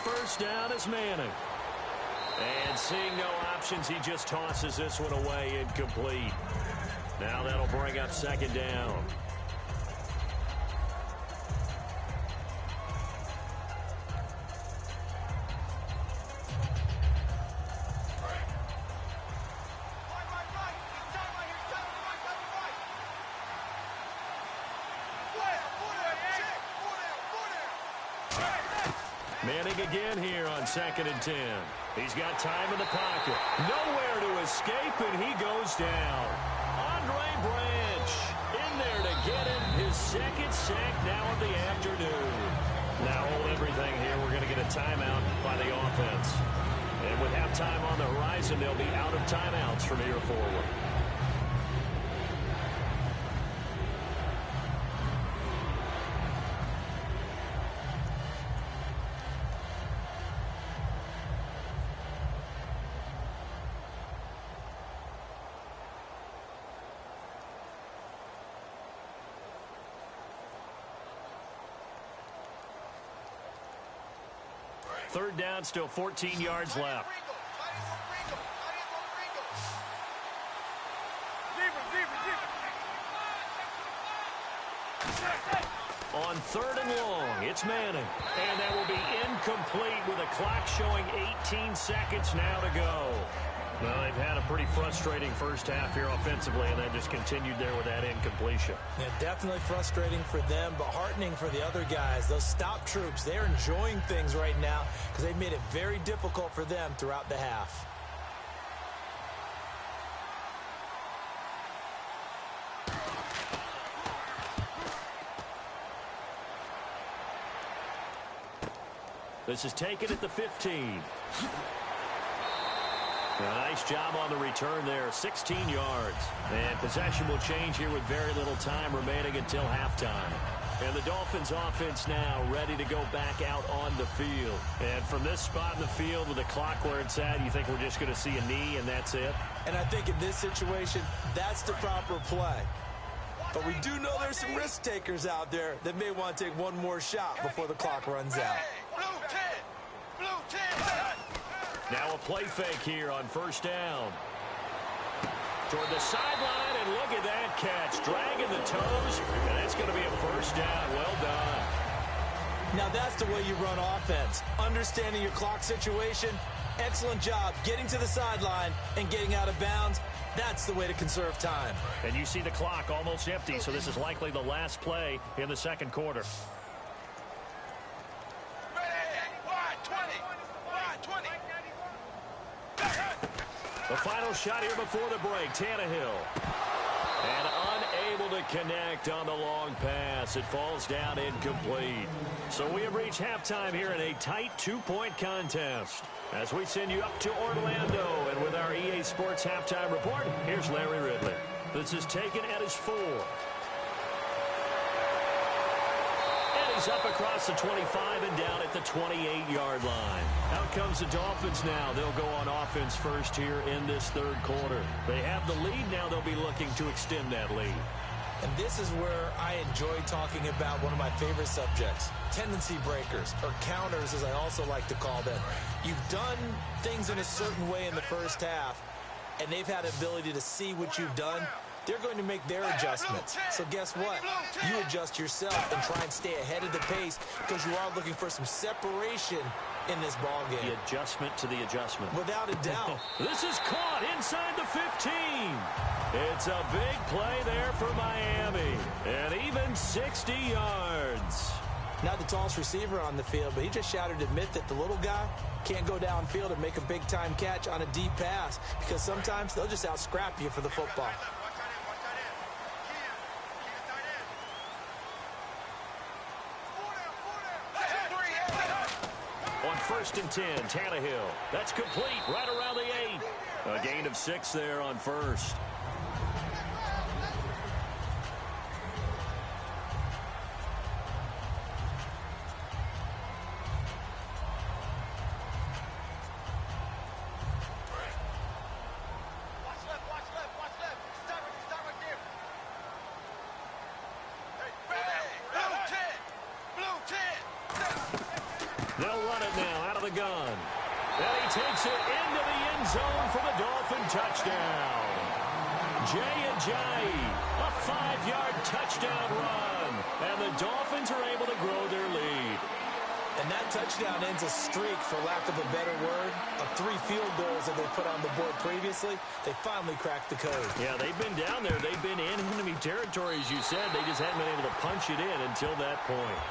first down as Manning. And seeing no options, he just tosses this one away incomplete. Now that'll bring up second down. Manning again here on 2nd and 10. He's got time in the pocket. Nowhere to escape, and he goes down. Andre Branch in there to get him his second sack now of the afternoon. Now hold everything here. We're going to get a timeout by the offense. And with halftime on the horizon, they'll be out of timeouts from here forward. Third down, still 14 yards left. On 3rd and long, it's Manning. And that will be incomplete with a clock showing 18 seconds now to go. Well, they've had a pretty frustrating first half here offensively, and then just continued there with that incompletion. Yeah, definitely frustrating for them, but heartening for the other guys. Those stop troops, they're enjoying things right now because they made it very difficult for them throughout the half. This is taken at the 15. A nice job on the return there, 16 yards. And possession will change here with very little time remaining until halftime. And the Dolphins offense now ready to go back out on the field. And from this spot in the field with the clock where it's at, you think we're just going to see a knee and that's it? And I think in this situation, that's the proper play. But we do know there's some risk takers out there that may want to take one more shot before the clock runs out. Now a play fake here on first down. Toward the sideline, and look at that catch. Dragging the toes, and that's going to be a first down. Well done. Now that's the way you run offense. Understanding your clock situation. Excellent job getting to the sideline and getting out of bounds. That's the way to conserve time. And you see the clock almost empty, so this is likely the last play in the second quarter. The final shot here before the break, Tannehill. And unable to connect on the long pass. It falls down incomplete. So we have reached halftime here in a tight 2-point contest. As we send you up to Orlando, and with our EA Sports halftime report, here's Larry Ridley. This is taken at his 4. And he's up across the 25 and down at the 28-yard line. Out comes the Dolphins now. They'll go on offense first here in this third quarter. They have the lead. Now they'll be looking to extend that lead. And this is where I enjoy talking about one of my favorite subjects, tendency breakers, or counters as I also like to call them. You've done things in a certain way in the first half, and they've had the ability to see what you've done. They're going to make their adjustments. So guess what? You adjust yourself and try and stay ahead of the pace because you are looking for some separation in this ball game. The adjustment to the adjustment. Without a doubt. This is caught inside the 15. It's a big play there for Miami. And even 60 yards. Not the tallest receiver on the field, but he just shouted to admit that the little guy can't go downfield and make a big-time catch on a deep pass because sometimes they'll just out-scrap you for the football. On 1st and 10, Tannehill. That's complete right around the 8. A gain of 6 there on first. They'll run it now out of of the gun. And he takes it into the end zone for the Dolphin touchdown. Jay Ajayi, a 5-yard touchdown run. And the Dolphins are able to grow their lead. And that touchdown ends a streak, for lack of a better word, of 3 field goals that they put on the board previously. They finally cracked the code. Yeah, they've been down there. They've been in enemy territory, as you said. They just haven't been able to punch it in until that point.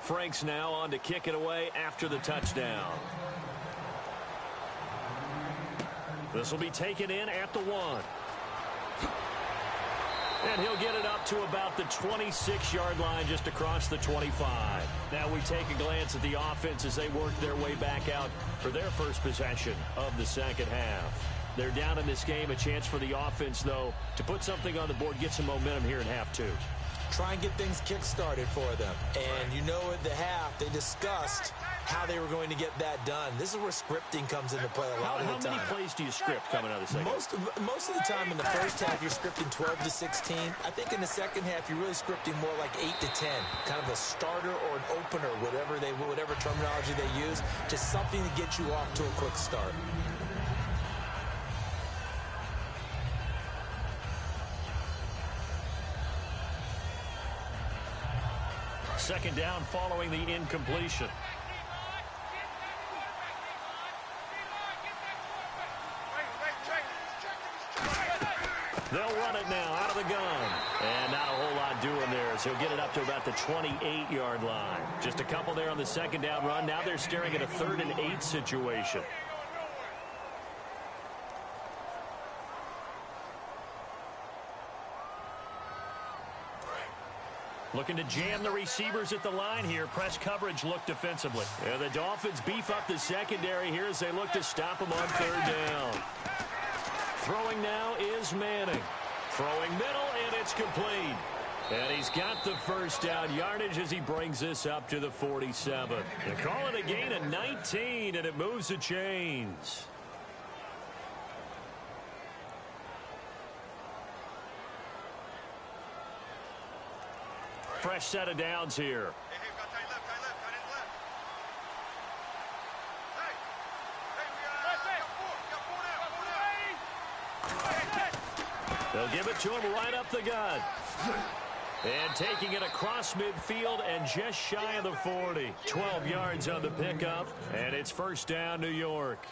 Frank's now on to kick it away after the touchdown. This will be taken in at the 1. And he'll get it up to about the 26-yard line, just across the 25. Now we take a glance at the offense as they work their way back out for their first possession of the second half. They're down in this game. A chance for the offense, though, to put something on the board, get some momentum here in half 2. Try and get things kick-started for them. And you know at the half, they discussed how they were going to get that done. This is where scripting comes into play a lot of the time. How many plays do you script coming out of the second? Most of the time in the first half, you're scripting 12 to 16. I think in the second half, you're really scripting more like 8 to 10. Kind of a starter or an opener, whatever terminology they use. Just something to get you off to a quick start. Second down following the incompletion. They'll run it now out of the gun. And not a whole lot doing there, as he'll get it up to about the 28-yard line. Just a couple there on the second down run. Now they're staring at a 3rd and 8 situation. Looking to jam the receivers at the line here. Press coverage look defensively. And the Dolphins beef up the secondary here as they look to stop them on 3rd down. Throwing now is Manning. Throwing middle, and it's complete. And he's got the first down yardage as he brings this up to the 47. They call it a gain of 19, and it moves the chains. Fresh set of downs here. They'll give it to him right up the gut. And taking it across midfield and just shy of the 40. 12 yards on the pickup, and it's first down, New York.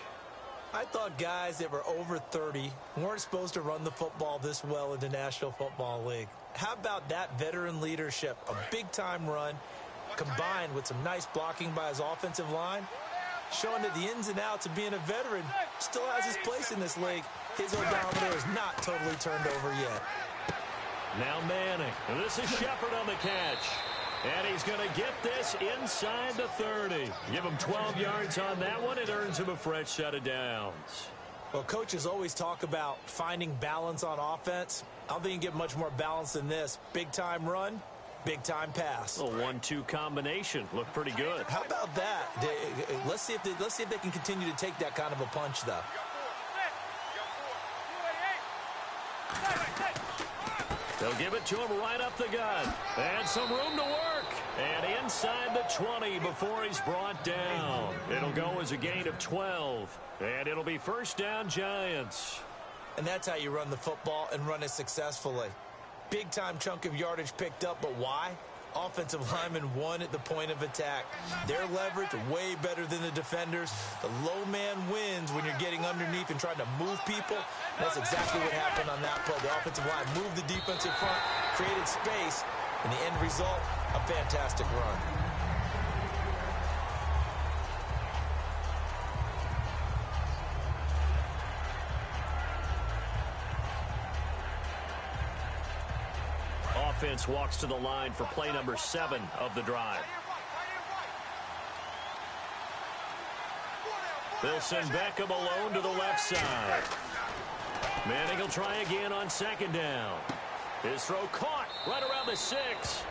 I thought guys that were over 30 weren't supposed to run the football this well in the National Football League. How about that veteran leadership? A big-time run combined with some nice blocking by his offensive line, showing that the ins and outs of being a veteran still has his place in this league. His odometer is not totally turned over yet. Now Manning. And this is Shepard on the catch. And he's going to get this inside the 30. Give him 12 yards on that one. It earns him a fresh set of downs. Well, coaches always talk about finding balance on offense. I don't think you can get much more balance than this. Big-time run, big-time pass. A 1-2 combination. Looked pretty good. How about that? Let's see if they can continue to take that kind of a punch, though. They'll give it to him right up the gut. And some room to work. And inside the 20 before he's brought down. It'll go as a gain of 12. And it'll be first down, Giants. And that's how you run the football and run it successfully. Big-time chunk of yardage picked up, but why? Offensive linemen won at the point of attack. Their leverage way better than the defenders. The low man wins when you're getting underneath and trying to move people. That's exactly what happened on that play. The offensive line moved the defensive front, created space, and the end result, a fantastic run. Offense walks to the line for play number 7 of the drive. They'll send Beckham alone to the left side. Manning will try again on second down. His throw caught right around the 6.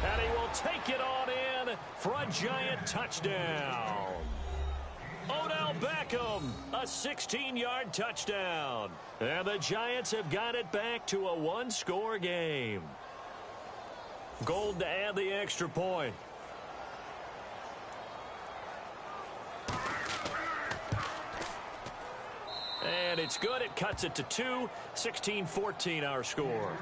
And he will take it on in for a giant touchdown. Odell Beckham, a 16-yard touchdown. And the Giants have got it back to a one-score game. Gold to add the extra point. And it's good. It cuts it to 2. 16-14 our score.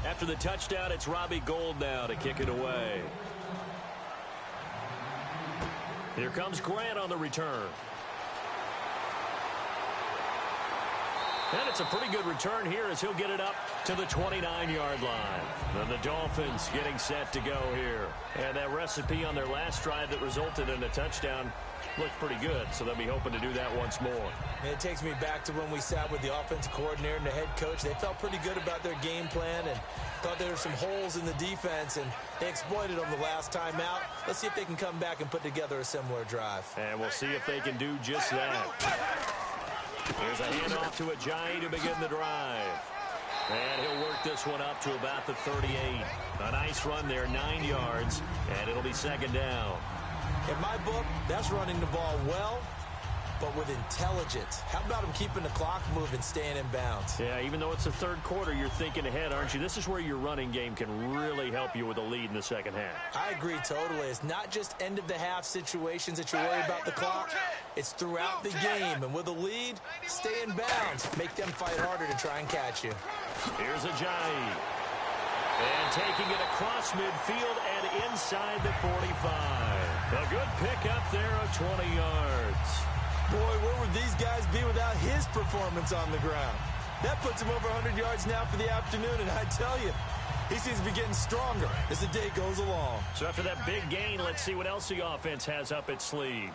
After the touchdown, it's Robbie Gould now to kick it away. Here comes Grant on the return. And it's a pretty good return here as he'll get it up to the 29-yard line. And the Dolphins getting set to go here. And that recipe on their last drive that resulted in a touchdown looked pretty good, so they'll be hoping to do that once more. And it takes me back to when we sat with the offensive coordinator and the head coach. They felt pretty good about their game plan and thought there were some holes in the defense, and they exploited them the last time out. Let's see if they can come back and put together a similar drive. And we'll see if they can do just that. Here's a handoff to Ajayi to begin the drive. And he'll work this one up to about the 38. A nice run there, 9 yards, and it'll be second down. In my book, that's running the ball well, but with intelligence. How about him keeping the clock moving, staying in bounds? Yeah, even though it's the third quarter, you're thinking ahead, aren't you? This is where your running game can really help you with a lead in the second half. I agree totally. It's not just end-of-the-half situations that you worry about the clock. It's throughout the game. And with a lead, stay in bounds. Make them fight harder to try and catch you. Here's Ajayi. And taking it across midfield and inside the 45. A good pickup there of 20 yards. Boy, where would these guys be without his performance on the ground? That puts him over 100 yards now for the afternoon, and I tell you, he seems to be getting stronger as the day goes along. So after that big gain, let's see what else the offense has up its sleeve.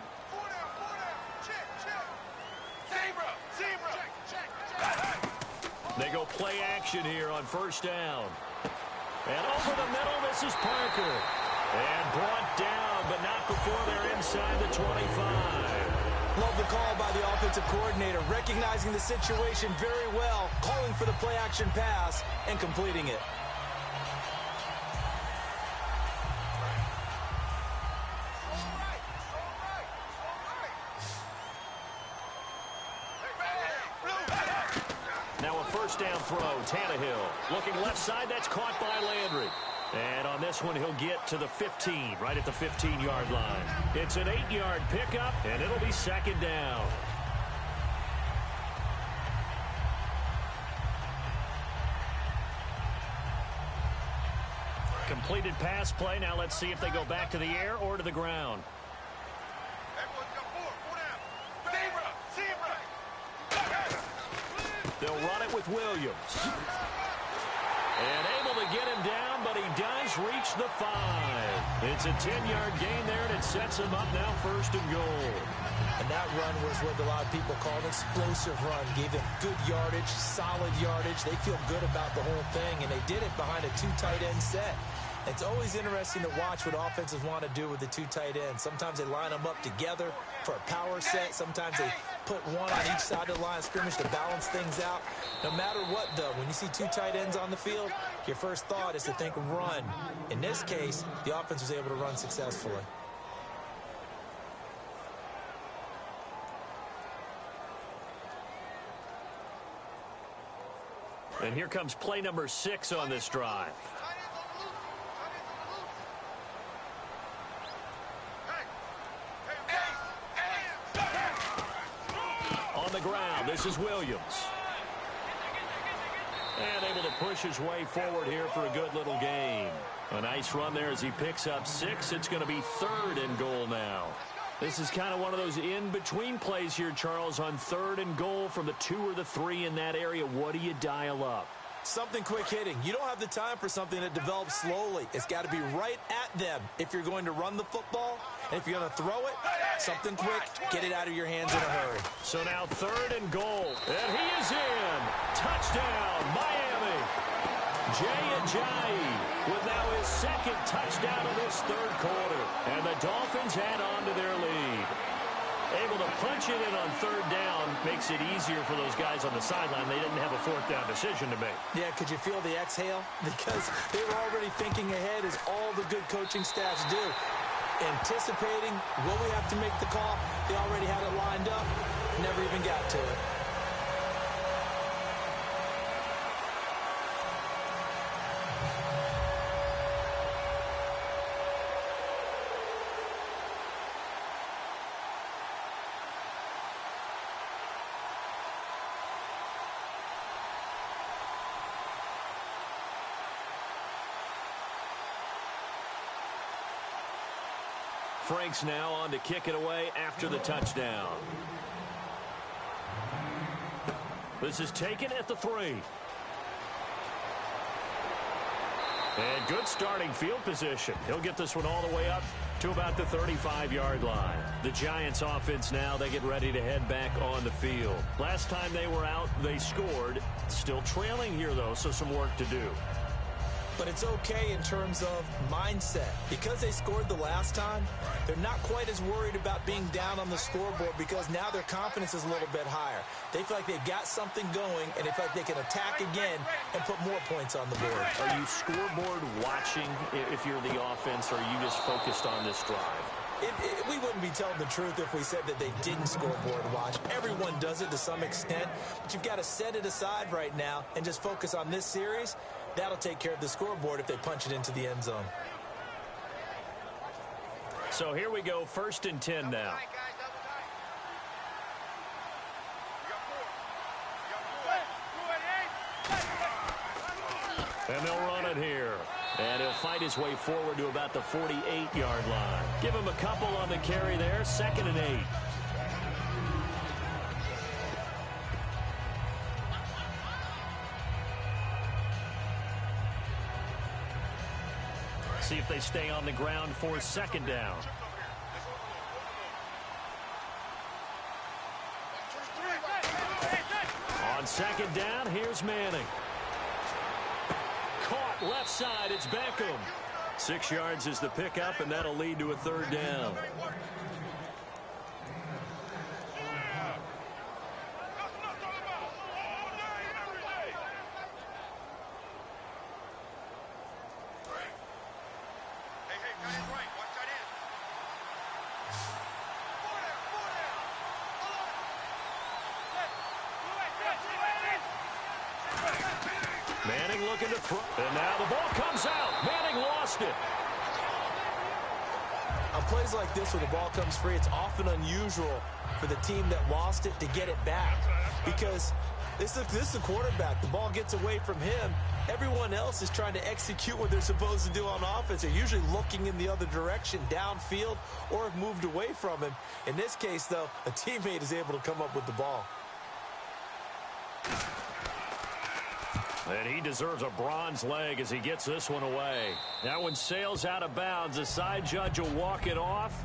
They go play action here on first down. And over the middle, this is Parker. And brought down, but not before they're inside the 25. Love the call by the offensive coordinator, recognizing the situation very well, calling for the play-action pass, and completing it. Now a first down throw, Tannehill. Looking left side, that's caught by Landry. And on this one, he'll get to the 15, right at the 15-yard line. It's an 8-yard pickup, and it'll be second down. Completed pass play. Now let's see if they go back to the air or to the ground. They'll run it with Williams. And able to get him down, but he does reach the 5. It's a 10-yard gain there, and it sets him up now first and goal. And that run was what a lot of people call an explosive run. Gave them good yardage, solid yardage. They feel good about the whole thing, and they did it behind a 2 tight end set. It's always interesting to watch what offenses want to do with the 2 tight ends. Sometimes they line them up together for a power set. Sometimes they put one on each side of the line of scrimmage to balance things out. No matter what, though, when you see 2 tight ends on the field, your first thought is to think run. In this case, the offense was able to run successfully. And here comes play number 6 on this drive. On the ground, this is Williams. And able to push his way forward here for a good little gain. A nice run there as he picks up 6. It's going to be 3rd and goal now. This is kind of one of those in-between plays here, Charles, on 3rd and goal from the 2 or the 3 in that area. What do you dial up? Something quick hitting. You don't have the time for something that develops slowly. It's got to be right at them if you're going to run the football. And if you're going to throw it, something quick, get it out of your hands in a hurry. So now 3rd and goal. And he is in. Touchdown, Miami. Jay Ajayi with now his 2nd touchdown of this 3rd quarter. And the Dolphins add on to their lead. Able to punch it in on 3rd down makes it easier for those guys on the sideline. They didn't have a 4th down decision to make. Yeah, could you feel the exhale? Because they were already thinking ahead, as all the good coaching staffs do. Anticipating, will we have to make the call? They already had it lined up, never even got to it. Frank's now on to kick it away after the touchdown. This is taken at the 3. And good starting field position. He'll get this one all the way up to about the 35-yard line. The Giants offense now, they get ready to head back on the field. Last time they were out, they scored. Still trailing here, though, so some work to do. But it's okay in terms of mindset. Because they scored the last time, they're not quite as worried about being down on the scoreboard because now their confidence is a little bit higher. They feel like they've got something going, and they feel like they can attack again and put more points on the board. Are you scoreboard watching if you're the offense, or are you just focused on this drive? We wouldn't be telling the truth if we said that they didn't scoreboard watch. Everyone does it to some extent, but you've got to set it aside right now and just focus on this series. That'll take care of the scoreboard if they punch it into the end zone. So here we go, 1st and 10 now. And they'll run it here. And he'll fight his way forward to about the 48-yard line. Give him a couple on the carry there, 2nd and 8. See if they stay on the ground for 2nd down. On 2nd down, here's Manning. Caught left side, it's Beckham. 6 yards is the pickup, and that'll lead to a 3rd down. Manning looking to throw. And now the ball comes out. Manning lost it. On plays like this where the ball comes free, it's often unusual for the team that lost it to get it back. Because this is the quarterback. The ball gets away from him. Everyone else is trying to execute what they're supposed to do on offense. They're usually looking in the other direction, downfield, or have moved away from him. In this case, though, a teammate is able to come up with the ball. And he deserves a bronze leg as he gets this one away. That one sails out of bounds. The side judge will walk it off.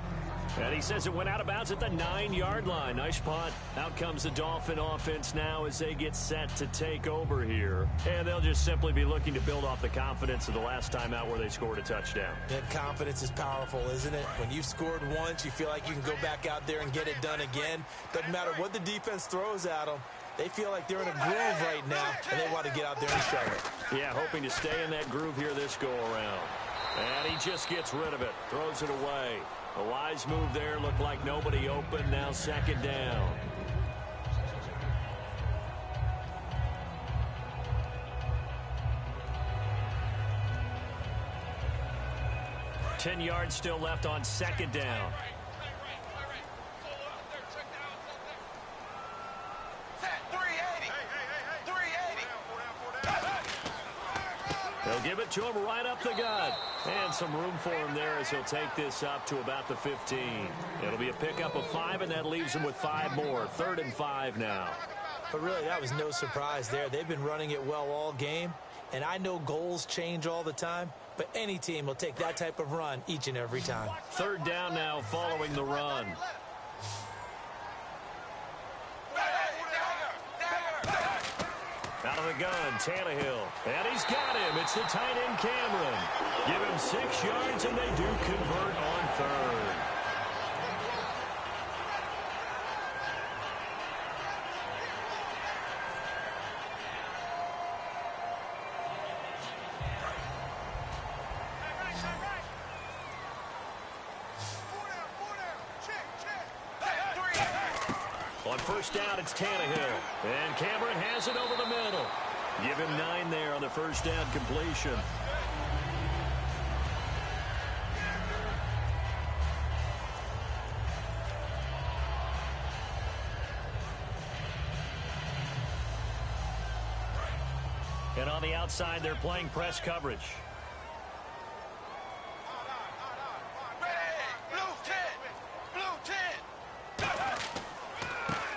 And he says it went out of bounds at the 9-yard line. Nice punt. Out comes the Dolphin offense now as they get set to take over here. And they'll just simply be looking to build off the confidence of the last time out where they scored a touchdown. That confidence is powerful, isn't it? When you've scored once, you feel like you can go back out there and get it done again. Doesn't matter what the defense throws at them. They feel like they're in a groove right now, and they want to get out there and show it. Yeah, hoping to stay in that groove here this go-around. And he just gets rid of it, throws it away. A wise move there, looked like nobody open, now 2nd down. Ten yards still left on 2nd down. They'll give it to him right up the gut. And some room for him there as he'll take this up to about the 15. It'll be a pickup of 5, and that leaves him with 5 more. 3rd and 5 now. But really, that was no surprise there. They've been running it well all game, and I know goals change all the time, but any team will take that type of run each and every time. Third down now following the run. Out of the gun, Tannehill. And he's got him. It's the tight end, Cameron. Give him 6 yards, and they do convert on third. On first down, it's Tannehill. And Cameron has it over the middle. Give him 9 there on the first down completion. And on the outside, they're playing press coverage.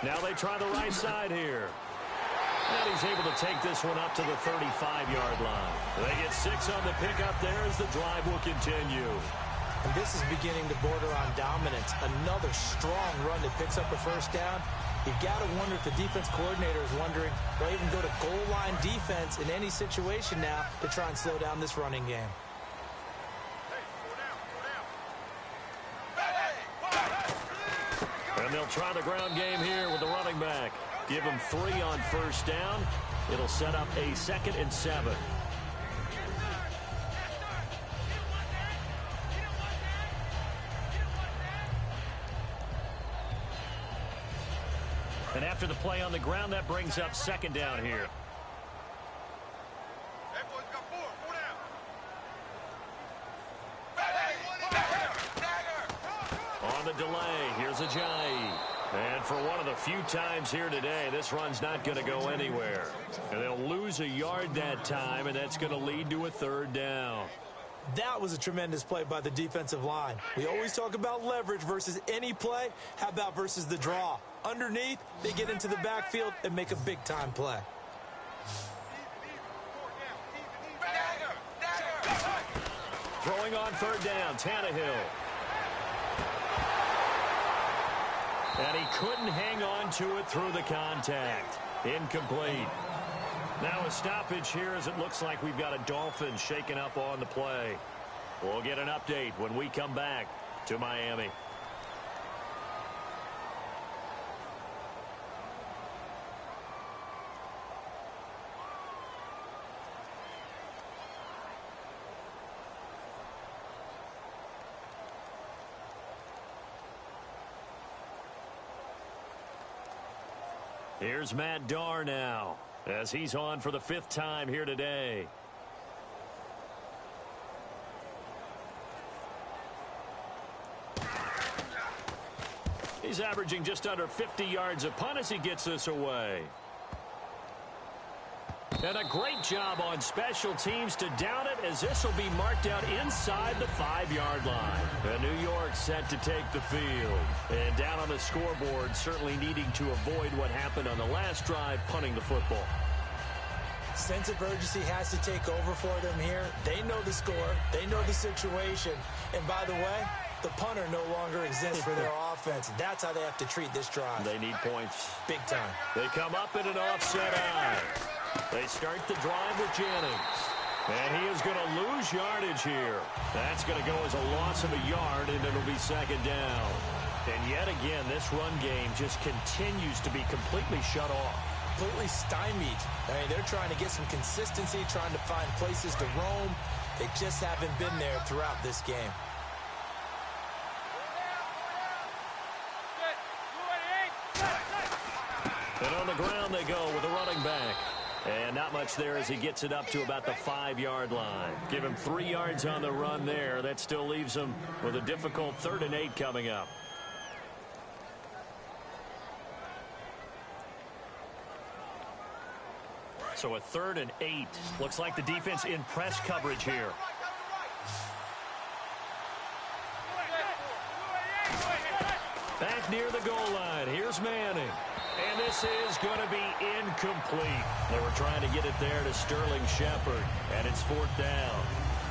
Now they try the right side here. And he's able to take this one up to the 35-yard line. They get 6 on the pickup there as the drive will continue. And this is beginning to border on dominance. Another strong run that picks up a first down. You've got to wonder if the defense coordinator is wondering, will even go to goal line defense in any situation now to try and slow down this running game. And they'll try the ground game here with the running back. Give him 3 on first down. It'll set up a 2nd and 7. And after the play on the ground, that brings up 2nd down here. On the delay, here's Ajayi. And for one of the few times here today, this run's not going to go anywhere. And they'll lose a yard that time, and that's going to lead to a 3rd down. That was a tremendous play by the defensive line. We always talk about leverage versus any play. How about versus the draw? Underneath, they get into the backfield and make a big-time play. Throwing on 3rd down, Tannehill. And he couldn't hang on to it through the contact. Incomplete. Now a stoppage here as it looks like we've got a Dolphin shaken up on the play. We'll get an update when we come back to Miami. Here's Matt Darr now, as he's on for the 5th time here today. He's averaging just under 50 yards a punt as he gets this away. And a great job on special teams to down it, as this will be marked out inside the 5-yard line. And New York set to take the field. And down on the scoreboard, certainly needing to avoid what happened on the last drive, punting the football. Sense of urgency has to take over for them here. They know the score. They know the situation. And by the way, the punter no longer exists for their offense. That's how they have to treat this drive. They need points. Big time. They come up in an offset eye. They start the drive with Jennings. And he is going to lose yardage here. That's going to go as a loss of a yard, and it'll be 2nd down. And yet again, this run game just continues to be completely shut off. Completely stymied. I mean, they're trying to get some consistency, trying to find places to roam. They just haven't been there throughout this game. And on the ground they go with the running back. And not much there as he gets it up to about the 5-yard line. Give him 3 yards on the run there. That still leaves him with a difficult 3rd and 8 coming up. So a 3rd and 8. Looks like the defense in press coverage here. Back near the goal line. Here's Manning. And this is going to be incomplete. They were trying to get it there to Sterling Shepard, and it's 4th down.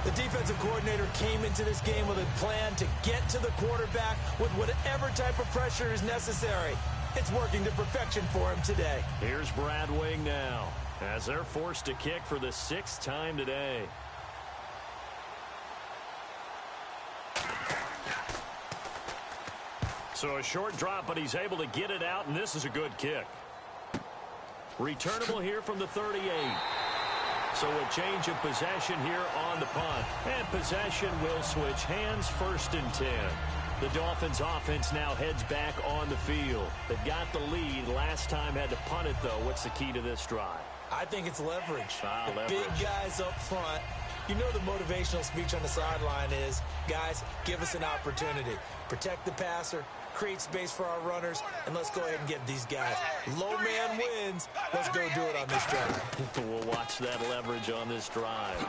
The defensive coordinator came into this game with a plan to get to the quarterback with whatever type of pressure is necessary. It's working to perfection for him today. Here's Brad Wing now, as they're forced to kick for the 6th time today. So a short drop, but he's able to get it out, and this is a good kick. Returnable here from the 38. So a change of possession here on the punt. And possession will switch hands, 1st and 10. The Dolphins offense now heads back on the field. They've got the lead. Last time had to punt it, though. What's the key to this drive? I think it's leverage. Leverage. Big guys up front. You know the motivational speech on the sideline is, guys, give us an opportunity. Protect the passer, create space for our runners, and let's go ahead and give these guys. Low man wins. Let's go do it on this drive. We'll watch that leverage on this drive.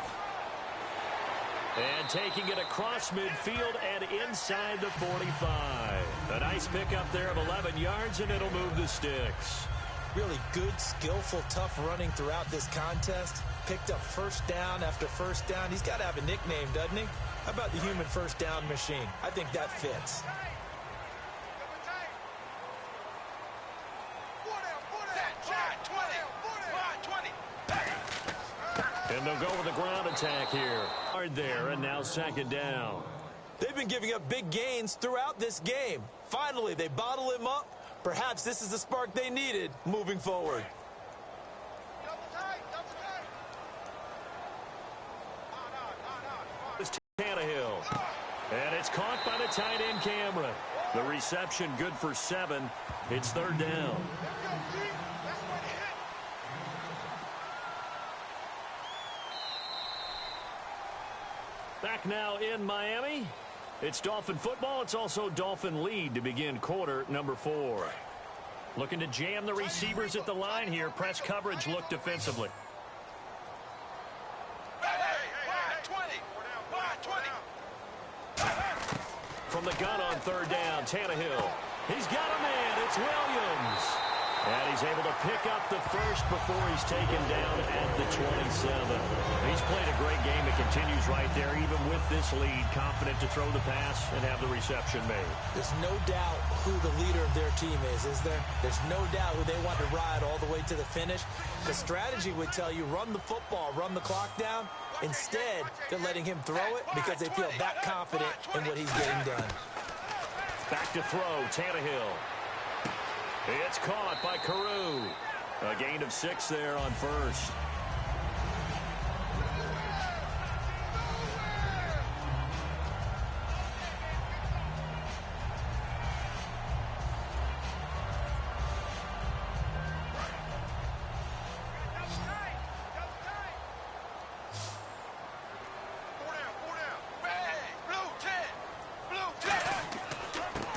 And taking it across midfield and inside the 45. A nice pickup there of 11 yards, and it'll move the sticks. Really good, skillful, tough running throughout this contest. Picked up 1st down after 1st down. He's got to have a nickname, doesn't he? How about the human 1st down machine? I think that fits. And they'll go with the ground attack here. Hard there, and now 2nd down. They've been giving up big gains throughout this game. Finally, they bottle him up. Perhaps this is the spark they needed moving forward. It's Tannehill. And it's caught by the tight end Cameron. The reception good for 7. It's 3rd down. Back now in Miami. It's Dolphin football. It's also Dolphin lead to begin quarter number 4. Looking to jam the receivers at the line here. Press coverage look defensively. From the gun on 3rd down, Tannehill. He's got a man. It's Williams. And he's able to pick up the first before he's taken down at the 27. He's played a great game. It continues right there, even with this lead. Confident to throw the pass and have the reception made. There's no doubt who the leader of their team is there? There's no doubt who they want to ride all the way to the finish. The strategy would tell you run the football, run the clock down. Instead, they're letting him throw it because they feel that confident in what he's getting done. Back to throw, Tannehill. It's caught by Carew. A gain of 6 there on 1st.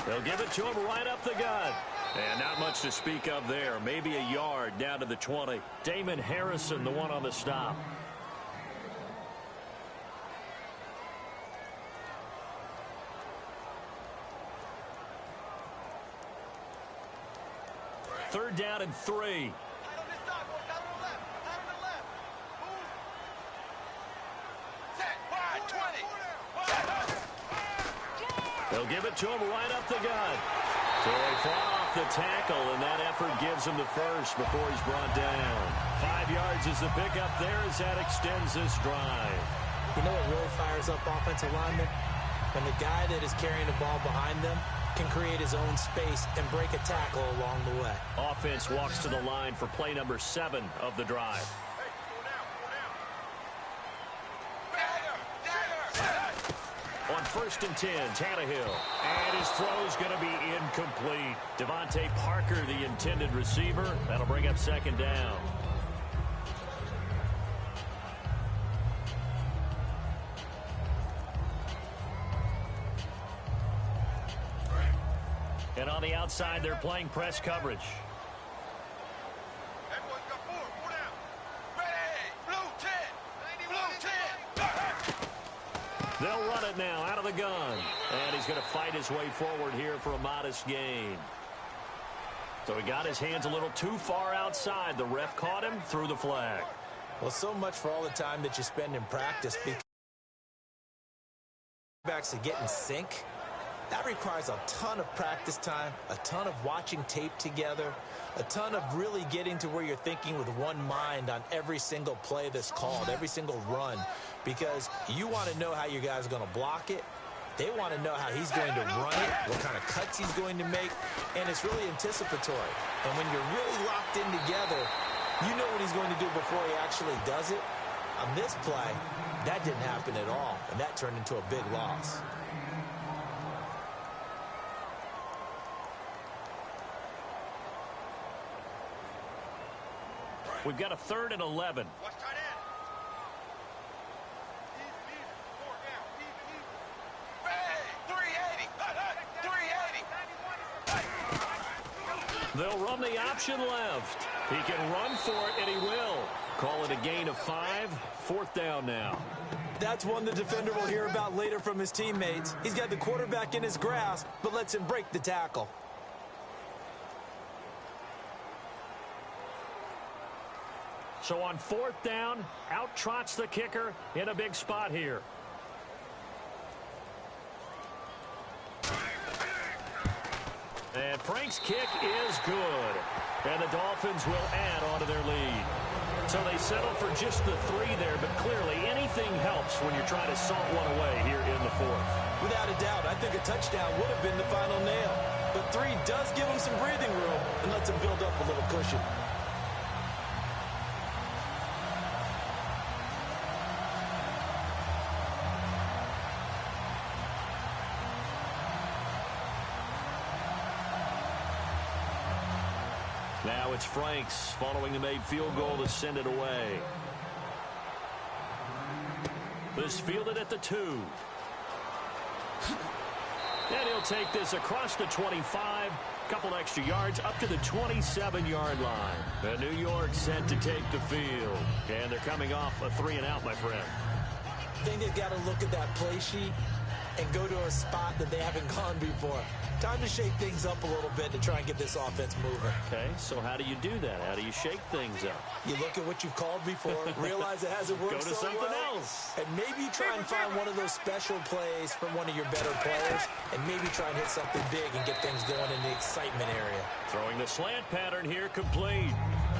They'll give it to him right up the gut. And not much to speak of there. Maybe a yard down to the 20. Damon Harrison, the one on the stop. Third down and 3. They'll give it to him right up the gut. So they fall off the tackle, and that effort gives him the first before he's brought down. 5 yards is the pickup there as that extends this drive. You know what really fires up offensive linemen? When the guy that is carrying the ball behind them can create his own space and break a tackle along the way. Offense walks to the line for play number 7 of the drive. On 1st and 10, Tannehill. And his throw's going to be incomplete. Devontae Parker, the intended receiver. That'll bring up 2nd down. And on the outside, they're playing press coverage. They'll run it now out of the gun. And he's going to fight his way forward here for a modest gain. So he got his hands a little too far outside. The ref caught him, threw the flag. Well, so much for all the time that you spend in practice. Backs to get in sync. That requires a ton of practice time, a ton of watching tape together, a ton of really getting to where you're thinking with one mind on every single play that's called, every single run, because you want to know how your guy's going to block it. They want to know how he's going to run it, what kind of cuts he's going to make, and it's really anticipatory. And when you're really locked in together, you know what he's going to do before he actually does it. On this play, that didn't happen at all, and that turned into a big loss. We've got a 3rd and 11. They'll run the option left. He can run for it, and he will. Call it a gain of 5. 4th down now. That's one the defender will hear about later from his teammates. He's got the quarterback in his grasp, but lets him break the tackle. So on 4th down, out trots the kicker in a big spot here. And Frank's kick is good. And the Dolphins will add on to their lead. So they settle for just the 3 there, but clearly anything helps when you're trying to salt one away here in the 4th. Without a doubt, I think a touchdown would have been the final nail. But 3 does give him some breathing room and lets him build up a little cushion. Now it's Franks following the made field goal to send it away. This fielded at the 2. And he'll take this across the 25. Couple extra yards up to the 27-yard line. And New York set to take the field. And they're coming off a 3-and-out, my friend. I think they've got to look at that play sheet and go to a spot that they haven't gone before. Time to shake things up a little bit to try and get this offense moving. Okay, so how do you do that? How do you shake things up? You look at what you've called before, realize it hasn't worked Go to so something well, else. and maybe try and find one of those special plays from one of your better players, and maybe try and hit something big and get things going in the excitement area. Throwing the slant pattern here complete.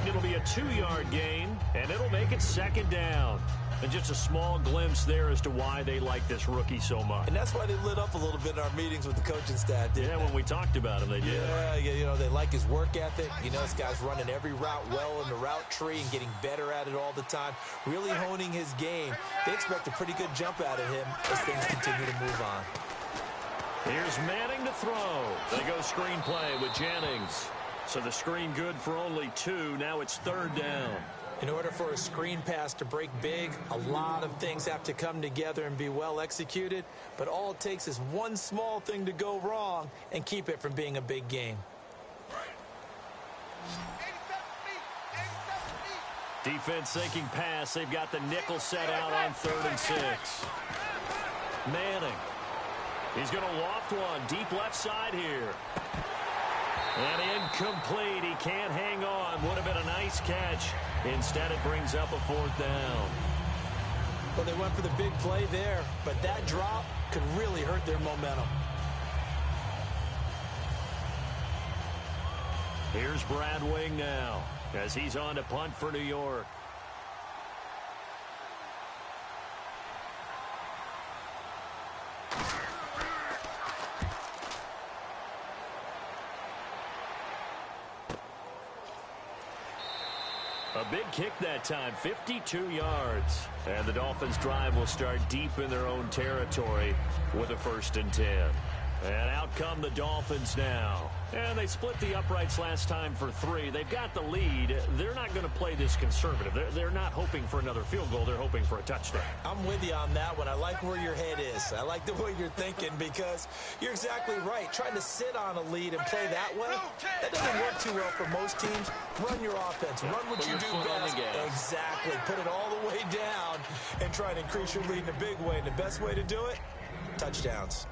It'll be a 2-yard gain, and it'll make it 2nd down. And just a small glimpse there as to why they like this rookie so much. And that's why they lit up a little bit in our meetings with the coaching staff, didn't they? When we talked about him, they did. Yeah, you know, they like his work ethic. You know, this guy's running every route well in the route tree and getting better at it all the time, really honing his game. They expect a pretty good jump out of him as things continue to move on. Here's Manning to throw. They go screen play with Jennings. So the screen good for only 2. Now it's 3rd down. In order for a screen pass to break big, a lot of things have to come together and be well executed, but all it takes is one small thing to go wrong and keep it from being a big game. Defense thinking pass. They've got the nickel set out on 3rd and 6. Manning. He's going to loft one deep left side here. And incomplete. He can't hang on. Would have been a nice catch. Instead, it brings up a 4th down. Well, they went for the big play there, but that drop could really hurt their momentum. Here's Brad Wing now as he's on to punt for New York. A big kick that time, 52 yards. And the Dolphins' drive will start deep in their own territory with a 1st and 10. And out come the Dolphins now. And they split the uprights last time for 3. They've got the lead. They're not going to play this conservative. They're not hoping for another field goal. They're hoping for a touchdown. I'm with you on that one. I like where your head is. I like the way you're thinking because you're exactly right. Trying to sit on a lead and play that way, that doesn't work too well for most teams. Run your offense. Run what you do best. Exactly. Put it all the way down and try to increase your lead in a big way. And the best way to do it, touchdowns.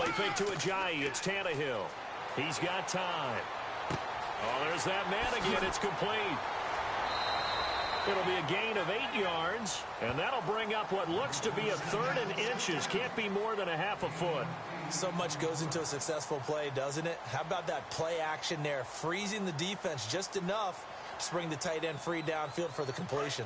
Play fake to Ajayi. It's Tannehill. He's got time. Oh, there's that man again. It's complete. It'll be a gain of 8 yards, and that'll bring up what looks to be a 3rd and inches. Can't be more than a half a foot. So much goes into a successful play, doesn't it? How about that play action there, freezing the defense just enough to bring the tight end free downfield for the completion.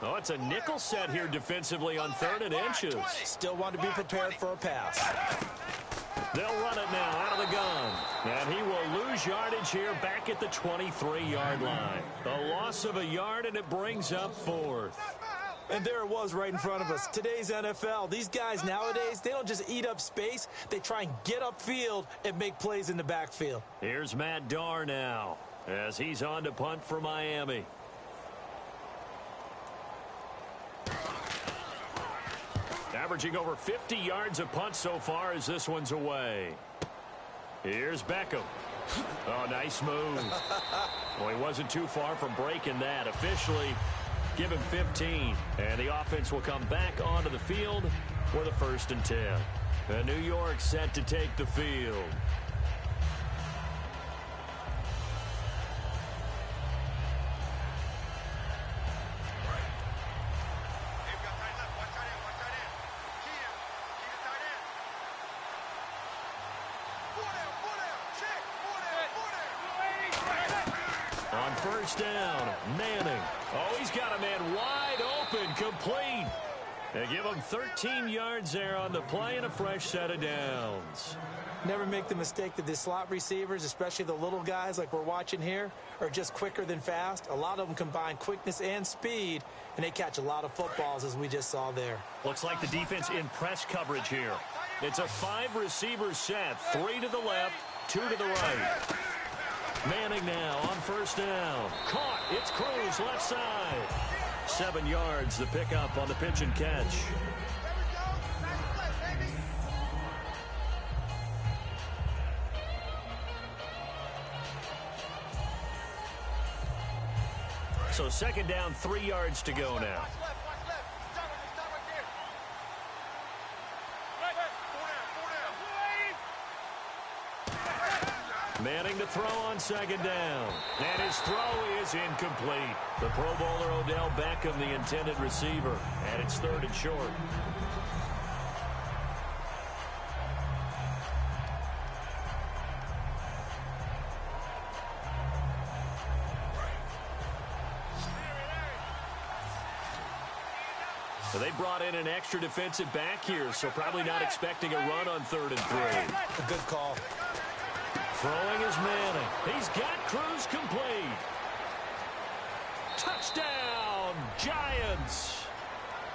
Oh, it's a nickel set here defensively on 3rd and inches. Still want to be prepared for a pass. They'll run it now out of the gun. And he will lose yardage here back at the 23-yard line. A loss of a yard, and it brings up 4th. And there it was right in front of us. Today's NFL, these guys nowadays, they don't just eat up space. They try and get upfield and make plays in the backfield. Here's Matt Darr now as he's on to punt for Miami. Averaging over 50 yards a punt so far as this one's away. Here's Beckham. Oh, nice move. Well, he wasn't too far from breaking that. Officially, give him 15. And the offense will come back onto the field for the 1st and 10. And New York set to take the field. On 1st down, Manning. Oh, he's got a man wide open, complete. They give him 13 yards there on the play and a fresh set of downs. Never make the mistake that the slot receivers, especially the little guys like we're watching here, are just quicker than fast. A lot of them combine quickness and speed, and they catch a lot of footballs, as we just saw there. Looks like the defense in press coverage here. It's a 5-receiver set, 3 to the left, 2 to the right. Manning now on 1st down. Caught. It's Cruz left side. 7 yards the pickup on the pitch and catch. So 2nd down, 3 yards to go now. Manning to throw on 2nd down. And his throw is incomplete. The Pro Bowler Odell Beckham, the intended receiver. And it's 3rd and short. So they brought in an extra defensive back here, so probably not expecting a run on 3rd and 3. A good call. Throwing is Manning. He's got Cruz complete. Touchdown, Giants.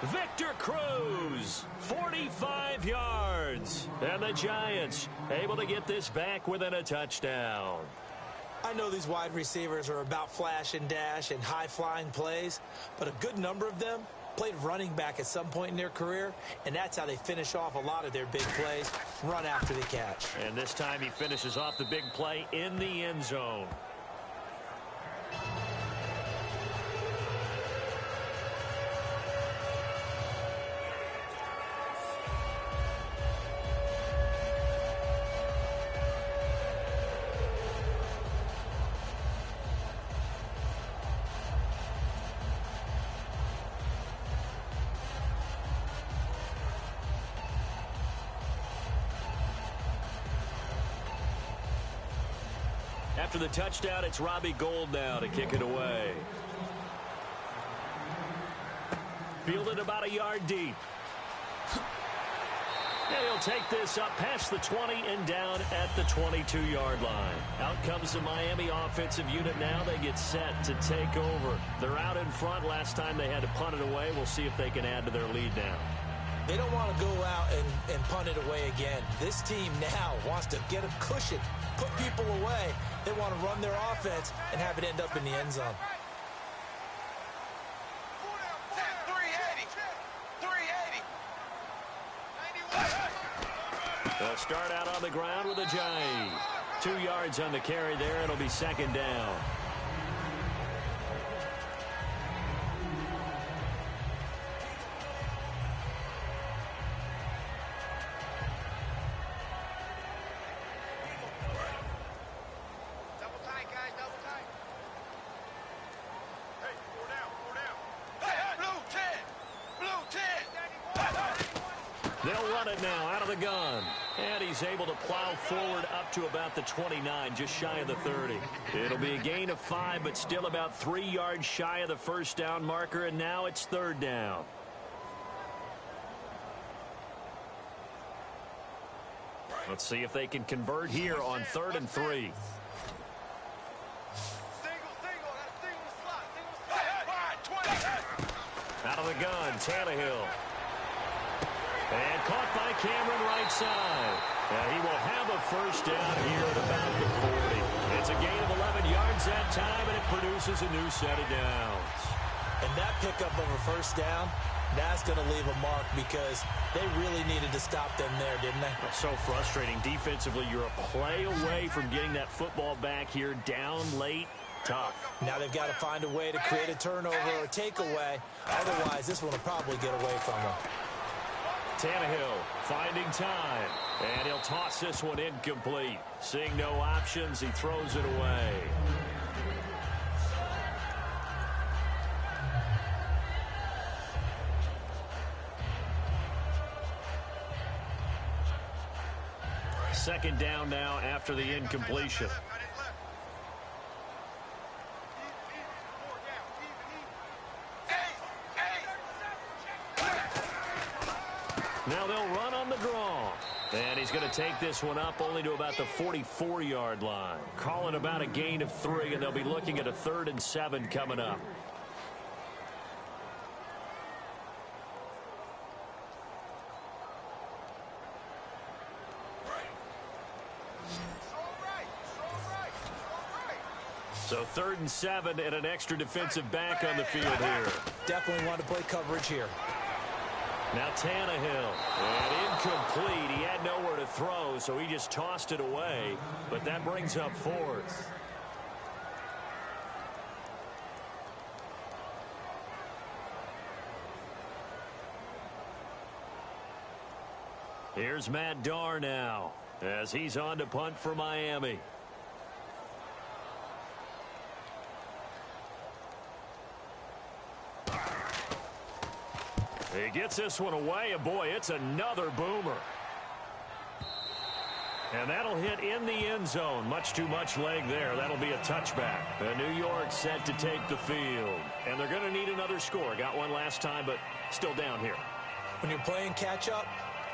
Victor Cruz, 45 yards. And the Giants able to get this back within a touchdown. I know these wide receivers are about flash and dash and high-flying plays, but a good number of them played running back at some point in their career, and that's how they finish off a lot of their big plays, run after the catch. And this time he finishes off the big play in the end zone. After the touchdown, it's Robbie Gould now to kick it away. Fielded about a yard deep. And he'll take this up past the 20 and down at the 22-yard line. Out comes the Miami offensive unit now. They get set to take over. They're out in front. Last time they had to punt it away. We'll see if they can add to their lead now. They don't want to go out and punt it away again. This team now wants to get a cushion, put people away. They want to run their offense and have it end up in the end zone. They'll start out on the ground with Ajayi. 2 yards on the carry there. It'll be 2nd down. They'll run it now out of the gun. And he's able to plow forward up to about the 29, just shy of the 30. It'll be a gain of 5, but still about 3 yards shy of the first down marker, and now it's third down. Let's see if they can convert here on 3rd and 3. Out of the gun, Tannehill. And caught by Cameron right side. And he will have a first down here at about the 40. It's a gain of 11 yards that time, and it produces a new set of downs. And that pickup of a first down, that's going to leave a mark because they really needed to stop them there, didn't they? So frustrating. Defensively, you're a play away from getting that football back here down late. Tough. Now they've got to find a way to create a turnover or a takeaway. Otherwise, this one will probably get away from them. Tannehill finding time. And he'll toss this one incomplete. Seeing no options, he throws it away. Second down now after the incompletion. Now they'll run on the draw. And he's going to take this one up only to about the 44-yard line. Calling about a gain of 3, and they'll be looking at a 3rd and 7 coming up. So 3rd and 7 and an extra defensive back on the field here. Definitely want to play coverage here. Now Tannehill, and incomplete. He had nowhere to throw, so he just tossed it away. But that brings up 4th. Here's Matt Darr now, as he's on to punt for Miami. He gets this one away, and boy, it's another boomer. And that'll hit in the end zone. Much too much leg there. That'll be a touchback. And New York set to take the field. And they're going to need another score. Got one last time, but still down here. When you're playing catch-up,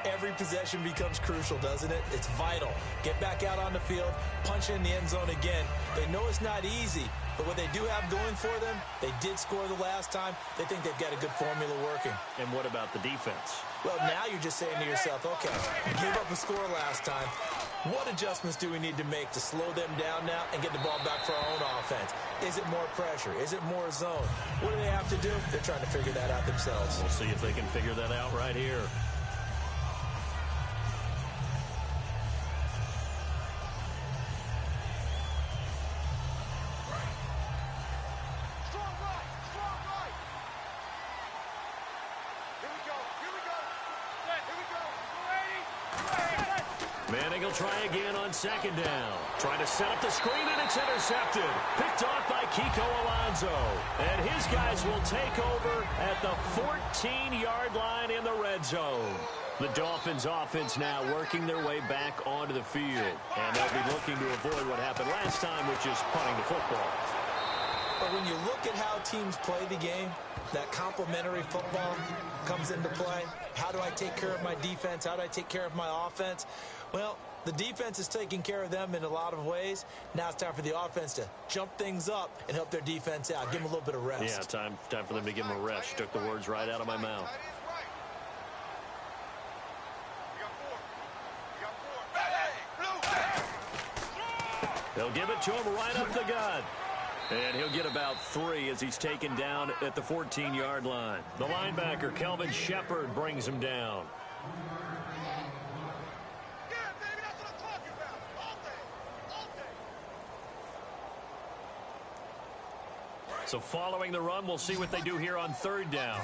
every possession becomes crucial, doesn't it? It's vital. Get back out on the field, punch in the end zone again. They know it's not easy, but what they do have going for them, they did score the last time. They think they've got a good formula working. And what about the defense? Well, now you're just saying to yourself, okay, give up a score last time. What adjustments do we need to make to slow them down now and get the ball back for our own offense? Is it more pressure? Is it more zone? What do they have to do? They're trying to figure that out themselves. We'll see if they can figure that out right here. Manning will try again on second down. Trying to set up the screen, and it's intercepted. Picked off by Kiko Alonso. And his guys will take over at the 14-yard line in the red zone. The Dolphins offense now working their way back onto the field. And they'll be looking to avoid what happened last time, which is punting the football. But when you look at how teams play the game, that complementary football comes into play. How do I take care of my defense? How do I take care of my offense? Well, the defense is taking care of them in a lot of ways. Now it's time for the offense to jump things up and help their defense out. Give them a little bit of rest. Yeah, time for them to give them a rest. You took the words right out of my mouth. They'll give it to him right up the gut. And he'll get about 3 as he's taken down at the 14-yard line. The linebacker, Kelvin Shepard, brings him down. So following the run, we'll see what they do here on third down.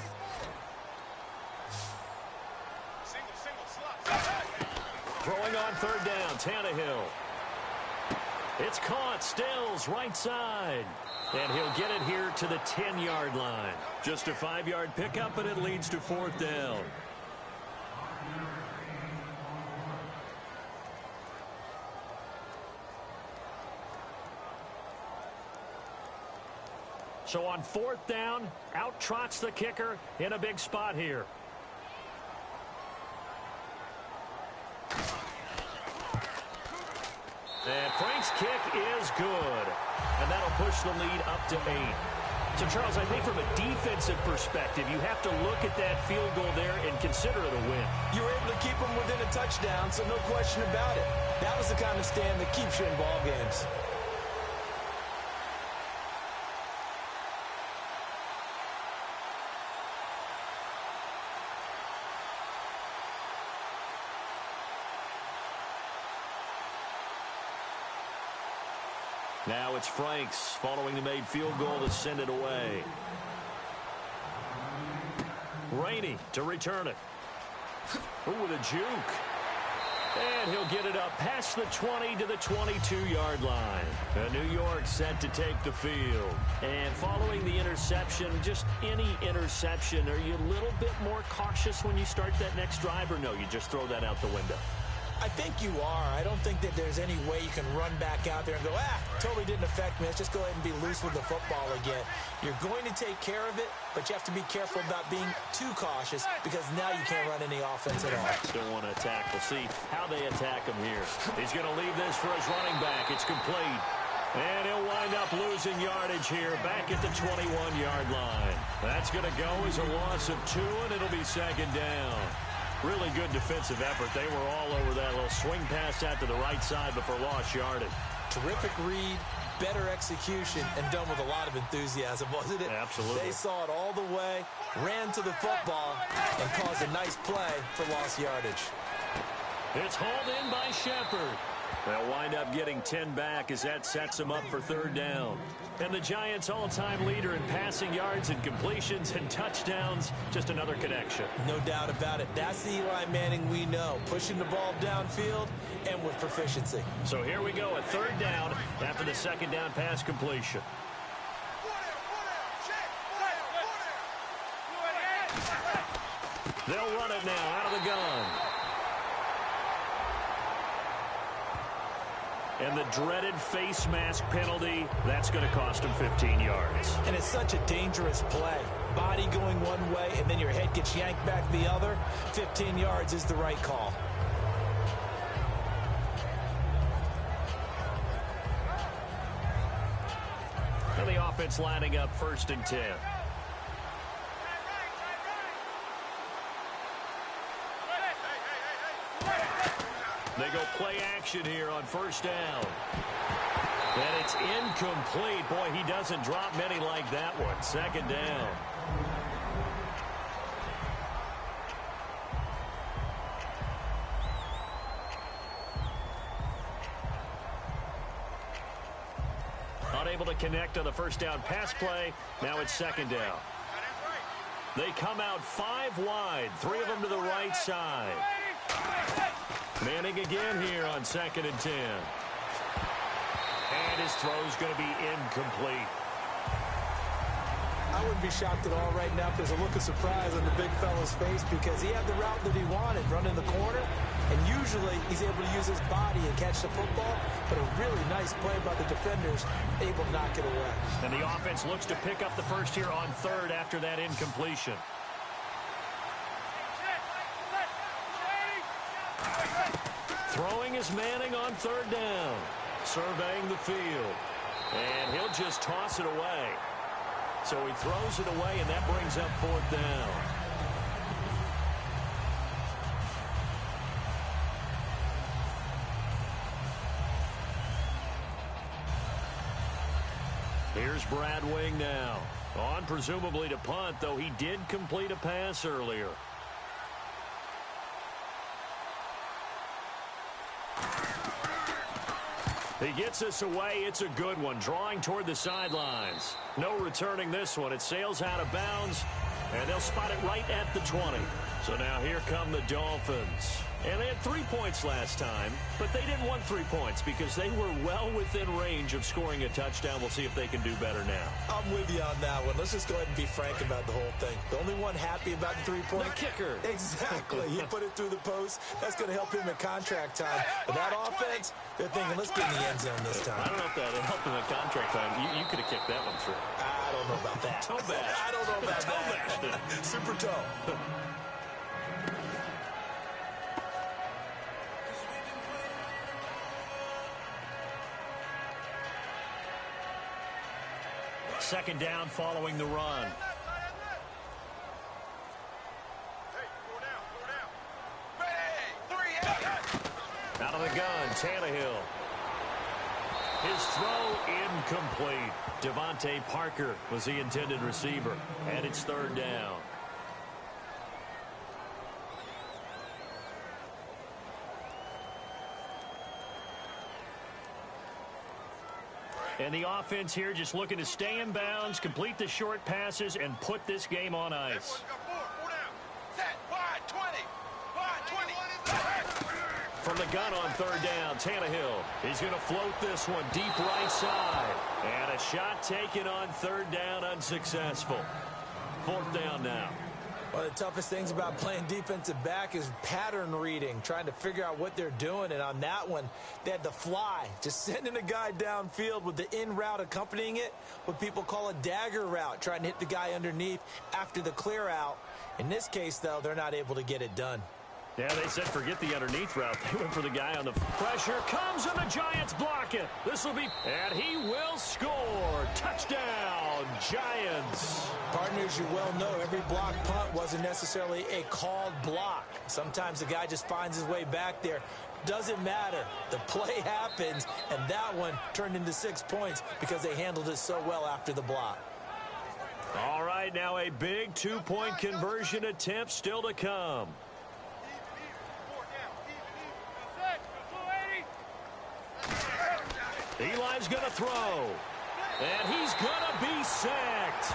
Throwing on third down, Tannehill. It's caught, Stills, right side. And he'll get it here to the 10-yard line. Just a 5-yard pickup, and it leads to fourth down. So on 4th down, out trots the kicker in a big spot here. And Frank's kick is good. And that'll push the lead up to 8. So, Charles, I think from a defensive perspective, you have to look at that field goal there and consider it a win. You were able to keep them within a touchdown, so no question about it. That was the kind of stand that keeps you in ball games. Now it's Franks following the made field goal to send it away. Rainey to return it. Ooh, with a juke. And he'll get it up past the 20 to the 22-yard line. New York set to take the field. And following the interception, just any interception, are you a little bit more cautious when you start that next drive, or no, you just throw that out the window? I think you are. I don't think that there's any way you can run back out there and go, totally didn't affect me. Let's just go ahead and be loose with the football again. You're going to take care of it, but you have to be careful about being too cautious because now you can't run any offense at all. Don't want to attack. We'll see how they attack him here. He's going to leave this for his running back. It's complete. And he'll wind up losing yardage here back at the 21-yard line. That's going to go as a loss of 2, and it'll be 2nd down. Really good defensive effort. They were all over that little swing pass out to the right side, but for lost yardage. Terrific read, better execution, and done with a lot of enthusiasm, wasn't it? Absolutely. They saw it all the way, ran to the football, and caused a nice play for lost yardage. It's hauled in by Shepard. They'll wind up getting 10 back as that sets them up for 3rd down. And the Giants' all-time leader in passing yards and completions and touchdowns, just another connection. No doubt about it. That's the Eli Manning we know, pushing the ball downfield and with proficiency. So here we go, a 3rd down after the 2nd down pass completion. They'll run it now out of the gun. And the dreaded face mask penalty, that's going to cost him 15 yards. And it's such a dangerous play. Body going one way, and then your head gets yanked back the other. 15 yards is the right call. And the offense lining up 1st and 10. They go play action here on 1st down. And it's incomplete. Boy, he doesn't drop many like that one. 2nd down. Unable to connect on the 1st down pass play. Now it's 2nd down. They come out 5 wide. 3 of them to the right side. Manning again here on 2nd and 10. And his throw's going to be incomplete. I wouldn't be shocked at all right now if there's a look of surprise on the big fella's face because he had the route that he wanted, running the corner. And usually he's able to use his body and catch the football. But a really nice play by the defenders, able to knock it away. And the offense looks to pick up the first here on 3rd after that incompletion. Throwing is Manning on 3rd down. Surveying the field. And he'll just toss it away. So he throws it away, and that brings up 4th down. Here's Brad Wing now. On presumably to punt, though he did complete a pass earlier. He gets us away. It's a good one. Drawing toward the sidelines. No returning this one. It sails out of bounds, and they'll spot it right at the 20. So now here come the Dolphins. And they had 3 points last time, but they didn't want 3 points because they were well within range of scoring a touchdown. We'll see if they can do better now. I'm with you on that one. Let's just go ahead and be frank about the whole thing. The only one happy about the 3-point. The kicker. Exactly. He put it through the post. That's going to help him in contract time. But that offense, they're thinking, let's get in the end zone this time. I don't know if that helped him in contract time. You could have kicked that one through. I don't know Toe bash. I don't know about toe that. bash. Super toe. Second down following the run. Out of the gun, Tannehill. His throw incomplete. Devontae Parker was the intended receiver, and it's third down. And the offense here just looking to stay in bounds, complete the short passes, and put this game on ice. From the gun on third down, Tannehill. He's going to float this one deep right side. And a shot taken on third down, unsuccessful. Fourth down now. One of the toughest things about playing defensive back is pattern reading, trying to figure out what they're doing. And on that one, they had the fly, just sending a guy downfield with the in route accompanying it, what people call a dagger route, trying to hit the guy underneath after the clear out. In this case, though, they're not able to get it done. Yeah, they said forget the underneath route. They went for the guy on the pressure. Comes and the Giants block it. This will be, and he will score. Touchdown, Giants. Partners, you well know every block punt wasn't necessarily a called block. Sometimes the guy just finds his way back there. Doesn't matter. The play happens, and that one turned into 6 points because they handled it so well after the block. All right, now a big two-point conversion attempt still to come. Eli's going to throw. And he's going to be sacked.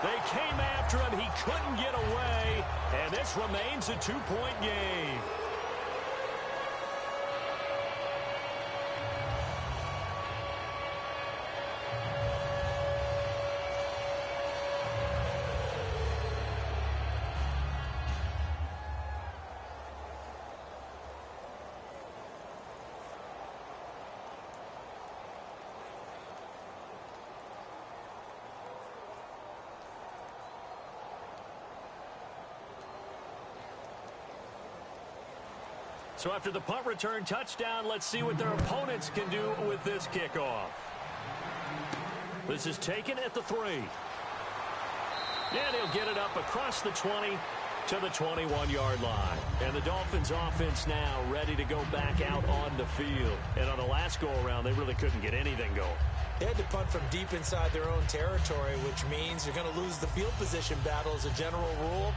They came after him. He couldn't get away. And this remains a two-point game. So after the punt return touchdown, let's see what their opponents can do with this kickoff. This is taken at the 3. And he'll get it up across the 20 to the 21-yard line. And the Dolphins offense now ready to go back out on the field. And on the last go-around, they really couldn't get anything going. They had to punt from deep inside their own territory, which means you're going to lose the field position battle as a general rule.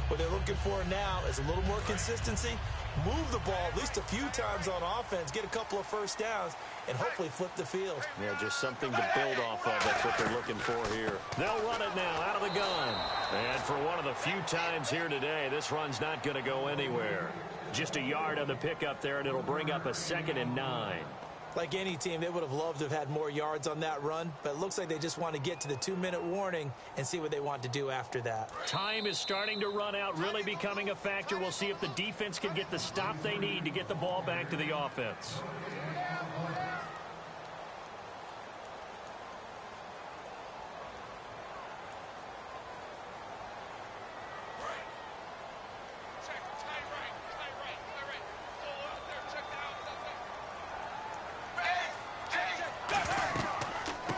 What they're looking for now is a little more consistency, move the ball at least a few times on offense, get a couple of first downs, and hopefully flip the field. Yeah, just something to build off of. That's what they're looking for here. They'll run it now out of the gun. And for one of the few times here today, this run's not going to go anywhere. Just a yard on the pickup there, and it'll bring up a 2nd and 9. Like any team, they would have loved to have had more yards on that run, but it looks like they just want to get to the 2-minute warning and see what they want to do after that. Time is starting to run out, really becoming a factor. We'll see if the defense can get the stop they need to get the ball back to the offense.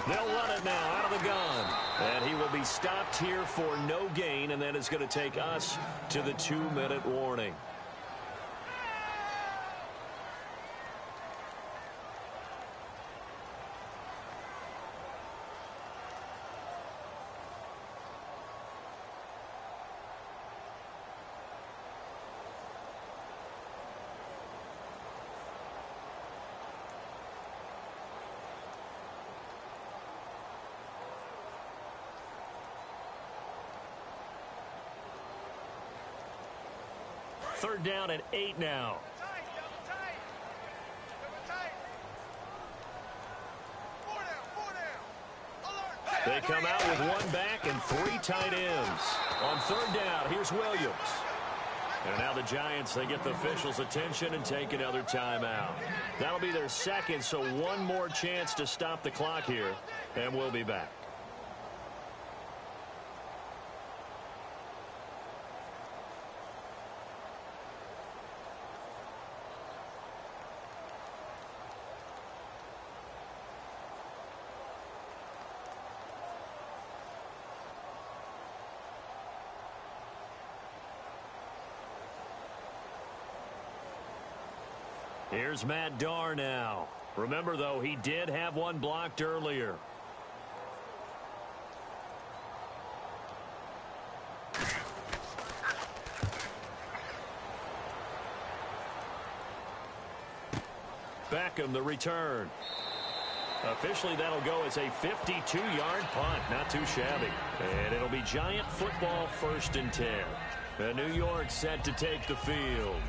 They'll run it now out of the gun. And he will be stopped here for no gain, and that is going to take us to the 2-minute warning. Third down at 8 now. They come out with one back and 3 tight ends. On third down, here's Williams. And now the Giants, they get the officials' attention and take another timeout. That'll be their second, so one more chance to stop the clock here, and we'll be back. Here's Matt Darr now. Remember, though, he did have one blocked earlier. Beckham, the return. Officially, that'll go as a 52-yard punt. Not too shabby. And it'll be Giant football 1st and 10. And New York set to take the field.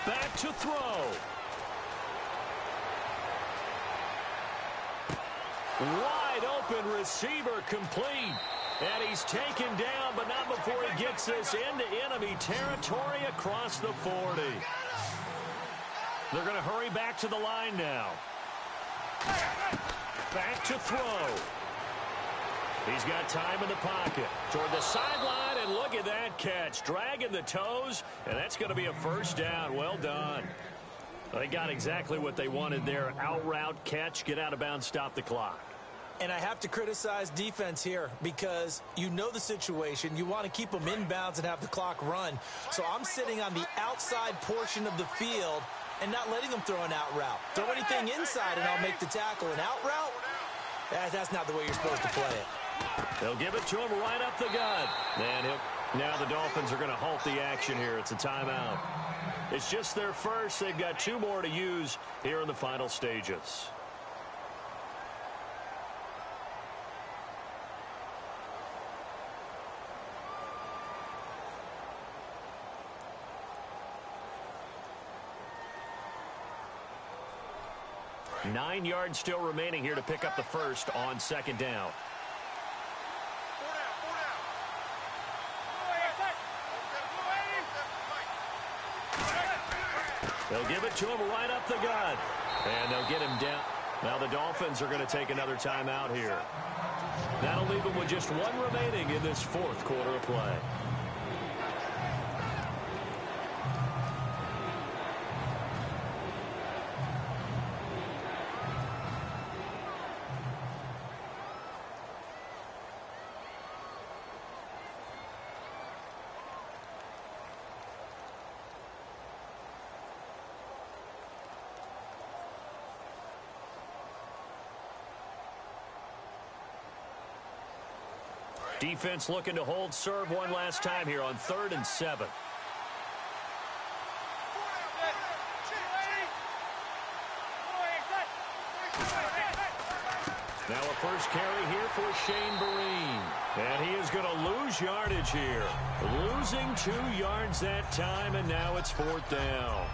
Back to throw. Wide open receiver complete. And he's taken down, but not before he gets this into enemy territory across the 40. They're going to hurry back to the line now. Back to throw. He's got time in the pocket. Toward the sideline, and look at that catch. Dragging the toes, and that's going to be a 1st down. Well done. They got exactly what they wanted there. Out route, catch, get out of bounds, stop the clock. And I have to criticize defense here because you know the situation. You want to keep them inbounds and have the clock run. So I'm sitting on the outside portion of the field and not letting them throw an out route. Throw anything inside and I'll make the tackle. An out route? That's not the way you're supposed to play it. They'll give it to him right up the gut. And now the Dolphins are going to halt the action here. It's a timeout. It's just their first. They've got 2 more to use here in the final stages. Nine yards still remaining here to pick up the first on 2nd down. They'll give it to him right up the gut. And they'll get him down. Now the Dolphins are going to take another timeout here. That'll leave them with just 1 remaining in this 4th quarter of play. Defense looking to hold serve one last time here on 3rd and 7. Now a first carry here for Shane Vereen. And he is going to lose yardage here. Losing 2 yards that time, and now it's 4th down.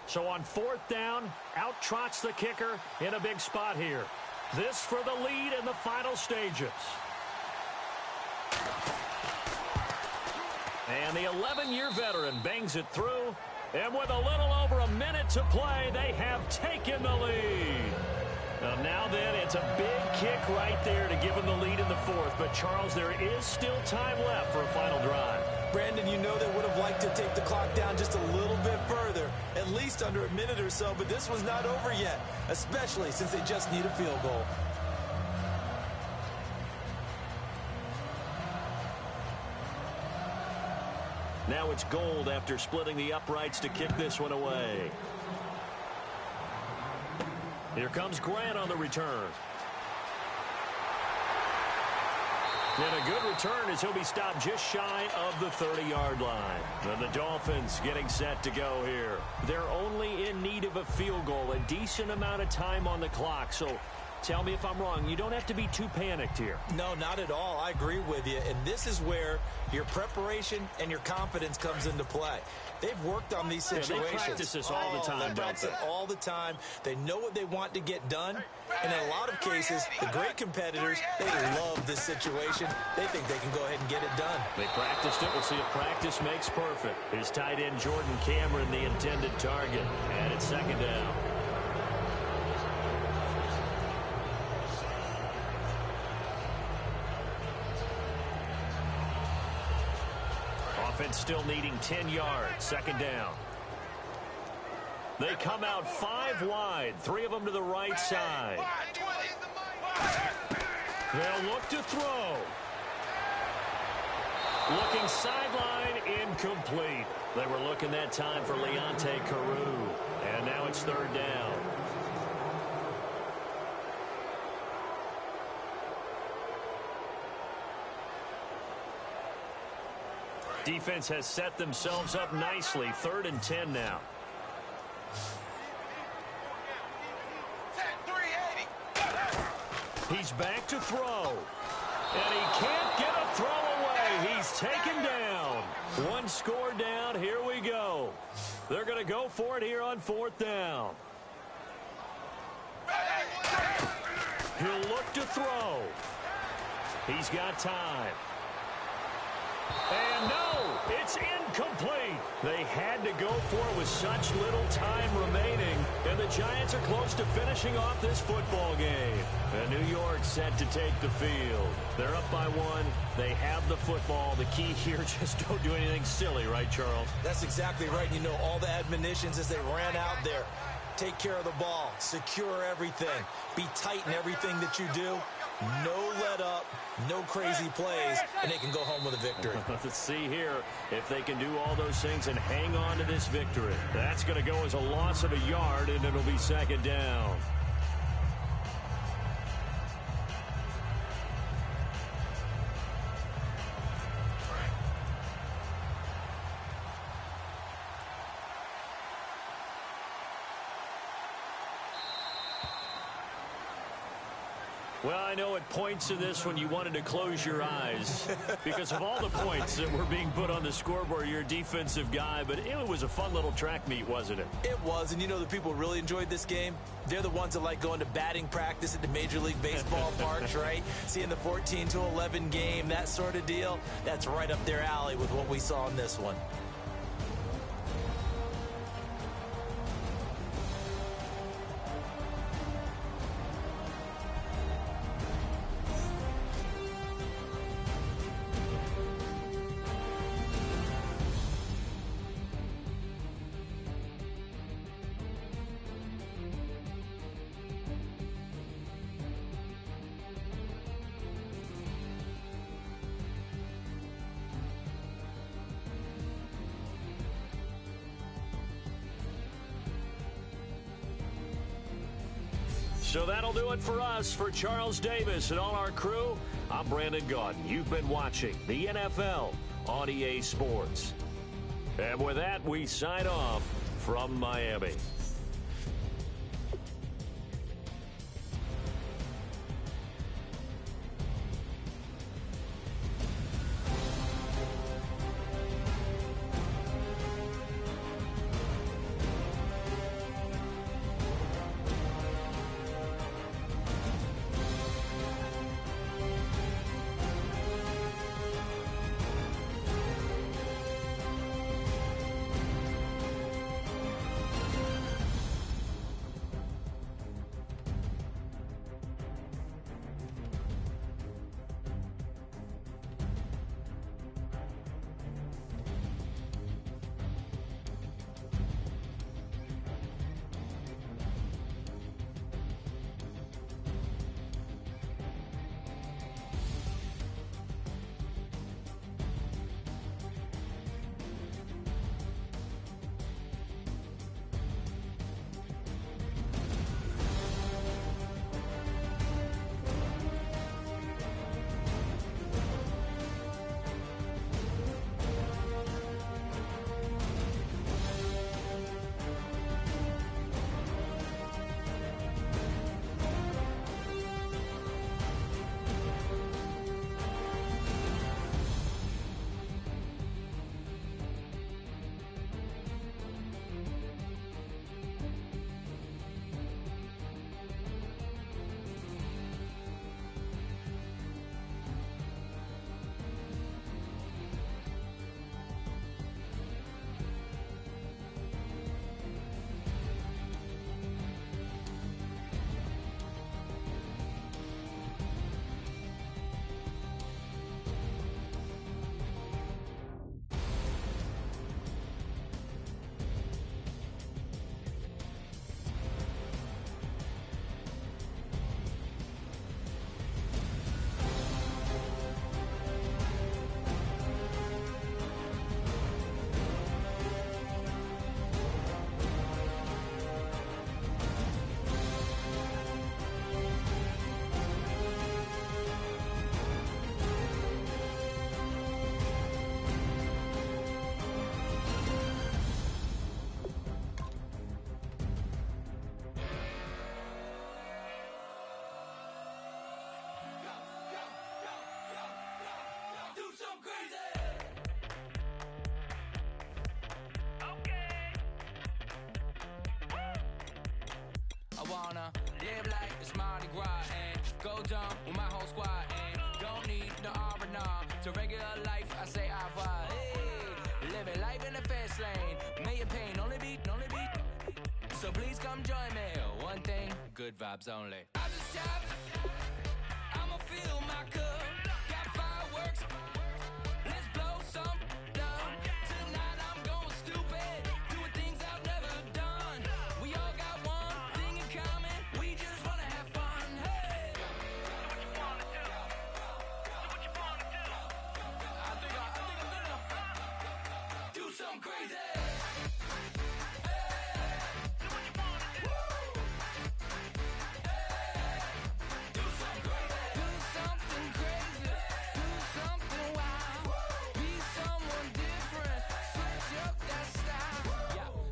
So on 4th down, out trots the kicker in a big spot here. This for the lead in the final stages. And the 11-year veteran bangs it through. And with a little over a minute to play, they have taken the lead. Now then, it's a big kick right there to give them the lead in the 4th. But, Charles, there is still time left for a final drive. Brandon, you know they would have liked to take the clock down just a little bit further, at least under a minute or so, but this was not over yet, especially since they just need a field goal. Now it's Gold after splitting the uprights to kick this one away. Here comes Grant on the return. And a good return as he'll be stopped just shy of the 30-yard line. And the Dolphins getting set to go here. They're only in need of a field goal, a decent amount of time on the clock. So Tell me if I'm wrong. You don't have to be too panicked here. No, not at all. I agree with you. And this is where your preparation and your confidence comes into play. They've worked on these situations. They practice this all the time, They practice it all the time. They know what they want to get done. And in a lot of cases, the great competitors, they love this situation. They think they can go ahead and get it done. They practiced it. We'll see if practice makes perfect. His tight end, Jordan Cameron, the intended target. And it's second down. Offense still needing 10 yards. Second down. They come out 5 wide. 3 of them to the right side. They'll look to throw. Looking sideline, incomplete. They were looking that time for Leonte Carew. And now it's third down. Defense has set themselves up nicely. 3rd and 10 now. He's back to throw. And he can't get a throw away. He's taken down. 1 score down. Here we go. They're going to go for it here on 4th down. He'll look to throw. He's got time. And no, it's incomplete. They had to go for it with such little time remaining. And the Giants are close to finishing off this football game. And New York set to take the field. They're up by 1. They have the football. The key here, just don't do anything silly, right, Charles? That's exactly right. You know, all the admonitions as they ran out there. Take care of the ball. Secure everything. Be tight in everything that you do. No let up, no crazy plays, and they can go home with a victory. Let's see here if they can do all those things and hang on to this victory. That's going to go as a loss of a yard, and it'll be second down. Well, I know at points in this when you wanted to close your eyes because of all the points that were being put on the scoreboard. You're a defensive guy, but it was a fun little track meet, wasn't it? It was, and you know the people really enjoyed this game? They're the ones that like going to batting practice at the Major League Baseball parks, right? Seeing the 14-11 game, that sort of deal. That's right up their alley with what we saw in this one. So that'll do it for us. For Charles Davis and all our crew, I'm Brandon Gaudin. You've been watching the NFL on EA Sports. And with that, we sign off from Miami. I wanna live like it's Mardi Gras and go dumb with my whole squad and don't need no R&R. To regular life, I say au revoir. Hey, living life in the fast lane. May your pain only be. So please come join me. One thing, good vibes only. I just tapped. I'ma fill my cup. Got fireworks. Let's blow some love. Tonight I'm going stupid. Doing things I've never done. We all got one thing in common. We just wanna have fun. Hey. Do what you wanna do. Do what you wanna do. I think I'm gonna do something crazy.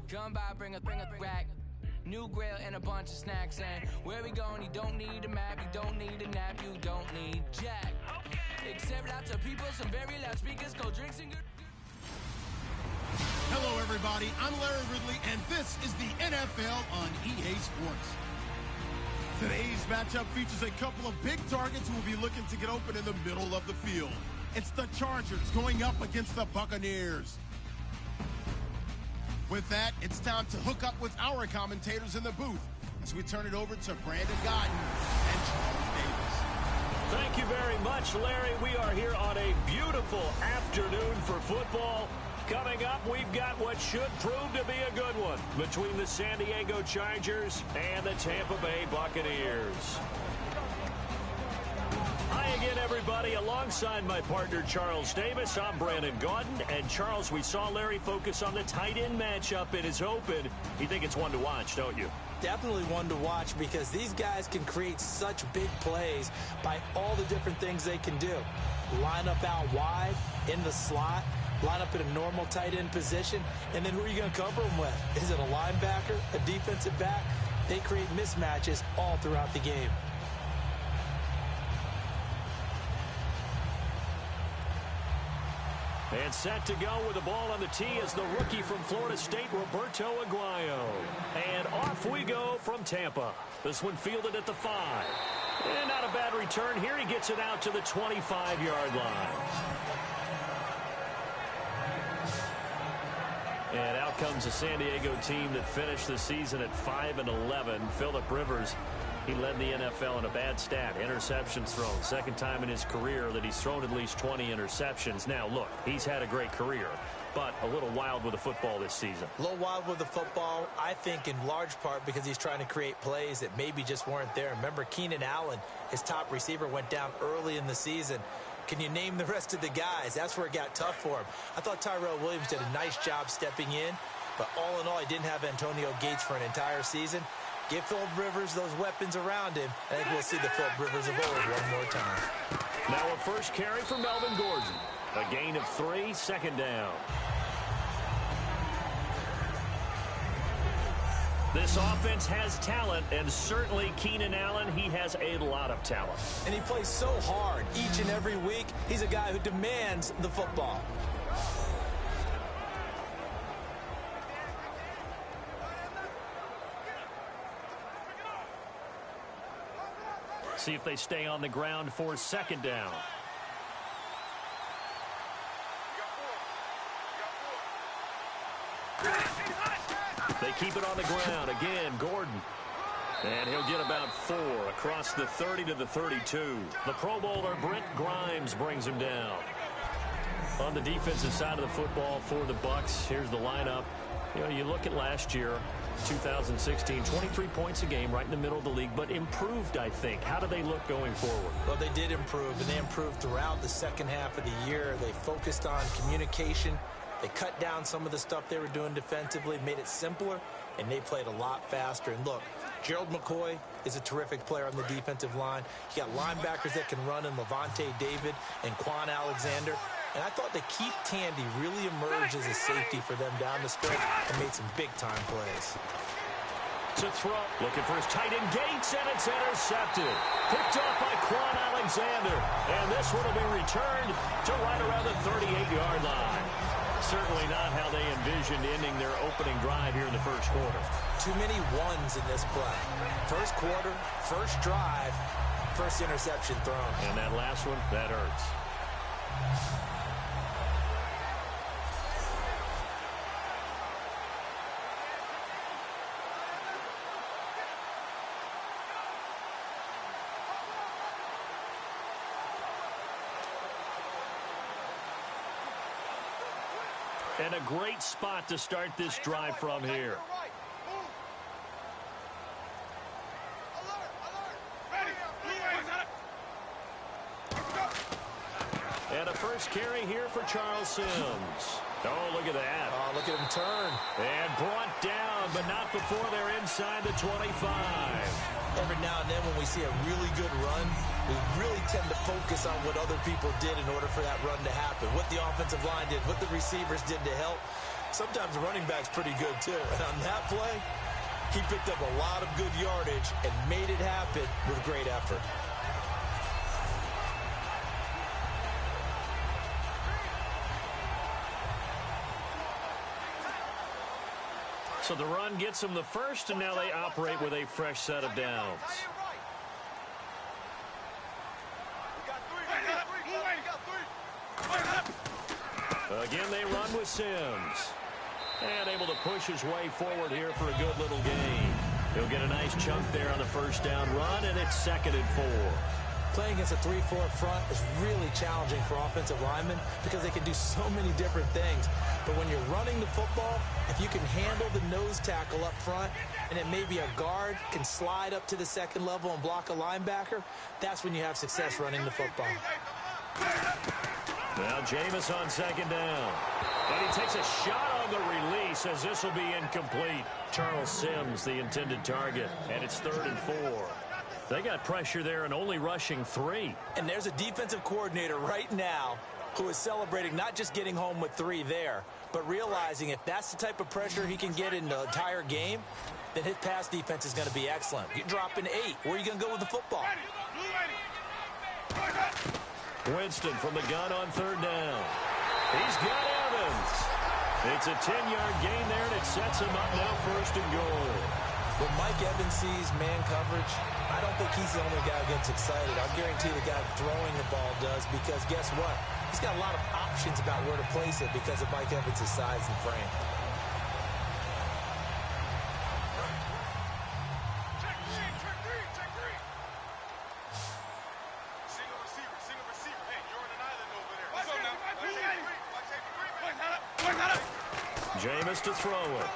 Come by, bring a rack. New grill and a bunch of snacks. And where we going, you don't need a map. You don't need a nap. You don't need jack. Except lots of people, some very loud speakers, cold drinks and good. Hello, everybody. I'm Larry Ridley, and this is the NFL on EA Sports. Today's matchup features a couple of big targets who will be looking to get open in the middle of the field. It's the Chargers going up against the Buccaneers. With that, it's time to hook up with our commentators in the booth as we turn it over to Brandon Godden and Charles Davis. Thank you very much, Larry. We are here on a beautiful afternoon for football. Coming up, we've got what should prove to be a good one between the San Diego Chargers and the Tampa Bay Buccaneers. Hi again, everybody. Alongside my partner, Charles Davis, I'm Brandon Gaudin. And, Charles, we saw Larry focus on the tight end matchup in his open. You think it's one to watch, don't you? Definitely one to watch because these guys can create such big plays by all the different things they can do. Line up out wide, in the slot, line up in a normal tight end position, and then who are you going to cover them with? Is it a linebacker, a defensive back? They create mismatches all throughout the game. And set to go with the ball on the tee is the rookie from Florida State, Roberto Aguayo. And off we go from Tampa. This one fielded at the 5. And not a bad return here. He gets it out to the 25-yard line. And out comes a San Diego team that finished the season at 5-11. Phillip Rivers, he led the NFL in a bad stat. Interceptions thrown. Second time in his career that he's thrown at least 20 interceptions. Now, look, he's had a great career, but a little wild with the football this season. A little wild with the football, I think, in large part because he's trying to create plays that maybe just weren't there. Remember, Keenan Allen, his top receiver, went down early in the season. Can you name the rest of the guys? That's where it got tough for him. I thought Tyrell Williams did a nice job stepping in, but all in all, he didn't have Antonio Gates for an entire season. Give Phillip Rivers those weapons around him. I think we'll see the Phillip Rivers of old one more time. Now a first carry for Melvin Gordon. A gain of 3, second down. This offense has talent, and certainly Keenan Allen, he has a lot of talent. And he plays so hard each and every week. He's a guy who demands the football. See if they stay on the ground for second down. They keep it on the ground. Again, Gordon. And he'll get about 4 across the 30 to the 32. The Pro Bowler, Brent Grimes, brings him down. On the defensive side of the football for the Bucs, here's the lineup. You know, you look at last year, 2016, 23 points a game, right in the middle of the league, but improved, I think. How do they look going forward? Well, they did improve, and they improved throughout the second half of the year. They focused on communication. They cut down some of the stuff they were doing defensively, made it simpler, and they played a lot faster. And look, Gerald McCoy is a terrific player on the defensive line. You got linebackers that can run in Levante David and Quan Alexander. And I thought that Keith Tandy really emerged as a safety for them down the stretch and made some big-time plays. to throw. Looking for his tight end Gates, and it's intercepted. Picked up by Quan Alexander. And this one will be returned to right around the 38-yard line. Certainly not how they envisioned ending their opening drive here in the first quarter. Too many ones in this play. First quarter, first drive, first interception thrown. And that last one, that hurts. And a great spot to start this drive from here. And a first carry here for Charles Sims. Oh, look at that. Oh, look at him turn. And brought down, but not before they're inside the 25. Every now and then when we see a really good run, we really tend to focus on what other people did in order for that run to happen. What the offensive line did, what the receivers did to help. Sometimes the running back's pretty good too. And on that play, he picked up a lot of good yardage and made it happen with great effort. So the run gets them the first, and now they operate with a fresh set of downs. Again, they run with Sims. And able to push his way forward here for a good little gain. He'll get a nice chunk there on the first down run, and it's 2nd and 4. Playing against a 3-4 front is really challenging for offensive linemen because they can do so many different things. But when you're running the football, if you can handle the nose tackle up front, and it may be a guard can slide up to the second level and block a linebacker, that's when you have success running the football. Now Jameis on 2nd down. And he takes a shot on the release as this will be incomplete. Charles Sims, the intended target, and it's 3rd and 4. They got pressure there and only rushing 3. And there's a defensive coordinator right now who is celebrating not just getting home with 3 there, but realizing if that's the type of pressure he can get in the entire game, then his pass defense is going to be excellent. You're dropping 8. Where are you going to go with the football? Winston from the gun on 3rd down. He's got Evans. It's a 10-yard gain there, and it sets him up now 1st and goal. When Mike Evans sees man coverage, I don't think he's the only guy who gets excited. I'll guarantee the guy throwing the ball does, because guess what? He's got a lot of options about where to place it because of Mike Evans' size and frame. Jameis to throw it.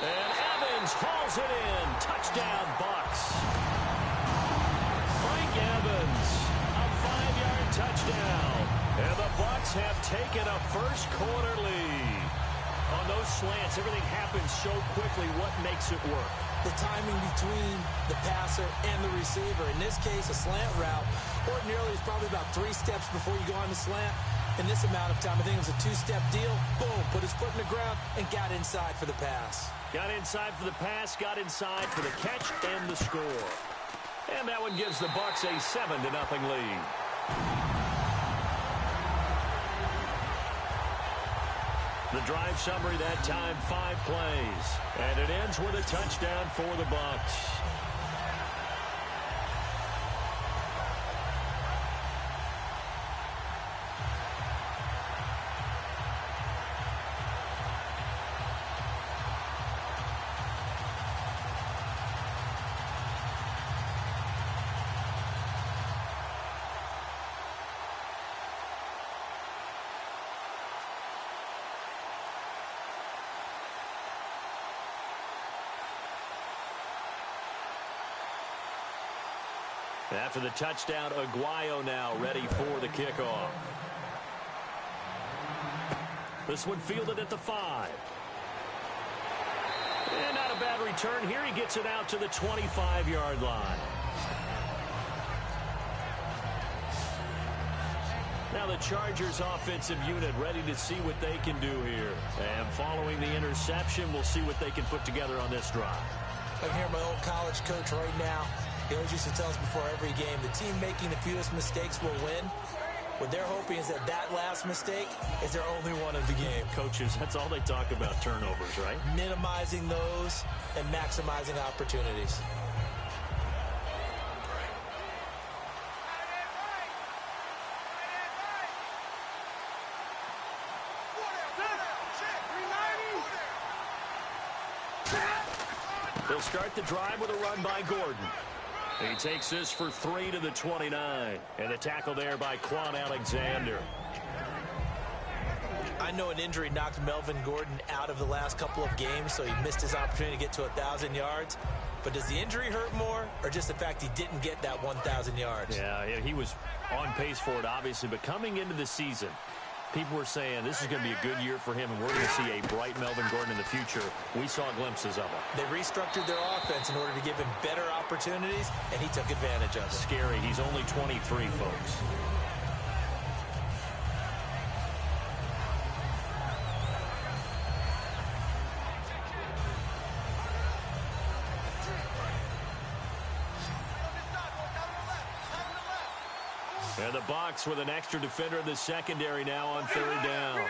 And Evans hauls it in. Touchdown, Bucks. Frank Evans, a 5-yard touchdown. And the Bucks have taken a first quarter lead. On those slants, everything happens so quickly. What makes it work? The timing between the passer and the receiver. In this case, a slant route. Ordinarily, it's probably about 3 steps before you go on the slant. In this amount of time, I think it was a 2-step deal. Boom, put his foot in the ground and got inside for the pass. Got inside for the pass, got inside for the catch and the score. And that one gives the Bucks a 7-0 lead. The drive summary that time, 5 plays. And it ends with a touchdown for the Bucks. After the touchdown, Aguayo now ready for the kickoff. This one fielded at the 5. And not a bad return here. He gets it out to the 25-yard line. Now the Chargers offensive unit ready to see what they can do here. And following the interception, we'll see what they can put together on this drive. I can hear my old college coach right now. He always used to tell us before every game, the team making the fewest mistakes will win. What they're hoping is that that last mistake is their only one of the game. Coaches, that's all they talk about, turnovers, right? Minimizing those and maximizing opportunities. They'll start the drive with a run by Gordon. He takes this for 3 to the 29. And the tackle there by Quan Alexander. I know an injury knocked Melvin Gordon out of the last couple of games, so he missed his opportunity to get to 1,000 yards. But does the injury hurt more, or just the fact he didn't get that 1,000 yards? Yeah, he was on pace for it, obviously. But coming into the season, people were saying this is going to be a good year for him, and we're going to see a bright Melvin Gordon in the future. We saw glimpses of it. They restructured their offense in order to give him better opportunities, and he took advantage of it. Scary. He's only 23, folks. And the Bucs with an extra defender in the secondary now on third down.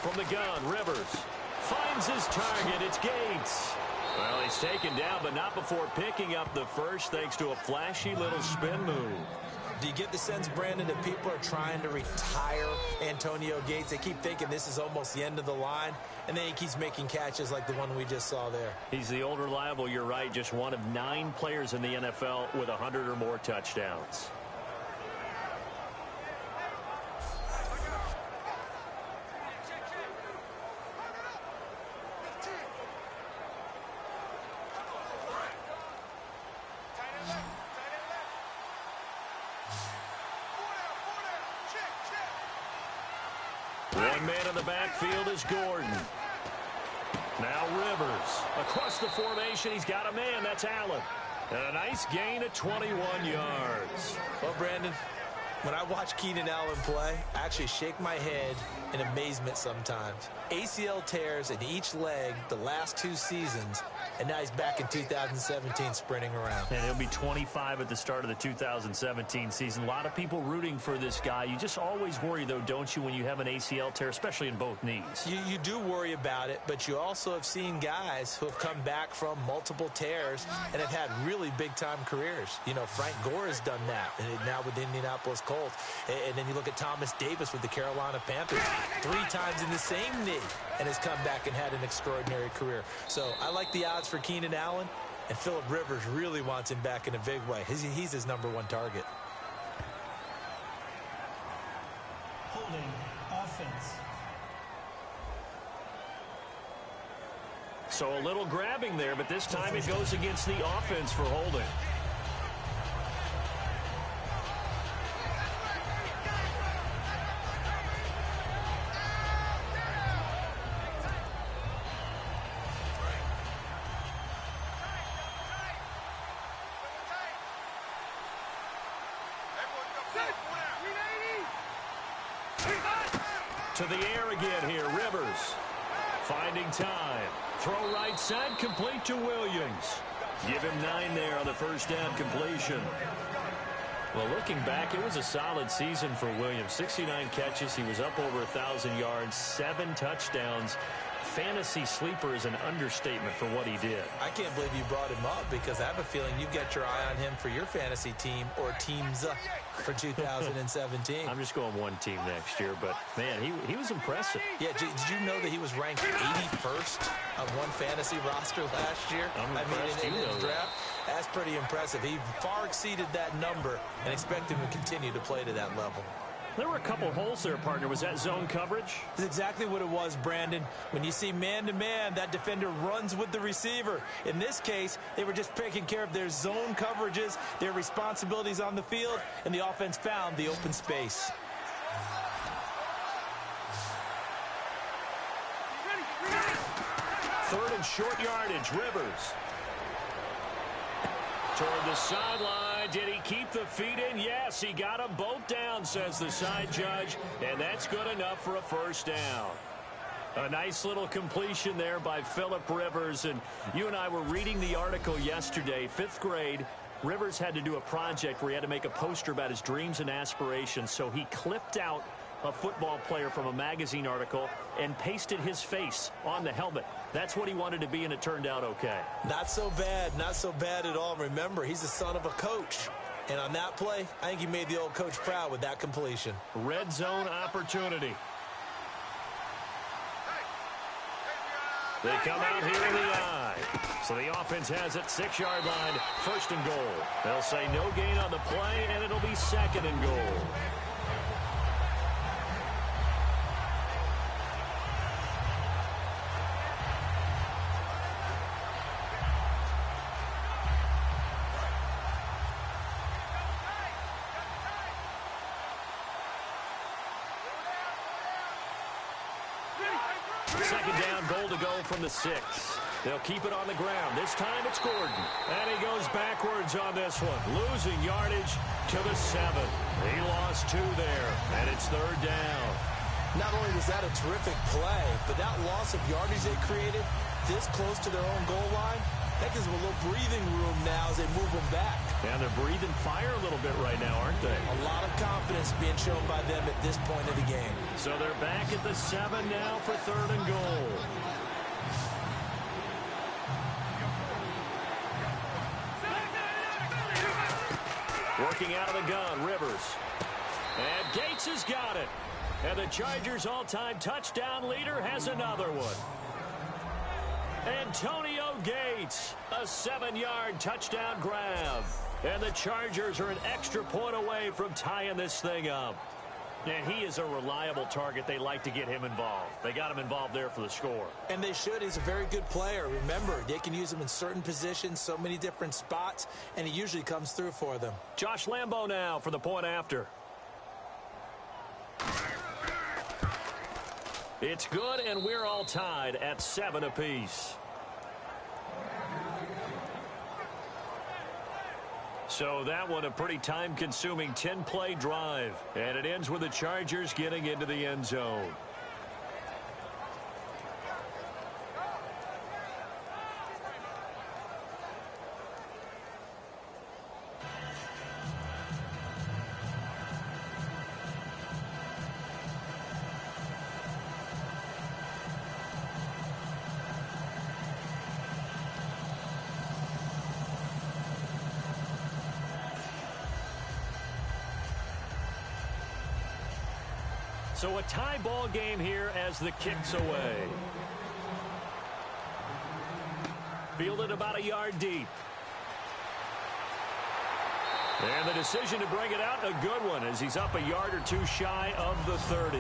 From the gun, Rivers finds his target. It's Gates. Well, he's taken down, but not before picking up the first thanks to a flashy little spin move. Do you get the sense, Brandon, that people are trying to retire Antonio Gates? They keep thinking this is almost the end of the line, and then he keeps making catches like the one we just saw there. He's the old reliable, you're right, just one of 9 players in the NFL with 100 or more touchdowns. One man in the backfield is Gordon. Now Rivers. Across the formation, he's got a man. That's Allen. And a nice gain of 21 yards. Well, Brandon, when I watch Keenan Allen play, I actually shake my head in amazement sometimes. ACL tears in each leg the last 2 seasons, and now he's back in 2017 sprinting around. And he'll be 25 at the start of the 2017 season. A lot of people rooting for this guy. You just always worry, though, don't you, when you have an ACL tear, especially in both knees? You do worry about it, but you also have seen guys who have come back from multiple tears and have had really big-time careers. You know, Frank Gore has done that, and now with the Indianapolis Colts. And then you look at Thomas Davis with the Carolina Panthers, 3 times in the same knee, and has come back and had an extraordinary career. So I like the odds for Keenan Allen, and Phillip Rivers really wants him back in a big way. He's his #1 target. Holding offense. So a little grabbing there, but this time it goes against the offense for holding. To the air again here, Rivers finding time. Throw right side, complete to Williams. Give him 9 there on the first down completion. Well, looking back, it was a solid season for Williams. 69 catches, he was up over 1,000 yards, 7 touchdowns. Fantasy sleeper is an understatement for what he did. I can't believe you brought him up, because I have a feeling you've got your eye on him for your fantasy team or teams for 2017. I'm just going one team next year, but, man, he was impressive. Yeah, did you know that he was ranked 81st on one fantasy roster last year? In the draft. That's pretty impressive. He far exceeded that number, and expect him to continue to play to that level. There were a couple holes there, partner. Was that zone coverage? That's exactly what it was, Brandon. When you see man-to-man, that defender runs with the receiver. In this case, they were just taking care of their zone coverages, their responsibilities on the field, and the offense found the open space. Third and short yardage, Rivers. Toward the sideline. Did he keep the feet in? Yes, he got them both down, says the side judge, and that's good enough for a first down. A nice little completion there by Phillip Rivers. And you and I were reading the article yesterday, 5th grade. Rivers had to do a project where he had to make a poster about his dreams and aspirations. So he clipped out a football player from a magazine article and pasted his face on the helmet. That's what he wanted to be, and it turned out okay. Not so bad at all. Remember, he's the son of a coach. And on that play, I think he made the old coach proud with that completion. Red zone opportunity. They come out here in the eye. So the offense has it, 6-yard line, 1st and goal. They'll say no gain on the play, and it'll be 2nd and goal. Second down, goal to go from the 6. They'll keep it on the ground. This time it's Gordon. And he goes backwards on this one. Losing yardage to the 7. He lost 2 there, and it's 3rd down. Not only was that a terrific play, but that loss of yardage they created this close to their own goal line, that gives them a little breathing room now as they move them back. And they're breathing fire a little bit right now, aren't they? A lot of confidence being shown by them at this point of the game. So they're back at the 7 now for 3rd and goal. Working out of the gun, Rivers. And Gates has got it. And the Chargers' all-time touchdown leader has another one. Antonio Gates, a 7-yard touchdown grab. And the Chargers are an extra point away from tying this thing up. And he is a reliable target. They like to get him involved. They got him involved there for the score. And they should. He's a very good player. Remember, they can use him in certain positions, so many different spots, and he usually comes through for them. Josh Lambo now for the point after. It's good, and we're all tied at 7 apiece. So that one a pretty time-consuming 10-play drive. And it ends with the Chargers getting into the end zone. So a tie ball game here as the kick's away. Fielded about a yard deep. And the decision to bring it out, a good one, as he's up a yard or 2 shy of the 30.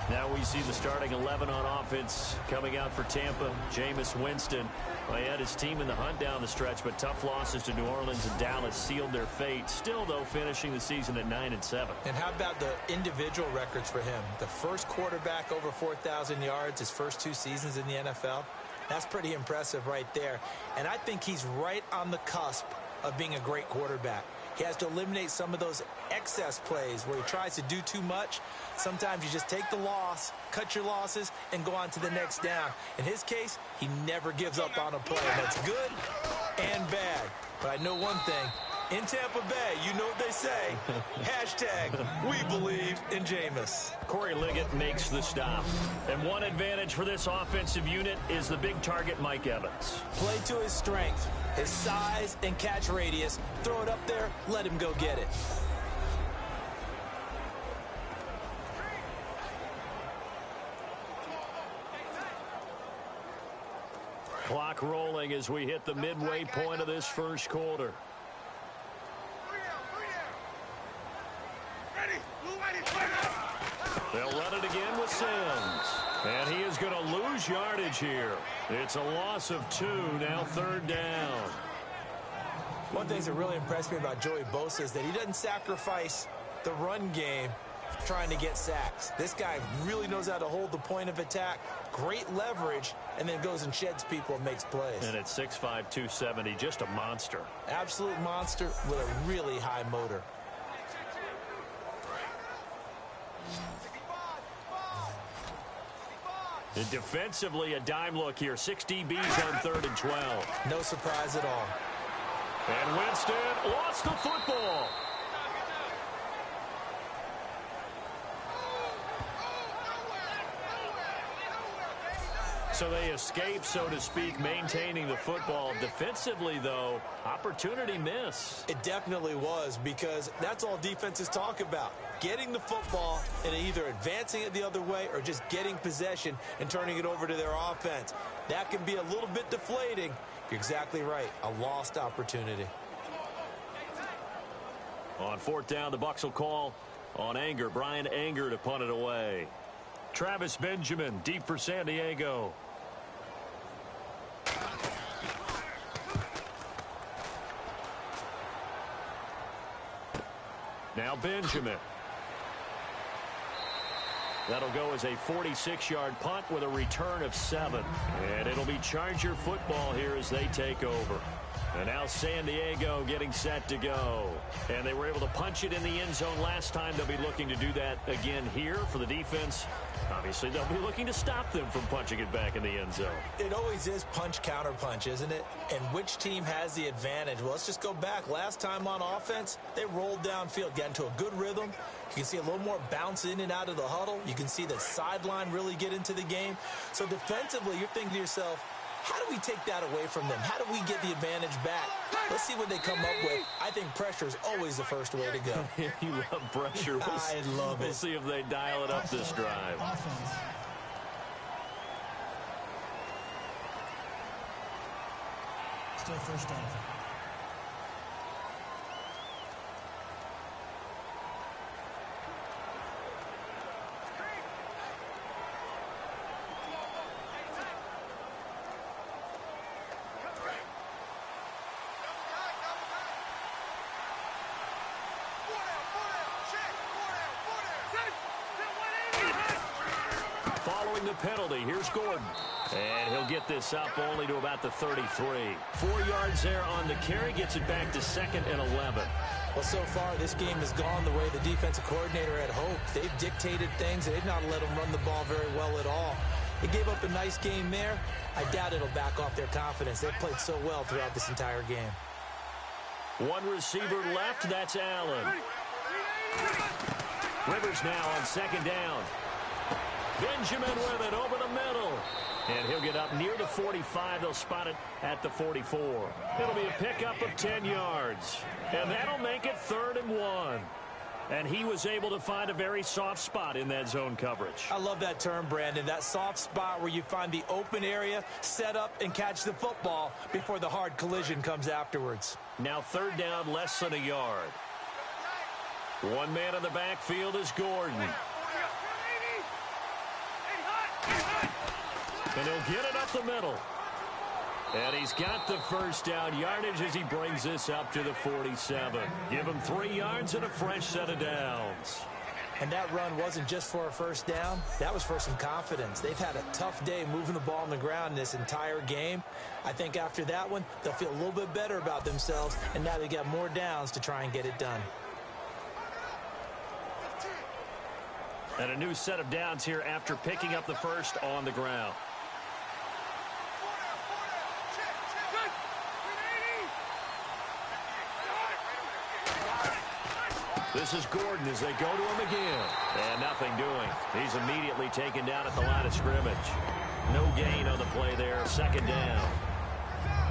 Now we see the starting 11 on offense coming out for Tampa. Jameis Winston. Well, he had his team in the hunt down the stretch, but tough losses to New Orleans and Dallas sealed their fate. Still, though, finishing the season at 9-7. And how about the individual records for him? The first quarterback over 4,000 yards his first 2 seasons in the NFL. That's pretty impressive right there. And I think he's right on the cusp of being a great quarterback. He has to eliminate some of those excess plays where he tries to do too much. Sometimes you just take the loss, cut your losses, and go on to the next down. In his case, he never gives up on a play. That's good and bad. But I know one thing. In Tampa Bay, you know what they say. Hashtag, we believe in Jameis. Corey Liggett makes the stop. And one advantage for this offensive unit is the big target, Mike Evans. Play to his strength, his size and catch radius. Throw it up there, let him go get it. Clock rolling as we hit the midway point of this first quarter. They'll run it again with Sims. And he is going to lose yardage here. It's a loss of 2, now 3rd down. One thing that really impressed me about Joey Bosa is that he doesn't sacrifice the run game trying to get sacks. This guy really knows how to hold the point of attack, great leverage, and then goes and sheds people and makes plays. And at 6'5", 270, just a monster. Absolute monster with a really high motor. And defensively, a dime look here. 6 DBs on 3rd and 12. No surprise at all. And Winston lost the football. So they escape, so to speak, maintaining the football. Defensively, though, opportunity miss. It definitely was, because that's all defenses talk about. Getting the football and either advancing it the other way or just getting possession and turning it over to their offense. That can be a little bit deflating. You're exactly right. A lost opportunity. On 4th down, the Bucs will call on Anger. Brian Anger to punt it away. Travis Benjamin deep for San Diego. Now Benjamin. That'll go as a 46-yard punt with a return of 7. And it'll be Charger football here as they take over. And now San Diego getting set to go. And they were able to punch it in the end zone last time. They'll be looking to do that again here for the defense. Obviously, they'll be looking to stop them from punching it back in the end zone. It always is punch, counter punch, isn't it? And which team has the advantage? Well, let's just go back. Last time on offense, they rolled downfield, got into a good rhythm. You can see a little more bounce in and out of the huddle. You can see the sideline really get into the game. So defensively, you're thinking to yourself, how do we take that away from them? How do we get the advantage back? Let's see what they come up with. I think pressure is always the first way to go. You love pressure. I love it. We'll see if they dial it up this drive. Offense. Still first down. Following the penalty, here's Gordon. And he'll get this up only to about the 33. 4 yards there on the carry, gets it back to 2nd and 11. Well, so far, this game has gone the way the defensive coordinator had hoped. They've dictated things. They've not let them run the ball very well at all. They gave up a nice game there. I doubt it'll back off their confidence. They've played so well throughout this entire game. One receiver left, that's Allen. Rivers now on 2nd down. Benjamin with it over the middle. And he'll get up near the 45. They'll spot it at the 44. It'll be a pickup of 10 yards. And that'll make it 3rd and 1. And he was able to find a very soft spot in that zone coverage. I love that term, Brandon. That soft spot where you find the open area, set up, and catch the football before the hard collision comes afterwards. Now 3rd down, less than a yard. One man in the backfield is Gordon. And he'll get it up the middle. And he's got the first down yardage as he brings this up to the 47. Give him 3 yards and a fresh set of downs. And that run wasn't just for a first down. That was for some confidence. They've had a tough day moving the ball on the ground this entire game. I think after that one, they'll feel a little bit better about themselves, and now they got more downs to try and get it done. And a new set of downs here after picking up the first on the ground. This is Gordon as they go to him again. And nothing doing. He's immediately taken down at the line of scrimmage. No gain on the play there. 2nd down.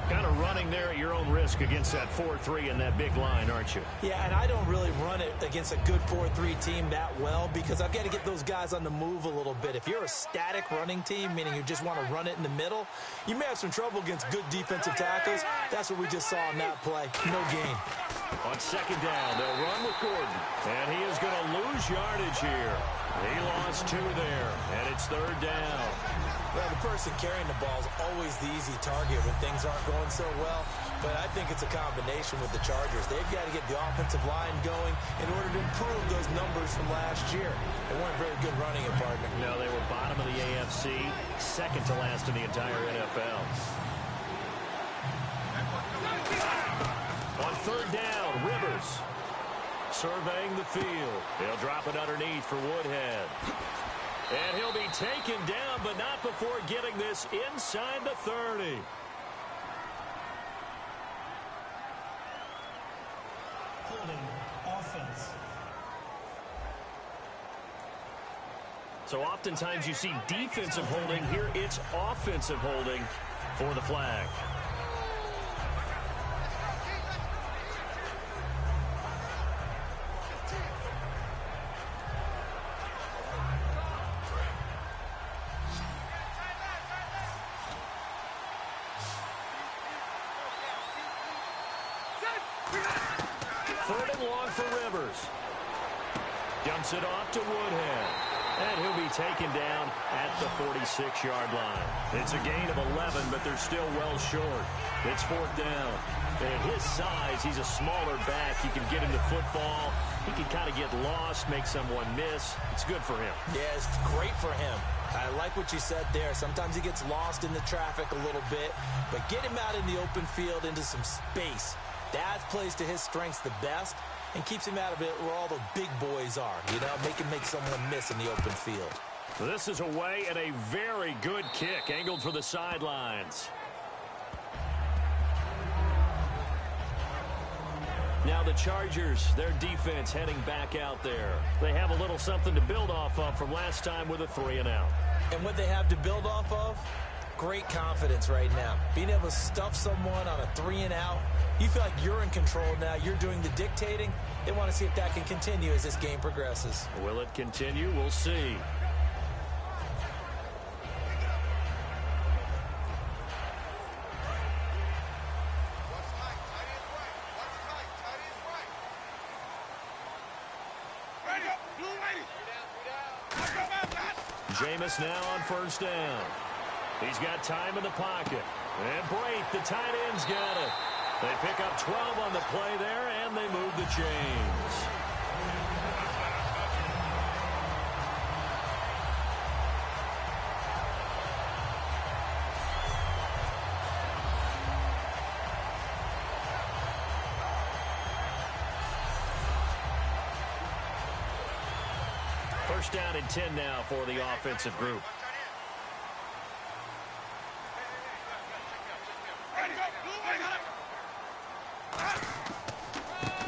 Kind of running there at your own risk against that 4-3 and that big line, aren't you? Yeah, and I don't really run it against a good 4-3 team that well because I've got to get those guys on the move a little bit. If you're a static running team, meaning you just want to run it in the middle, you may have some trouble against good defensive tackles. That's what we just saw in that play. No gain. On 2nd down, they'll run with Gordon. And he is going to lose yardage here. He lost 2 there, and it's 3rd down. Well, the person carrying the ball is always the easy target when things aren't going so well. But I think it's a combination with the Chargers. They've got to get the offensive line going in order to improve those numbers from last year. They weren't very good running it, partner. No, they were bottom of the AFC, 2nd to last in the entire NFL. On 3rd down, Rivers surveying the field. He'll drop it underneath for Woodhead. And he'll be taken down, but not before getting this inside the 30. Holding offense. So oftentimes you see defensive holding. Here it's offensive holding for the flag. Third and long for Rivers. Dumps it off to Woodhead. And he'll be taken down at the 46-yard line. It's a gain of 11, but they're still well short. It's fourth down. And at his size, he's a smaller back. He can get into football. He can kind of get lost, make someone miss. It's good for him. Yeah, it's great for him. I like what you said there. Sometimes he gets lost in the traffic a little bit, but get him out in the open field into some space. That plays to his strengths the best and keeps him out of it where all the big boys are, you know, make someone miss in the open field. This is away and a very good kick angled for the sidelines. Now the Chargers, their defense heading back out there. They have a little something to build off of from last time with a 3-and-out. And what they have to build off of? Great confidence right now. Being able to stuff someone on a 3-and-out. You feel like you're in control now. You're doing the dictating. They want to see if that can continue as this game progresses. Will it continue? We'll see. Jameis now on first down. He's got time in the pocket. And Brate, the tight end's got it. They pick up 12 on the play there, and they move the chains. First down and 10 now for the offensive group.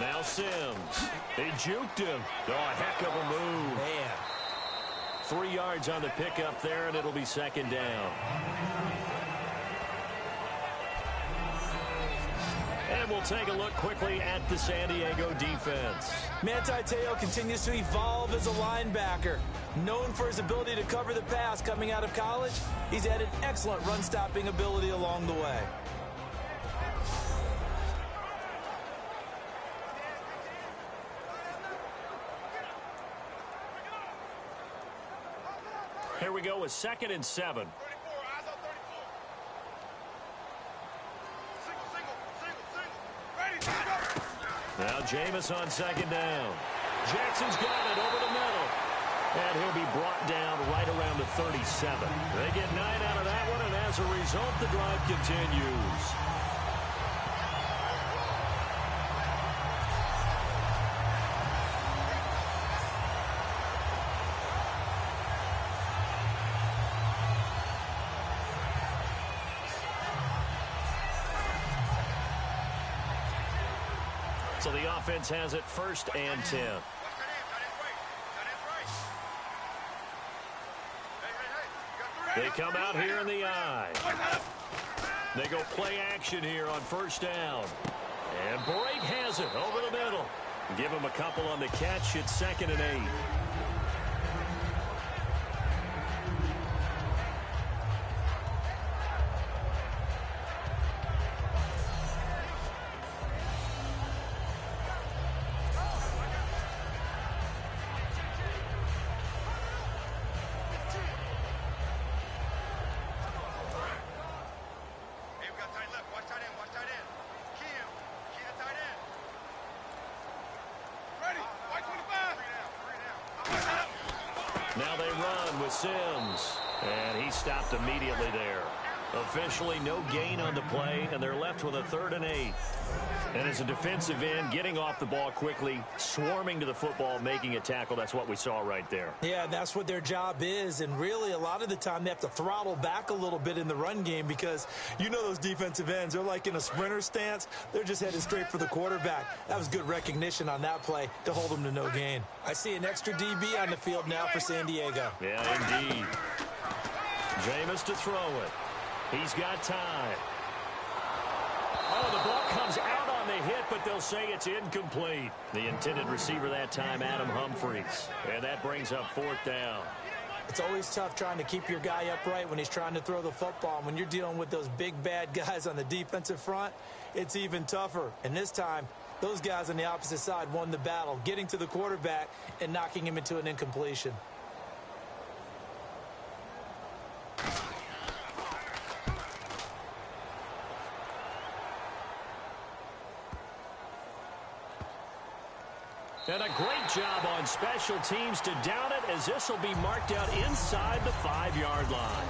Now Sims. They juked him. Oh, a heck of a move. Man. 3 yards on the pickup there, and it'll be second down. And we'll take a look quickly at the San Diego defense. Manti Te'o continues to evolve as a linebacker. Known for his ability to cover the pass coming out of college, he's added excellent run-stopping ability along the way. Here we go with 2nd and 7. Now Jameis on second down. Jackson's got it over the middle. And he'll be brought down right around the 37. They get 9 out of that one, and as a result, the drive continues. So the offense has it 1st and 10. They come out here in the eye. They go play action here on 1st down. And Brate has it over the middle. Give him a couple on the catch. It's 2nd and 8. Now they run with Sims. And he stopped immediately there. Officially no gain on the play, and they're left with a 3rd and 8. And as a defensive end, getting off the ball quickly, swarming to the football, making a tackle, that's what we saw right there. Yeah, that's what their job is. And really, a lot of the time, they have to throttle back a little bit in the run game because you know those defensive ends, they're like in a sprinter stance. They're just headed straight for the quarterback. That was good recognition on that play to hold them to no gain. I see an extra DB on the field now for San Diego. Yeah, indeed. Jameis to throw it. He's got time. Oh, the ball comes out on the hit, but they'll say it's incomplete. The intended receiver that time, Adam Humphries. And that brings up 4th down. It's always tough trying to keep your guy upright when he's trying to throw the football. When you're dealing with those big, bad guys on the defensive front, it's even tougher. And this time, those guys on the opposite side won the battle, getting to the quarterback and knocking him into an incompletion. And a great job on special teams to down it, as this will be marked out inside the 5-yard line.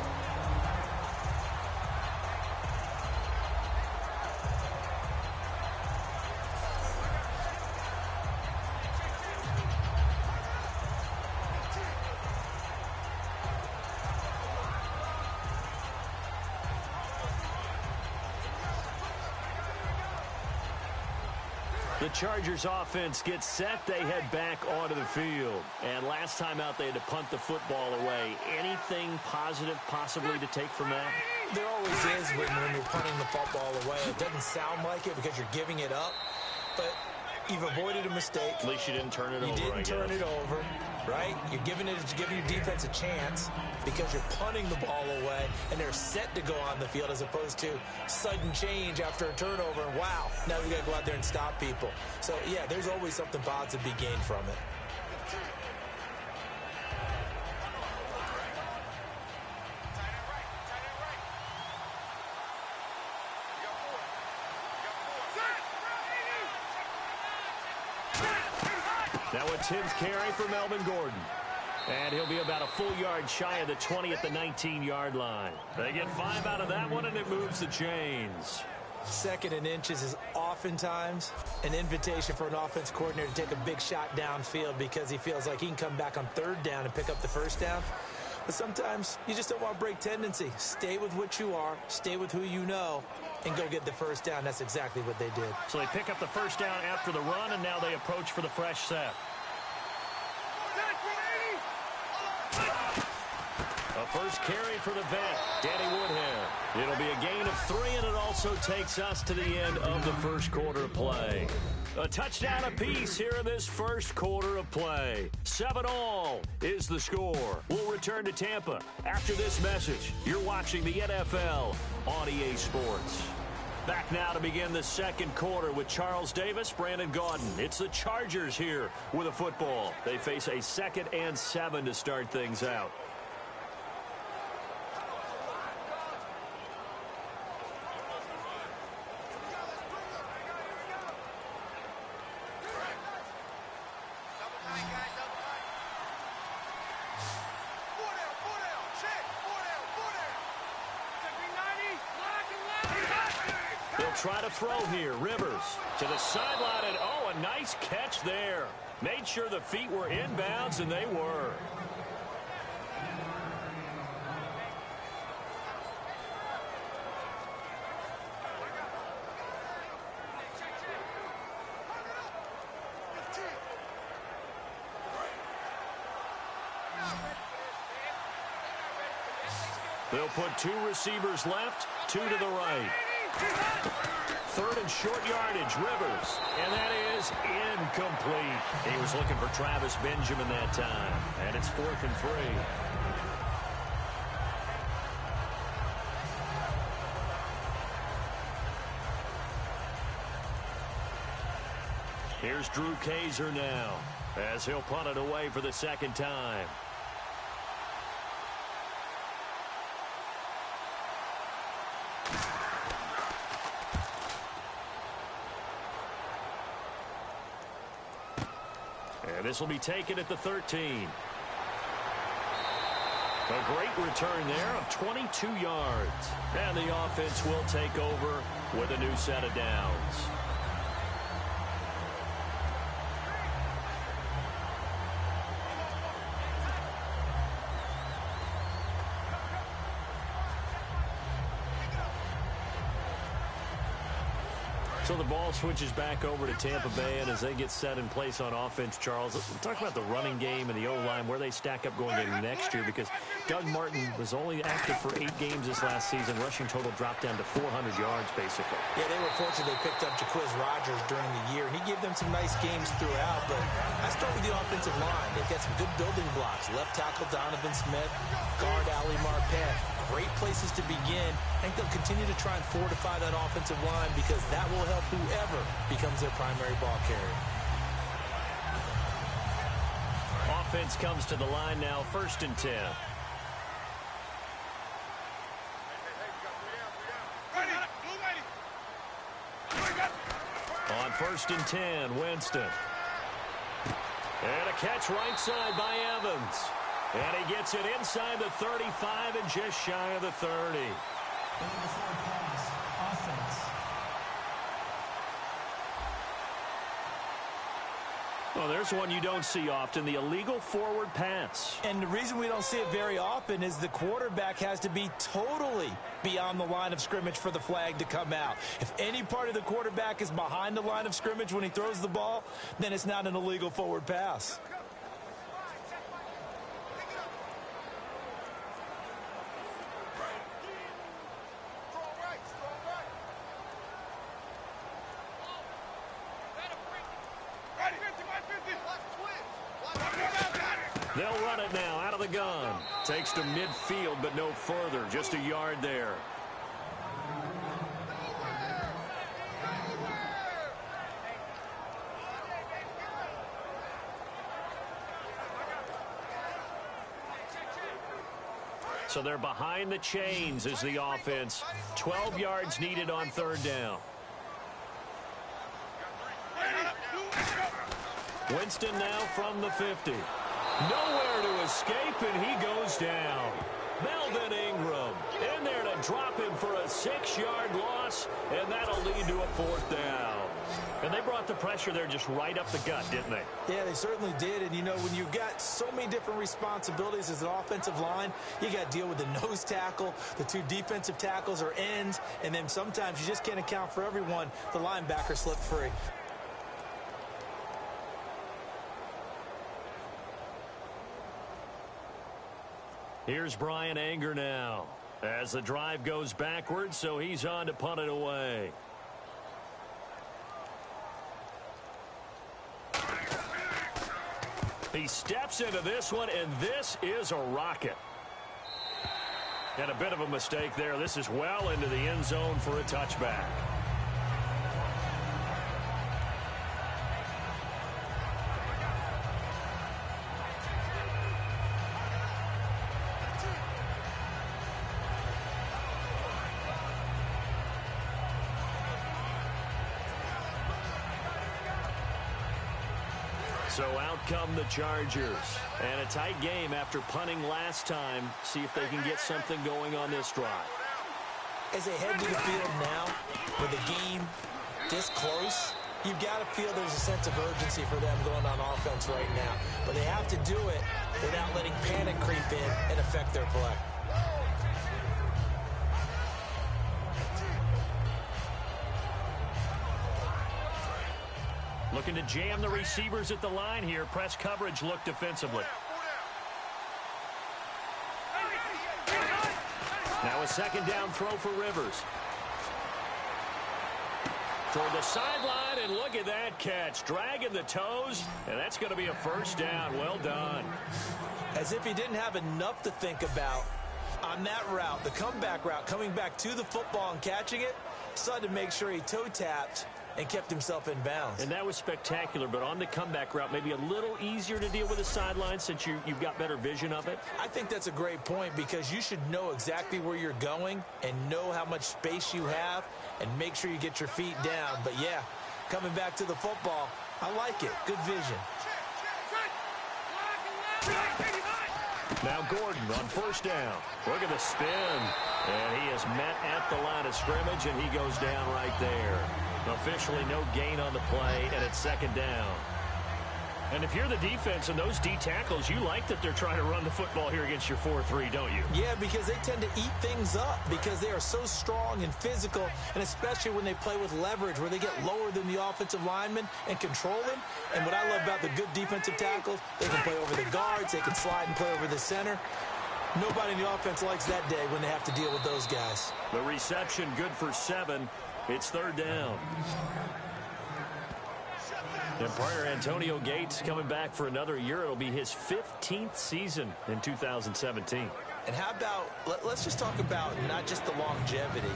The Chargers offense gets set. They head back onto the field. And last time out, they had to punt the football away. Anything positive possibly to take from that? There always is when you're punting the football away. It doesn't sound like it because you're giving it up, but you've avoided a mistake. At least you didn't turn it over, You didn't turn it over, right? You're giving your defense a chance because you're punting the ball away, and they're set to go on the field as opposed to sudden change after a turnover, and wow, now we got to go out there and stop people. So, yeah, there's always something positive to be gained from it. Now a 10th carry for Melvin Gordon. And he'll be about a full yard shy of the 20 at the 19-yard line. They get 5 out of that one, and it moves the chains. 2nd and inches is oftentimes an invitation for an offense coordinator to take a big shot downfield because he feels like he can come back on 3rd down and pick up the 1st down. But sometimes you just don't want to break tendency. Stay with what you are, stay with who you know, and go get the 1st down. That's exactly what they did. So they pick up the 1st down after the run, and now they approach for the fresh set. A first carry for the vet, Danny Woodhead. It'll be a gain of 3, and it also takes us to the end of the first quarter of play. A touchdown apiece here in this first quarter of play. 7-all is the score. We'll return to Tampa after this message. You're watching the NFL on EA Sports. Back now to begin the second quarter with Charles Davis, Brandon Gaudin. It's the Chargers here with a football. They face a 2nd and 7 to start things out. Try to throw here. Rivers to the sideline, and oh, a nice catch there. Made sure the feet were inbounds, and they were. They'll put 2 receivers left, 2 to the right. 3rd and short yardage, Rivers. And that is incomplete. He was looking for Travis Benjamin that time. And it's 4th and 3. Here's Drew Kaiser now, as he'll punt it away for the 2nd time. And this will be taken at the 13. A great return there of 22 yards. And the offense will take over with a new set of downs. So the ball switches back over to Tampa Bay, and as they get set in place on offense, Charles, let's talk about the running game and the O-line, where they stack up going into next year, because Doug Martin was only active for 8 games this last season. Rushing total dropped down to 400 yards, basically. Yeah, they were fortunate they picked up Jacquizz Rodgers during the year, and he gave them some nice games throughout, but I start with the offensive line. They've got some good building blocks. Left tackle Donovan Smith, guard Ali Marpet. Great places to begin. I think they'll continue to try and fortify that offensive line because that will help whoever becomes their primary ball carrier. Offense comes to the line now, 1st and 10. On 1st and 10, Winston. And a catch right side by Evans. And he gets it inside the 35 and just shy of the 30. Pass. Offense. Well, there's one you don't see often, the illegal forward pass. And the reason we don't see it very often is the quarterback has to be totally beyond the line of scrimmage for the flag to come out. If any part of the quarterback is behind the line of scrimmage when he throws the ball, then it's not an illegal forward pass. They'll run it now out of the gun. Takes to midfield, but no further. Just a yard there. So they're behind the chains as the offense. 12 yards needed on 3rd down. Winston now from the 50. Nowhere to escape, and he goes down. Melvin Ingram in there to drop him for a 6-yard loss, and that'll lead to a 4th down. And they brought the pressure there just right up the gut, didn't they? Yeah, they certainly did. And, you know, when you've got so many different responsibilities as an offensive line, you got to deal with the nose tackle, the 2 defensive tackles or ends, and then sometimes you just can't account for everyone. The linebacker slipped free. Here's Brian Anger now as the drive goes backwards, so he's on to punt it away. He steps into this one, and this is a rocket. And a bit of a mistake there. This is well into the end zone for a touchback. So out come the Chargers. And a tight game after punting last time. See if they can get something going on this drive. As they head to the field now, with the game this close, you've got to feel there's a sense of urgency for them going on offense right now. But they have to do it without letting panic creep in and affect their play. Looking to jam the receivers at the line here. Press coverage look defensively. Now a 2nd down throw for Rivers. Toward the sideline, and look at that catch. Dragging the toes, and that's going to be a 1st down. Well done. As if he didn't have enough to think about on that route, the comeback route, coming back to the football and catching it, decided to make sure he toe tapped and kept himself in bounds. And that was spectacular, but on the comeback route, maybe a little easier to deal with the sideline since you've got better vision of it? I think that's a great point because you should know exactly where you're going and know how much space you have and make sure you get your feet down. But, yeah, coming back to the football, I like it. Good vision. Now Gordon on 1st down. Look at the spin. And he is met at the line of scrimmage, and he goes down right there. Officially no gain on the play, and it's 2nd down. And if you're the defense and those D tackles, you like that they're trying to run the football here against your 4-3, don't you? Yeah, because they tend to eat things up because they are so strong and physical, and especially when they play with leverage where they get lower than the offensive linemen and control them. And what I love about the good defensive tackles, they can play over the guards, they can slide and play over the center. Nobody in the offense likes that day when they have to deal with those guys. The reception good for 7. It's 3rd down. And partner Antonio Gates coming back for another year. It'll be his 15th season in 2017. And how about, let's just talk about not just the longevity,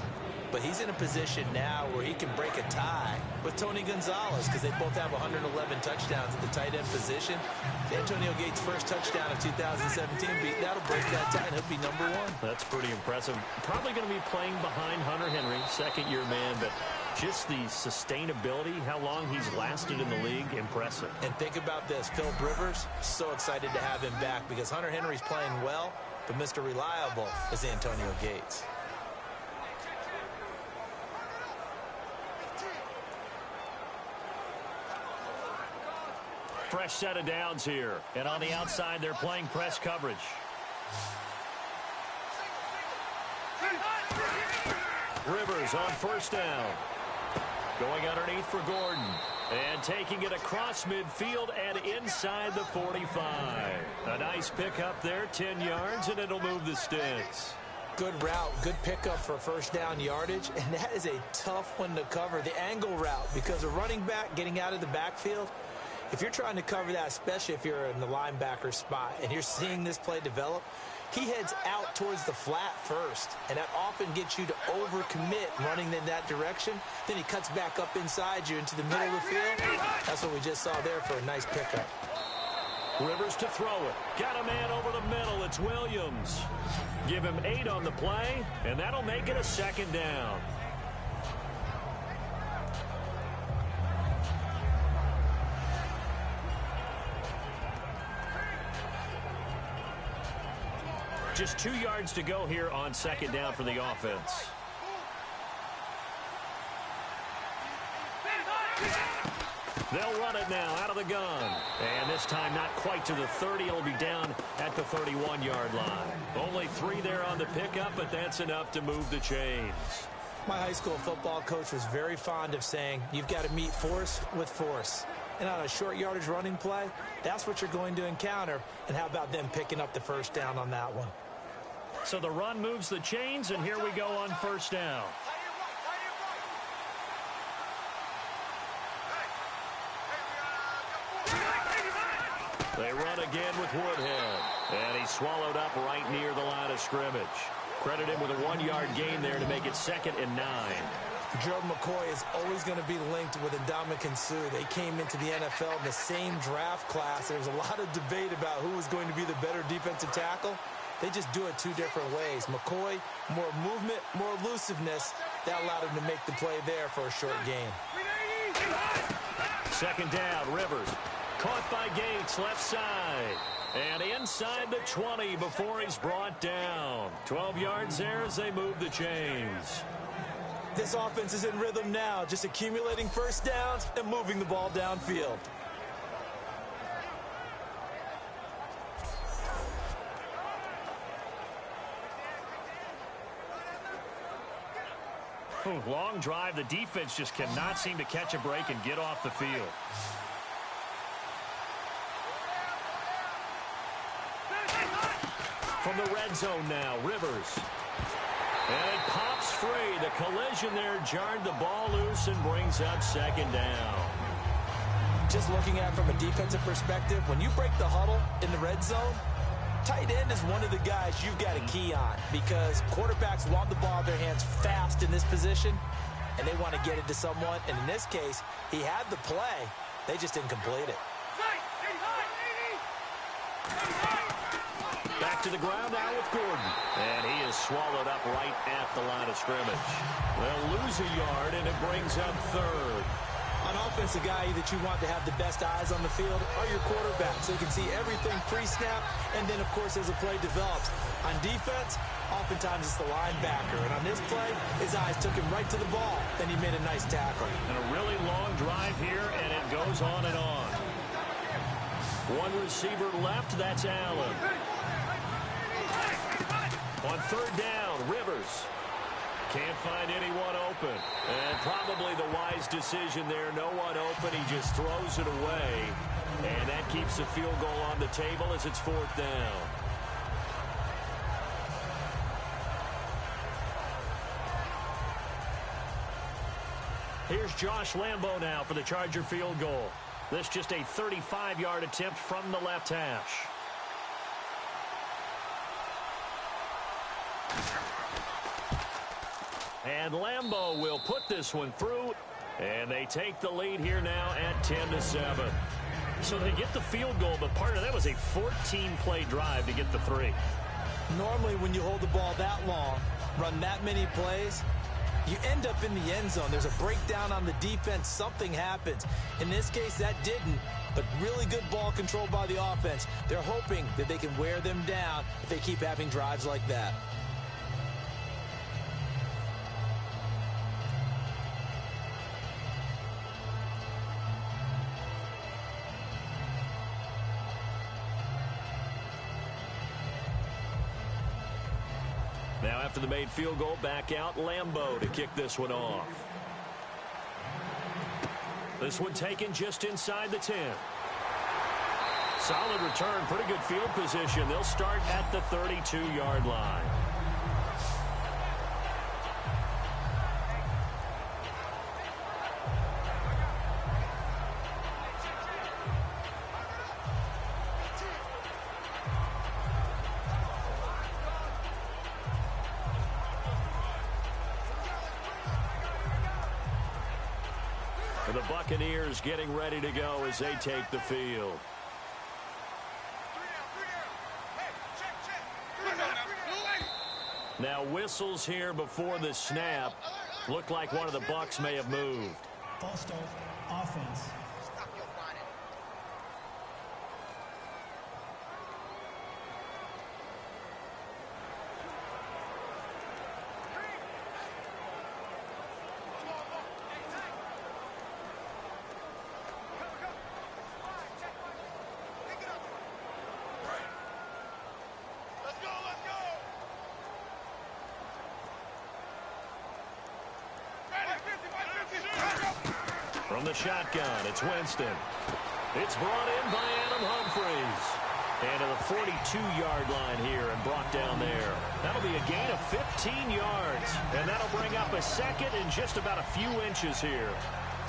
but he's in a position now where he can break a tie with Tony Gonzalez because they both have 111 touchdowns at the tight end position. Antonio Gates' first touchdown of 2017, that'll break that tie, and he'll be number 1. That's pretty impressive. Probably going to be playing behind Hunter Henry, second-year man, but just the sustainability, how long he's lasted in the league, impressive. And think about this, Philip Rivers, so excited to have him back because Hunter Henry's playing well, but Mr. Reliable is Antonio Gates. Fresh set of downs here. And on the outside, they're playing press coverage. Rivers on 1st down. Going underneath for Gordon. And taking it across midfield and inside the 45. A nice pickup there, 10 yards, and it'll move the sticks. Good route, good pickup for 1st down yardage, and that is a tough one to cover, the angle route, because a running back getting out of the backfield, if you're trying to cover that, especially if you're in the linebacker spot and you're seeing this play develop, he heads out towards the flat first, and that often gets you to overcommit running in that direction. Then he cuts back up inside you into the middle of the field. That's what we just saw there for a nice pickup. Rivers to throw it. Got a man over the middle. It's Williams. Give him 8 on the play, and that'll make it a 2nd down. Just 2 yards to go here on 2nd down for the offense. They'll run it now out of the gun. And this time not quite to the 30. It'll be down at the 31-yard line. Only 3 there on the pickup, but that's enough to move the chains. My high school football coach was very fond of saying, you've got to meet force with force. And on a short yardage running play, that's what you're going to encounter. And how about them picking up the 1st down on that one? So the run moves the chains, and here we go on 1st down. They run again with Woodhead. And he's swallowed up right near the line of scrimmage. Credit him with a 1-yard gain there to make it 2nd and 9. Gerald McCoy is always going to be linked with Ndamukong Suh. They came into the NFL in the same draft class. There was a lot of debate about who was going to be the better defensive tackle. They just do it 2 different ways. McCoy, more movement, more elusiveness. That allowed him to make the play there for a short gain. 2nd down, Rivers. Caught by Gates, left side. And inside the 20 before he's brought down. 12 yards there as they move the chains. This offense is in rhythm now, just accumulating 1st downs and moving the ball downfield. Long drive. The defense just cannot seem to catch a break and get off the field. From the red zone now, Rivers. And it pops free. The collision there jarred the ball loose and brings up 2nd down. Just looking at it from a defensive perspective, when you break the huddle in the red zone, tight end is one of the guys you've got to key on because quarterbacks want the ball in their hands fast in this position, and they want to get it to someone. And in this case, he had the play. They just didn't complete it. Back to the ground now with Gordon. And he is swallowed up right at the line of scrimmage. They'll lose a yard, and it brings up 3rd. On offense, a guy that you want to have the best eyes on the field are your quarterbacks. So you can see everything pre-snap, and then, of course, as the play develops. On defense, oftentimes it's the linebacker. And on this play, his eyes took him right to the ball. Then he made a nice tackle. And a really long drive here, and it goes on and on. One receiver left, that's Allen. On third down, Rivers. Can't find anyone open. And probably the wise decision there. No one open. He just throws it away. And that keeps the field goal on the table as it's fourth down. Here's Josh Lambo now for the Charger field goal. This just a 35-yard attempt from the left hash. And Lambo will put this one through. And they take the lead here now at 10-7. So they get the field goal, but part of that was a 14-play drive to get the 3. Normally when you hold the ball that long, run that many plays, you end up in the end zone. There's a breakdown on the defense. Something happens. In this case, that didn't, but really good ball control by the offense. They're hoping that they can wear them down if they keep having drives like that. Now after the made field goal, back out Lambo to kick this one off. This one taken just inside the 10. Solid return, pretty good field position. They'll start at the 32-yard line. The Buccaneers getting ready to go as they take the field. Now whistles here before the snap. Looked like one of the Bucs may have moved. False start, offense. From the shotgun, it's Winston. It's brought in by Adam Humphries. And to the 42-yard line here and brought down there. That'll be a gain of 15 yards. And that'll bring up a second in just about a few inches here.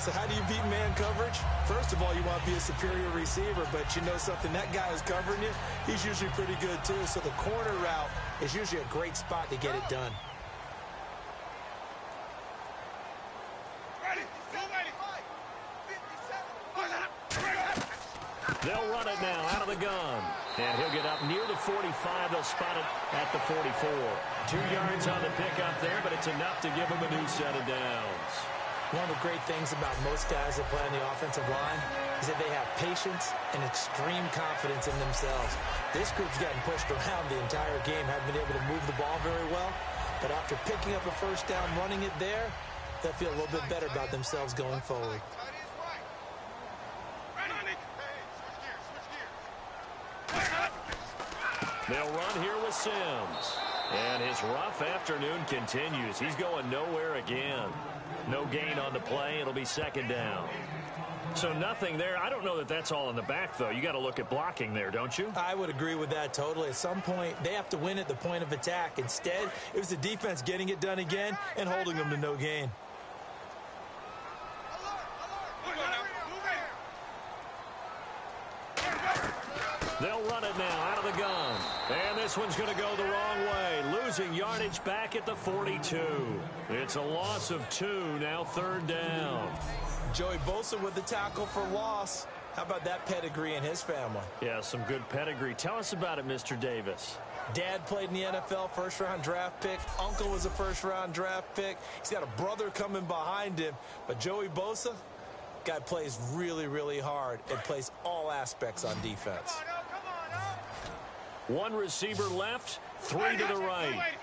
So how do you beat man coverage? First of all, you want to be a superior receiver, but you know something, that guy who's covering you, he's usually pretty good too. So the corner route is usually a great spot to get it done. They'll run it now out of the gun. And he'll get up near the 45. They'll spot it at the 44. 2 yards on the pickup there, but it's enough to give him a new set of downs. One of the great things about most guys that play on the offensive line is that they have patience and extreme confidence in themselves. This group's gotten pushed around the entire game, haven't been able to move the ball very well. But after picking up a first down, running it there, they'll feel a little bit better about themselves going forward. They'll run here with Sims. And his rough afternoon continues. He's going nowhere again. No gain on the play. It'll be second down. So nothing there. I don't know that that's all in the back, though. You got to look at blocking there, don't you? I would agree with that totally. At some point, they have to win at the point of attack. Instead, it was the defense getting it done again and holding them to no gain. They'll run it now out of the gun. And this one's going to go the wrong way. Losing yardage back at the 42. It's a loss of 2, now third down. Joey Bosa with the tackle for loss. How about that pedigree in his family? Yeah, some good pedigree. Tell us about it, Mr. Davis. Dad played in the NFL, first-round draft pick. Uncle was a first-round draft pick. He's got a brother coming behind him. But Joey Bosa, guy plays really, really hard and plays all aspects on defense. One receiver left, 3 to the right.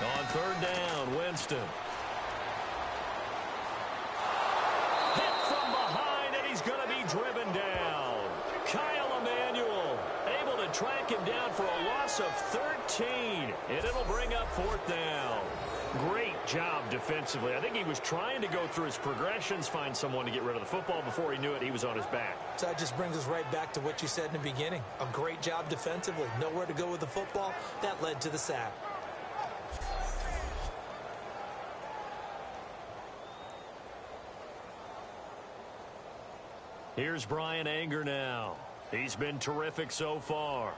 On third down, Winston. Hit from behind. driven down. Kyle Emanuel able to track him down for a loss of 13, and it'll bring up 4th down. Great job defensively. I think he was trying to go through his progressions, find someone to get rid of the football. Before he knew it, he was on his back. So that just brings us right back to what you said in the beginning. A great job defensively. Nowhere to go with the football. That led to the sack. Here's Brian Anger now. He's been terrific so far.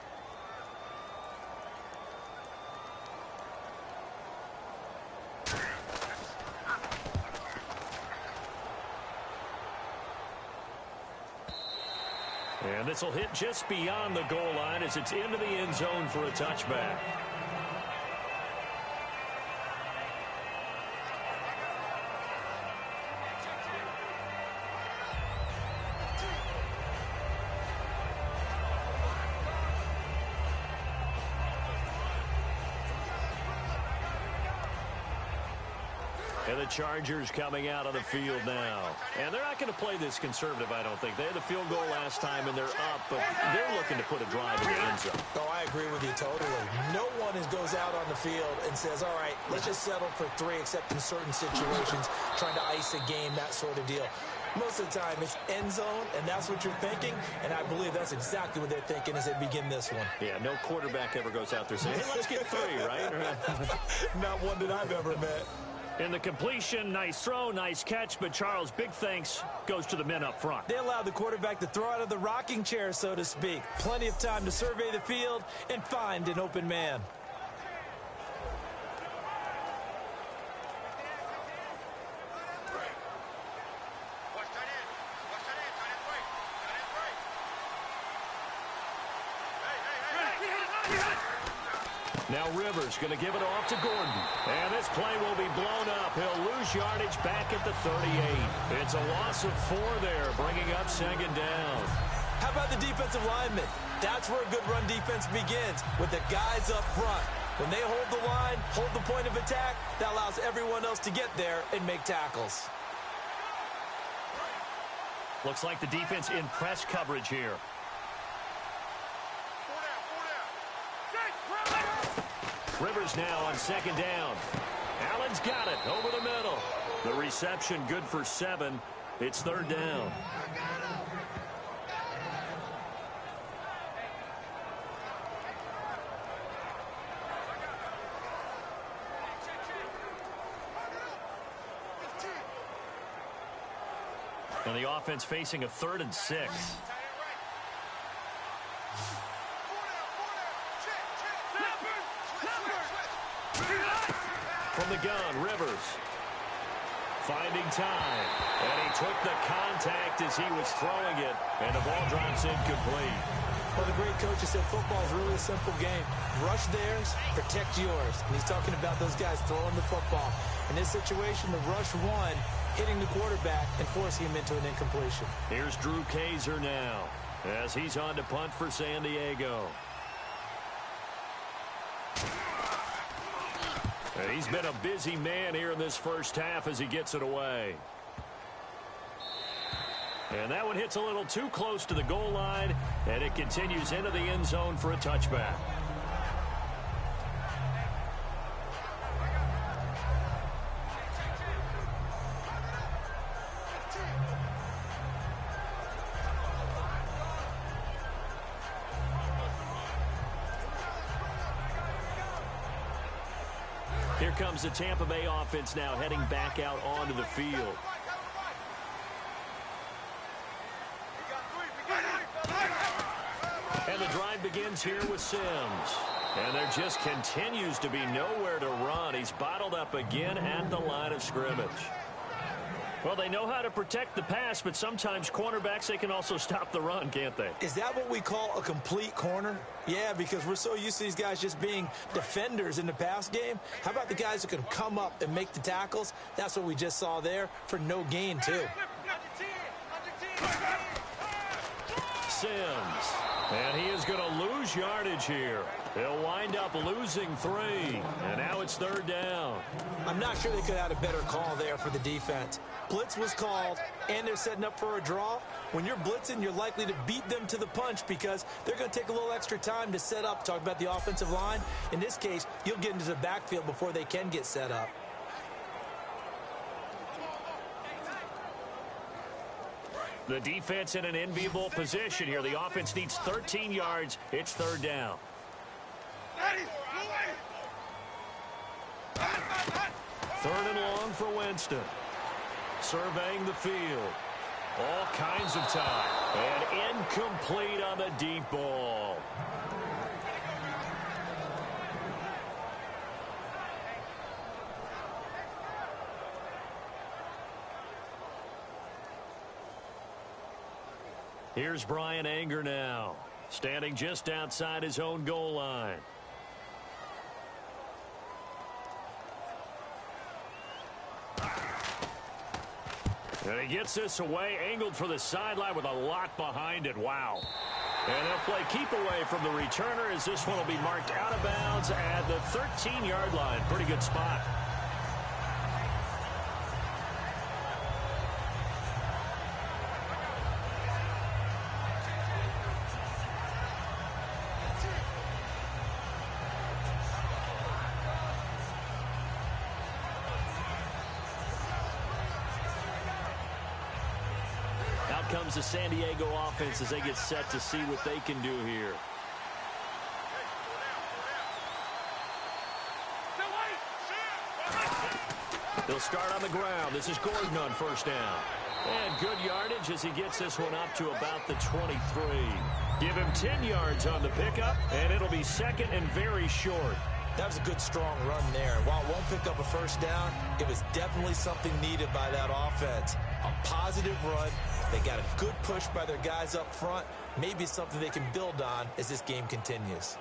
And this will hit just beyond the goal line as it's into the end zone for a touchback. And the Chargers coming out on the field now. And they're not going to play this conservative, I don't think. They had the field goal last time, and they're up, but they're looking to put a drive in the end zone. Oh, I agree with you totally. No one goes out on the field and says, all right, let's just settle for 3, except in certain situations, trying to ice a game, that sort of deal. Most of the time, it's end zone, and that's what you're thinking, and I believe that's exactly what they're thinking as they begin this one. Yeah, no quarterback ever goes out there saying, hey, let's get 3, right? Not one that I've ever met. In the completion, nice throw, nice catch, but Charles, big thanks goes to the men up front. They allowed the quarterback to throw out of the rocking chair, so to speak. Plenty of time to survey the field and find an open man. Now Rivers going to give it off to Gordon. And this play will be blown up. He'll lose yardage back at the 38. It's a loss of 4 there, bringing up 2nd down. How about the defensive linemen? That's where a good run defense begins, with the guys up front. When they hold the line, hold the point of attack, that allows everyone else to get there and make tackles. Looks like the defense in press coverage here. Rivers now on 2nd down. Allen's got it over the middle. The reception good for 7. It's 3rd down. And the offense facing a 3rd and 6. From the gun, Rivers finding time, and he took the contact as he was throwing it, and the ball drops incomplete. Well, the great coach has said football is really a simple game. Rush theirs, protect yours. And he's talking about those guys throwing the football. In this situation, the rush one, hitting the quarterback and forcing him into an incompletion. Here's Drew Kaiser now as he's on to punt for San Diego. And he's been a busy man here in this first half as he gets it away. And that one hits a little too close to the goal line, and it continues into the end zone for a touchback. Here comes the Tampa Bay offense now heading back out onto the field. And the drive begins here with Sims. And there just continues to be nowhere to run. He's bottled up again at the line of scrimmage. Well, they know how to protect the pass, but sometimes cornerbacks, they can also stop the run, can't they? Is that what we call a complete corner? Yeah, because we're so used to these guys just being defenders in the pass game. How about the guys who can come up and make the tackles? That's what we just saw there for no gain, too. Sims. And he is going to lose lose yardage here. They'll wind up losing 3. And now it's 3rd down. I'm not sure they could have had a better call there for the defense. Blitz was called, and they're setting up for a draw. When you're blitzing, you're likely to beat them to the punch because they're going to take a little extra time to set up. Talk about the offensive line. In this case, you'll get into the backfield before they can get set up. The defense in an enviable position here. The offense needs 13 yards. It's 3rd down. 3rd and long for Winston. Surveying the field. All kinds of time. And incomplete on the deep ball. Here's Brian Anger now, standing just outside his own goal line. And he gets this away, angled for the sideline with a lot behind it. Wow. And they'll play keep away from the returner as this one will be marked out of bounds at the 13-yard line. Pretty good spot. Comes the San Diego offense as they get set to see what they can do here. They'll start on the ground. This is Gordon on 1st down. And good yardage as he gets this one up to about the 23. Give him 10 yards on the pickup, and it'll be 2nd and very short. That was a good, strong run there. While it won't pick up a 1st down, it was definitely something needed by that offense. A positive run. They got a good push by their guys up front. Maybe something they can build on as this game continues.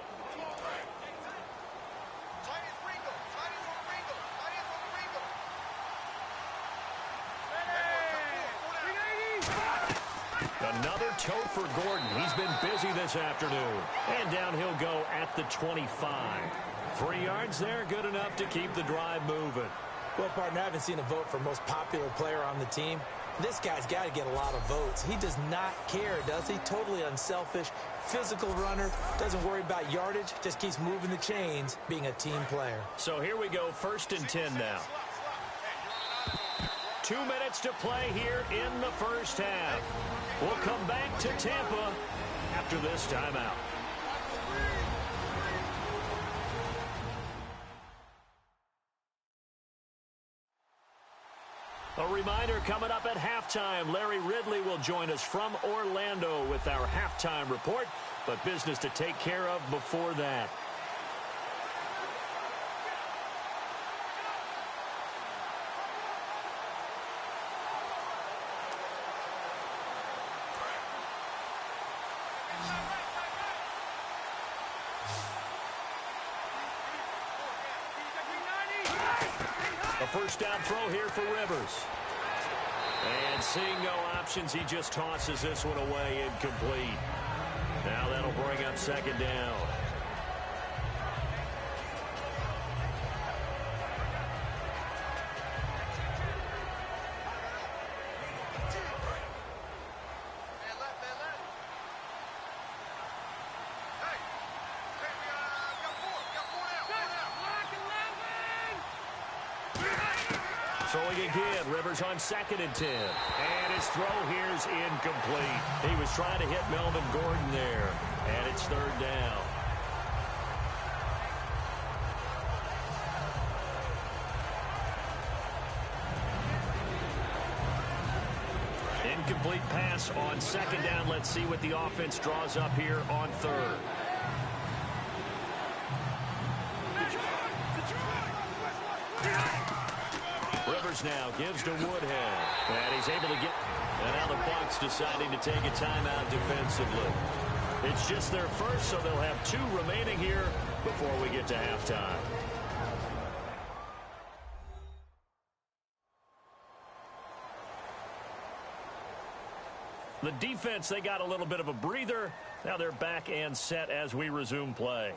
Another toe for Gordon. He's been busy this afternoon. And down he'll go at the 25. 3 yards there, good enough to keep the drive moving. Well, partner, I haven't seen a vote for most popular player on the team. This guy's got to get a lot of votes. He does not care, does he? Totally unselfish, physical runner, doesn't worry about yardage, just keeps moving the chains, being a team player. So here we go, 1st and 10 now. 2 minutes to play here in the 1st half. We'll come back to Tampa after this timeout. A reminder coming up at halftime, Larry Ridley will join us from Orlando with our halftime report, but business to take care of before that. A 1st down throw here for Rivers. And seeing no options, he just tosses this one away incomplete. Now that'll bring up 2nd down. Throwing again, Rivers on 2nd and 10. And his throw here's incomplete. He was trying to hit Melvin Gordon there. And it's 3rd down. Incomplete pass on 2nd down. Let's see what the offense draws up here on 3rd. Rivers now gives to Woodhead. And he's able to get... And now the Bucs deciding to take a timeout defensively. It's just their first, so they'll have 2 remaining here before we get to halftime. The defense, they got a little bit of a breather Now they're back and set as we resume play.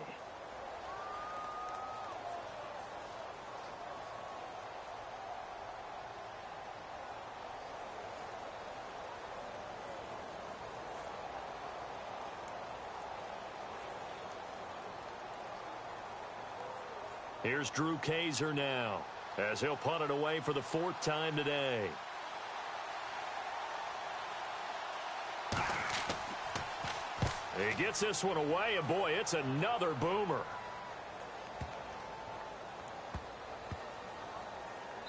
Here's Drew Kaiser now, as he'll punt it away for the 4th time today. He gets this one away, and boy, it's another boomer.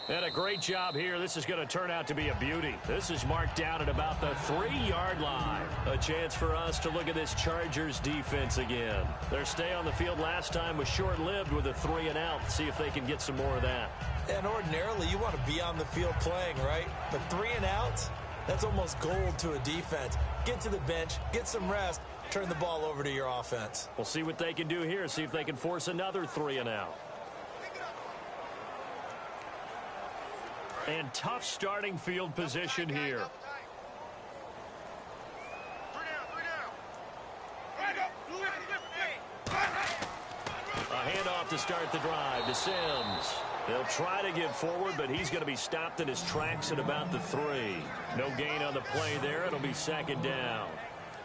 And a great job here. This is going to turn out to be a beauty. This is marked down at about the 3-yard line. A chance for us to look at this Chargers defense again. Their stay on the field last time was short-lived with a 3-and-out. See if they can get some more of that. And ordinarily, you want to be on the field playing, right? But 3-and-outs, that's almost gold to a defense. Get to the bench, get some rest, turn the ball over to your offense. We'll see what they can do here. See if they can force another 3-and-out. And tough starting field position here. A handoff to start the drive to Sims. They'll try to get forward, but he's going to be stopped in his tracks at about the 3. No gain on the play there. It'll be 2nd down.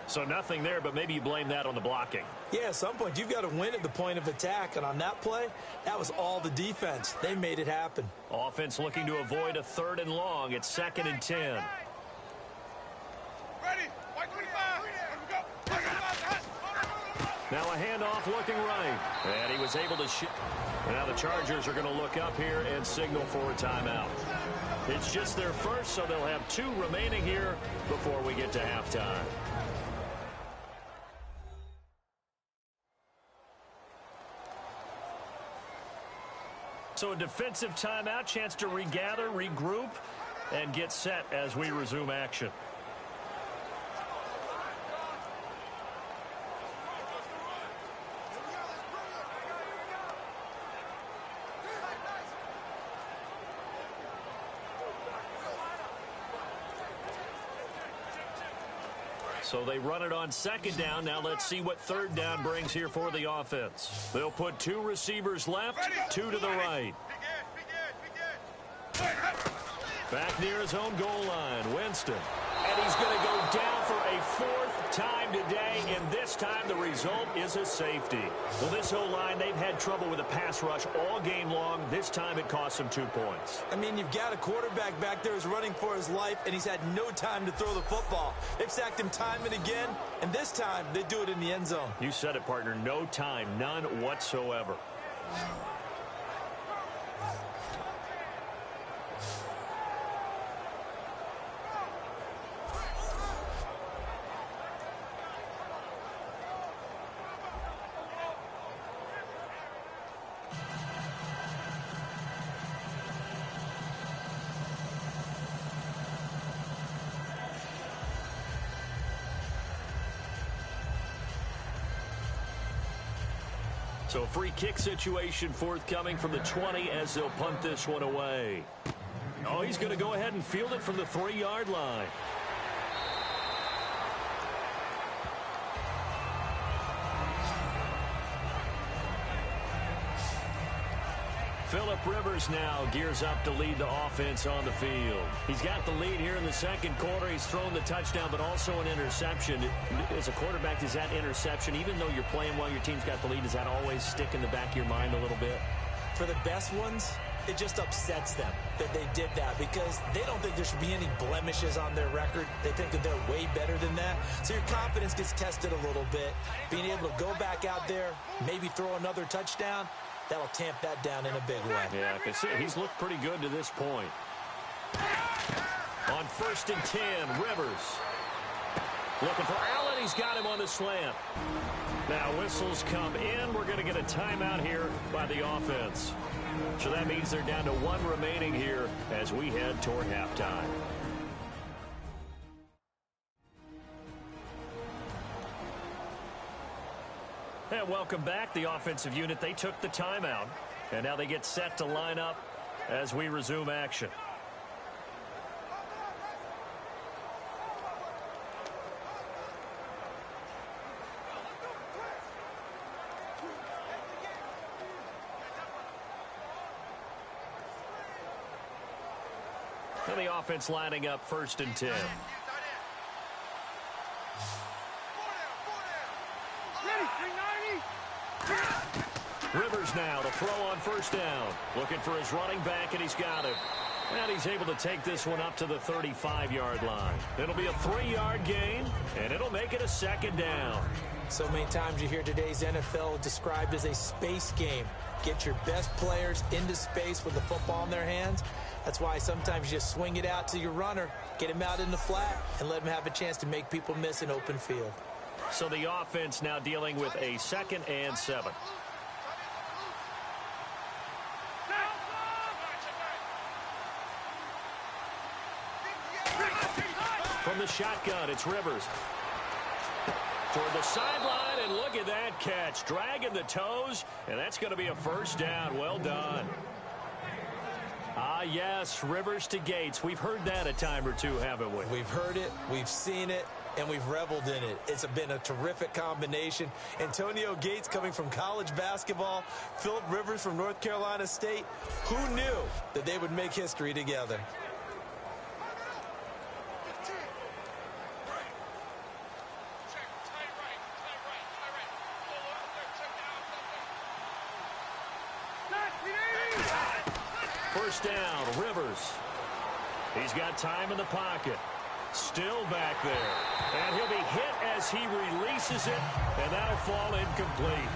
So nothing there, but maybe you blame that on the blocking. Yeah, at some point, you've got to win at the point of attack. And on that play, that was all the defense. They made it happen. Offense looking to avoid a 3rd and long. It's 2nd and 10. Ready. White 25. Now a handoff looking right. And he was able to shoot. Now the Chargers are going to look up here and signal for a timeout. It's just their first, so they'll have 2 remaining here before we get to halftime. So a defensive timeout, chance to regather, regroup, and get set as we resume action. So they run it on 2nd down. Now let's see what 3rd down brings here for the offense. They'll put 2 receivers left, 2 to the right. Back near his own goal line, Winston. And he's going to go down for a 4th time today, and this time the result is a safety. Well, this whole line, they've had trouble with a pass rush all game long. This time it cost them 2 points. I mean, you've got a quarterback back there who's running for his life, and he's had no time to throw the football. They've sacked him time and again, and this time they do it in the end zone. You said it, partner. No time, none whatsoever. So a free kick situation forthcoming from the 20 as they'll punt this one away. Oh, he's going to go ahead and field it from the 3-yard line. Phillip Rivers now gears up to lead the offense on the field. He's got the lead here in the 2nd quarter. He's thrown the touchdown, but also an interception. As a quarterback, does that interception, even though you're playing well, your team's got the lead, does that always stick in the back of your mind a little bit? For the best ones, it just upsets them that they did that because they don't think there should be any blemishes on their record. They think that they're way better than that. So your confidence gets tested a little bit. Being able to go back out there, maybe throw another touchdown, that'll tamp that down in a big way. Yeah, I can see he's looked pretty good to this point. On 1st and 10, Rivers. Looking for Allen. He's got him on the slant. Now whistles come in. We're going to get a timeout here by the offense. So that means they're down to 1 remaining here as we head toward halftime. And welcome back. The offensive unit, they took the timeout. And now they get set to line up as we resume action. And the offense lining up 1st and 10. Rivers now to throw on 1st down. Looking for his running back, and he's got it. And he's able to take this one up to the 35-yard line. It'll be a 3-yard gain, and it'll make it a 2nd down. So many times you hear today's NFL described as a space game. Get your best players into space with the football in their hands. That's why sometimes you just swing it out to your runner, get him out in the flat, and let him have a chance to make people miss an open field. So the offense now dealing with a 2nd and 7. From the shotgun, it's Rivers. Toward the sideline, and look at that catch. Dragging the toes, and that's going to be a 1st down. Well done. Ah, yes, Rivers to Gates. We've heard that a time or two, haven't we? We've heard it, we've seen it, and we've reveled in it. It's been a terrific combination. Antonio Gates coming from college basketball, Philip Rivers from North Carolina State. Who knew that they would make history together? First down, Rivers. He's got time in the pocket. Still back there. And he'll be hit as he releases it, and that'll fall incomplete.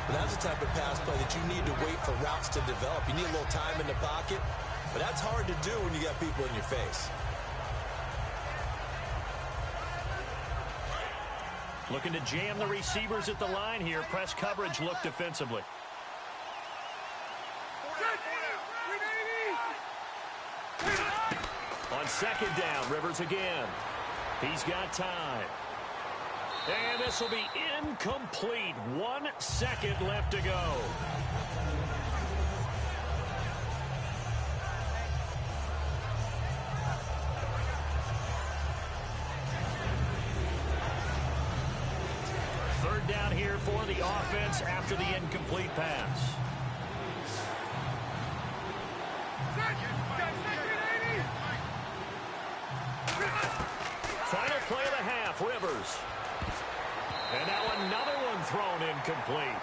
But that's the type of pass play that you need to wait for routes to develop. You need a little time in the pocket, but that's hard to do when you got people in your face. Looking to jam the receivers at the line here. Press coverage look defensively. On 2nd down, Rivers again. He's got time. And this will be incomplete. 1 second left to go. Third down here for the offense after the incomplete pass. Final play of the half, Rivers. And now another one thrown incomplete.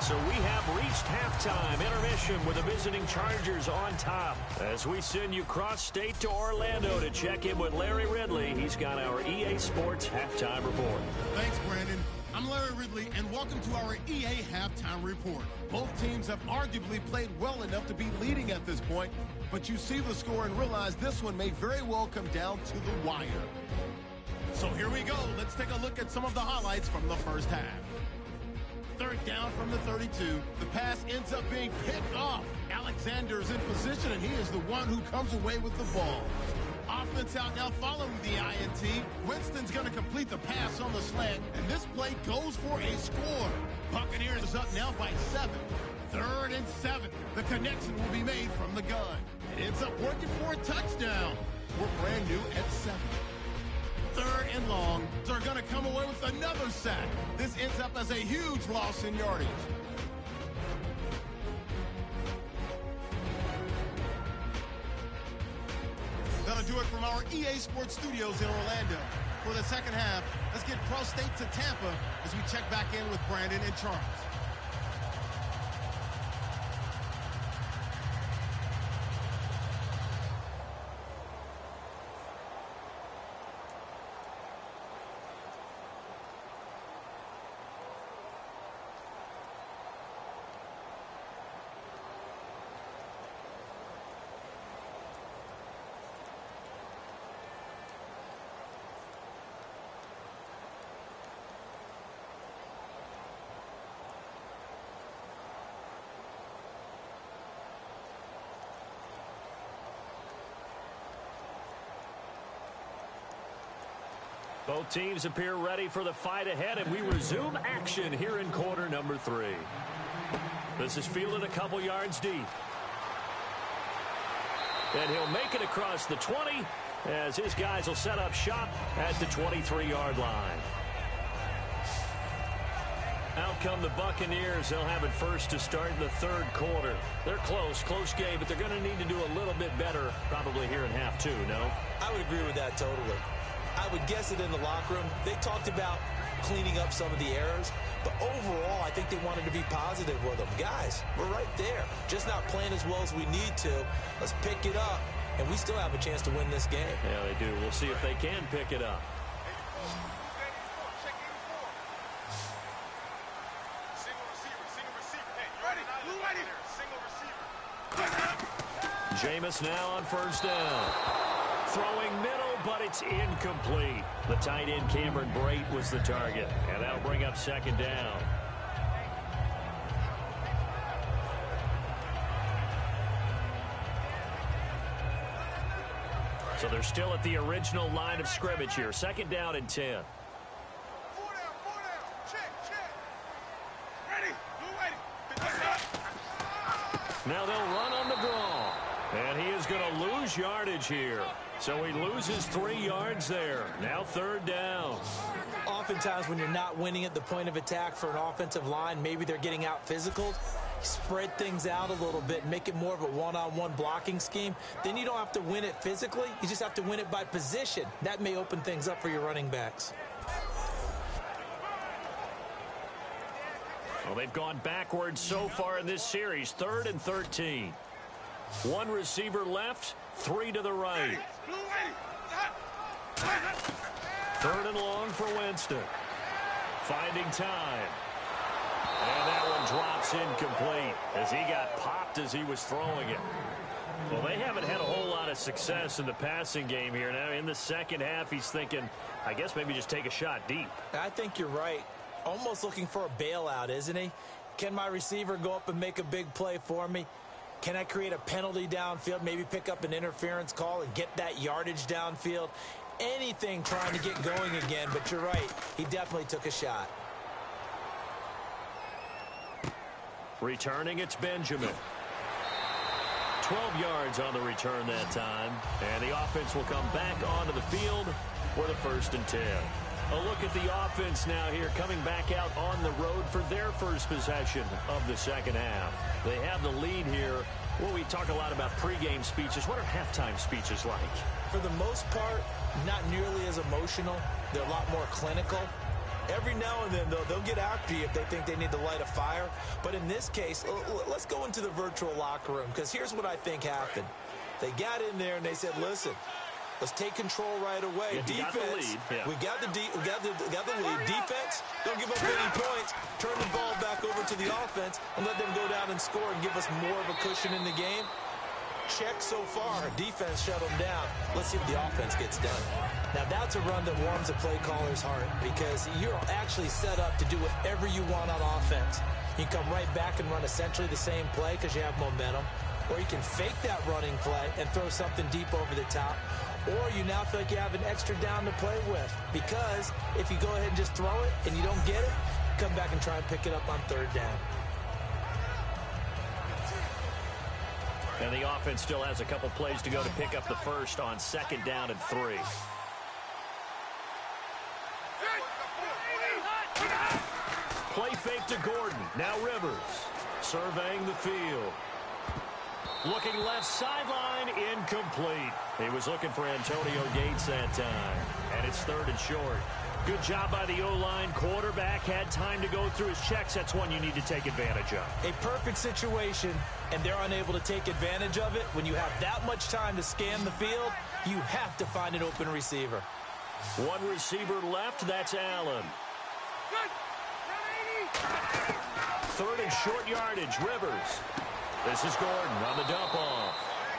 So we have reached halftime intermission with the visiting Chargers on top. As we send you cross-state to Orlando to check in with Larry Ridley. He's got our EA Sports halftime report. Thanks, Brandon. I'm Larry Ridley, and welcome to our EA Halftime Report. Both teams have arguably played well enough to be leading at this point, but you see the score and realize this one may very well come down to the wire. So here we go. Let's take a look at some of the highlights from the first half. Third down from the 32. The pass ends up being picked off. Alexander's in position, and he is the one who comes away with the ball. Offense out now following the INT. Winston's going to complete the pass on the slant, and this play goes for a score. Buccaneers up now by 7. 3rd and 7. The connection will be made from the gun. It ends up working for a touchdown. We're brand new at 7. 3rd and long. They're going to come away with another sack. This ends up as a huge loss in yardage. That'll do it from our EA Sports Studios in Orlando. For the second half, let's get cross-state to Tampa as we check back in with Brandon and Charles. Both teams appear ready for the fight ahead, and we resume action here in quarter number 3. This is fielded a couple yards deep. And he'll make it across the 20 as his guys will set up shop at the 23-yard line. Out come the Buccaneers. They'll have it first to start in the third quarter. They're close game, but they're going to need to do a little bit better probably here in half two, no? I would agree with that totally. I would guess it in the locker room. They talked about cleaning up some of the errors, but overall, I think they wanted to be positive with them. Guys, we're right there. Just not playing as well as we need to. Let's pick it up, and we still have a chance to win this game. Yeah, they do. We'll see if they can pick it up. Jameis now on first down. Throwing middle, but it's incomplete. The tight end, Cameron Brate, was the target. And that'll bring up second down. So they're still at the original line of scrimmage here. Second down and 10. Now they'll run on the draw. And he is going to lose yardage here. So he loses 3 yards there. Now third down. Oftentimes when you're not winning at the point of attack for an offensive line, maybe they're getting out physical. Spread things out a little bit, make it more of a one-on-one blocking scheme. Then you don't have to win it physically. You just have to win it by position. That may open things up for your running backs. Well, they've gone backwards so far in this series. 3rd and 13. 1 receiver left, 3 to the right. 3rd and long for Winston. Finding time. And that one drops incomplete as he got popped as he was throwing it. Well, they haven't had a whole lot of success in the passing game here. Now, in the second half, he's thinking, I guess maybe just take a shot deep. I think you're right. Almost looking for a bailout, isn't he? Can my receiver go up and make a big play for me? Can I create a penalty downfield, maybe pick up an interference call and get that yardage downfield? Anything trying to get going again, but you're right. He definitely took a shot. Returning, it's Benjamin. 12 yards on the return that time. And the offense will come back onto the field with a 1st and 10. A look at the offense now here, coming back out on the road for their first possession of the second half. They have the lead here. Well, we talk a lot about pregame speeches. What are halftime speeches like? For the most part, not nearly as emotional. They're a lot more clinical. Every now and then, though, they'll get after you if they think they need to light a fire. But in this case, let's go into the virtual locker room, because here's what I think happened. They got in there and they said, listen, let's take control right away. Yeah, defense, we got the lead. Defense, don't give up any points. Turn the ball back over to the offense and let them go down and score and give us more of a cushion in the game. Check so far. Defense shut them down. Let's see if the offense gets done. Now, that's a run that warms a play caller's heart because you're actually set up to do whatever you want on offense. You can come right back and run essentially the same play because you have momentum, or you can fake that running play and throw something deep over the top, or you now feel like you have an extra down to play with because if you go ahead and just throw it and you don't get it, come back and try and pick it up on 3rd down. And the offense still has a couple plays to go to pick up the first on 2nd down and 3. Play fake to Gordon. Now Rivers surveying the field. Looking left sideline, incomplete. He was looking for Antonio Gates that time. And it's 3rd and short. Good job by the O-line. Quarterback had time to go through his checks. That's one you need to take advantage of. A perfect situation, and they're unable to take advantage of it. When you have that much time to scan the field, you have to find an open receiver. 1 receiver left. That's Allen. 3rd and short yardage. Rivers. This is Gordon on the dump off.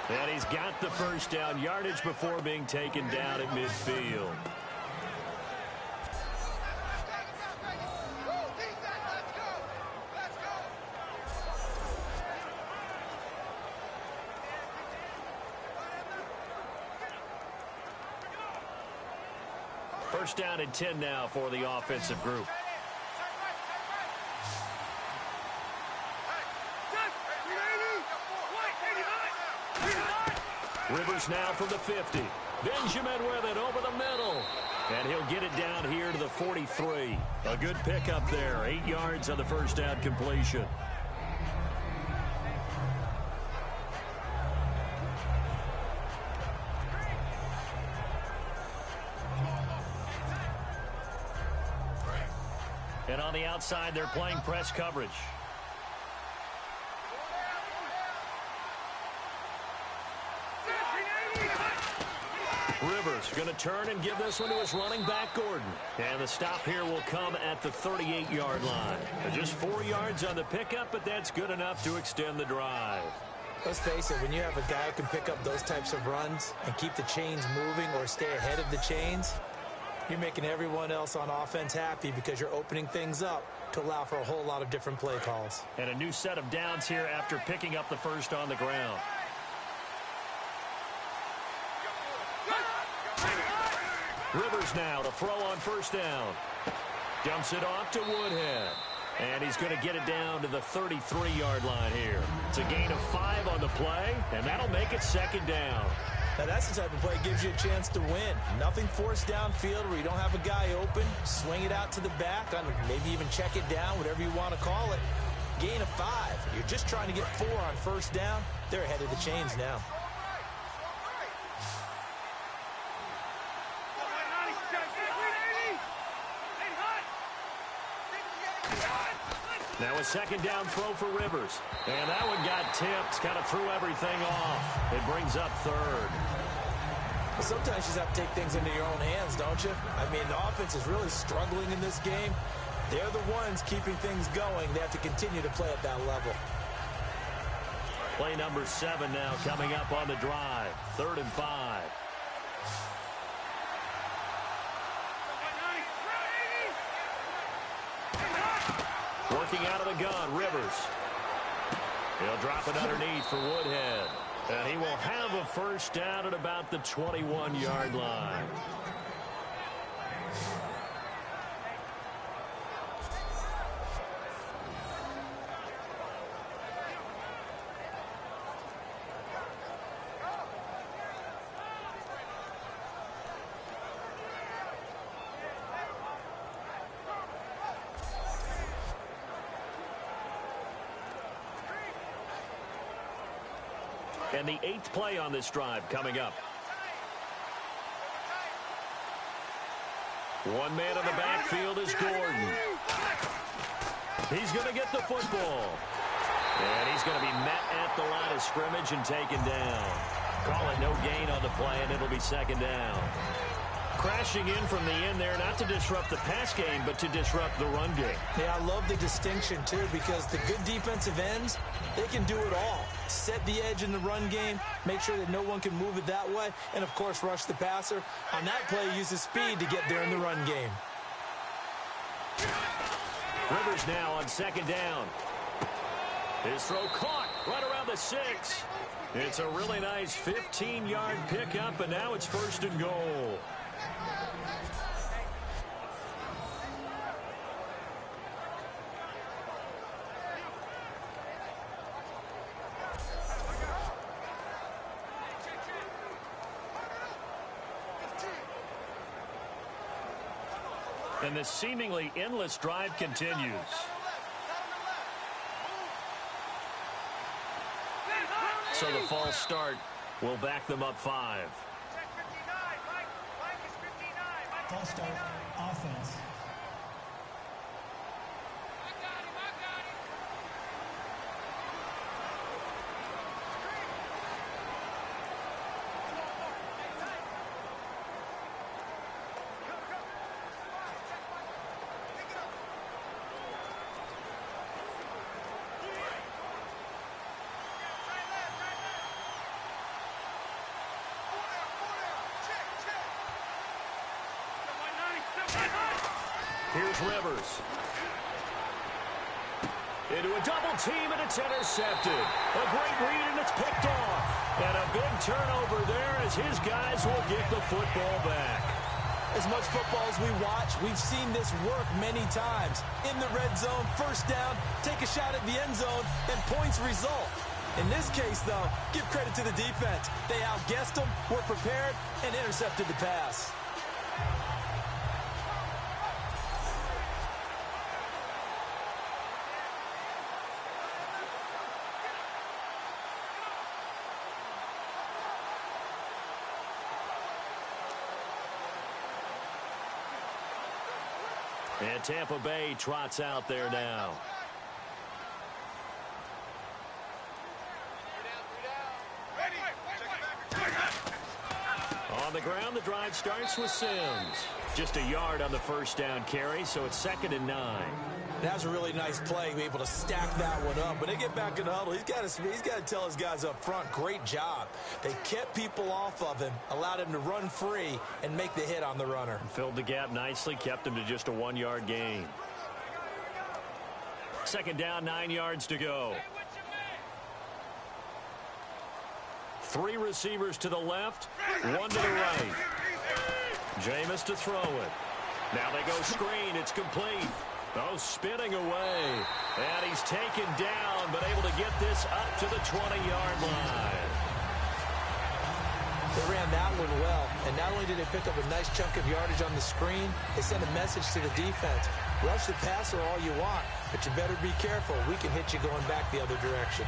And he's got the first down yardage before being taken down at midfield. First down and 10 now for the offensive group. Rivers now from the 50. Benjamin with it over the middle. And he'll get it down here to the 43. A good pickup there. 8 yards on the first down completion. And on the outside, they're playing press coverage. Rivers going to turn and give this one to his running back, Gordon. And the stop here will come at the 38-yard line. Just 4 yards on the pickup, but that's good enough to extend the drive. Let's face it, when you have a guy who can pick up those types of runs and keep the chains moving or stay ahead of the chains, you're making everyone else on offense happy because you're opening things up to allow for a whole lot of different play calls. And a new set of downs here after picking up the first on the ground. Rivers now to throw on first down. Dumps it off to Woodhead. And he's going to get it down to the 33-yard line here. It's a gain of 5 on the play, and that'll make it second down. Now that's the type of play that gives you a chance to win. Nothing forced downfield where you don't have a guy open. Swing it out to the back, maybe even check it down, whatever you want to call it. Gain of 5. You're just trying to get 4 on first down. They're ahead of the chains now. Now a second down throw for Rivers. And that one got tipped, kind of threw everything off. It brings up third. Well, sometimes you just have to take things into your own hands, don't you? I mean, the offense is really struggling in this game. They're the ones keeping things going. They have to continue to play at that level. Play number 7 now coming up on the drive. 3rd and 5. Working out of the gun, Rivers. He'll drop it underneath for Woodhead. And he will have a first down at about the 21-yard line. And the 8th play on this drive coming up. One man in the backfield is Gordon. He's going to get the football. And he's going to be met at the line of scrimmage and taken down. Call it no gain on the play, and it'll be second down. Crashing in from the end there, not to disrupt the pass game, but to disrupt the run game. Yeah, I love the distinction, too, because the good defensive ends, they can do it all. Set the edge in the run game, make sure that no one can move it that way, and, of course, rush the passer. On that play, use his speed to get there in the run game. Rivers now on second down. His throw caught right around the 6. It's a really nice 15-yard pickup, and now it's 1st and goal. And the seemingly endless drive continues. So the false start will back them up 5. False start, offense. Here's Rivers. Into a double team, and it's intercepted. A great read, and it's picked off. And a big turnover there as his guys will get the football back. As much football as we watch, we've seen this work many times. In the red zone, first down, take a shot at the end zone, and points result. In this case, though, give credit to the defense. They outguessed them, were prepared, and intercepted the pass. And Tampa Bay trots out there now. On the ground, the drive starts with Sims. Just a yard on the first down carry, so it's 2nd and 9. That was a really nice play, be able to stack that one up. When they get back in the huddle, he's got to tell his guys up front, great job. They kept people off of him, allowed him to run free, and make the hit on the runner. Filled the gap nicely, kept him to just a 1-yard gain. 2nd down, 9 yards to go. 3 receivers to the left, 1 to the right. Jameis to throw it. Now they go screen. It's complete. Oh, spinning away. And he's taken down, but able to get this up to the 20-yard line. They ran that one well, and not only did they pick up a nice chunk of yardage on the screen, they sent a message to the defense. Rush the passer all you want, but you better be careful. We can hit you going back the other direction.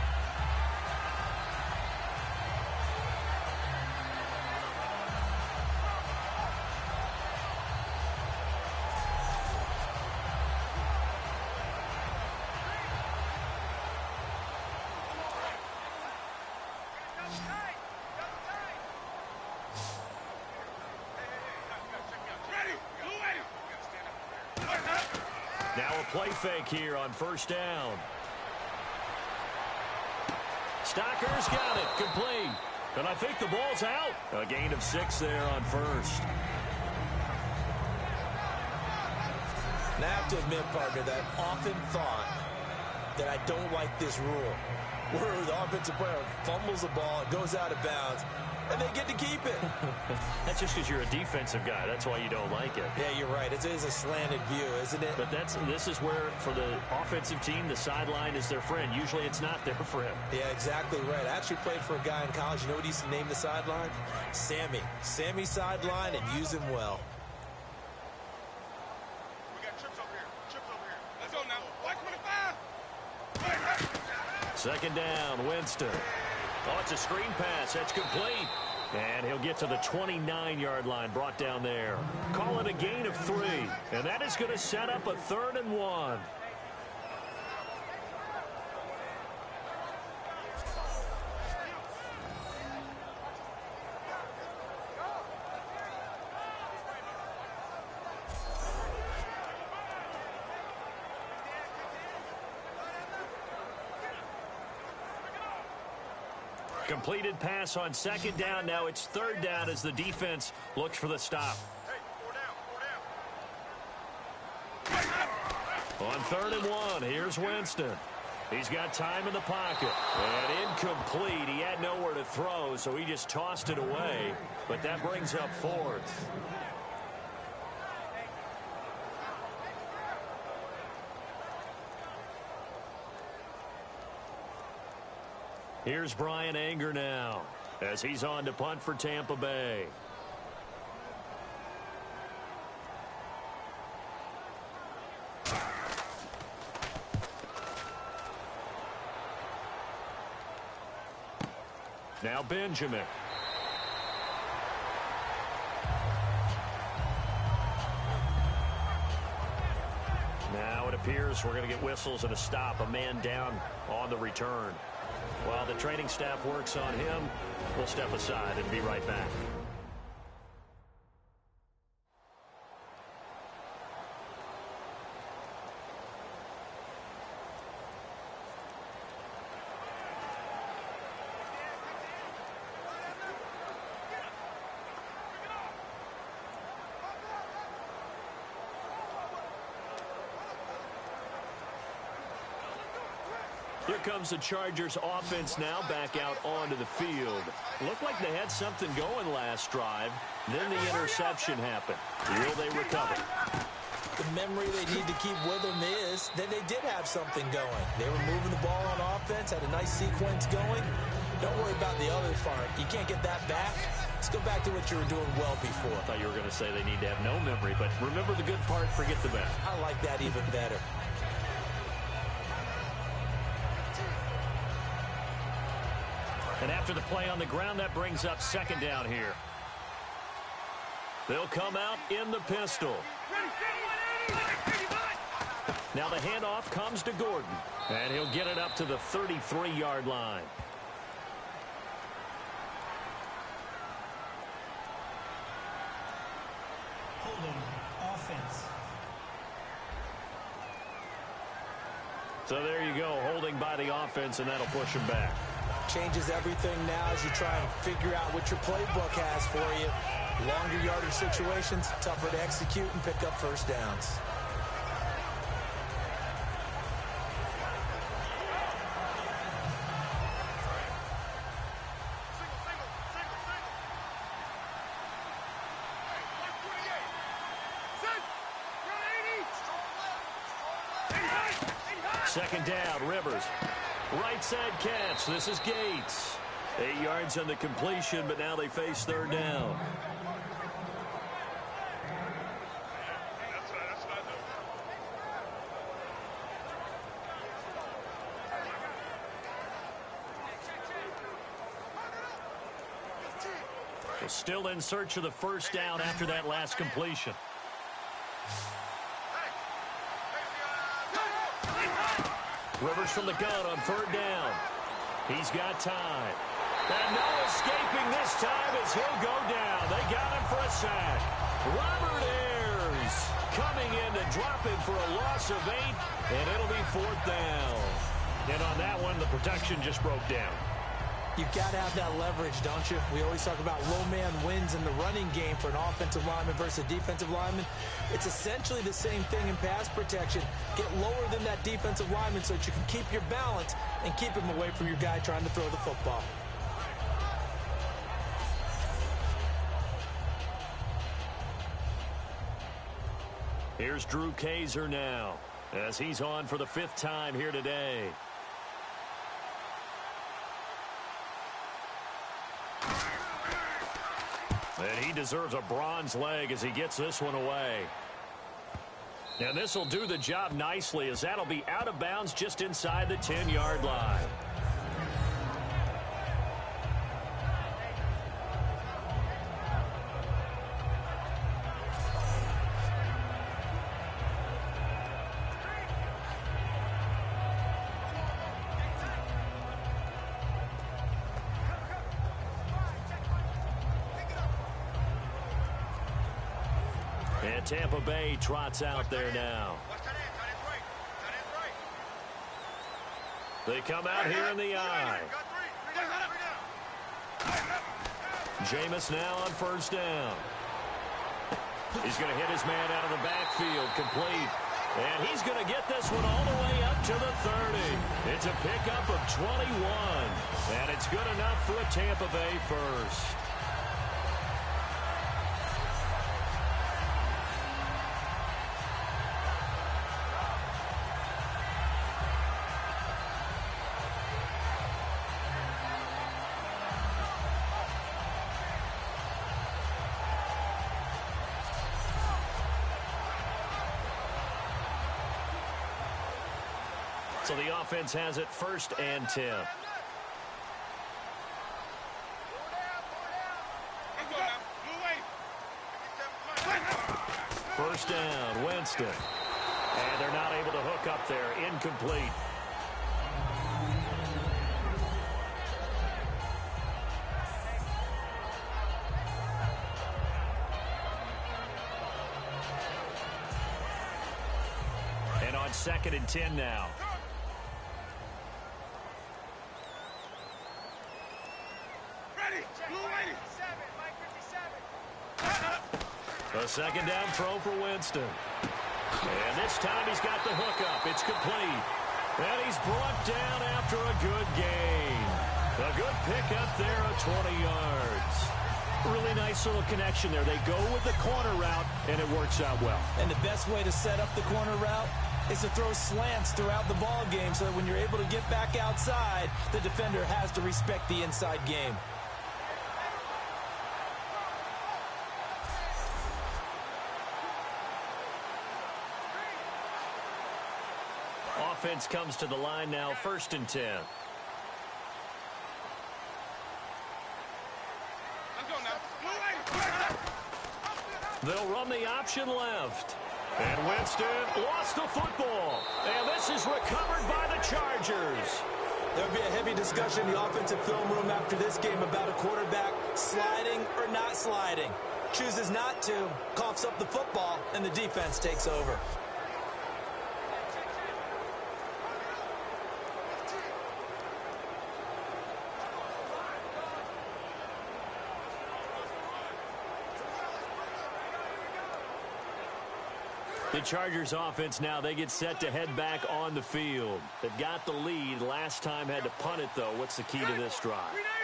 Now a play fake here on 1st down. Stocker's got it. Complete. And I think the ball's out. A gain of 6 there on 1st. And I have to admit, partner, that I've often thought that I don't like this rule, where the offensive player fumbles the ball, it goes out of bounds, and they get to keep it. That's just because you're a defensive guy. That's why you don't like it. Yeah, you're right. It is a slanted view, isn't it? But this is where, for the offensive team, the sideline is their friend. Usually it's not their friend. Yeah, exactly right. I actually played for a guy in college. You know what he used to name the sideline? Sammy. Sammy sideline, and use him well. We got trips over here. Trips over here. Let's go now. White 25. 2nd down, Winston. Oh, it's a screen pass. That's complete. And he'll get to the 29-yard line, brought down there. Call it a gain of 3. And that is going to set up a 3rd and 1. Completed pass on 2nd down. Now it's 3rd down as the defense looks for the stop. On 3rd and 1, here's Winston. He's got time in the pocket. And incomplete. He had nowhere to throw, so he just tossed it away. But that brings up 4th. Here's Brian Anger now as he's on to punt for Tampa Bay. Now Benjamin. Now it appears we're going to get whistles and a stop. A man down on the return. While the training staff works on him, we'll step aside and be right back. Here comes the Chargers offense now back out onto the field. Looked like they had something going last drive. Then the interception happened. Will they recover? The memory they need to keep with them is that they did have something going. They were moving the ball on offense, had a nice sequence going. Don't worry about the other part. You can't get that back. Let's go back to what you were doing well before. I thought you were going to say they need to have no memory, but remember the good part, forget the bad. I like that even better. And after the play on the ground, that brings up 2nd down here. They'll come out in the pistol. Now the handoff comes to Gordon. And he'll get it up to the 33-yard line. Holding offense. So there you go, holding by the offense, and that'll push him back. Changes everything now as you try and figure out what your playbook has for you. Longer yardage situations, tougher to execute and pick up first downs. Second down, Rivers. Right side catch. This is Gates. 8 yards on the completion, but now they face third down. Well, still in search of the first down after that last completion. Rivers from the gun on third down. He's got time. And no escaping this time as he'll go down. They got him for a sack. Robert Ayers coming in to drop him for a loss of 8, and it'll be fourth down. And on that one, the protection just broke down. You've got to have that leverage, don't you? We always talk about low man wins in the running game for an offensive lineman versus a defensive lineman. It's essentially the same thing in pass protection. Get lower than that defensive lineman so that you can keep your balance and keep him away from your guy trying to throw the football. Here's Drew Kaiser now as he's on for the 5th time here today. And he deserves a bronze leg as he gets this one away. And this will do the job nicely as that'll be out of bounds just inside the 10-yard line. And Tampa Bay trots out there now. They come out here in the eye. Jameis now on first down. He's going to hit his man out of the backfield, complete. And he's going to get this one all the way up to the 30. It's a pickup of 21. And it's good enough for a Tampa Bay first. So the offense has it 1st and 10. First down, Winston. And they're not able to hook up there. Incomplete. And on 2nd and 10 now. A second down throw for Winston. And this time he's got the hookup. It's complete. And he's brought down after a good gain. A good pickup there of 20 yards. Really nice little connection there. They go with the corner route, and it works out well. And the best way to set up the corner route is to throw slants throughout the ball game so that when you're able to get back outside, the defender has to respect the inside game. Offense comes to the line now, 1st and 10. They'll run the option left. And Winston lost the football. And this is recovered by the Chargers. There'll be a heavy discussion in the offensive film room after this game about a quarterback sliding or not sliding. Chooses not to, coughs up the football, and the defense takes over. The Chargers offense now, they get set to head back on the field. They've got the lead. Last time had to punt it, though. What's the key to this drive?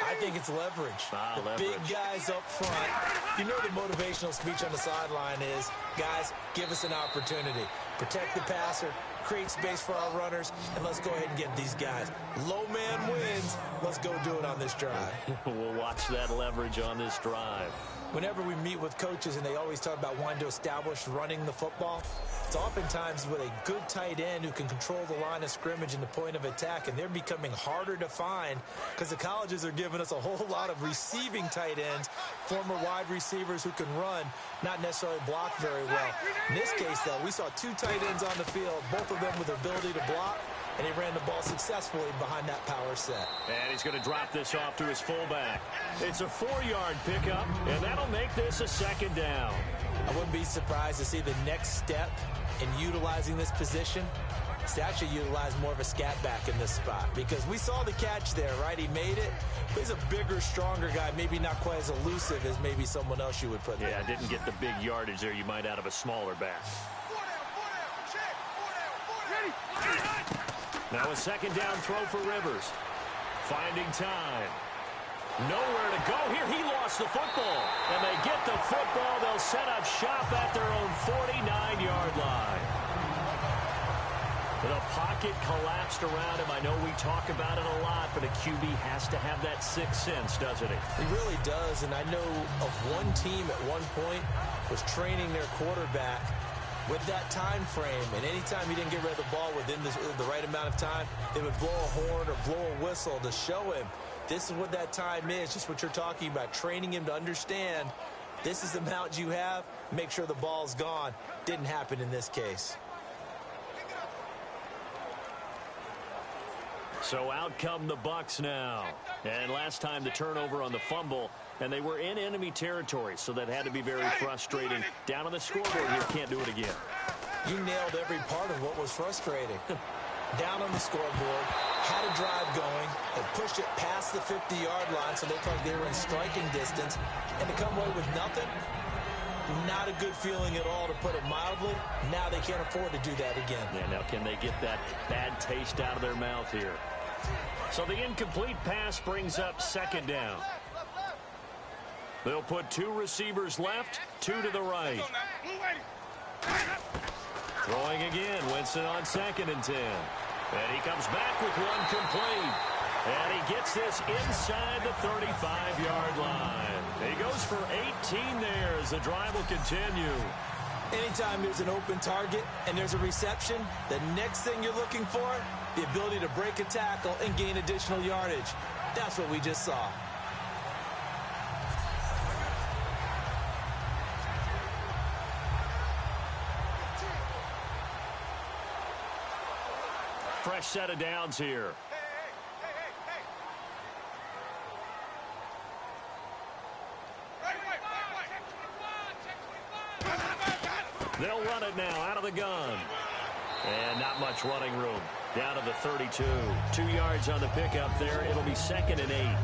I think it's leverage. Leverage. Big guys up front. You know the motivational speech on the sideline is, guys, give us an opportunity. Protect the passer, create space for our runners, and let's go ahead and get these guys. Low man wins. Let's go do it on this drive. We'll watch that leverage on this drive. Whenever we meet with coaches and they always talk about wanting to establish running the football, it's oftentimes with a good tight end who can control the line of scrimmage and the point of attack, and they're becoming harder to find because the colleges are giving us a whole lot of receiving tight ends, former wide receivers who can run, not necessarily block very well. In this case, though, we saw two tight ends on the field, both of them with the ability to block, and he ran the ball successfully behind that power set. And he's going to drop this off to his fullback. It's a 4-yard pickup, and that'll make this a second down. I wouldn't be surprised to see the next step in utilizing this position is to actually utilize more of a scat back in this spot, because we saw the catch there, right? He made it. But he's a bigger, stronger guy, maybe not quite as elusive as maybe someone else you would put there. Yeah, didn't get the big yardage there you might out of a smaller back. Now a second down throw for Rivers. Finding time. Nowhere to go here. He lost the football. And they get the football. They'll set up shop at their own 49-yard line. The pocket collapsed around him. I know we talk about it a lot, but a QB has to have that sixth sense, doesn't he? He really does. And I know of one team at one point was training their quarterback with that time frame, and anytime he didn't get rid of the ball within the right amount of time, they would blow a horn or blow a whistle to show him this is what that time is, just what you're talking about, training him to understand this is the amount you have, make sure the ball's gone. Didn't happen in this case. So out come the Bucks now. And last time the turnover on the fumble, and they were in enemy territory, so that had to be very frustrating. Down on the scoreboard here, can't do it again. You nailed every part of what was frustrating. Down on the scoreboard, had a drive going, and pushed it past the 50-yard line so they felt like they were in striking distance, and to come away with nothing, not a good feeling at all, to put it mildly. Now they can't afford to do that again. Yeah, now can they get that bad taste out of their mouth here? So the incomplete pass brings up second down. They'll put two receivers left, two to the right. Throwing again, Winston on 2nd and 10. And he comes back with one complete. And he gets this inside the 35-yard line. He goes for 18 there as the drive will continue. Anytime there's an open target and there's a reception, the next thing you're looking for, the ability to break a tackle and gain additional yardage. That's what we just saw. Fresh set of downs here. They'll run it now out of the gun. And not much running room. Down to the 32. 2 yards on the pickup there. It'll be 2nd and 8.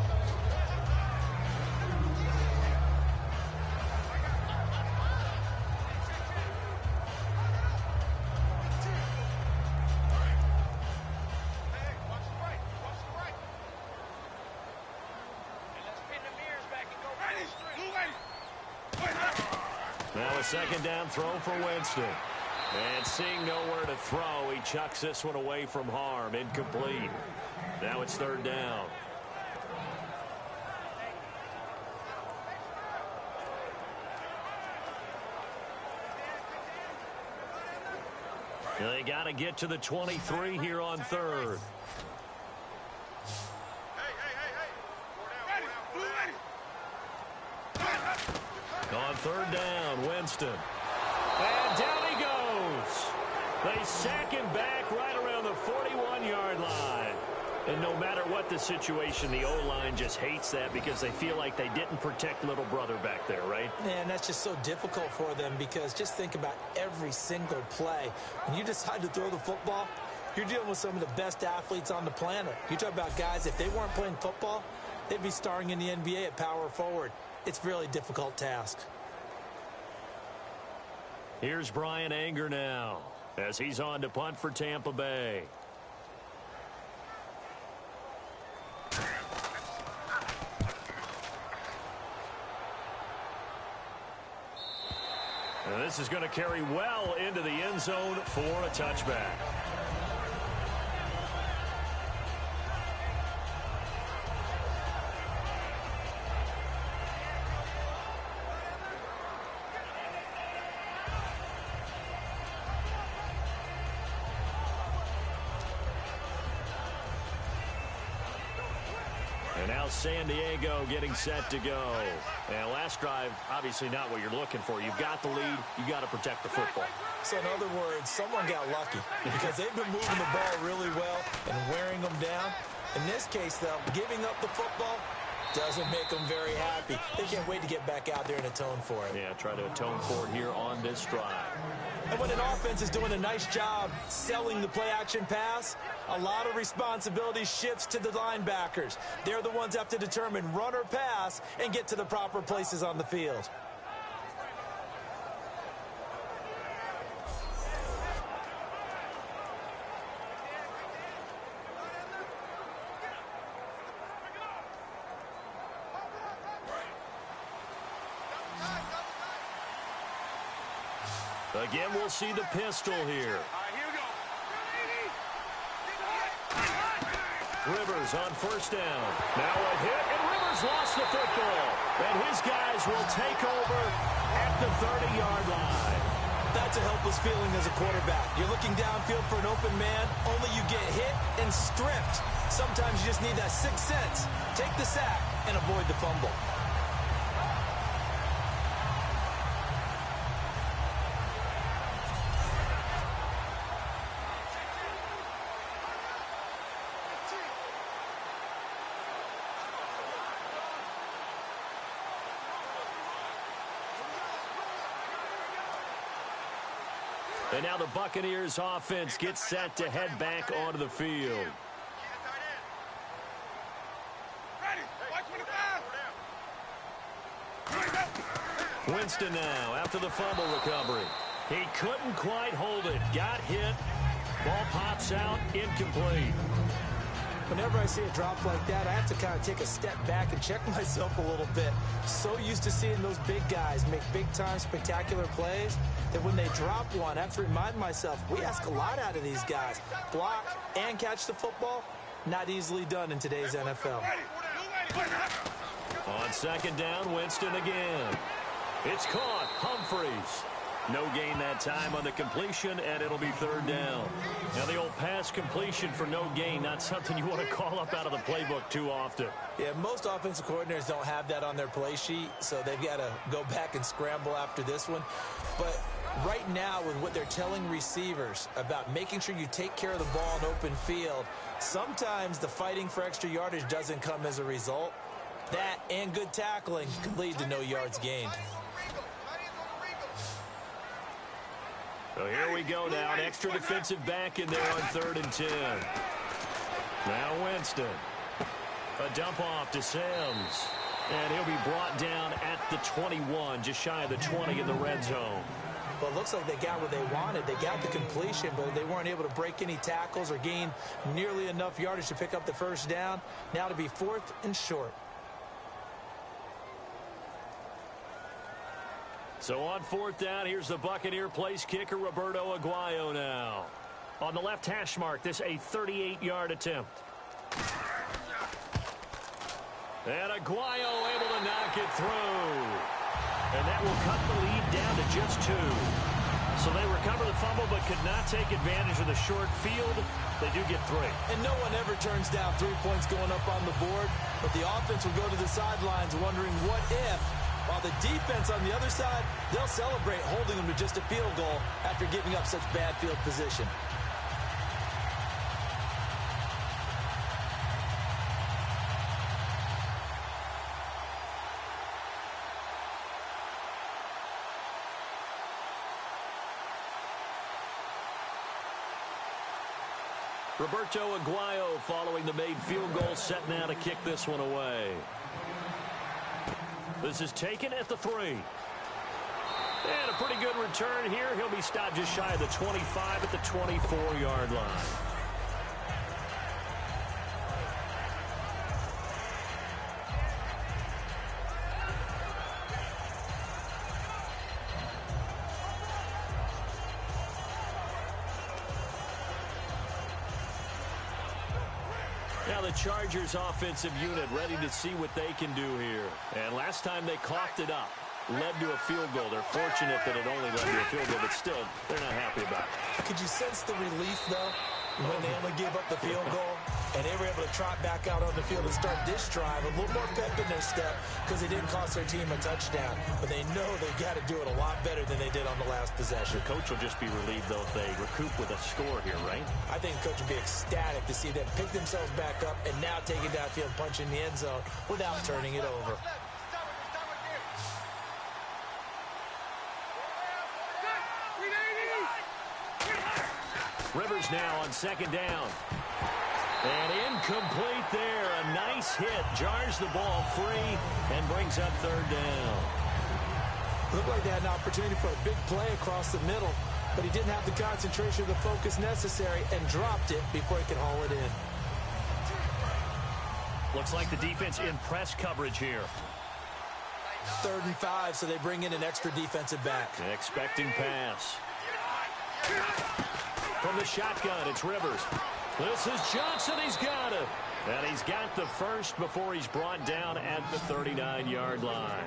Now a second down throw for Winston. And seeing nowhere to throw, he chucks this one away from harm. Incomplete. Now it's 3rd down. They got to get to the 23 here on 3rd. On 3rd down, Winston. And down he goes. They sack him back right around the 41-yard line. And no matter what the situation, the O-line just hates that because they feel like they didn't protect little brother back there, right? Man, that's just so difficult for them because just think about every single play. When you decide to throw the football, you're dealing with some of the best athletes on the planet. You talk about guys, if they weren't playing football, they'd be starring in the NBA at power forward. It's a really difficult task. Here's Brian Anger now as he's on to punt for Tampa Bay. And this is going to carry well into the end zone for a touchback. And now San Diego getting set to go. And last drive, obviously not what you're looking for. You've got the lead. You've got to protect the football. So in other words, someone got lucky because they've been moving the ball really well and wearing them down. In this case, though, giving up the football doesn't make them very happy. They can't wait to get back out there and atone for it. Yeah, try to atone for it here on this drive. And when an offense is doing a nice job selling the play-action pass, a lot of responsibility shifts to the linebackers. They're the ones that have to determine run or pass and get to the proper places on the field. Again, we'll see the pistol here. Rivers on first down. Now a hit, and Rivers lost the football. And his guys will take over at the 30-yard line. That's a helpless feeling as a quarterback. You're looking downfield for an open man, only you get hit and stripped. Sometimes you just need that sixth sense. Take the sack and avoid the fumble. And now the Buccaneers offense gets set to head back onto the field. Winston now after the fumble recovery. He couldn't quite hold it. Got hit. Ball pops out. Incomplete. Whenever I see a drop like that, I have to kind of take a step back and check myself a little bit. So used to seeing those big guys make big-time spectacular plays that when they drop one, I have to remind myself, we ask a lot out of these guys. Block and catch the football, not easily done in today's NFL. On second down, Winston again. It's caught. Humphreys. No gain that time on the completion, and it'll be third down. Now, the old pass completion for no gain, not something you want to call up out of the playbook too often. Yeah, most offensive coordinators don't have that on their play sheet, so they've got to go back and scramble after this one. But right now, with what they're telling receivers about making sure you take care of the ball in open field, sometimes the fighting for extra yardage doesn't come as a result. That and good tackling can lead to no yards gained. So here we go now. An extra defensive back in there on 3rd and 10. Now Winston. A dump off to Sims. And he'll be brought down at the 21, just shy of the 20 in the red zone. Well, it looks like they got what they wanted. They got the completion, but they weren't able to break any tackles or gain nearly enough yardage to pick up the first down. Now to be 4th and short. So on 4th down, here's the Buccaneer place kicker, Roberto Aguayo now. On the left hash mark, this a 38-yard attempt. And Aguayo able to knock it through. And that will cut the lead down to just 2. So they recover the fumble but could not take advantage of the short field. They do get 3. And no one ever turns down 3 points going up on the board. But the offense will go to the sidelines wondering what if While the defense on the other side, they'll celebrate holding them to just a field goal after giving up such bad field position. Roberto Aguayo following the made field goal, set now to kick this one away. This is taken at the 3. And a pretty good return here. He'll be stopped just shy of the 25 at the 24-yard line. Now the Chargers offensive unit ready to see what they can do here. And last time they coughed it up, led to a field goal. They're fortunate that it only led to a field goal, but still, they're not happy about it. Could you sense the relief, though, when they only gave up the field goal? And they were able to trot back out on the field and start this drive. A little more pep in their step because they didn't cost their team a touchdown. But they know they've got to do it a lot better than they did on the last possession. The coach will just be relieved, though, if they recoup with a score here, right? I think the coach will be ecstatic to see them pick themselves back up and now take it downfield, punch in the end zone without turning it over. Rivers now on second down. And incomplete there. A nice hit. Jars the ball free and brings up third down. Looked like they had an opportunity for a big play across the middle, but he didn't have the concentration or the focus necessary and dropped it before he could haul it in. Looks like the defense in press coverage here. 3rd and 5, so they bring in an extra defensive back. Expecting pass. From the shotgun, it's Rivers. This is Johnson. He's got it. And he's got the first before he's brought down at the 39-yard line.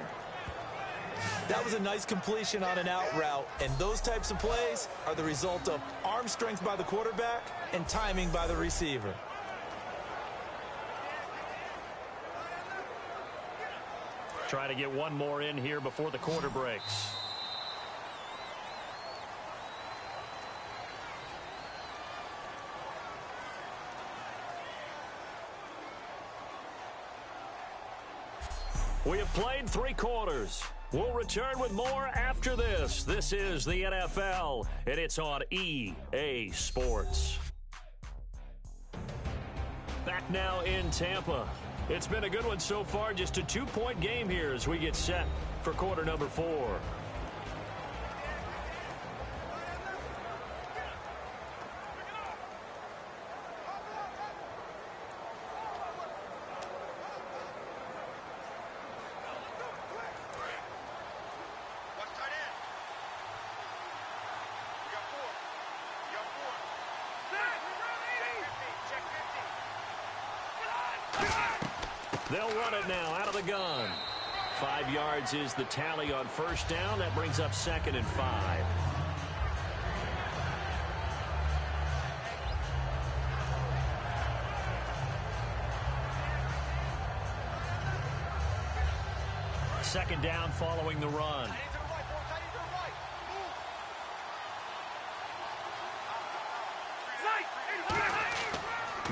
That was a nice completion on an out route, and those types of plays are the result of arm strength by the quarterback and timing by the receiver. Try to get one more in here before the quarter breaks. We have played 3 quarters. We'll return with more after this. This is the NFL, and it's on EA Sports. Back now in Tampa. It's been a good one so far. Just a 2-point game here as we get set for quarter number 4. They'll run it now out of the gun. 5 yards is the tally on first down. That brings up 2nd and 5. Second down following the run.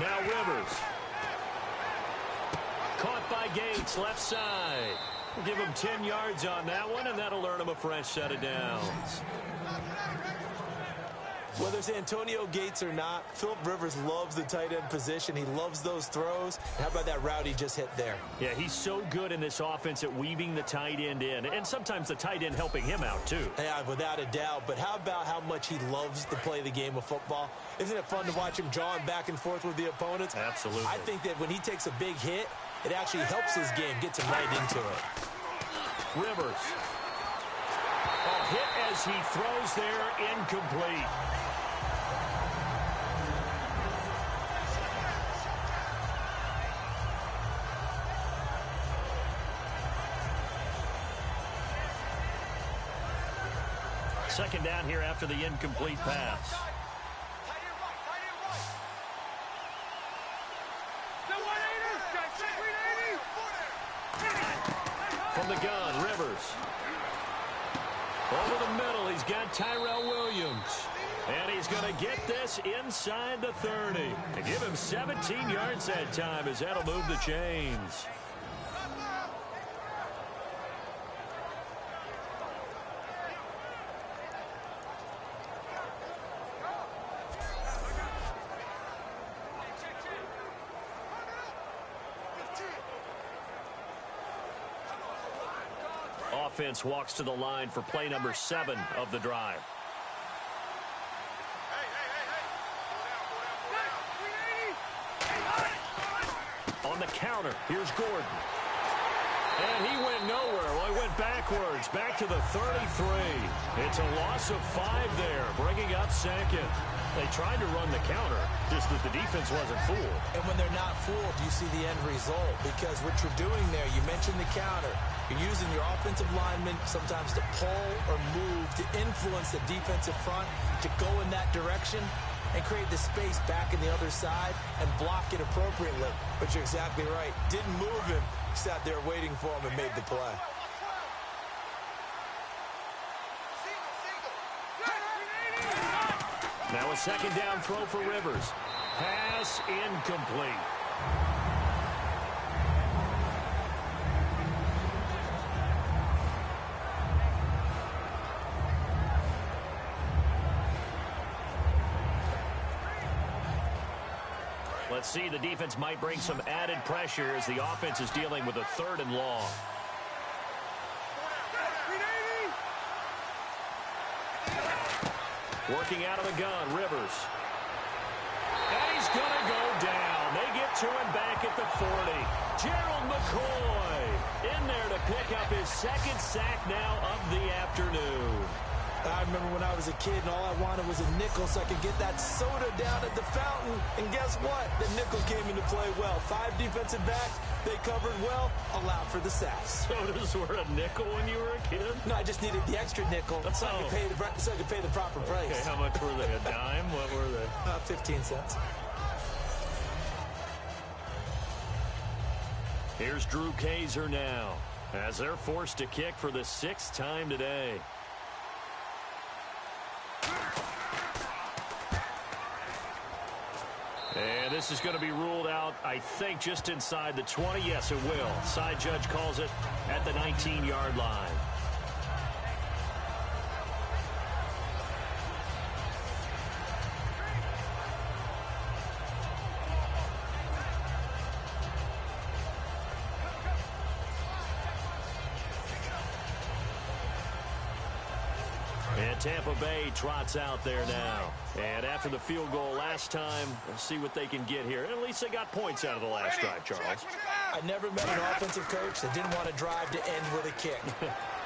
Now Rivers. Caught by Gates, left side. We'll give him 10 yards on that one, and that'll earn him a fresh set of downs. Whether it's Antonio Gates or not, Phillip Rivers loves the tight end position. He loves those throws. How about that route he just hit there? Yeah, he's so good in this offense at weaving the tight end in, and sometimes the tight end helping him out too. Yeah, without a doubt. But how about how much he loves to play the game of football? Isn't it fun to watch him jawing back and forth with the opponents? Absolutely. I think that when he takes a big hit, it actually helps his game, gets him right into it. Rivers. A hit as he throws there, incomplete. Second down here after the incomplete pass. From From the gun, Rivers. Over the middle, he's got Tyrell Williams. And he's going to get this inside the 30. And give him 17 yards that time as that'll move the chains. Offense walks to the line for play number 7 of the drive. On the counter, here's Gordon. And he went nowhere. Well, he went backwards, back to the 33. It's a loss of 5 there, bringing up second. They tried to run the counter, just that the defense wasn't fooled. And when they're not fooled, you see the end result. Because what you're doing there, you mentioned the counter. You're using your offensive linemen sometimes to pull or move, to influence the defensive front, to go in that direction and create the space back in the other side and block it appropriately. But you're exactly right. Didn't move him. Sat there waiting for him and made the play. Now a second down throw for Rivers. Pass incomplete. Let's see, the defense might bring some added pressure as the offense is dealing with a 3rd and long. Working out of the gun, Rivers. And he's going to go down. They get to him back at the 40. Gerald McCoy in there to pick up his 2nd sack now of the afternoon. I remember when I was a kid and all I wanted was a nickel so I could get that soda down at the fountain. And guess what? The nickel came into play well. 5 defensive backs. They covered well, allowed for the sacks. Sodas were a nickel when you were a kid? No, I just needed the extra nickel so I could pay the proper price. Okay, how much were they? A dime? What were they? 15 cents. Here's Drew Kaiser now as they're forced to kick for the 6th time today. And this is going to be ruled out, I think, just inside the 20. Yes, it will. Side judge calls it at the 19-yard line. And Tampa Bay trots out there now. And after the field goal last time, we'll see what they can get here. And at least they got points out of the last drive, Charles. I never met an offensive coach that didn't want to drive to end with a kick.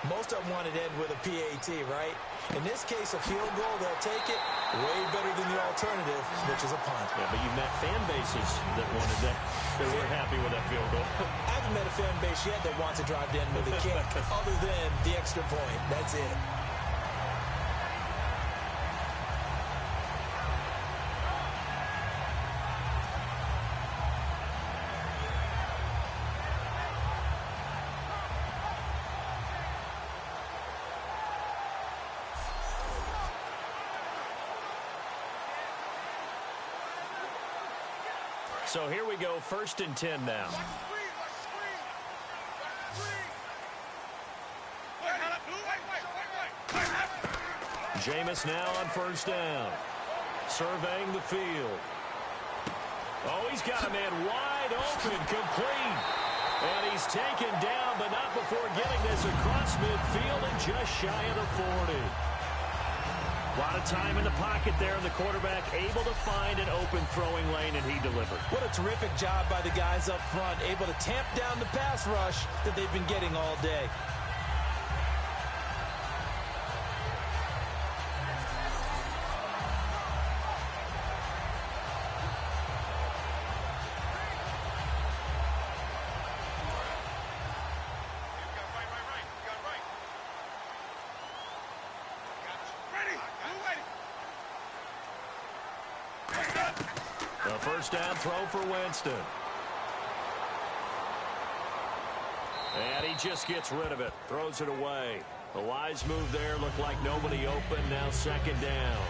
Most of them wanted to end with a PAT, right? In this case, a field goal, they'll take it way better than the alternative, which is a punt. Yeah, but you met fan bases that wanted that. They weren't happy with that field goal. I haven't met a fan base yet that wants to drive to end with a kick other than the extra point. That's it. So here we go, 1st and 10 now. Jameis now on 1st down. Surveying the field. Oh, he's got a man wide open, complete. And he's taken down, but not before getting this across midfield and just shy of the 40. A lot of time in the pocket there, and the quarterback able to find an open throwing lane, and he delivered. What a terrific job by the guys up front, able to tamp down the pass rush that they've been getting all day. The 1st down throw for Winston. And he just gets rid of it, throws it away. A wise move there, looked like nobody open, now second down.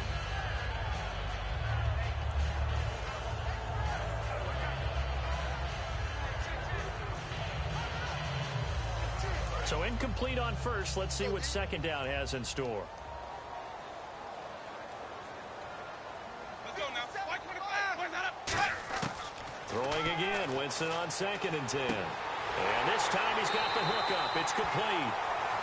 So incomplete on first. Let's see what second down has in store. Let's go now. White 25. Where's that up? Throwing again. Winston on 2nd and 10. And this time he's got the hook up. It's complete.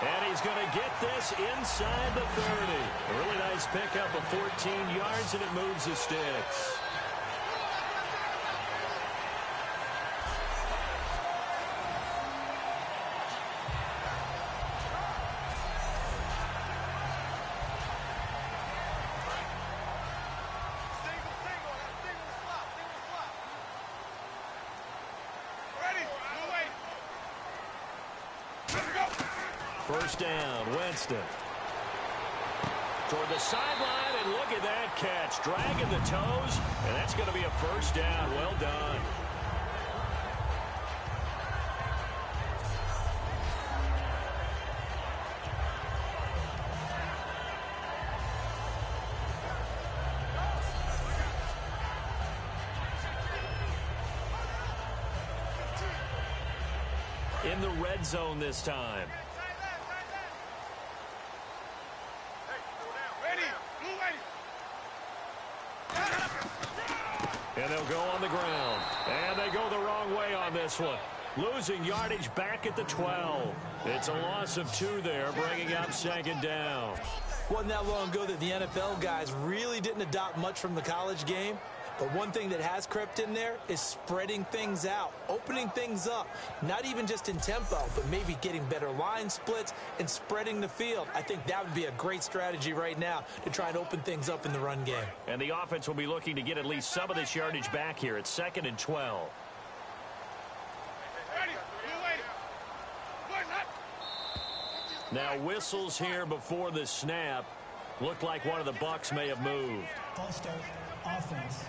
And he's going to get this inside the 30. A really nice pickup of 14 yards, and it moves the sticks. First down, Winston. Toward the sideline, and look at that catch. Dragging the toes, and that's going to be a first down. Well done. In the red zone this time. And they'll go on the ground. And they go the wrong way on this one. Losing yardage back at the 12. It's a loss of 2 there, bringing up second down. Wasn't that long ago that the NFL guys really didn't adopt much from the college game. But one thing that has crept in there is spreading things out, opening things up, not even just in tempo, but maybe getting better line splits and spreading the field. I think that would be a great strategy right now to try and open things up in the run game. And the offense will be looking to get at least some of this yardage back here at 2nd and 12. Now whistles here before the snap. Looked like one of the Bucks may have moved. False start, offense.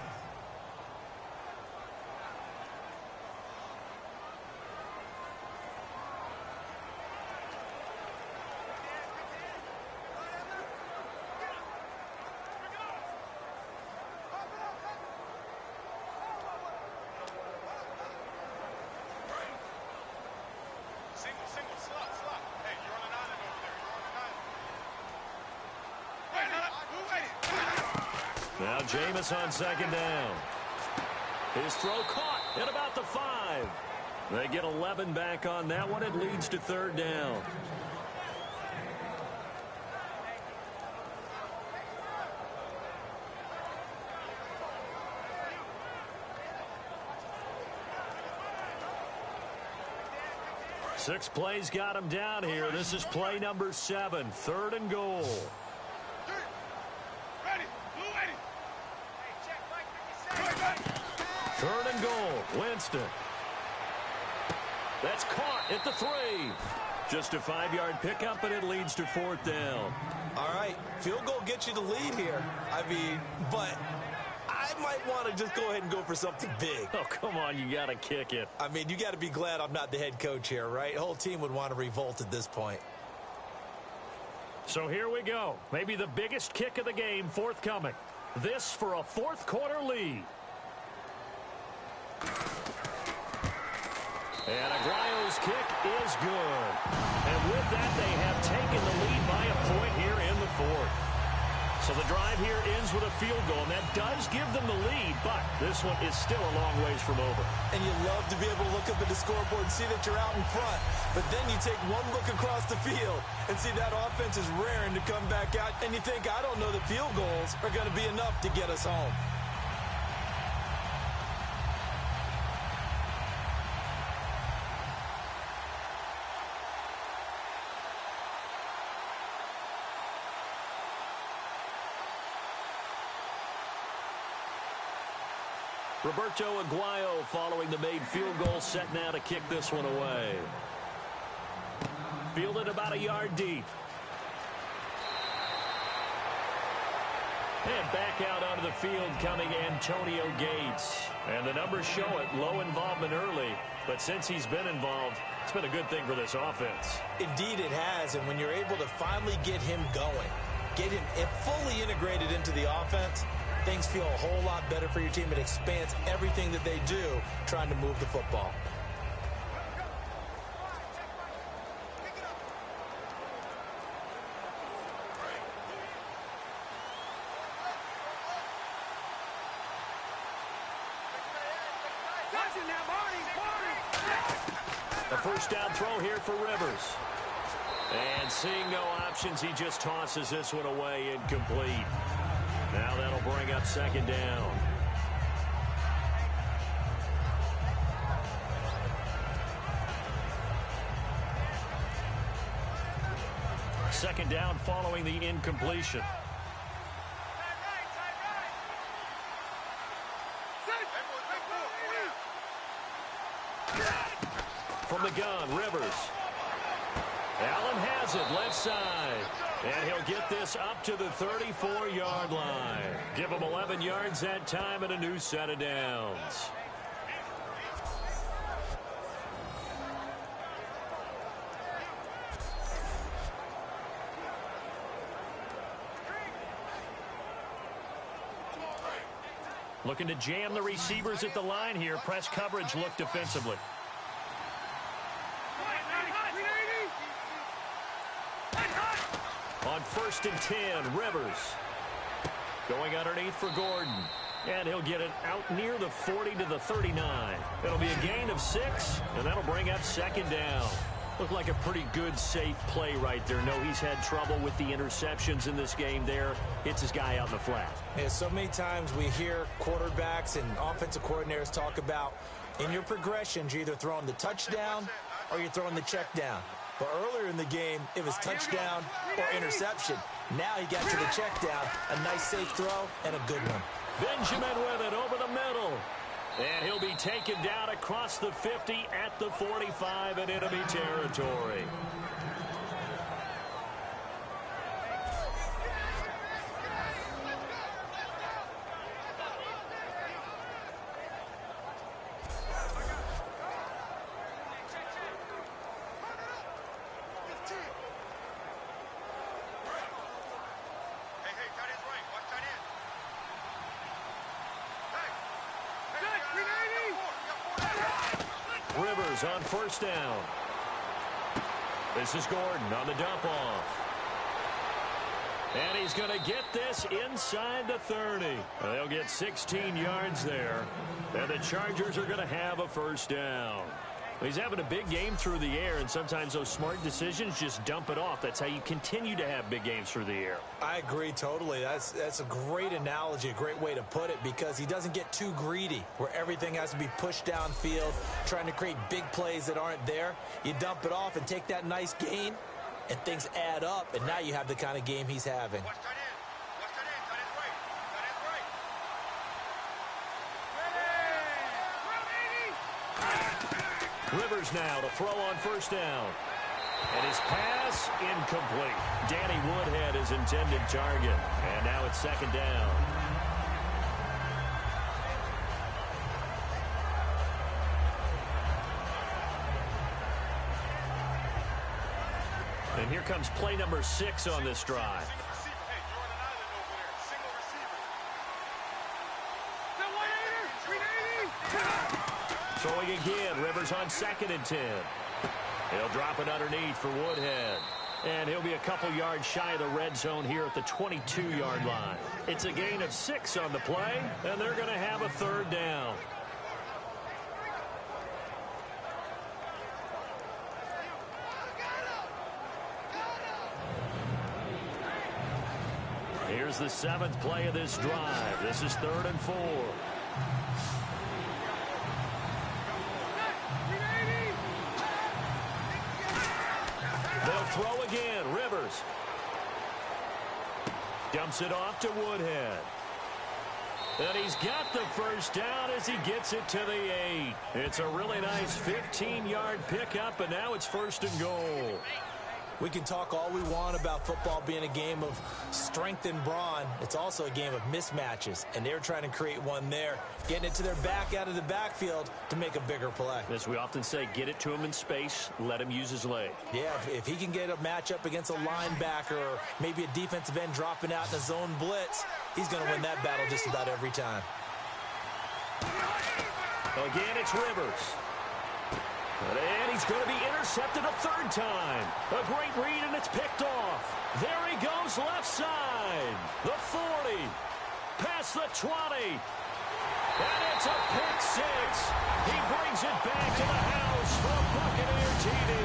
Now Jameis on second down. His throw caught at about the 5. They get 11 back on that one. It leads to third down. Six plays got him down here. This is play number 7. 3rd and goal. Third and goal. Winston. That's caught at the 3. Just a 5-yard pickup, and it leads to 4th down. All right, field goal gets you the lead here. I mean, but I might want to just go ahead and go for something big. Oh, come on, you got to kick it. I mean, you got to be glad I'm not the head coach here, right? The whole team would want to revolt at this point. So here we go. Maybe the biggest kick of the game forthcoming. This for a 4th quarter lead. And Aguayo's kick is good. And with that, they have taken the lead by a point here in the 4th. So the drive here ends with a field goal, and that does give them the lead, but this one is still a long ways from over. And you love to be able to look up at the scoreboard and see that you're out in front. But then you take one look across the field and see that offense is raring to come back out, and you think, I don't know that field goals are going to be enough to get us home. Roberto Aguayo following the made field goal, set now to kick this one away. Fielded about a yard deep. And back out onto the field coming Antonio Gates. And the numbers show it, low involvement early. But since he's been involved, it's been a good thing for this offense. Indeed it has, and when you're able to finally get him going, get him fully integrated into the offense, things feel a whole lot better for your team. It expands everything that they do trying to move the football. A first down throw here for Rivers. And seeing no options, he just tosses this one away, incomplete. Now that'll bring up second down. Second down following the incompletion. From the gun, Rivers. Allen has it, left side. And he'll get this up to the 34-yard line. Give him 11 yards that time and a new set of downs. Looking to jam the receivers at the line here. Press coverage look defensively. On 1st and 10, Rivers. Going underneath for Gordon. And he'll get it out near the 40 to the 39. It'll be a gain of 6, and that'll bring up second down. Looked like a pretty good, safe play right there. No, he's had trouble with the interceptions in this game there. Hits his guy out in the flat. Yeah, so many times we hear quarterbacks and offensive coordinators talk about in your progressions, you're either throwing the touchdown or you're throwing the check down. But earlier in the game, it was touchdown or interception. Now he got to the check down. A nice safe throw and a good one. Benjamin with it over the middle. And he'll be taken down across the 50 at the 45 in enemy territory. Rivers on first down. This is Gordon on the dump off. And he's going to get this inside the 30. They'll get 16 yards there. And the Chargers are going to have a first down. He's having a big game through the air, and sometimes those smart decisions just dump it off. That's how you continue to have big games through the air. I agree totally. That's a great analogy, a great way to put it, because he doesn't get too greedy where everything has to be pushed downfield, trying to create big plays that aren't there. You dump it off and take that nice gain, and things add up, and now you have the kind of game he's having. Rivers now to throw on first down. And his pass incomplete. Danny Woodhead is intended target. And now it's second down. And here comes play number 6 on this drive. Throwing again, Rivers on 2nd and 10. He'll drop it underneath for Woodhead. And he'll be a couple yards shy of the red zone here at the 22-yard line. It's a gain of 6 on the play, and they're going to have a third down. Here's the 7th play of this drive. This is 3rd and 4. They'll throw again. Rivers dumps it off to Woodhead. And he's got the first down as he gets it to the 8. It's a really nice 15-yard pickup, and now it's 1st and goal. We can talk all we want about football being a game of strength and brawn. It's also a game of mismatches, and they're trying to create one there, getting it to their back out of the backfield to make a bigger play. As we often say, get it to him in space, let him use his leg. Yeah, if he can get a matchup against a linebacker or maybe a defensive end dropping out in a zone blitz, he's going to win that battle just about every time. Again, it's Rivers. And he's going to be intercepted a third time. A great read, and it's picked off. There he goes, left side. The 40. Past the 20. And it's a pick six. He brings it back to the house for Buccaneer TD.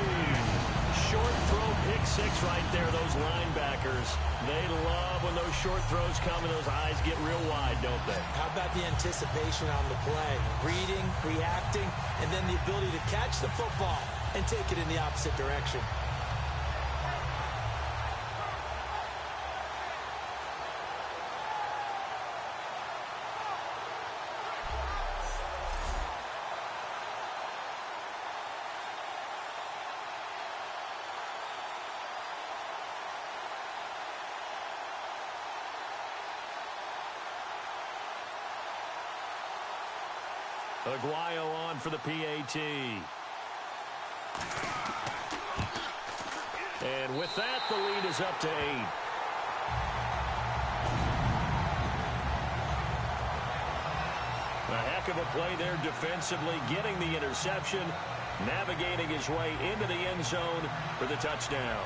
Short throw pick six right there, those linebackers. They love when those short throws come and those eyes get real wide, don't they? How about the anticipation on the play? Reading, reacting, and then the ability to catch the football and take it in the opposite direction. Aguayo on for the PAT. And with that, the lead is up to 8. A heck of a play there defensively, getting the interception, navigating his way into the end zone for the touchdown.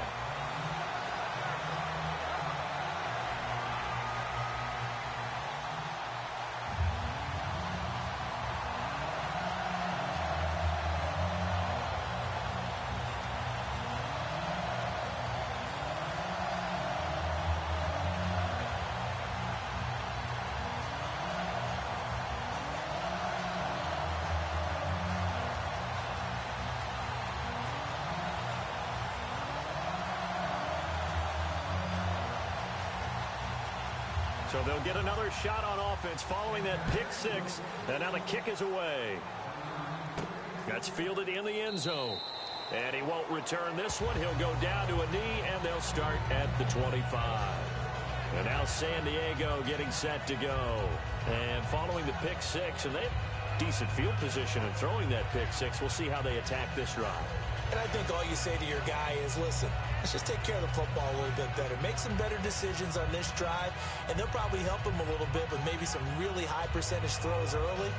So they'll get another shot on offense following that pick six. And now the kick is away. That's fielded in the end zone. And he won't return this one. He'll go down to a knee, and they'll start at the 25. And now San Diego getting set to go. And following the pick six, and they have decent field position in throwing that pick six. We'll see how they attack this drive. And I think all you say to your guy is, listen, let's just take care of the football a little bit better. Make some better decisions on this drive, and they'll probably help him a little bit with maybe some really high percentage throws early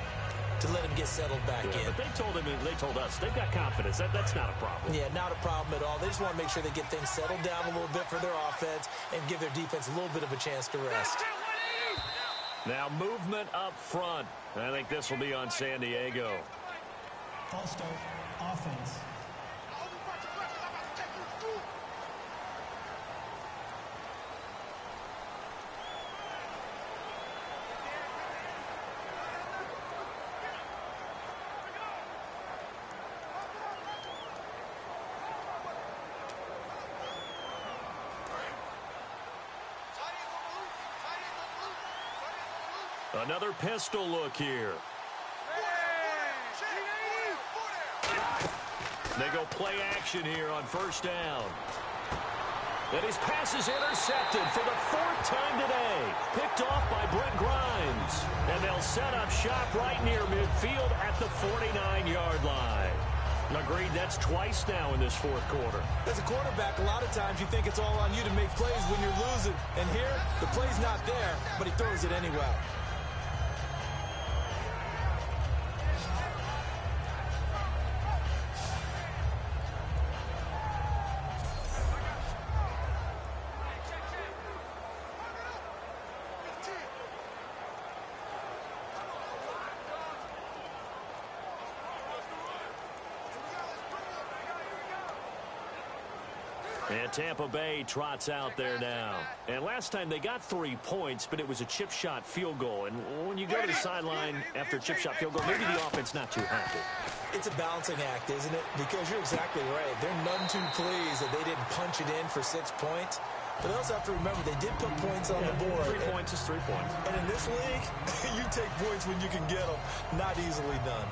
to let him get settled back in. But they told us they've got confidence. That's not a problem. Yeah, not a problem at all. They just want to make sure they get things settled down a little bit for their offense and give their defense a little bit of a chance to rest. Now movement up front. I think this will be on San Diego. False start, offense. Another pistol look here. They go play action here on first down. And his pass is intercepted for the fourth time today. Picked off by Brent Grimes. And they'll set up shop right near midfield at the 49-yard line. Agreed, that's twice now in this fourth quarter. As a quarterback, a lot of times you think it's all on you to make plays when you're losing. And here, the play's not there, but he throws it anyway. And Tampa Bay trots out there now. And last time they got 3 points, but it was a chip shot field goal. And when you go to the sideline after a chip shot field goal, maybe the offense not too happy. It's a balancing act, isn't it? Because you're exactly right. They're none too pleased that they didn't punch it in for 6 points. But they also have to remember they did put points on the board. 3 points is 3 points. And in this league, you take points when you can get them. Not easily done.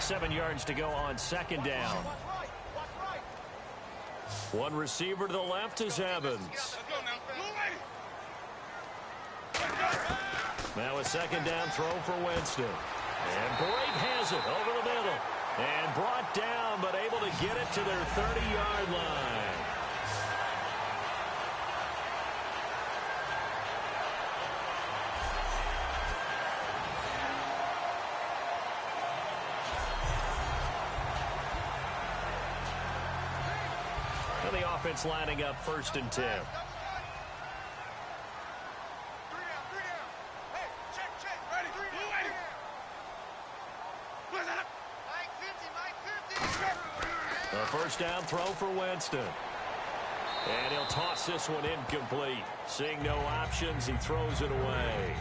7 yards to go on second down. One receiver to the left is Evans. Now a second down throw for Winston. And Brake has it over the middle. And brought down, but able to get it to their 30-yard line. And the offense lining up 1st and 10. A first down throw for Winston. And he'll toss this one incomplete. Seeing no options, he throws it away.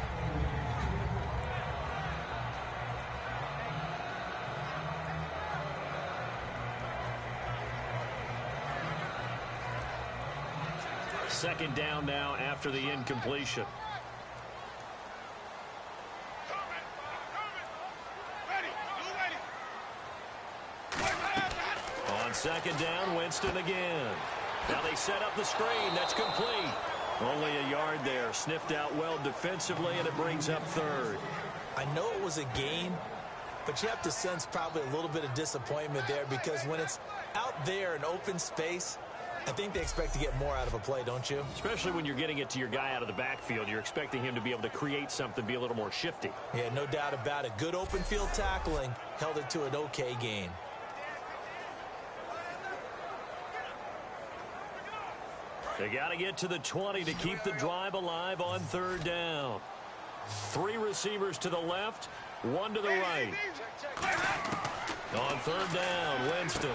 Second down now after the incompletion. On second down, Winston again. Now they set up the screen. That's complete. Only a yard there. Sniffed out well defensively, and it brings up 3rd. I know it was a gain, but you have to sense probably a little bit of disappointment there because when it's out there in open space, I think they expect to get more out of a play, don't you? Especially when you're getting it to your guy out of the backfield. You're expecting him to be able to create something, be a little more shifty. Yeah, no doubt about it. Good open field tackling held it to an okay gain. They got to get to the 20 to keep the drive alive on 3rd down. 3 receivers to the left, 1 to the right. On 3rd down, Winston.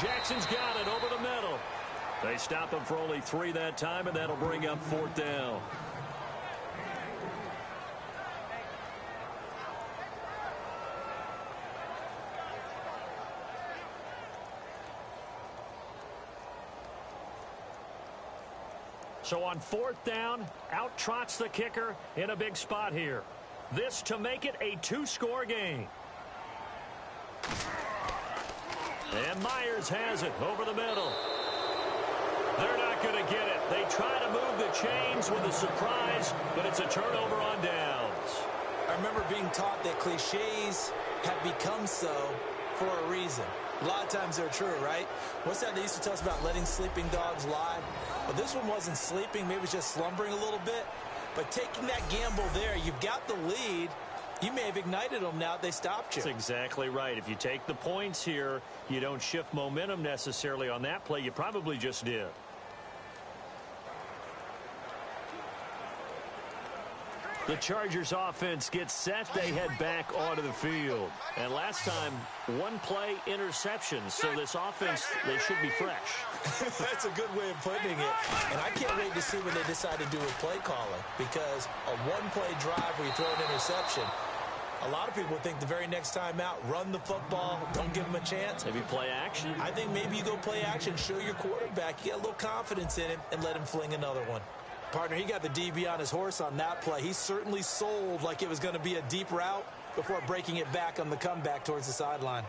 Jackson's got it over the middle. They stop him for only 3 that time, and that'll bring up 4th down. So on 4th down, out trots the kicker in a big spot here. This to make it a 2-score game. And Myers has it over the middle. They're not going to get it. They try to move the chains with a surprise, but it's a turnover on downs. I remember being taught that cliches have become so for a reason. A lot of times they're true, right? What's that they used to tell us about letting sleeping dogs lie? Well, this one wasn't sleeping. Maybe it was just slumbering a little bit. But taking that gamble there, you've got the lead. You may have ignited them now that they stopped you. That's exactly right. If you take the points here, you don't shift momentum necessarily on that play. You probably just did. The Chargers offense gets set. They head back onto the field. And last time, 1 play interception. So this offense, they should be fresh. That's a good way of putting it. And I can't wait to see when they decide to do a play calling. Because a 1-play drive where you throw an interception, a lot of people think the very next time out, run the football, don't give them a chance. Maybe play action. I think maybe you go play action, show your quarterback, you get a little confidence in him, and let him fling another one. Partner, he got the DB on his horse on that play. He certainly sold like it was going to be a deep route before breaking it back on the comeback towards the sideline.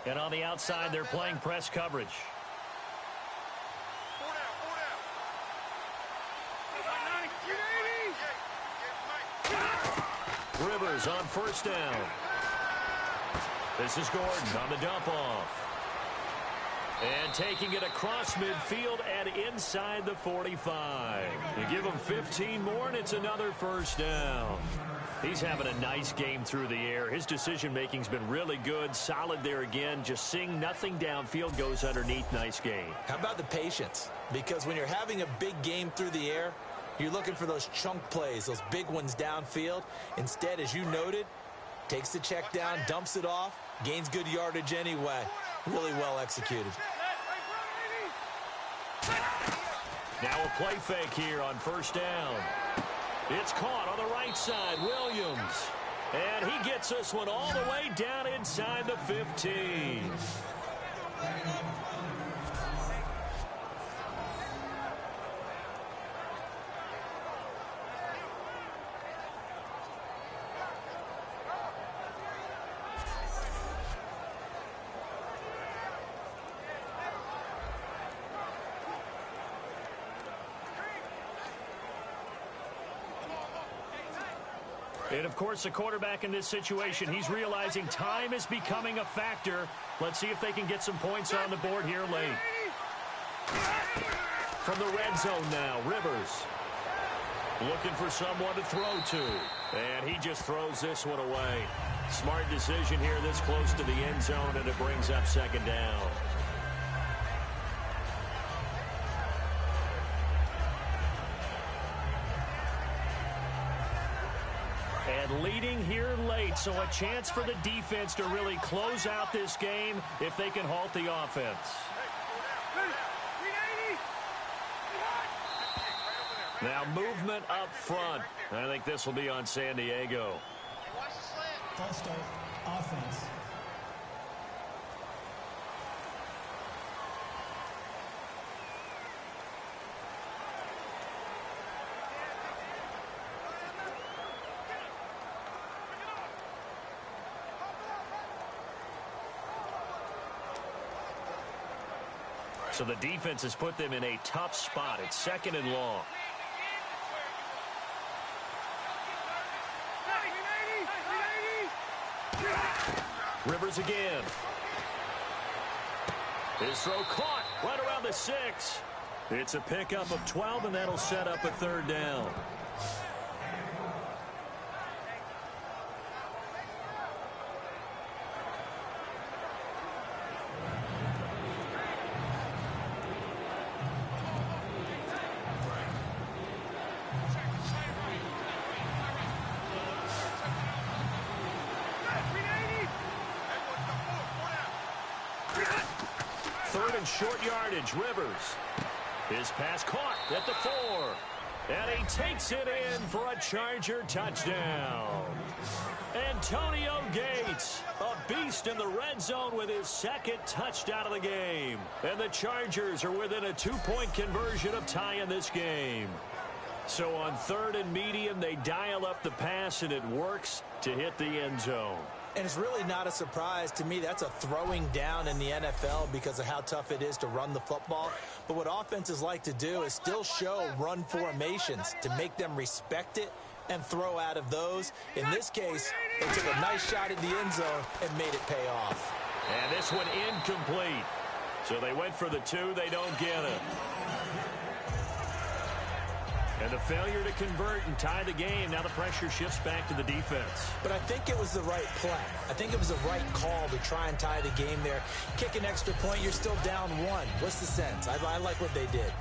And on the outside, they're playing press coverage. Rivers on 1st down. This is Gordon on the dump off. And taking it across midfield and inside the 45. You give him 15 more, and it's another 1st down. He's having a nice game through the air. His decision-making's been really good. Solid there again. Just seeing nothing downfield, goes underneath. Nice game. How about the patience? Because when you're having a big game through the air, you're looking for those chunk plays, those big ones downfield. Instead, as you noted, takes the check down, dumps it off, gains good yardage anyway. Really well executed. Now a play fake here on 1st down. It's caught on the right side, Williams. And he gets this one all the way down inside the 15. And, of course, the quarterback in this situation, he's realizing time is becoming a factor. Let's see if they can get some points on the board here late. From the red zone now, Rivers. Looking for someone to throw to. And he just throws this one away. Smart decision here this close to the end zone, and it brings up second down. And leading here late, so a chance for the defense to really close out this game if they can halt the offense. Now movement up front. I think this will be on San Diego. False start, offense. So the defense has put them in a tough spot. It's second and long. Rivers again. His throw caught right around the 6. It's a pickup of 12, and that'll set up a third down. Third and short yardage, Rivers. His pass caught at the 4. And he takes it in for a Charger touchdown. Antonio Gates, a beast in the red zone with his second touchdown of the game. And the Chargers are within a 2-point conversion of tying this game. So on third and medium, they dial up the pass, and it works to hit the end zone. And it's really not a surprise to me. That's a throwing down in the NFL because of how tough it is to run the football. But what offenses like to do is still show run formations to make them respect it and throw out of those. In this case, they took a nice shot at the end zone and made it pay off. And this one incomplete. So they went for the 2. They don't get it. And the failure to convert and tie the game. Now the pressure shifts back to the defense. But I think it was the right play. I think it was the right call to try and tie the game there. Kick an extra point, you're still down 1. What's the sense? I like what they did.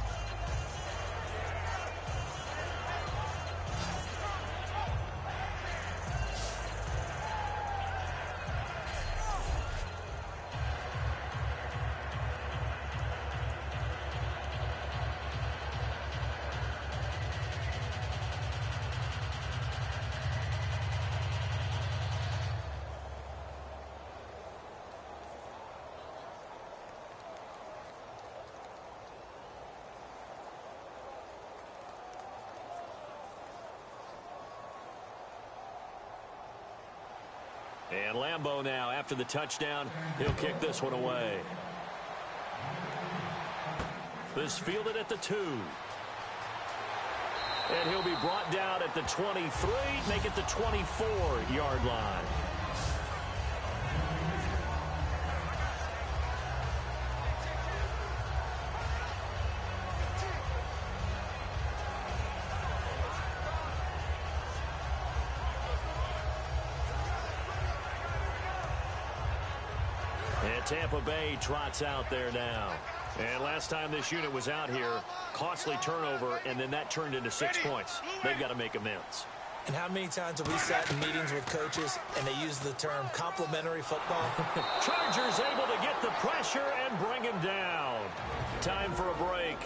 And Lambeau now, after the touchdown, he'll kick this one away. This fielded at the 2. And he'll be brought down at the 23, make it the 24-yard line. And Tampa Bay trots out there now. And last time this unit was out here, costly turnover, and then that turned into 6 points. They've got to make amends. And how many times have we sat in meetings with coaches and they use the term complimentary football? Chargers able to get the pressure and bring him down. Time for a break.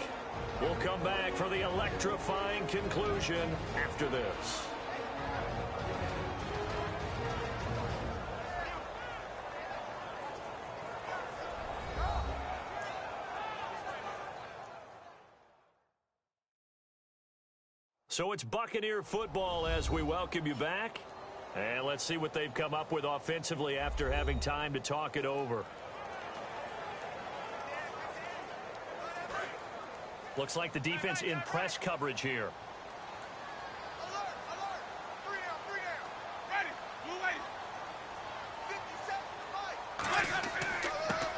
We'll come back for the electrifying conclusion after this. So it's Buccaneer football as we welcome you back. And let's see what they've come up with offensively after having time to talk it over. Looks like the defense in press coverage here.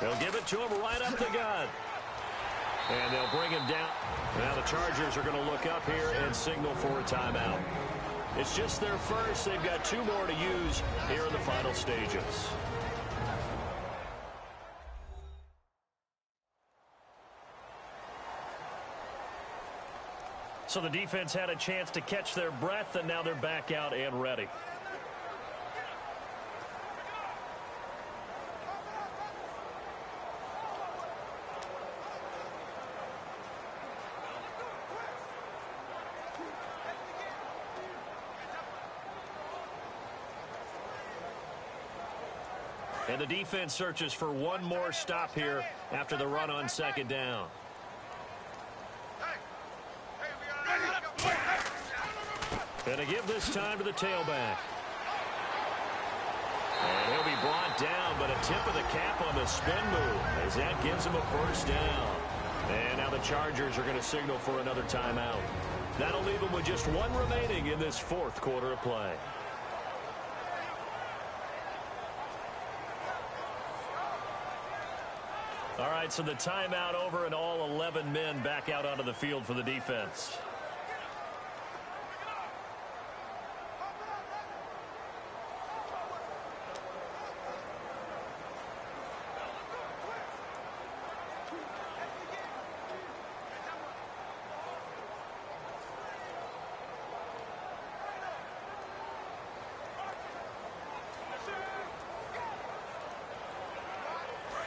They'll give it to him right up the gut. And they'll bring him down. Now the Chargers are going to look up here and signal for a timeout. It's just their first. They've got 2 more to use here in the final stages. So the defense had a chance to catch their breath, and now they're back out and ready. And the defense searches for one more stop here after the run on second down. And to give this time to the tailback. And he'll be brought down, but a tip of the cap on the spin move as that gives him a first down. And now the Chargers are going to signal for another timeout. That'll leave them with just 1 remaining in this 4th quarter of play. All right, so the timeout over and all 11 men back out onto the field for the defense.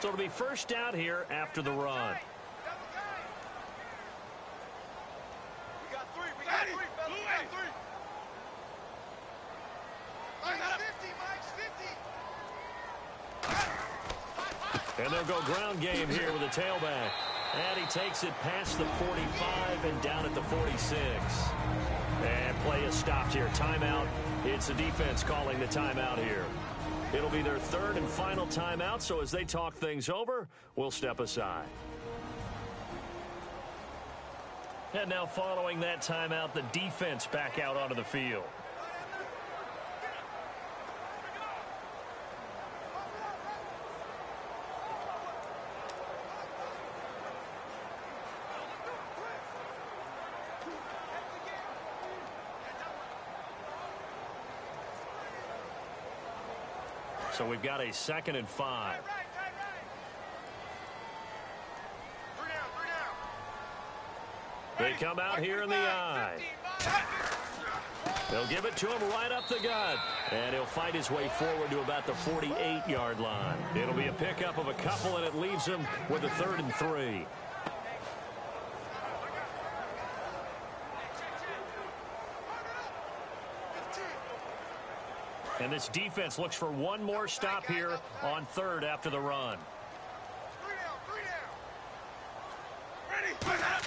So it'll be first down here after the run. We got 3. We got 3, fellas. We got 3. Mike's 50. Mike's 50. And they'll go ground game here with a tailback. And he takes it past the 45 and down at the 46. And play is stopped here. Timeout. It's the defense calling the timeout here. It'll be their 3rd and final timeout, so as they talk things over, we'll step aside. And now following that timeout, the defense back out onto the field. So we've got a 2nd and 5. They come out here in the eye. They'll give it to him right up the gut. And he'll fight his way forward to about the 48-yard line. It'll be a pickup of a couple, and it leaves him with a 3rd and 3. And this defense looks for one more stop here on 3rd after the run. 3 down.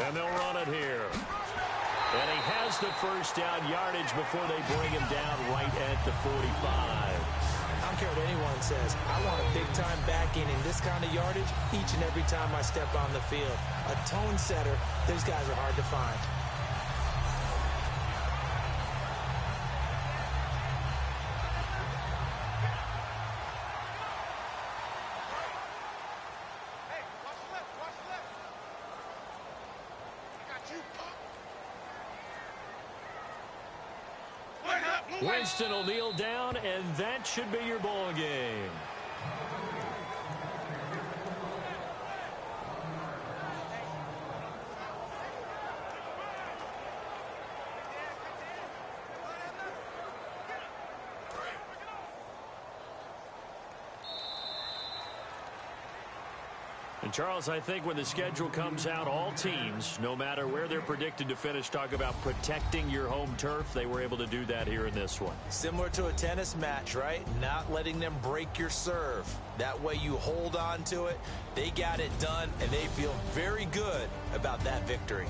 And they'll run it here. And he has the first down yardage before they bring him down right at the 45. I don't care what anyone says. I want a big-time backing in this kind of yardage each and every time I step on the field. A tone setter, those guys are hard to find. Winston will kneel down, and that should be your ball game. And Charles, I think when the schedule comes out, all teams, no matter where they're predicted to finish, talk about protecting your home turf. They were able to do that here in this one. Similar to a tennis match, right? Not letting them break your serve. That way you hold on to it. They got it done, and they feel very good about that victory.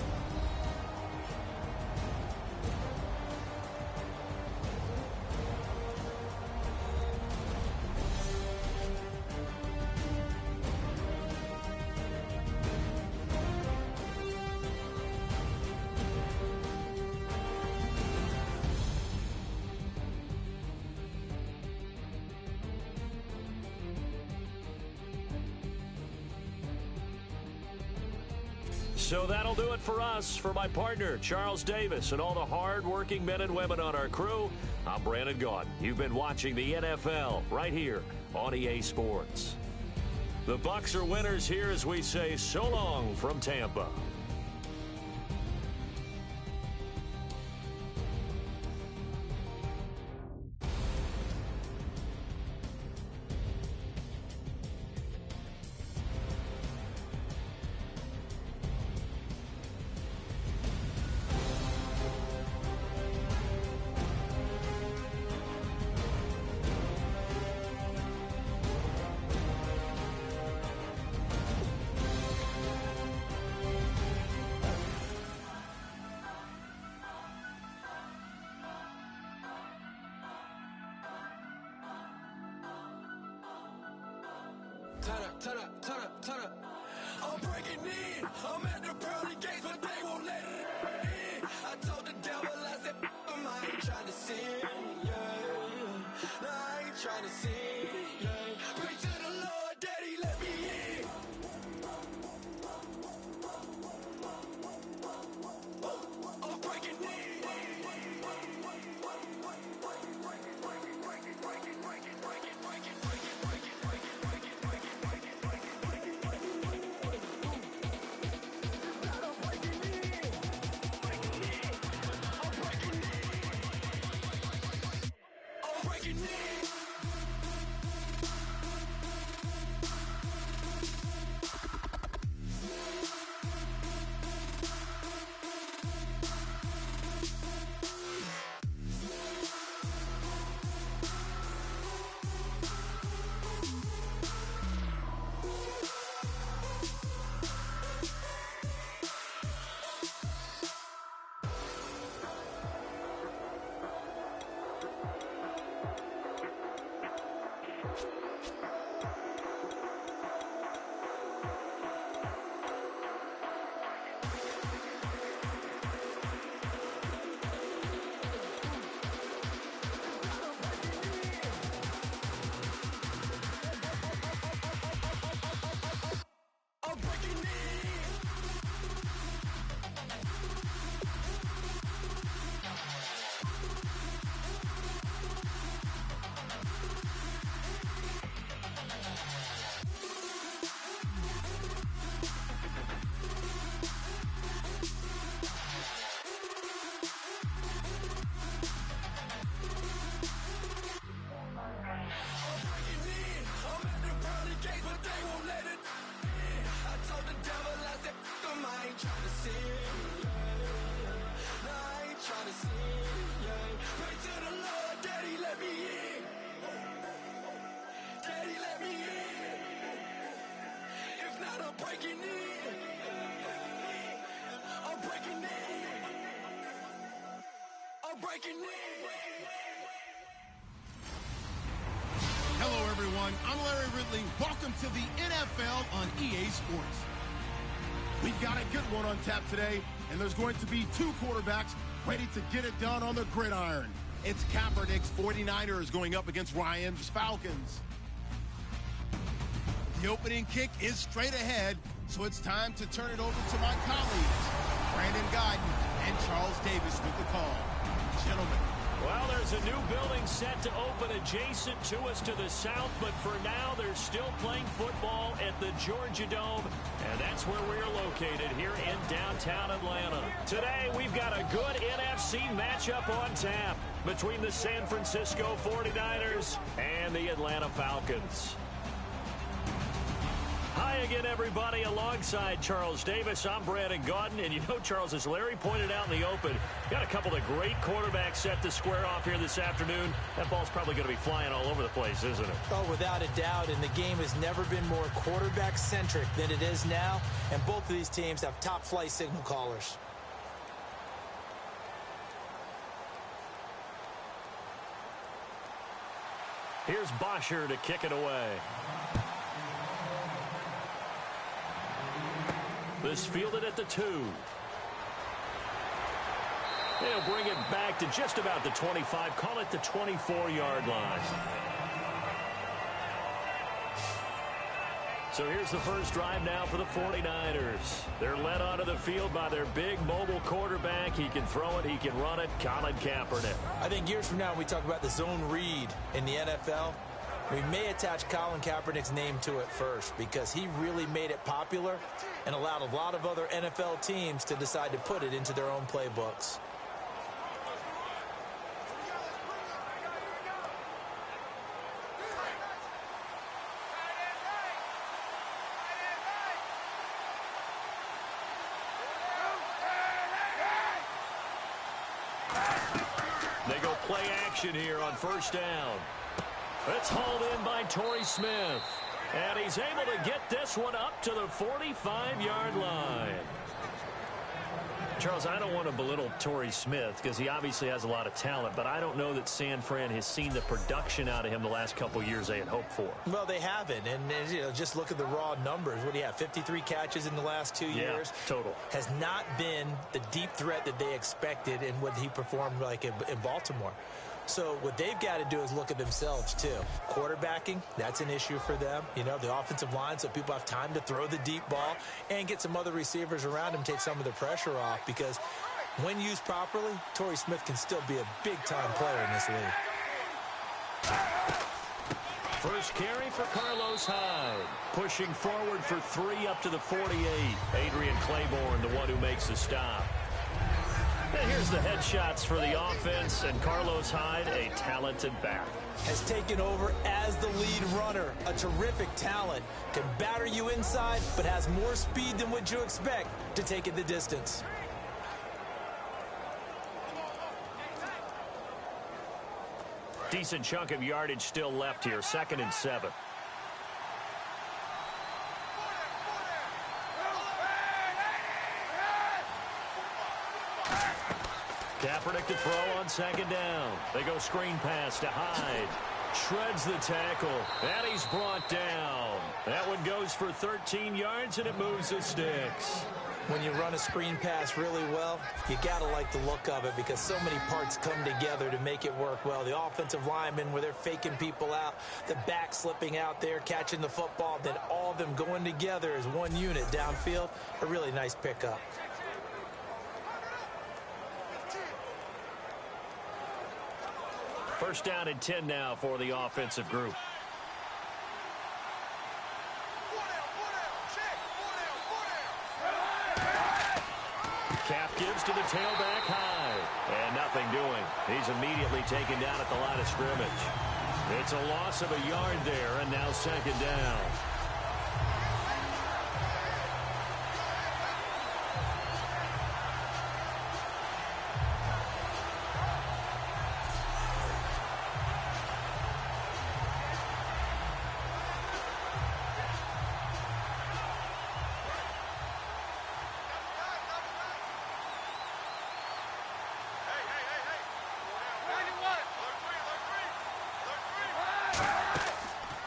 So that'll do it for us. For my partner, Charles Davis, and all the hard-working men and women on our crew, I'm Brandon Gaudin. You've been watching the NFL right here on EA Sports. The Bucs are winners here as we say so long from Tampa. Turn up. I'm breaking in. I'm at the pearly gates, but they won't let it in. I told the devil, I said, I ain't trying to sin, yeah. No, I ain't trying to sin, yeah. Pray to the Lord, Daddy, let me in. I'm breaking in. Hello, everyone. I'm Larry Ridley. Welcome to the NFL on EA Sports. We've got a good one on tap today, and there's going to be two quarterbacks ready to get it done on the gridiron. It's Kaepernick's 49ers going up against Ryan's Falcons. The opening kick is straight ahead, so it's time to turn it over to my colleagues, Brandon Gaudin and Charles Davis with the call. Gentlemen. Well, there's a new building set to open adjacent to us to the south, but for now, they're still playing football at the Georgia Dome, and that's where we're located here in downtown Atlanta. Today, we've got a good NFC matchup on tap between the San Francisco 49ers and the Atlanta Falcons. Hi again, everybody. Alongside Charles Davis, I'm Brandon Gaudin. And you know, Charles, as Larry pointed out in the open, got a couple of great quarterbacks set to square off here this afternoon. That ball's probably going to be flying all over the place, isn't it? Oh, without a doubt. And the game has never been more quarterback-centric than it is now. And both of these teams have top-flight signal callers. Here's Bosher to kick it away. This fielded at the 2. They'll bring it back to just about the 25. Call it the 24-yard line. So here's the first drive now for the 49ers. They're led onto the field by their big mobile quarterback. He can throw it, he can run it, Colin Kaepernick. I think years from now, when we talk about the zone read in the NFL, we may attach Colin Kaepernick's name to it first because he really made it popular and allowed a lot of other NFL teams to decide to put it into their own playbooks. They go play action here on first down. It's hauled in by Torrey Smith. And he's able to get this one up to the 45-yard line. Charles, I don't want to belittle Torrey Smith because he obviously has a lot of talent, but I don't know that San Fran has seen the production out of him the last couple years they had hoped for. Well, they haven't, and just look at the raw numbers. What do you have, 53 catches in the last 2 years? Total. Has not been the deep threat that they expected and what he performed like in Baltimore. So what they've got to do is look at themselves, too. Quarterbacking, that's an issue for them. You know, the offensive line, so people have time to throw the deep ball and get some other receivers around him, take some of the pressure off. Because when used properly, Torrey Smith can still be a big-time player in this league. First carry for Carlos Hyde. Pushing forward for 3 up to the 48. Adrian Claiborne, the one who makes the stop. And here's the headshots for the offense, and Carlos Hyde, a talented back. Has taken over as the lead runner. A terrific talent. Can batter you inside, but has more speed than what you expect to take it the distance. Decent chunk of yardage still left here. 2nd and 7. Kaepernick to throw on 2nd down. They go screen pass to Hyde. Shreds the tackle. And he's brought down. That one goes for 13 yards, and it moves the sticks. When you run a screen pass really well, you got to like the look of it because so many parts come together to make it work well. The offensive linemen, where they're faking people out, the back slipping out there, catching the football, then all of them going together as one unit downfield. A really nice pickup. First down and 10 now for the offensive group. Cap gives to the tailback Hyde. And nothing doing. He's immediately taken down at the line of scrimmage. It's a loss of a yard there, and now 2nd down.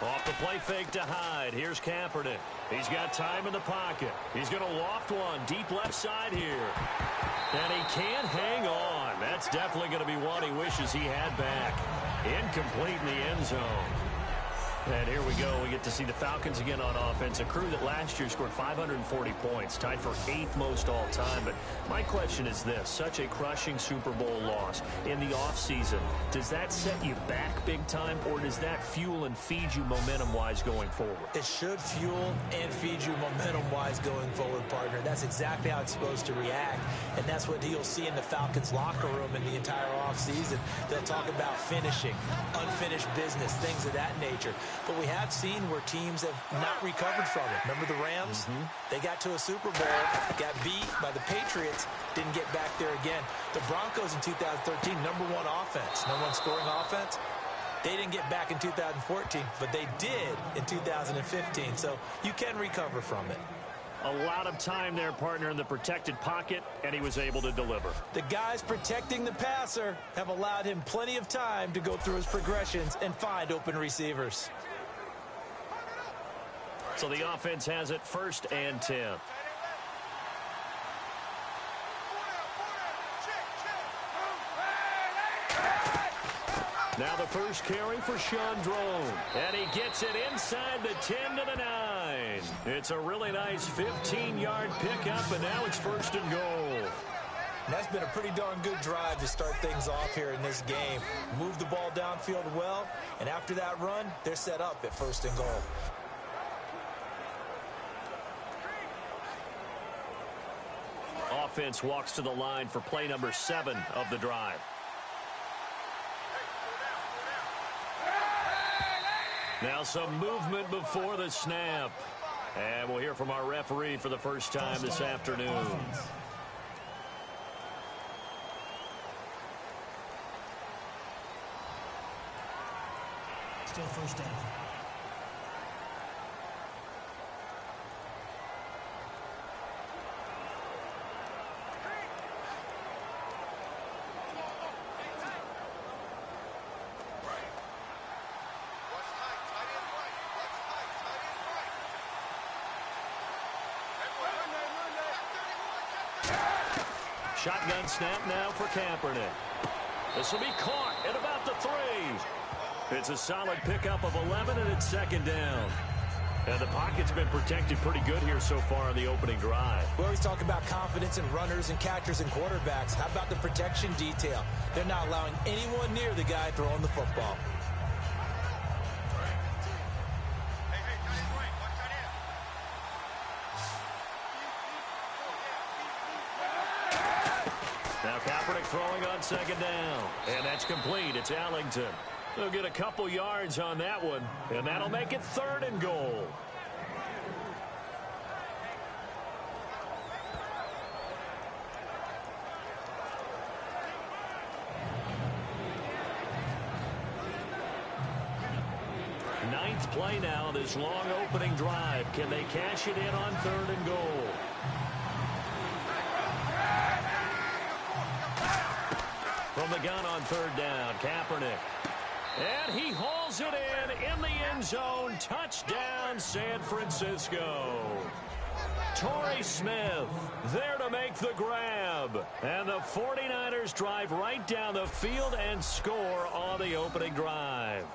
Off the play fake to Hyde. Here's Kaepernick. He's got time in the pocket. He's going to loft one deep left side here. And he can't hang on. That's definitely going to be one he wishes he had back. Incomplete in the end zone. And here we go. We get to see the Falcons again on offense. A crew that last year scored 540 points, tied for 8th most all time. But my question is this. Such a crushing Super Bowl loss in the offseason. Does that set you back big time, or does that fuel and feed you momentum-wise going forward? It should fuel and feed you momentum-wise going forward, partner. That's exactly how it's supposed to react. And that's what you'll see in the Falcons locker room in the entire offseason. They'll talk about finishing, unfinished business, things of that nature. But we have seen where teams have not recovered from it. Remember the Rams? They got to a Super Bowl, got beat by the Patriots, didn't get back there again. The Broncos in 2013, #1 offense, #1 scoring offense. They didn't get back in 2014, but they did in 2015. So you can recover from it. A lot of time there, partner, in the protected pocket, and he was able to deliver. The guys protecting the passer have allowed him plenty of time to go through his progressions and find open receivers. So the offense has it 1st and 10. Now the first carry for Sean Drone. And he gets it inside the 10 to the 9. line. It's a really nice 15-yard pickup, and now it's 1st and goal. And that's been a pretty darn good drive to start things off here in this game. Move the ball downfield well, and after that run, they're set up at 1st and goal. Offense walks to the line for play number 7 of the drive. Now some movement before the snap. And we'll hear from our referee for the first time this afternoon. Still 1st down. Shotgun snap now for Kaepernick. This will be caught at about the 3. It's a solid pickup of 11, and it's 2nd down. And the pocket's been protected pretty good here so far in the opening drive. We always talk about confidence in runners and catchers and quarterbacks. How about the protection detail? They're not allowing anyone near the guy throwing the football. Now Kaepernick throwing on 2nd down. And that's complete. It's Allington. They'll get a couple yards on that one, and that'll make it 3rd and goal. Ninth play now, this long opening drive. Can they cash it in on 3rd and goal? From the gun on 3rd down, Kaepernick. And he hauls it in the end zone. Touchdown, San Francisco. Torrey Smith there to make the grab. And the 49ers drive right down the field and score on the opening drive.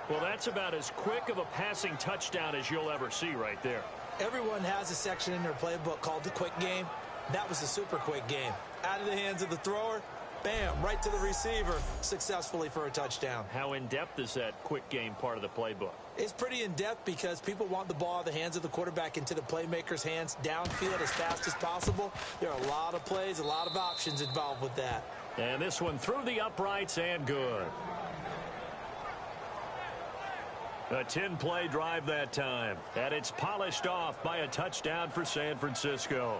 Well, that's about as quick of a passing touchdown as you'll ever see right there. Everyone has a section in their playbook called the quick game. That was the super quick game. Out of the hands of the thrower, bam, right to the receiver, successfully for a touchdown. How in-depth is that quick game part of the playbook? It's pretty in-depth because people want the ball out of the hands of the quarterback into the playmaker's hands downfield as fast as possible. There are a lot of plays, a lot of options involved with that. And this one through the uprights and good. A 10-play drive that time, and it's polished off by a touchdown for San Francisco.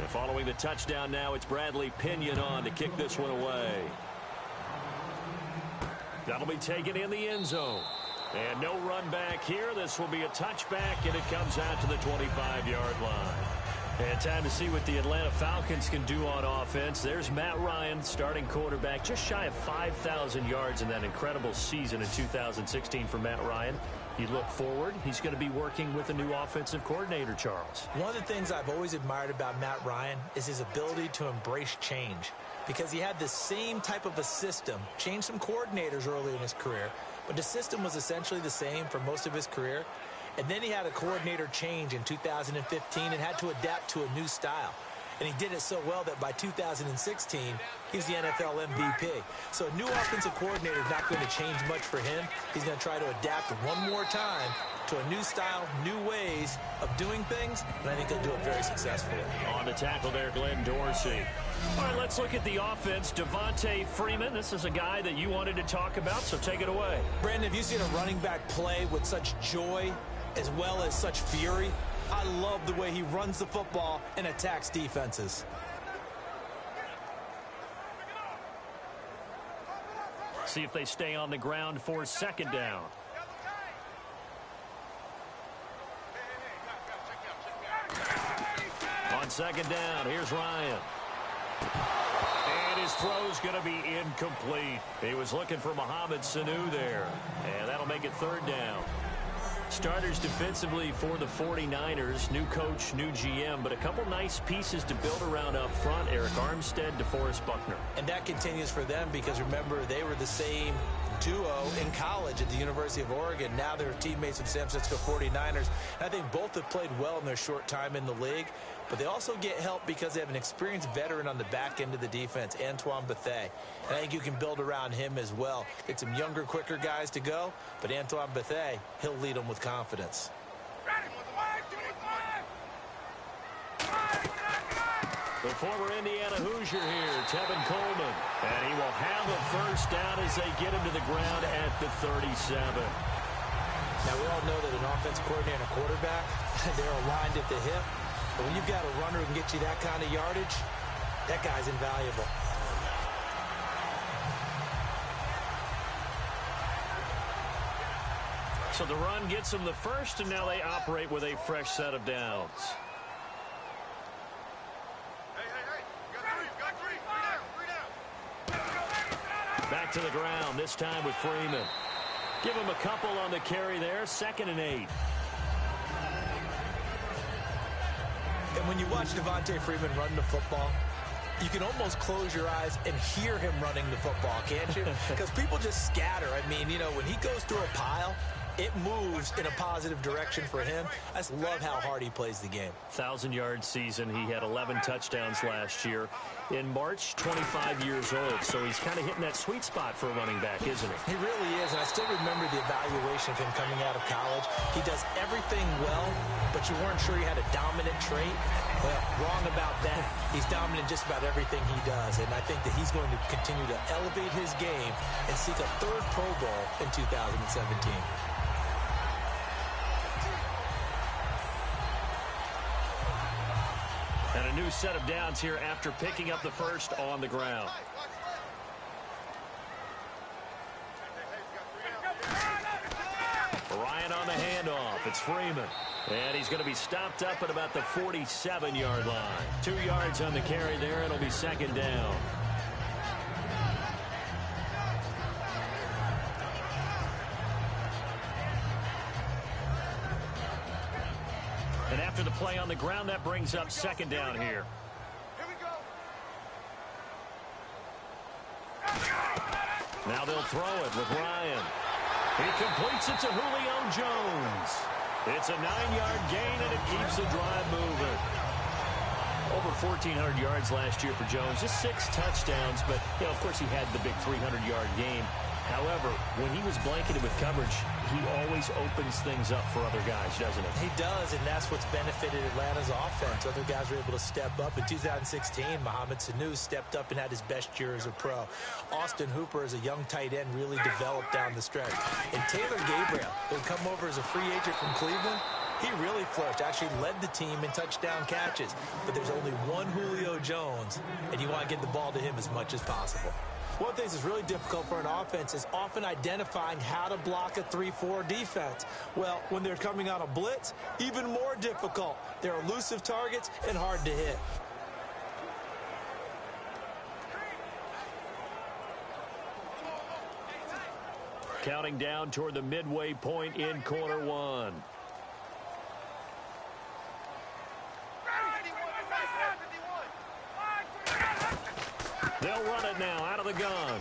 Following the touchdown now, it's Bradley Pinion on to kick this one away. That'll be taken in the end zone. And no run back here. This will be a touchback, and it comes out to the 25-yard line. And time to see what the Atlanta Falcons can do on offense. There's Matt Ryan, starting quarterback, just shy of 5,000 yards in that incredible season in 2016 for Matt Ryan. You look forward, he's going to be working with a new offensive coordinator, Charles. One of the things I've always admired about Matt Ryan is his ability to embrace change, because he had the same type of a system, changed some coordinators early in his career, but the system was essentially the same for most of his career. And then he had a coordinator change in 2015 and had to adapt to a new style. And he did it so well that by 2016, he was the NFL MVP. So a new offensive coordinator is not going to change much for him. He's going to try to adapt one more time to a new style, new ways of doing things, and I think he'll do it very successfully. On the tackle there, Glenn Dorsey. All right, let's look at the offense. Devontae Freeman, this is a guy that you wanted to talk about, so take it away. Brandon, have you seen a running back play with such joy as well as such fury? I love the way he runs the football and attacks defenses. See if they stay on the ground for second down. On second down, here's Ryan. And his throw's going to be incomplete. He was looking for Mohamed Sanu there. And that'll make it third down. Starters defensively for the 49ers. New coach, new GM, but a couple nice pieces to build around up front. Eric Armstead, DeForest Buckner. And that continues for them because, remember, they were the same duo in college at the University of Oregon. Now they're teammates with the San Francisco 49ers. And I think both have played well in their short time in the league. But they also get help because they have an experienced veteran on the back end of the defense, Antoine Bethea. And I think you can build around him as well. Get some younger, quicker guys to go. But Antoine Bethea, he'll lead them with confidence. The former Indiana Hoosier here, Tevin Coleman. And he will have a first down as they get him to the ground at the 37. Now, we all know that an offense coordinator and a quarterback, they're aligned at the hip. But when you've got a runner who can get you that kind of yardage, that guy's invaluable. So the run gets them the first, and now they operate with a fresh set of downs. Back to the ground, this time with Freeman. Give him a couple on the carry there, 2nd and 8. And when you watch Devontae Freeman run the football, you can almost close your eyes and hear him running the football, can't you? Because people just scatter. I mean, you know, when he goes through a pile, it moves in a positive direction for him. I just love how hard he plays the game. 1,000-yard season. He had 11 touchdowns last year. In March, 25 years old. So he's kind of hitting that sweet spot for a running back, isn't he? He really is. And I still remember the evaluation of him coming out of college. He does everything well, but you weren't sure he had a dominant trait. Well, wrong about that. He's dominant just about everything he does. And I think that he's going to continue to elevate his game and seek a 3rd Pro Bowl in 2017. And a new set of downs here after picking up the first on the ground. Ryan on the handoff. It's Freeman. And he's going to be stopped up at about the 47-yard line. 2 yards on the carry there. It'll be 2nd down. And after the play on the ground, that brings up 2nd down here. Here we go. Now they'll throw it with Ryan. He completes it to Julio Jones. It's a 9-yard gain, and it keeps the drive moving. Over 1,400 yards last year for Jones. Just 6 touchdowns, but, you know, of course he had the big 300-yard game. However, when he was blanketed with coverage, he always opens things up for other guys, doesn't he? He does, and that's what's benefited Atlanta's offense. Other guys were able to step up. In 2016, Mohamed Sanu stepped up and had his best year as a pro. Austin Hooper, as a young tight end, really developed down the stretch. And Taylor Gabriel, who come over as a free agent from Cleveland, he really flourished, actually led the team in touchdown catches. But there's only one Julio Jones, and you want to get the ball to him as much as possible. One thing that's really difficult for an offense is often identifying how to block a 3-4 defense. Well, when they're coming on a blitz, even more difficult. They're elusive targets and hard to hit. Counting down toward the midway point in quarter one. They'll run it now out of the gun.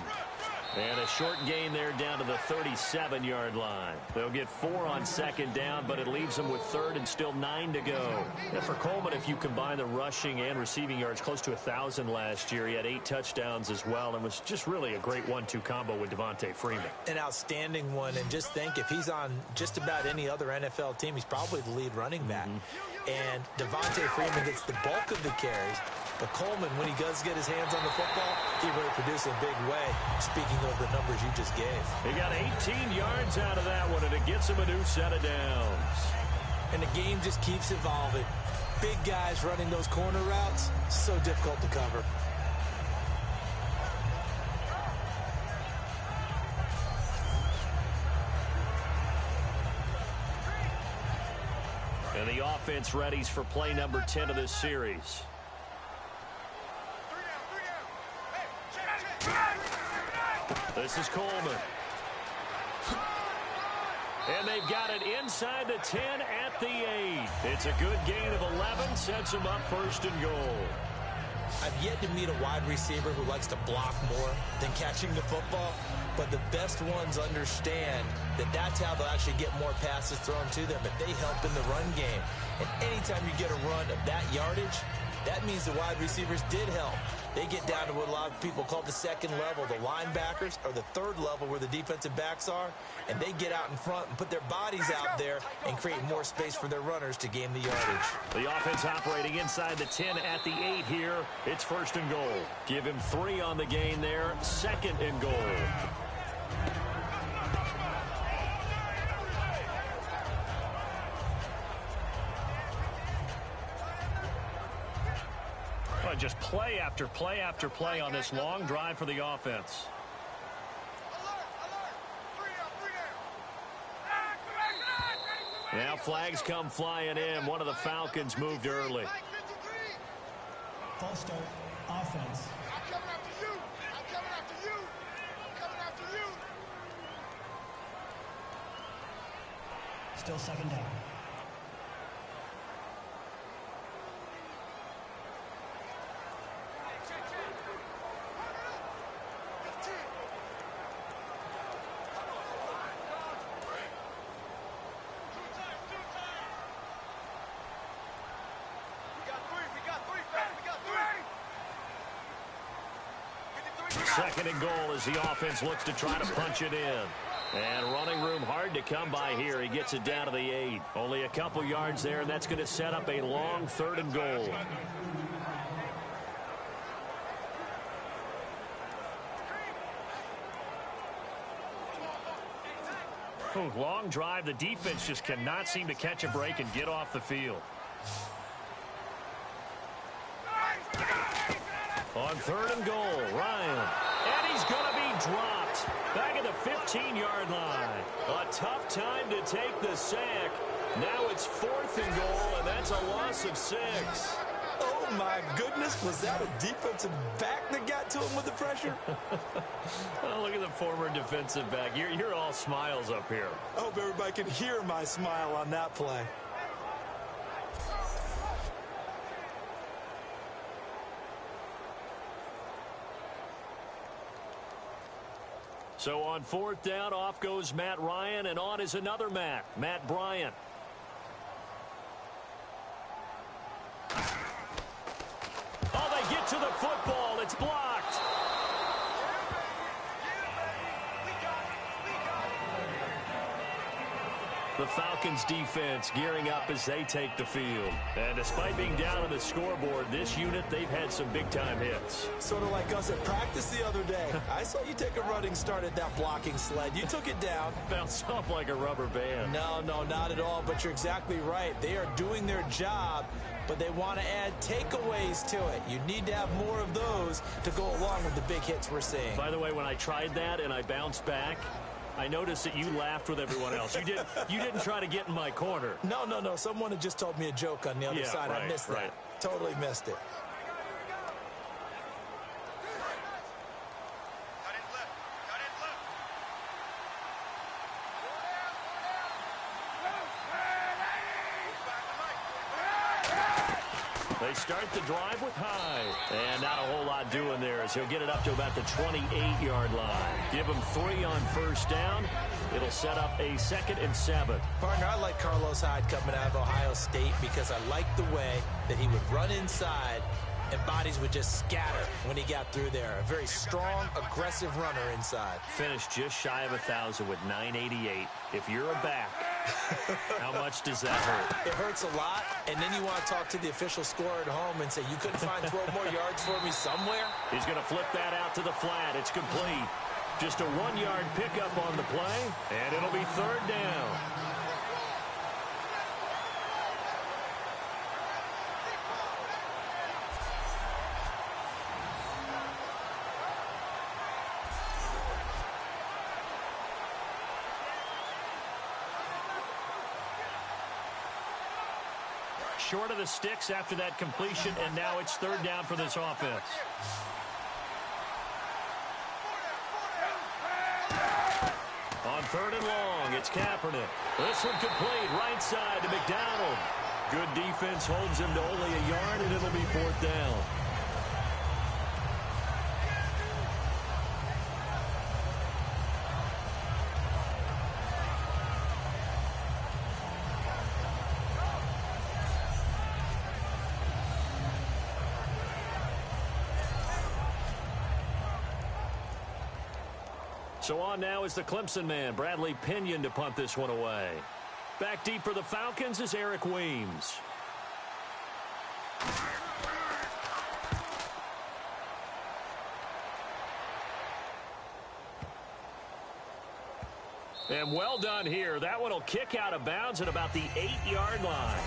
And a short gain there down to the 37-yard line. They'll get 4 on 2nd down, but it leaves them with 3rd and still 9 to go. And for Coleman, if you combine the rushing and receiving yards, close to 1,000 last year. He had 8 touchdowns as well and was just really a great 1-2 combo with Devontae Freeman. An outstanding one. And just think, if he's on just about any other NFL team, he's probably the lead running back. And Devontae Freeman gets the bulk of the carries. But Coleman, when he does get his hands on the football, he really produces in a big way, speaking of the numbers you just gave. He got 18 yards out of that one, and it gets him a new set of downs. And the game just keeps evolving. Big guys running those corner routes, so difficult to cover. And the offense readies for play number 10 of this series. This is Coleman. And they've got it inside the 10 at the 8. It's a good gain of 11, sets them up first and goal. I've yet to meet a wide receiver who likes to block more than catching the football, but the best ones understand that that's how they'll actually get more passes thrown to them if they help in the run game. And anytime you get a run of that yardage, that means the wide receivers did help. They get down to what a lot of people call the second level, the linebackers, or the third level where the defensive backs are, and they get out in front and put their bodies out there and create more space for their runners to gain the yardage. The offense operating inside the 10 at the 8 here. It's first and goal. Give him 3 on the gain there. Second and goal. Just play after play after play on this long drive for the offense. Now flags come flying in. One of the Falcons moved early. False start, offense. I'm coming after you. I'm coming after you. I'm coming after you. Still second down. Second and goal as the offense looks to try to punch it in. And running room hard to come by here. He gets it down to the 8. Only a couple yards there, and that's going to set up a long third and goal. Ooh, long drive. The defense just cannot seem to catch a break and get off the field. On third and goal, Ryan. And he's going to be dropped back at the 15-yard line. A tough time to take the sack. Now it's fourth and goal, and that's a loss of 6. Oh, my goodness. Was that a defensive back that got to him with the pressure? Oh, look at the former defensive back. You're all smiles up here. I hope everybody can hear my smile on that play. So on fourth down, off goes Matt Ryan, and on is another Matt Bryant. Oh, they get to the football. It's blocked. The Falcons defense gearing up as they take the field. And despite being down on the scoreboard, this unit, they've had some big-time hits. Sort of like us at practice the other day. I saw you take a running start at that blocking sled. You took it down. Bounced off like a rubber band. No, not at all, but you're exactly right. They are doing their job, but they want to add takeaways to it. You need to have more of those to go along with the big hits we're seeing. By the way, when I tried that and I bounced back, I noticed that you laughed with everyone else. You didn't try to get in my corner. No. Someone had just told me a joke on the other side. Right, I missed that. Totally missed it. They start the drive with Hyde. And not a whole lot doing there as he'll get it up to about the 28-yard line. Give him 3 on first down. It'll set up a 2nd and 7. Partner, I like Carlos Hyde coming out of Ohio State because I like the way that he would run inside and bodies would just scatter when he got through there. A very strong, aggressive runner inside. Finished just shy of 1,000 with 988. If you're a back, how much does that hurt? It hurts a lot, and then you want to talk to the official scorer at home and say, you couldn't find 12 more yards for me somewhere? He's going to flip that out to the flat. It's complete. Just a 1-yard pickup on the play, and it'll be third down. short of the sticks after that completion, and now it's third down for this offense. On third and long, it's Kaepernick. This one complete, right side to McDonald. Good defense holds him to only a yard, and it'll be fourth down. So on now is the Clemson man, Bradley Pinion, to punt this one away. Back deep for the Falcons is Eric Weems. And well done here. That one will kick out of bounds at about the 8-yard line.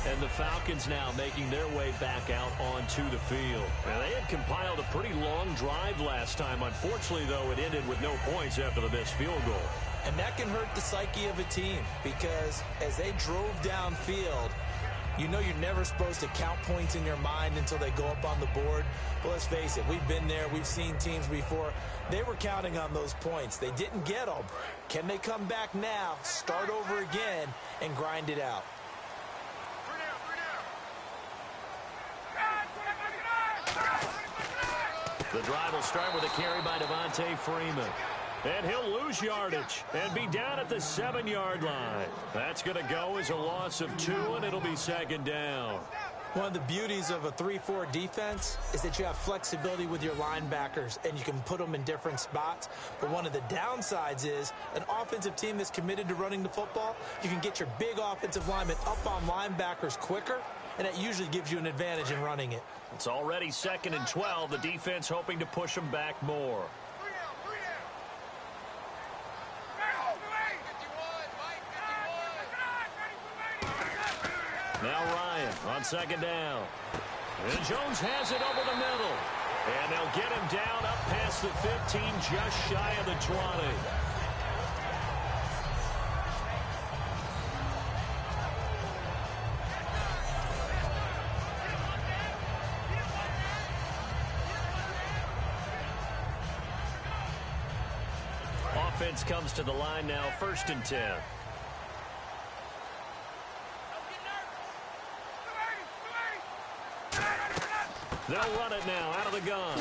And the Falcons now making their way back out onto the field. Now, they had compiled a pretty long drive last time. Unfortunately, though, it ended with no points after the missed field goal. And that can hurt the psyche of a team because as they drove downfield, you know you're never supposed to count points in your mind until they go up on the board. But let's face it, we've been there. We've seen teams before. They were counting on those points. They didn't get them. Can they come back now, start over again, and grind it out? The drive will start with a carry by Devontae Freeman. And he'll lose yardage and be down at the 7-yard line. That's going to go as a loss of 2, and it'll be second down. One of the beauties of a 3-4 defense is that you have flexibility with your linebackers, and you can put them in different spots. But one of the downsides is an offensive team that's committed to running the football, you can get your big offensive linemen up on linebackers quicker, and that usually gives you an advantage in running it. It's already second and 12. The defense hoping to push them back more. Now Ryan on second down. And Jones has it over the middle. And they'll get him down up past the 15, just shy of the 20. Offense comes to the line now, first and 10. They'll run it now out of the gun.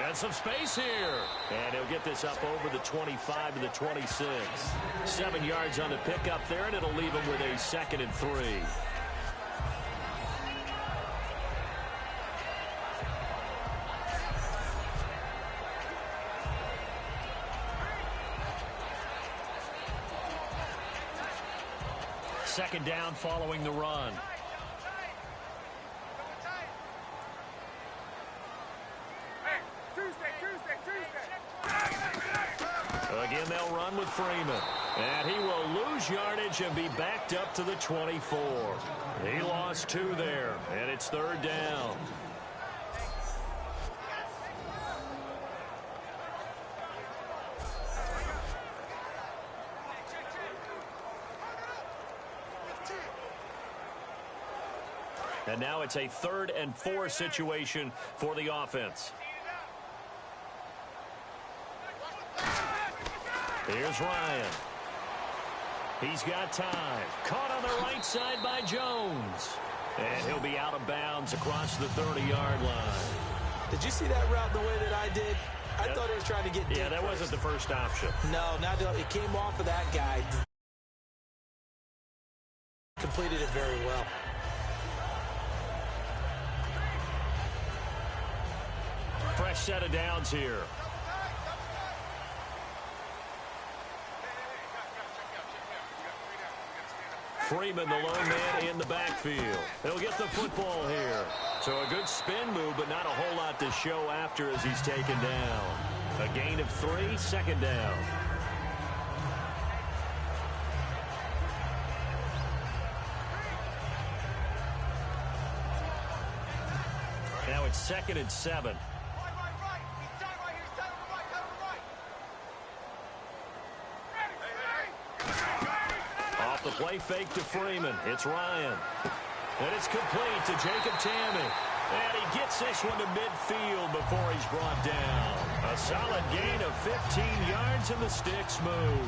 And some space here. And he'll get this up over the 25 to the 26. 7 yards on the pickup there, and it'll leave him with a second and 3. Second down following the run. Again, they'll run with Freeman. And he will lose yardage and be backed up to the 24. He lost 2 there, and it's third down. And now it's a 3rd and 4 situation for the offense. Here's Ryan. He's got time. Caught on the right side by Jones. And he'll be out of bounds across the 30-yard line. Did you see that route the way that I did? I thought he was trying to get deep. Yeah, that wasn't the first option. No, it came off of that guy. Completed it very well. Fresh set of downs here. Freeman, the lone man in the backfield. He'll get the football here. So a good spin move, but not a whole lot to show after as he's taken down. A gain of 3, second down. Now it's 2nd and 7. the play fake to Freeman. It's Ryan. And it's complete to Jacob Tamme. And he gets this one to midfield before he's brought down. A solid gain of 15 yards and the sticks move.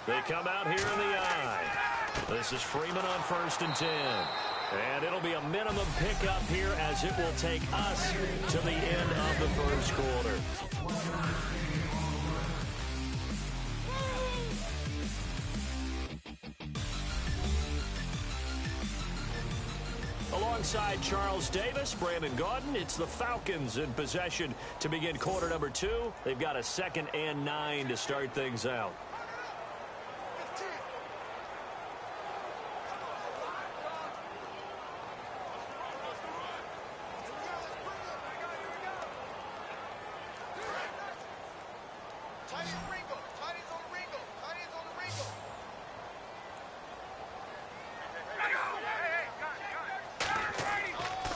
They come out here in the eye. This is Freeman on 1st and 10. And it'll be a minimum pickup here as it will take us to the end of the first quarter. Alongside Charles Davis, Brandon Gaudin, it's the Falcons in possession to begin quarter number 2. They've got a 2nd and 9 to start things out.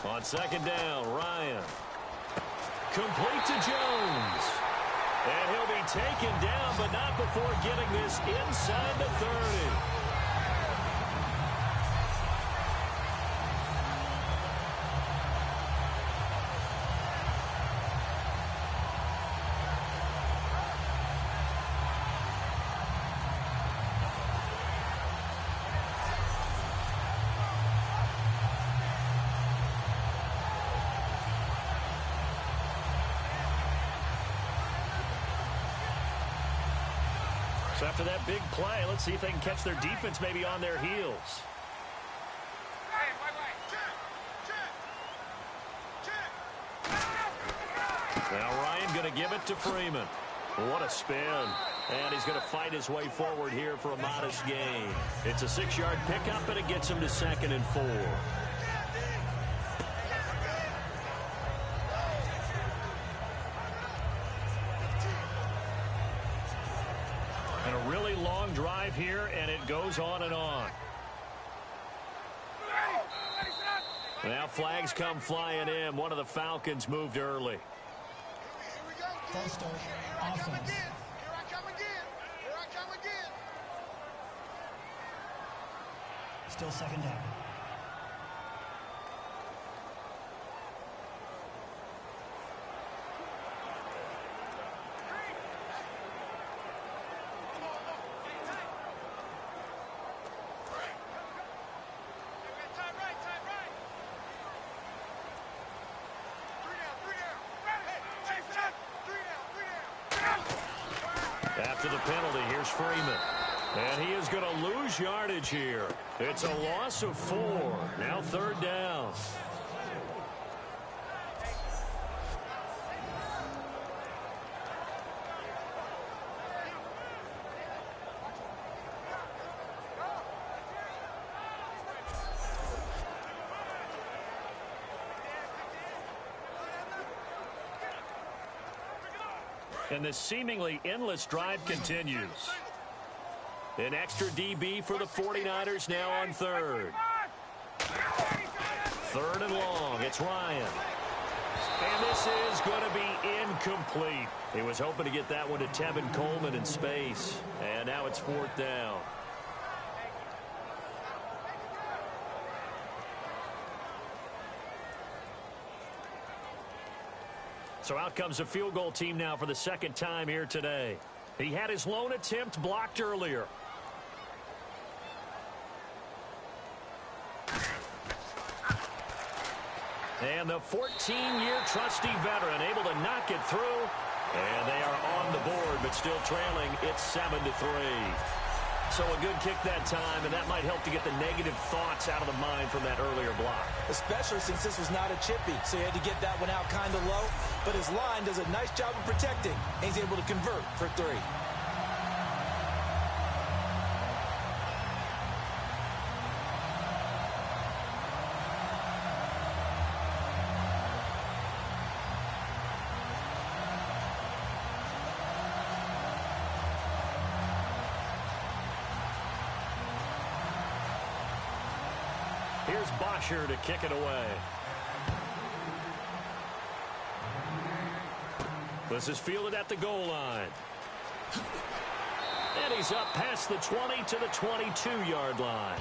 On 2nd down, Ryan. Complete to Jones. And he'll be taken down, but not before getting this inside the 30. So after that big play, let's see if they can catch their defense maybe on their heels. Now Ryan going to give it to Freeman. What a spin. And he's going to fight his way forward here for a modest gain. It's a 6-yard pickup, and it gets him to 2nd and 4. And a really long drive here, and it goes on and on. Now flags come flying in. One of the Falcons moved early. False start. Offense. Here I come again. Still 2nd down. After the penalty, here's Freeman. And he is going to lose yardage here. It's a loss of 4. Now 3rd down. And this seemingly endless drive continues. An extra DB for the 49ers now on 3rd. 3rd and long. It's Ryan. And this is going to be incomplete. He was hoping to get that one to Tevin Coleman in space. And now it's 4th down. So out comes a field goal team now for the 2nd time here today. He had his lone attempt blocked earlier. And the 14-year trusty veteran able to knock it through. And they are on the board, but still trailing. It's 7-3. So a good kick that time, and that might help to get the negative thoughts out of the mind from that earlier block. Especially since this was not a chippy, so he had to get that one out kind of low. But his line does a nice job of protecting, and he's able to convert for 3. Here's Bosher to kick it away. This is fielded at the goal line. And he's up past the 20 to the 22-yard line.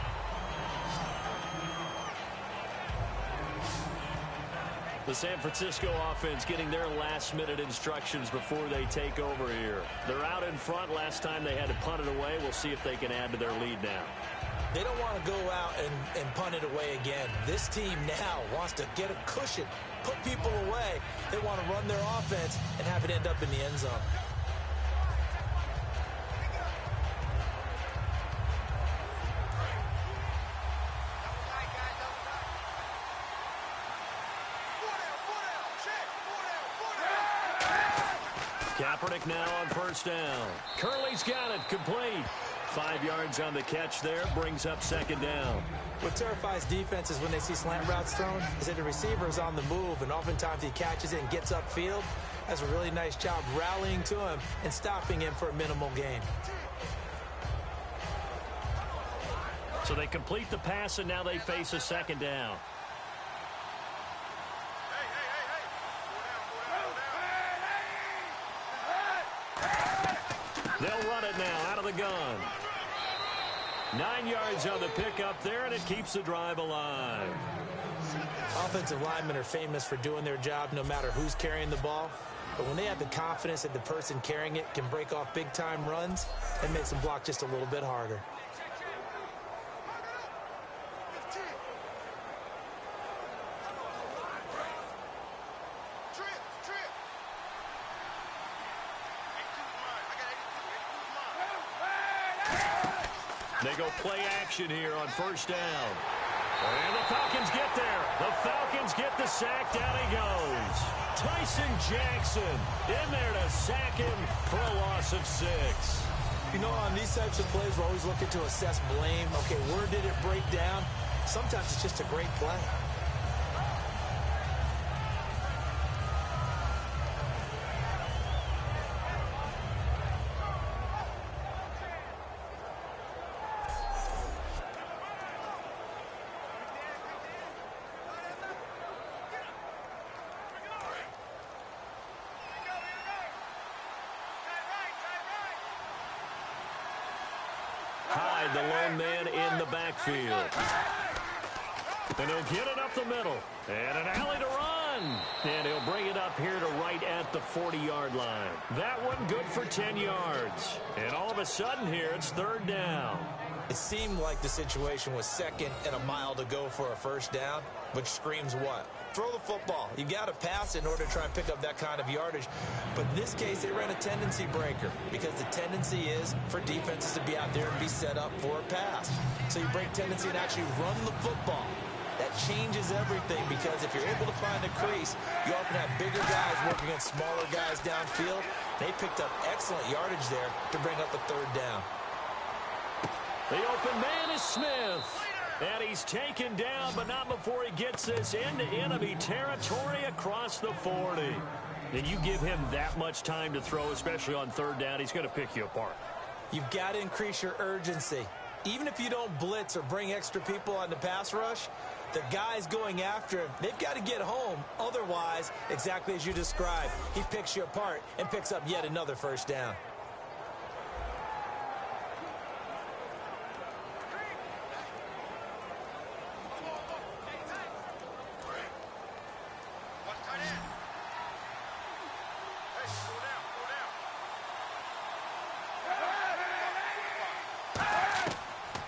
The San Francisco offense getting their last-minute instructions before they take over here. They're out in front. Last time they had to punt it away. We'll see if they can add to their lead now. They don't want to go out and punt it away again. This team now wants to get a cushion, put people away. They want to run their offense and have it end up in the end zone. Kaepernick now on first down. Curley's got it, complete. 5 yards on the catch there, brings up second down. What terrifies defenses when they see slant routes thrown is that the receiver is on the move, and oftentimes he catches it and gets upfield. That's a really nice job rallying to him and stopping him for a minimal gain. So they complete the pass, and now they face a second down. They'll run it now out of the gun. 9 yards on the pickup there, and it keeps the drive alive. Offensive linemen are famous for doing their job no matter who's carrying the ball. But when they have the confidence that the person carrying it can break off big-time runs, it makes them block just a little bit harder. They go play action here on first down. And the Falcons get there. The Falcons get the sack. Down he goes. Tyson Jackson in there to sack him for a loss of 6. You know, on these types of plays, we're always looking to assess blame. Okay, where did it break down? Sometimes it's just a great play. Hyde, the lone man in the backfield. And he'll get it up the middle. And an alley to run. And he'll bring it up here to right at the 40-yard line. That one good for 10 yards. And all of a sudden here, it's third down. It seemed like the situation was second and a mile to go for a first down, which screams what? Throw the football. You got to pass in order to try and pick up that kind of yardage. But in this case, they ran a tendency breaker because the tendency is for defenses to be out there and be set up for a pass. So you break tendency and actually run the football. That changes everything because if you're able to find a crease, you often have bigger guys working against smaller guys downfield. They picked up excellent yardage there to bring up a third down. The open man is Smith. And he's taken down, but not before he gets this into enemy territory across the 40. And you give him that much time to throw, especially on third down, he's going to pick you apart. You've got to increase your urgency. Even if you don't blitz or bring extra people on the pass rush, the guys going after him, they've got to get home. Otherwise, exactly as you described, he picks you apart and picks up yet another first down.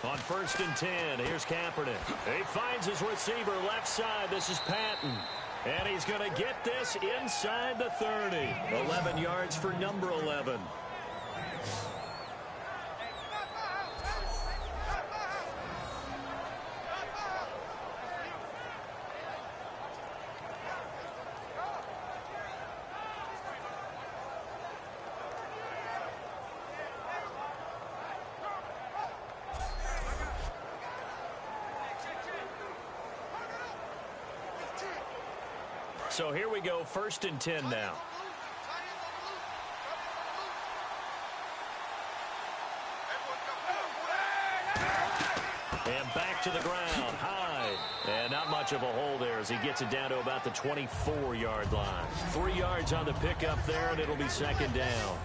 On first and 10, here's Kaepernick. He finds his receiver left side. This is Patton. And he's going to get this inside the 30. 11 yards for number 11. So here we go, first and 10 now. And back to the ground. Hyde much of a hole there as he gets it down to about the 24-yard line. 3 yards on the pickup there, and it'll be second down.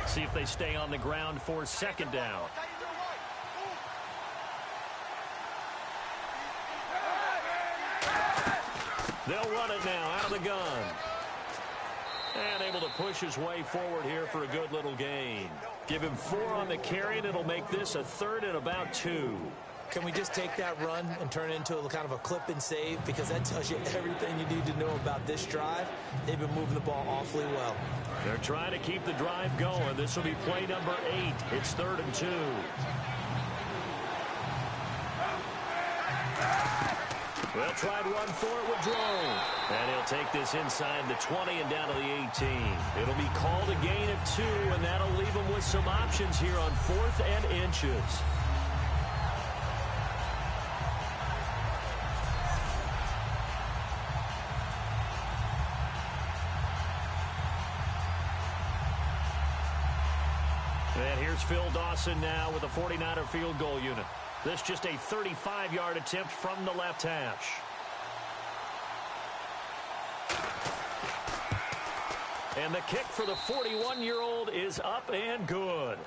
See if they stay on the ground for second down. They'll run it now out of the gun. And able to push his way forward here for a good little gain. Give him 4 on the carry, and it'll make this a 3rd and about 2. Can we just take that run and turn it into a kind of a clip and save? Because that tells you everything you need to know about this drive. They've been moving the ball awfully well. They're trying to keep the drive going. This will be play number 8. It's 3rd and 2. They'll try to run for it with Drone. And he'll take this inside the 20 and down to the 18. It'll be called a gain of 2, and that'll leave them with some options here on 4th and inches. And here's Phil Dawson now with a 49er field goal unit. This just a 35-yard attempt from the left hash. And the kick for the 41-year-old is up and good.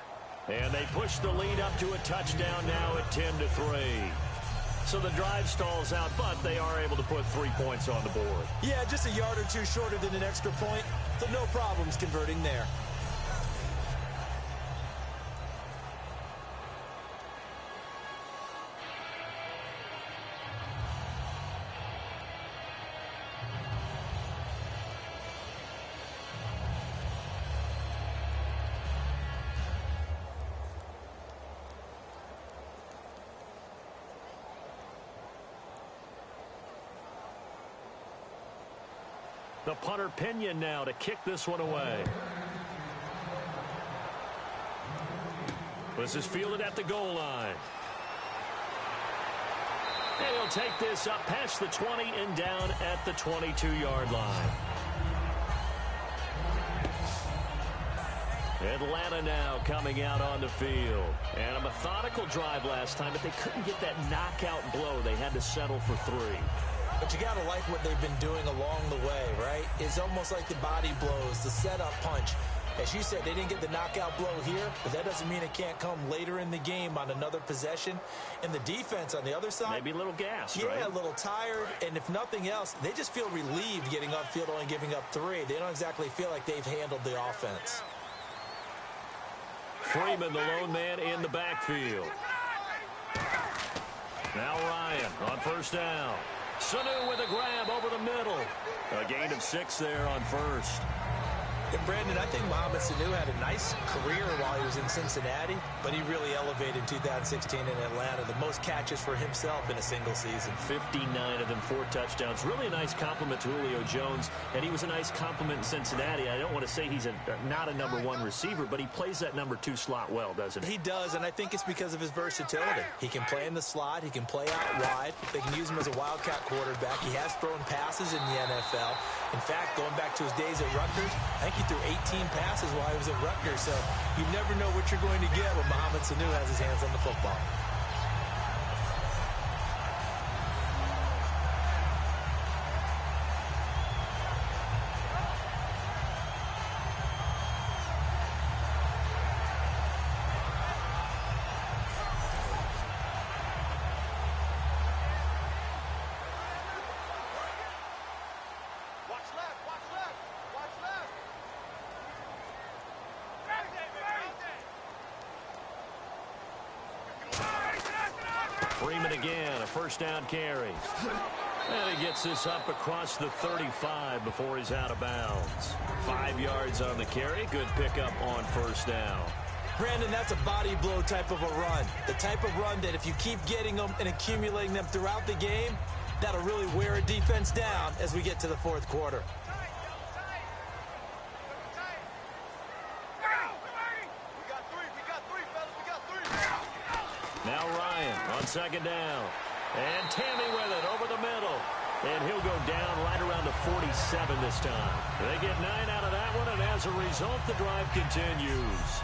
And they push the lead up to a touchdown now at 10-3. So the drive stalls out, but they are able to put 3 points on the board. Yeah, just a yard or two shorter than an extra point, so no problems converting there. The punter Pinion now to kick this one away. This is fielded at the goal line. And he'll take this up past the 20 and down at the 22-yard line. Atlanta now coming out on the field. And a methodical drive last time, but they couldn't get that knockout blow. They had to settle for 3. But you got to like what they've been doing along the way, right? It's almost like the body blows, the setup punch. As you said, they didn't get the knockout blow here, but that doesn't mean it can't come later in the game on another possession. And the defense on the other side, maybe a little gassed, yeah, right? A little tired. And if nothing else, they just feel relieved getting upfield, only giving up 3. They don't exactly feel like they've handled the offense. Freeman, the lone man in the backfield. Now Ryan on first down. Sanu with a grab over the middle. A gain of 6 there on first. And Brandon, I think Mohamed Sanu had a nice career while he was in Cincinnati, but he really elevated in 2016 in Atlanta. The most catches for himself in a single season. 59 of them, 4 touchdowns. Really a nice compliment to Julio Jones, and he was a nice compliment in Cincinnati. I don't want to say he's not a number 1 receiver, but he plays that number 2 slot well, doesn't he? He does, and I think it's because of his versatility. He can play in the slot. He can play out wide. They can use him as a wildcat quarterback. He has thrown passes in the NFL. In fact, going back to his days at Rutgers, I think he threw 18 passes while he was at Rutgers, so you never know what you're going to get when Mohamed Sanu has his hands on the football. Freeman again, a first down carry. And he gets this up across the 35 before he's out of bounds. 5 yards on the carry. Good pickup on first down. Brandon, that's a body blow type of a run. The type of run that if you keep getting them and accumulating them throughout the game, that'll really wear a defense down as we get to the 4th quarter. Now Ryan on second down. And Tammy with it over the middle. And he'll go down right around the 47 this time. They get 9 out of that one, and as a result, the drive continues.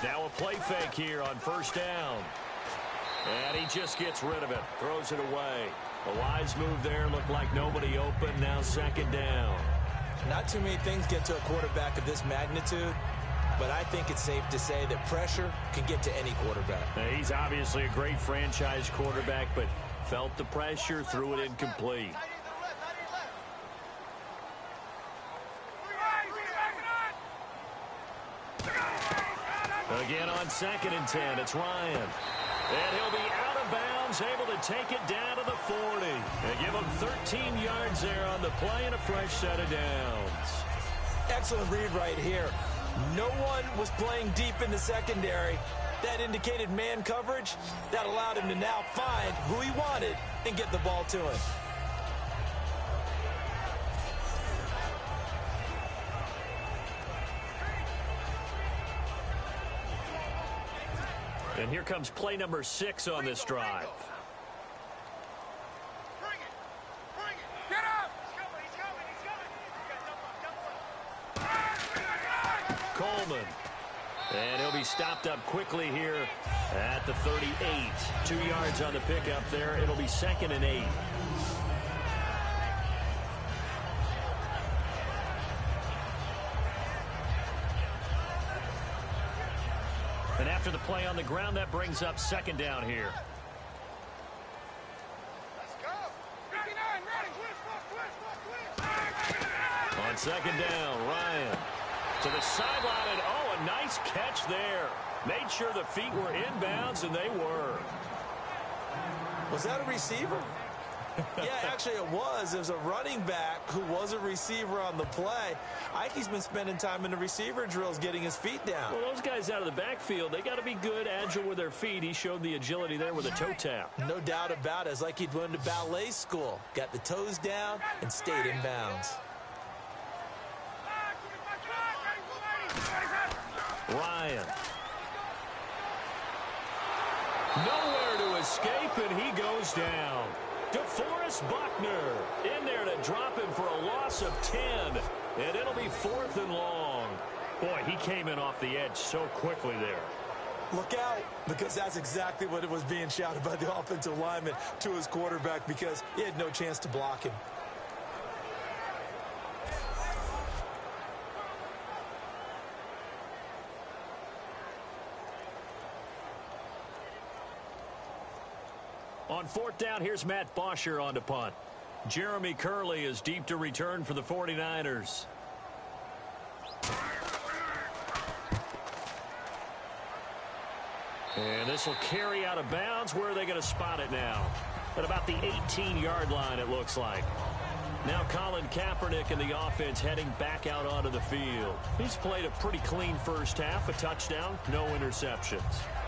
Now a play fake here on first down. And he just gets rid of it. Throws it away. A wise move there. Looked like nobody open. Now second down. Not too many things get to a quarterback of this magnitude, but I think it's safe to say that pressure can get to any quarterback. Now, he's obviously a great franchise quarterback, but felt the pressure, threw it incomplete. Again on second and 10, it's Ryan. And he'll be out of bounds, able to take it down to the 40. They give him 13 yards there on the play and a fresh set of downs. Excellent read right here. No one was playing deep in the secondary. That indicated man coverage. That allowed him to now find who he wanted and get the ball to him. And here comes play number 6 on this drive. Bring it. Bring it. Get up. He's coming. Coleman. And he'll be stopped up quickly here at the 38. 2 yards on the pickup there. It'll be second and 8. And after the play on the ground, that brings up second down here. Let's go. 59, ready. Twist. On second down, Ryan to the sideline, and oh, a nice catch there. Made sure the feet were inbounds, and they were. Was that a receiver? Yeah, actually it was. It was a running back who was a receiver on the play. Ike's been spending time in the receiver drills getting his feet down. Well, those guys out of the backfield, they got to be good, agile with their feet. He showed the agility there with a toe tap. No doubt about it. It's like he'd went to ballet school. Got the toes down and stayed in bounds. Ryan. Nowhere to escape, and he goes down. DeForest Buckner in there to drop him for a loss of 10. And it'll be 4th and long. Boy, he came in off the edge so quickly there. Look out, because that's exactly what it was being shouted by the offensive lineman to his quarterback, because he had no chance to block him. On 4th down, here's Matt Bosher on to punt. Jeremy Curley is deep to return for the 49ers. And this will carry out of bounds. Where are they going to spot it now? At about the 18-yard line, it looks like. Now Colin Kaepernick and the offense heading back out onto the field. He's played a pretty clean first half, a touchdown, no interceptions.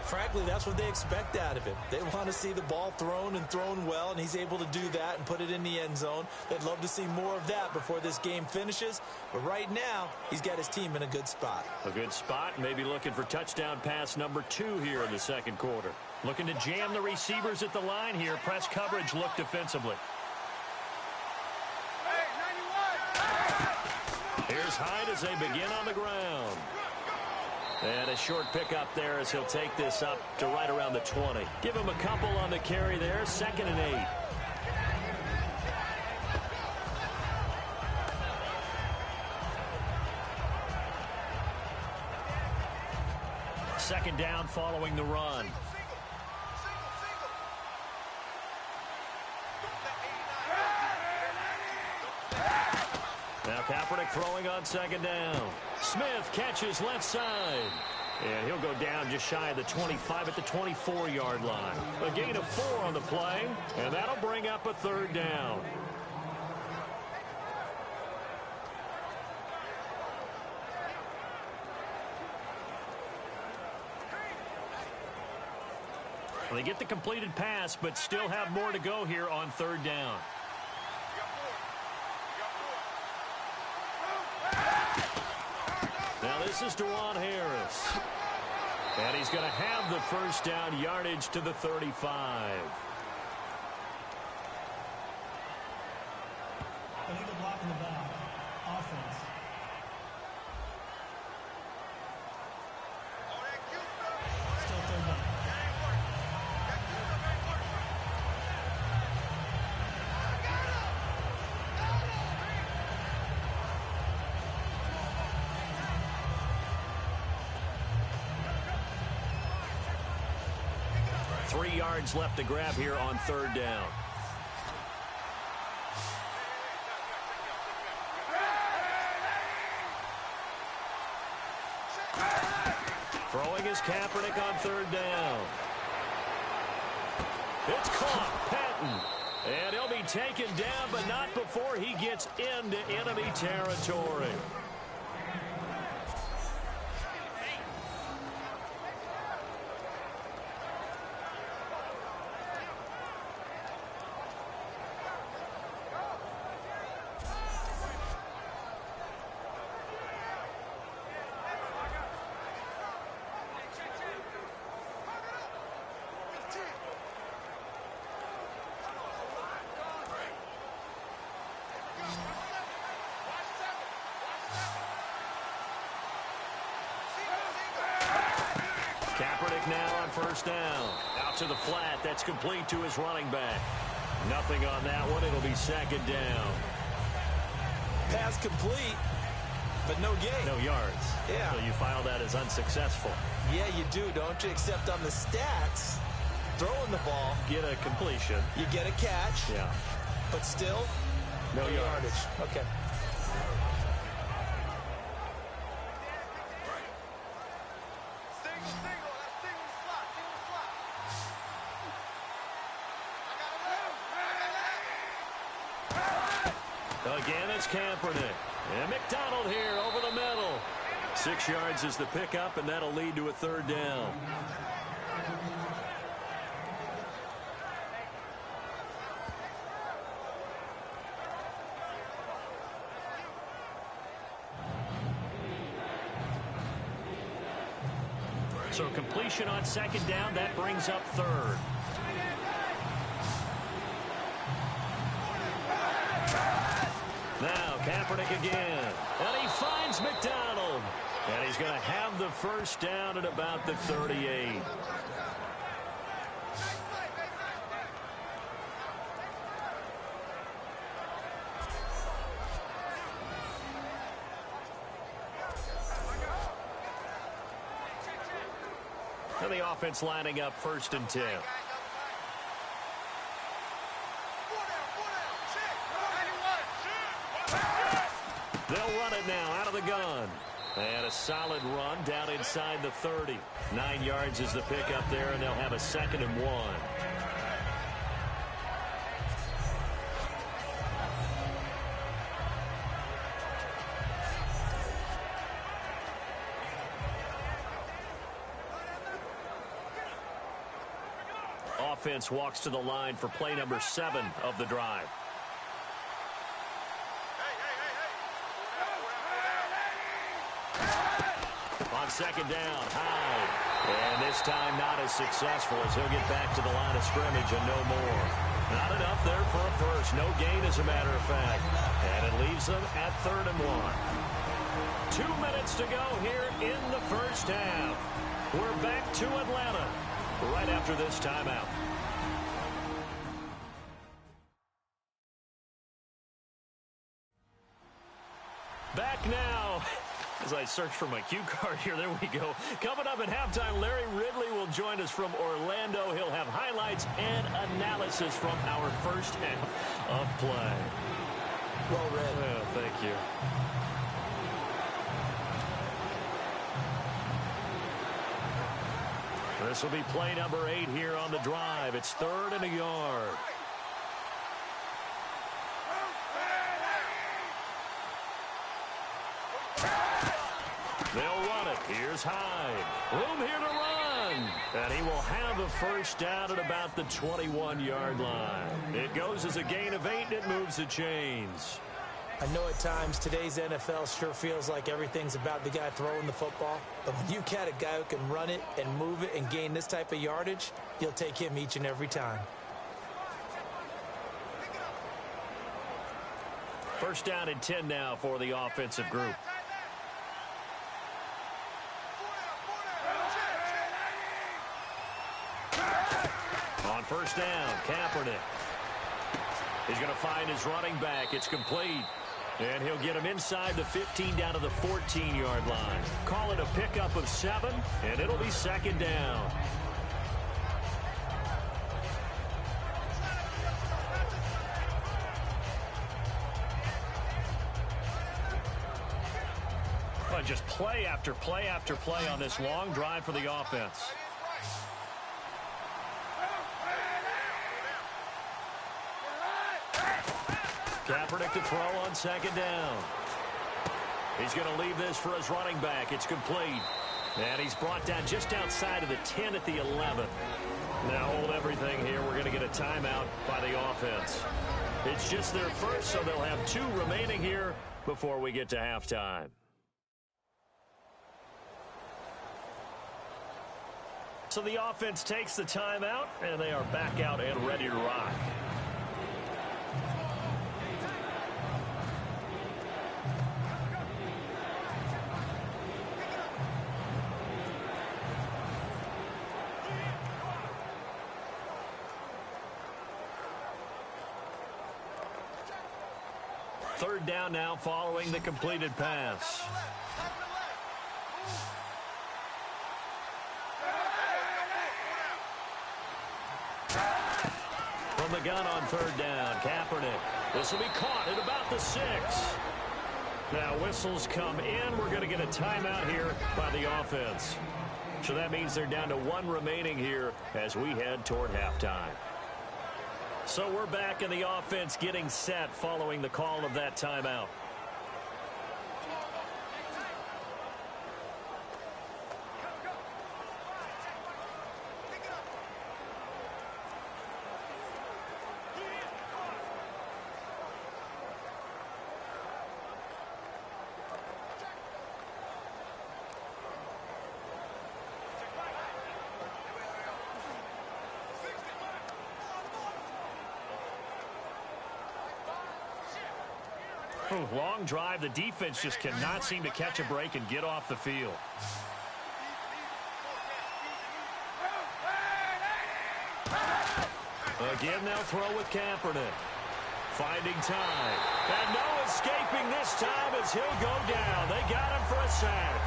Frankly, that's what they expect out of him. They want to see the ball thrown and thrown well, and he's able to do that and put it in the end zone. They'd love to see more of that before this game finishes. But right now, he's got his team in a good spot. A good spot, maybe looking for touchdown pass number 2 here in the second quarter. Looking to jam the receivers at the line here. Press coverage look defensively. Here's Hyde as they begin on the ground. And a short pickup there as he'll take this up to right around the 20. Give him a couple on the carry there. Second and 8. Second down following the run. Now Kaepernick throwing on second down. Smith catches left side. And he'll go down just shy of the 25 at the 24-yard line. A gain of 4 on the play, and that'll bring up a 3rd down. Well, they get the completed pass, but still have more to go here on third down. Now this is Dewan Harris. And he's going to have the first down, yardage to the 35. Illegal block in the back. Offense. Still third down. 3 yards left to grab here on third down. Throwing is Kaepernick on third down. It's caught. Patton. And he'll be taken down, but not before he gets into enemy territory. Kaepernick now on first down. Out to the flat. That's complete to his running back. Nothing on that one. It'll be second down. Pass complete, but no gain. No yards. Yeah. So you file that as unsuccessful. Yeah, you do, don't you? Except on the stats, throwing the ball, Get a completion. you get a catch, Yeah. but still, No yardage. Okay. Again, it's Kaepernick. And McDonald here over the middle. 6 yards is the pickup, and that'll lead to a third down. So completion on second down, that brings up third. Now Kaepernick again. And he finds McDonald. And he's going to have the first down at about the 38. And the offense lining up first and 10. They'll run it now out of the gun. And a solid run down inside the 30. 9 yards is the pickup there, and they'll have a second and 1. Offense walks to the line for play number 7 of the drive. On second down, Hyde. And this time not as successful as he'll get back to the line of scrimmage and no more. Not enough there for a first. No gain, as a matter of fact. And it leaves them at 3rd and 1. 2 minutes to go here in the first half. We're back to Atlanta right after this timeout. Back now. As I search for my cue card here, there we go. Coming up at halftime, Larry Ridley will join us from Orlando. He'll have highlights and analysis from our first half of play. Well read. Well, thank you. This will be play number 8 here on the drive. It's 3rd and a yard. They'll run it. Here's Hyde. Room here to run. run. And he will have a first down at about the 21-yard line. It goes as a gain of 8, and it moves the chains. I know at times today's NFL sure feels like everything's about the guy throwing the football. But when you've got a guy who can run it and move it and gain this type of yardage, you'll take him each and every time. First down and 10 now for the offensive group. On first down, Kaepernick. He's going to find his running back. It's complete. And he'll get him inside the 15 down to the 14-yard line. Call it a pickup of 7, and it'll be second down. Well, just play after play after play on this long drive for the offense. Kaepernick to throw on second down. He's going to leave this for his running back. It's complete. And he's brought down just outside of the 10 at the 11. Now hold everything here. We're going to get a timeout by the offense. It's just their first, so they'll have 2 remaining here before we get to halftime. So the offense takes the timeout, and they are back out and ready to rock. Third down now following the completed pass. From the gun on third down, Kaepernick. This will be caught at about the 6. Now whistles come in. We're going to get a timeout here by the offense. So that means they're down to 1 remaining here as we head toward halftime. So we're back in the offense getting set following the call of that timeout. Long drive. The defense just cannot seem to catch a break and get off the field. Again, they'll throw with Kaepernick. Finding time. And no escaping this time as he'll go down. They got him for a sack.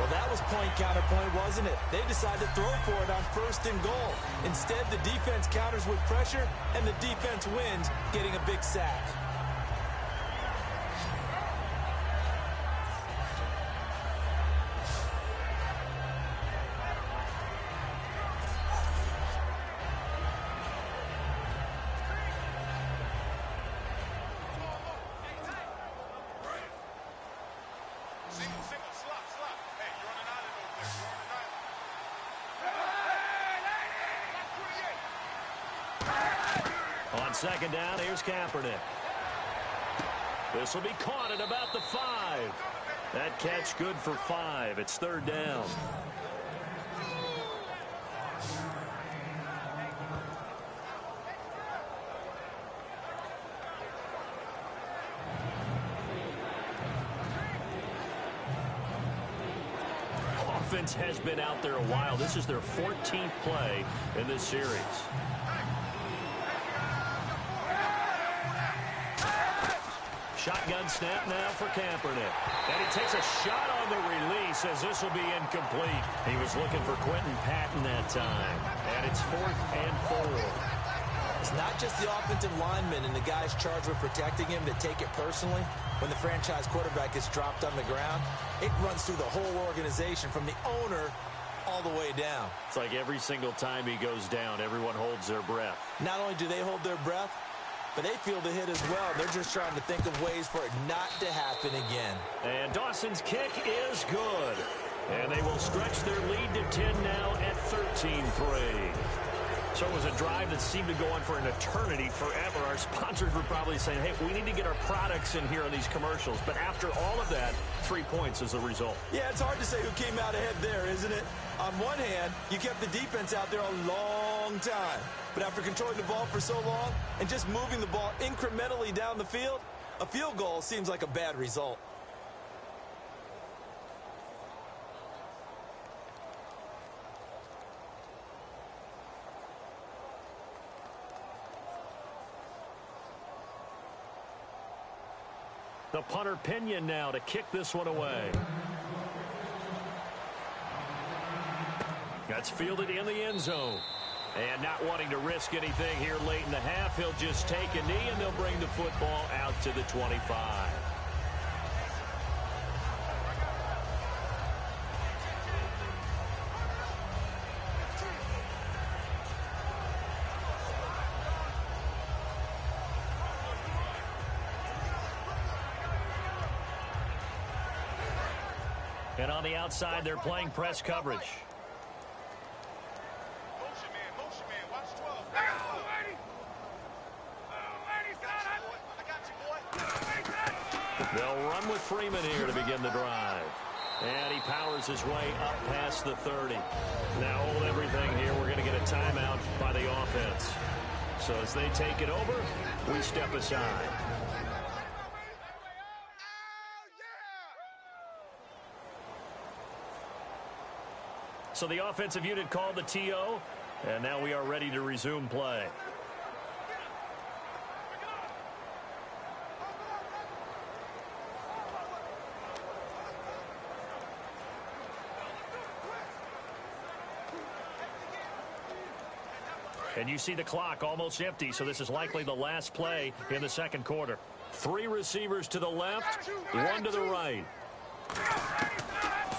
Well, that was point counterpoint, wasn't it? They decided to throw for it on 1st and goal. Instead, the defense counters with pressure, and the defense wins, getting a big sack. On second down, here's Kaepernick. This will be caught at about the 5. That catch good for 5. It's third down. Offense has been out there a while. This is their 14th play in this series. Shotgun snap now for Kaepernick. And he takes a shot on the release as this will be incomplete. He was looking for Quentin Patton that time. And it's 4th and 4. It's not just the offensive linemen and the guys charged with protecting him that take it personally. When the franchise quarterback gets dropped on the ground, it runs through the whole organization from the owner all the way down. It's like every single time he goes down, everyone holds their breath. Not only do they hold their breath, but they feel the hit as well. They're just trying to think of ways for it not to happen again. And Dawson's kick is good. And they will stretch their lead to 10 now at 13-3. So it was a drive that seemed to go on for an eternity, forever. Our sponsors were probably saying, hey, we need to get our products in here on these commercials. But after all of that, 3 points as a result. Yeah, it's hard to say who came out ahead there, isn't it? On one hand, you kept the defense out there a long time. But after controlling the ball for so long and just moving the ball incrementally down the field, a field goal seems like a bad result. The punter Pinion now to kick this one away. That's fielded in the end zone. And not wanting to risk anything here late in the half, he'll just take a knee and they'll bring the football out to the 25. And on the outside, they're playing press coverage. Motion man, watch 12. I got you, boy. They'll run with Freeman here to begin the drive. And he powers his way up past the 30. Now hold everything here. We're going to get a timeout by the offense. So as they take it over, we step aside. So the offensive unit called the TO, and now we are ready to resume play. And you see the clock almost empty, so this is likely the last play in the second quarter. 3 receivers to the left, 1 to the right.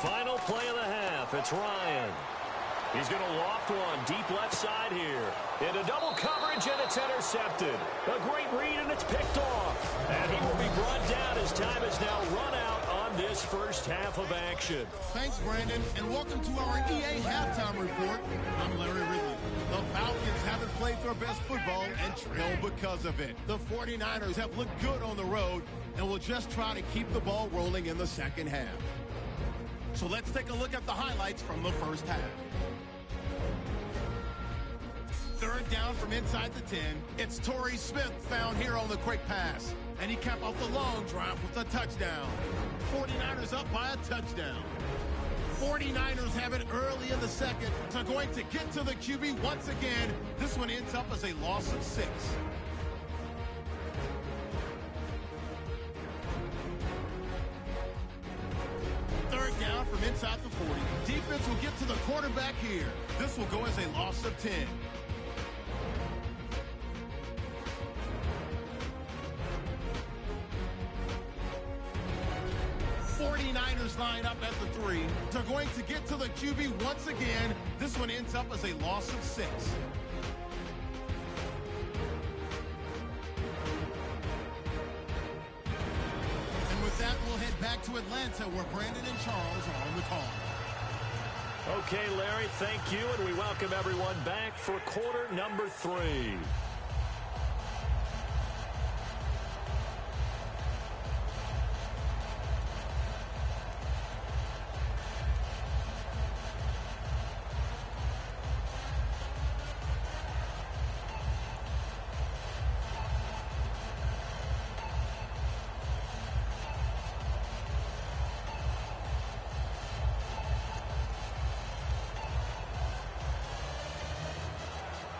Final play of the half. It's Ryan. He's going to loft one deep left side here. Into double coverage, and it's intercepted. A great read, and it's picked off. And he will be brought down as time is now run out on this first half of action. Thanks, Brandon, and welcome to our EA Halftime Report. I'm Larry Ridley. The Falcons haven't played their best football and trail because of it. The 49ers have looked good on the road and will just try to keep the ball rolling in the second half. So let's take a look at the highlights from the first half. Third down from inside the 10. It's Torrey Smith found here on the quick pass. And he capped off the long drive with a touchdown. 49ers up by a touchdown. 49ers have it early in the second. So going to get to the QB once again. This one ends up as a loss of 6. Third down from inside the 40. Defense will get to the quarterback here. This will go as a loss of 10. Niners line up at the 3. They're going to get to the QB once again. This one ends up as a loss of 6. And with that, we'll head back to Atlanta where Brandon and Charles are on the call. Okay, Larry, thank you, and we welcome everyone back for quarter number 3.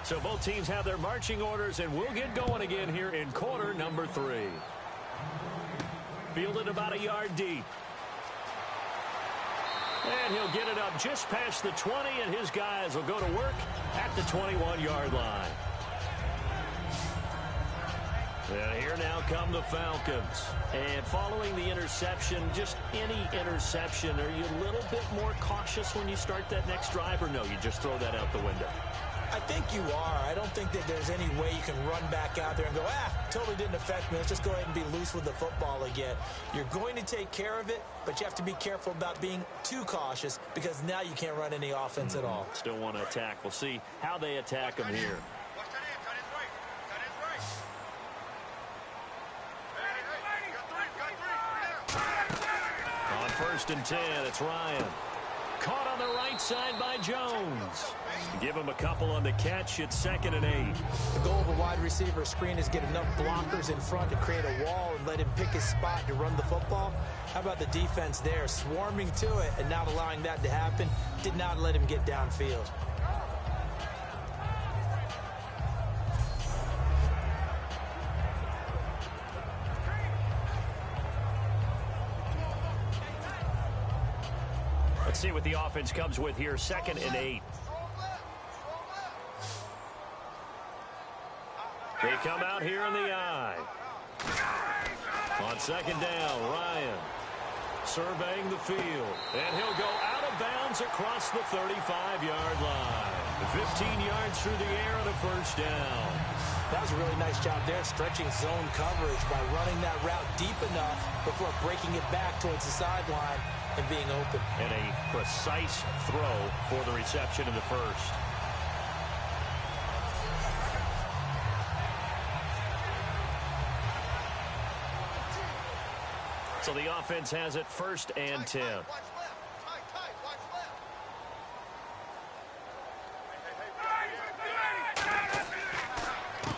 So both teams have their marching orders, and we'll get going again here in quarter number 3. Fielded about a yard deep. And he'll get it up just past the 20, and his guys will go to work at the 21-yard line. And here now come the Falcons. And following the interception, just any interception, are you a little bit more cautious when you start that next drive, or no, you just throw that out the window? I think you are. I don't think that there's any way you can run back out there and go, totally didn't affect me. Let's just go ahead and be loose with the football again. You're going to take care of it, but you have to be careful about being too cautious because now you can't run any offense at all. Still want to attack. We'll see how they attack him here. On 1st and 10, it's Ryan. Caught on the right side by Jones. Give him a couple on the catch. It's 2nd and 8. The goal of a wide receiver screen is get enough blockers in front to create a wall and let him pick his spot to run the football. How about the defense there, swarming to it and not allowing that to happen? Did not let him get downfield. Let's see what the offense comes with here. 2nd and 8. They come out here in the eye. On 2nd down, Ryan surveying the field. And he'll go out of bounds across the 35-yard line. 15 yards through the air on a 1st down. That was a really nice job there, stretching zone coverage by running that route deep enough before breaking it back towards the sideline and being open. And a precise throw for the reception in the 1st. So the offense has it 1st and 10.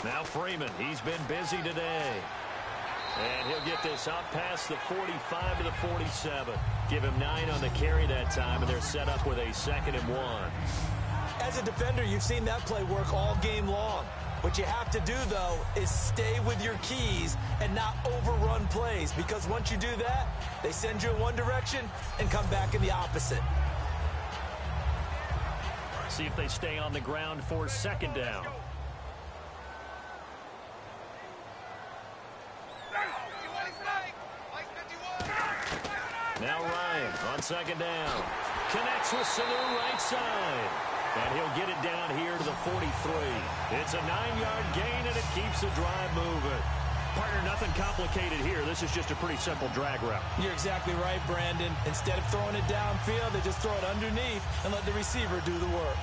Now Freeman, he's been busy today. And he'll get this up past the 45 to the 47. Give him 9 on the carry that time, and they're set up with a 2nd and 1. As a defender, you've seen that play work all game long. What you have to do, though, is stay with your keys and not overrun plays, because once you do that, they send you in one direction and come back in the opposite. See if they stay on the ground for 2nd down. Now Ryan on 2nd down. Connects with Sanu right side. And he'll get it down here to the 43. It's a 9-yard gain, and it keeps the drive moving. Partner, nothing complicated here. This is just a pretty simple drag route. You're exactly right, Brandon. Instead of throwing it downfield, they just throw it underneath and let the receiver do the work.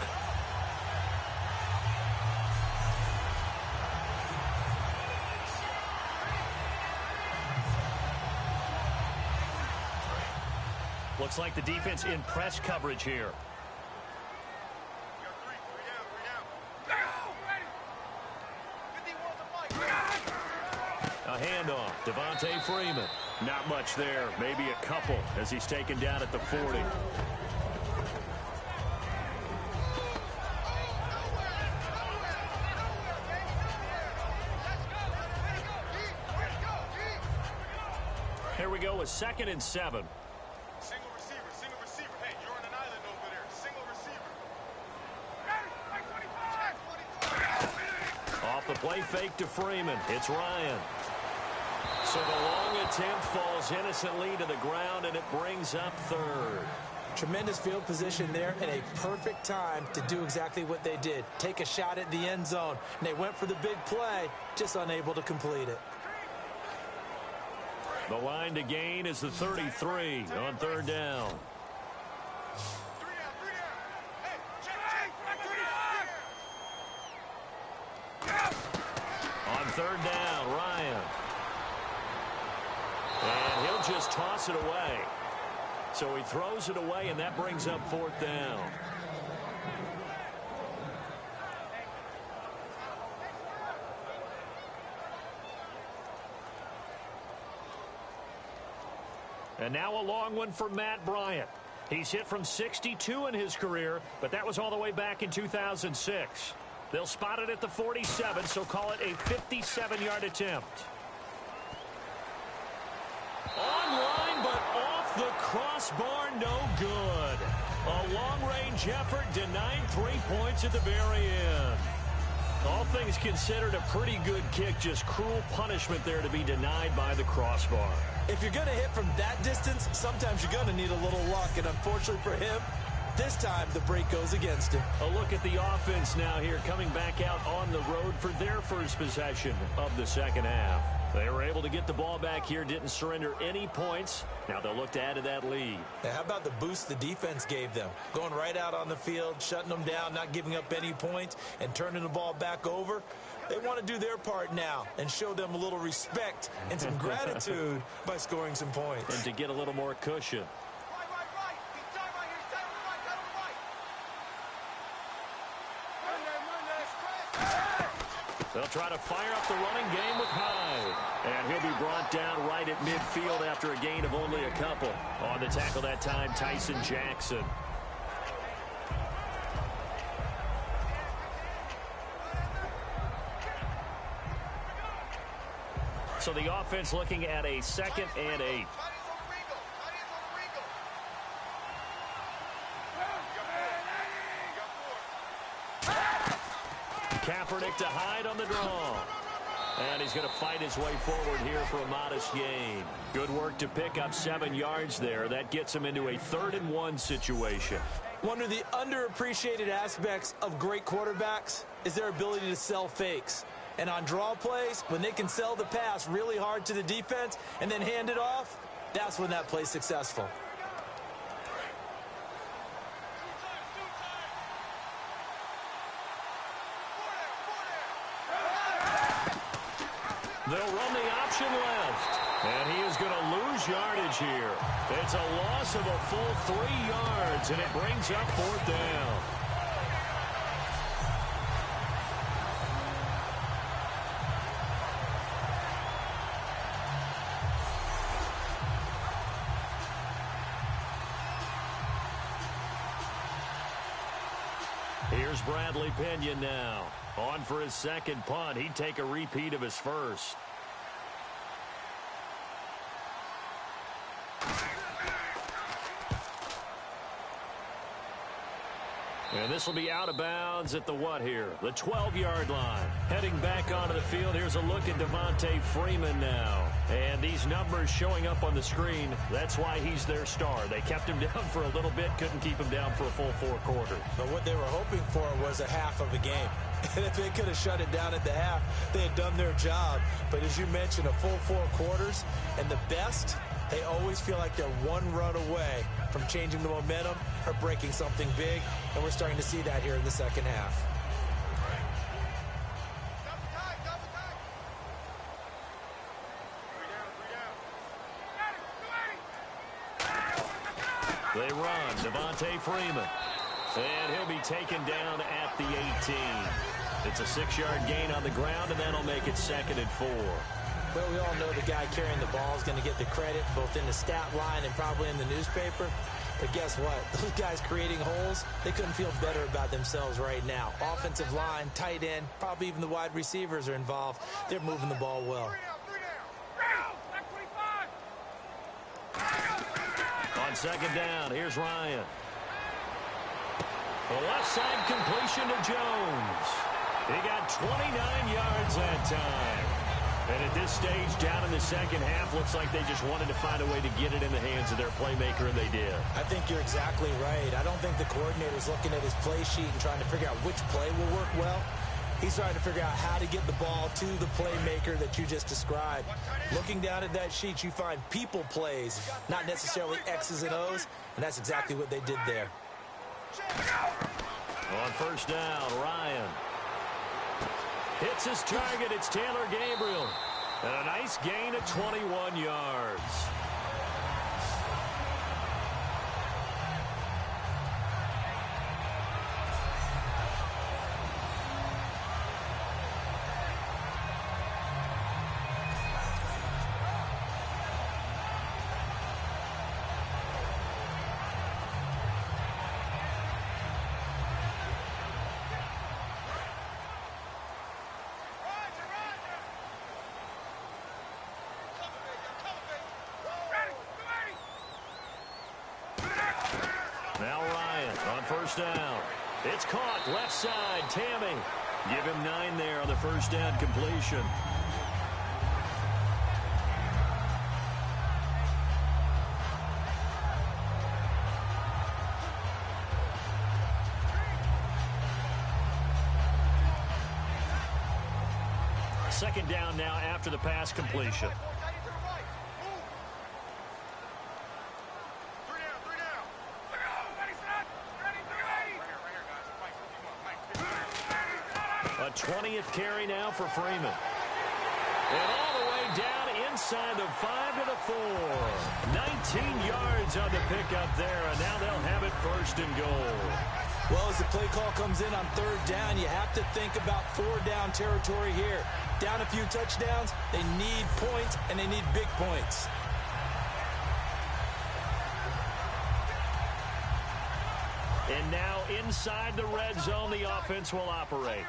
Looks like the defense in press coverage here. A handoff, Devontae Freeman. Not much there, maybe a couple as he's taken down at the 40. Here we go with 2nd and 7. Single receiver. Hey, you're on an island over there. Single receiver. Off the play fake to Freeman. It's Ryan. So the long attempt falls innocently to the ground, and it brings up 3rd. Tremendous field position there and a perfect time to do exactly what they did. Take a shot at the end zone. And they went for the big play, just unable to complete it. The line to gain is the 33 on 3rd down. On 3rd down, Ryan. And he'll just toss it away. So he throws it away, and that brings up 4th down. And now a long one for Matt Bryant. He's hit from 62 in his career, but that was all the way back in 2006. They'll spot it at the 47, so call it a 57-yard attempt. Online, but off the crossbar, no good. A long-range effort denied 3 points at the very end. All things considered, a pretty good kick, just cruel punishment there to be denied by the crossbar. If you're going to hit from that distance, sometimes you're going to need a little luck, and unfortunately for him, this time the break goes against him. A look at the offense now here, coming back out on the road for their first possession of the second half. They were able to get the ball back here, didn't surrender any points. Now they'll look to add to that lead. Now, how about the boost the defense gave them? Going right out on the field, shutting them down, not giving up any points, and turning the ball back over. They want to do their part now and show them a little respect and some gratitude by scoring some points. And to get a little more cushion. They'll try to fire up the running game with Hyde. And he'll be brought down right at midfield after a gain of only a couple. On the tackle that time, Tyson Jackson. So the offense looking at a 2nd and 8. Kaepernick to Hyde on the draw. And he's going to fight his way forward here for a modest gain. Good work to pick up 7 yards there. That gets him into a 3rd and 1 situation. One of the underappreciated aspects of great quarterbacks is their ability to sell fakes. And on draw plays, when they can sell the pass really hard to the defense and then hand it off, that's when that play's successful. They'll run the option left. And he is going to lose yardage here. It's a loss of a full 3 yards, and it brings up 4th down. Here's Bradley Pinion now. On for his 2nd punt. He'd take a repeat of his first. And this will be out of bounds at the what here? The 12-yard line. Heading back onto the field, here's a look at Devontae Freeman now. And these numbers showing up on the screen, that's why he's their star. They kept him down for a little bit, couldn't keep him down for a full 4 quarters. But what they were hoping for was a half of a game. And if they could have shut it down at the half, they had done their job. But as you mentioned, a full 4 quarters, and the best, they always feel like they're 1 run away from changing the momentum or breaking something big, and we're starting to see that here in the second half. They run, Devontae Freeman. And he'll be taken down at the 18. It's a 6-yard gain on the ground, and that'll make it 2nd and 4. Well, we all know the guy carrying the ball is going to get the credit both in the stat line and probably in the newspaper. But guess what? Those guys creating holes, they couldn't feel better about themselves right now. Offensive line, tight end, probably even the wide receivers are involved. They're moving the ball well. On 2nd down, here's Ryan. The left side completion to Jones. He got 29 yards that time. And at this stage, down in the second half, looks like they just wanted to find a way to get it in the hands of their playmaker, and they did. I think you're exactly right. I don't think the coordinator's looking at his play sheet and trying to figure out which play will work well. He's trying to figure out how to get the ball to the playmaker that you just described. Looking down at that sheet, you find people plays, not necessarily X's and O's, and that's exactly what they did there. On 1st down, Ryan hits his target. It's Taylor Gabriel. And a nice gain of 21 yards. Now Ryan on 1st down. It's caught left side. Tammy. Give him 9 there on the 1st down completion. second down now after the pass completion. A 20th carry now for Freeman. And all the way down inside the 5 to the 4. 19 yards on the pickup there, and now they'll have it first and goal. Well, as the play call comes in on third down, you have to think about 4-down territory here. Down a few touchdowns, they need points, and they need big points. And now inside the red zone, the offense will operate.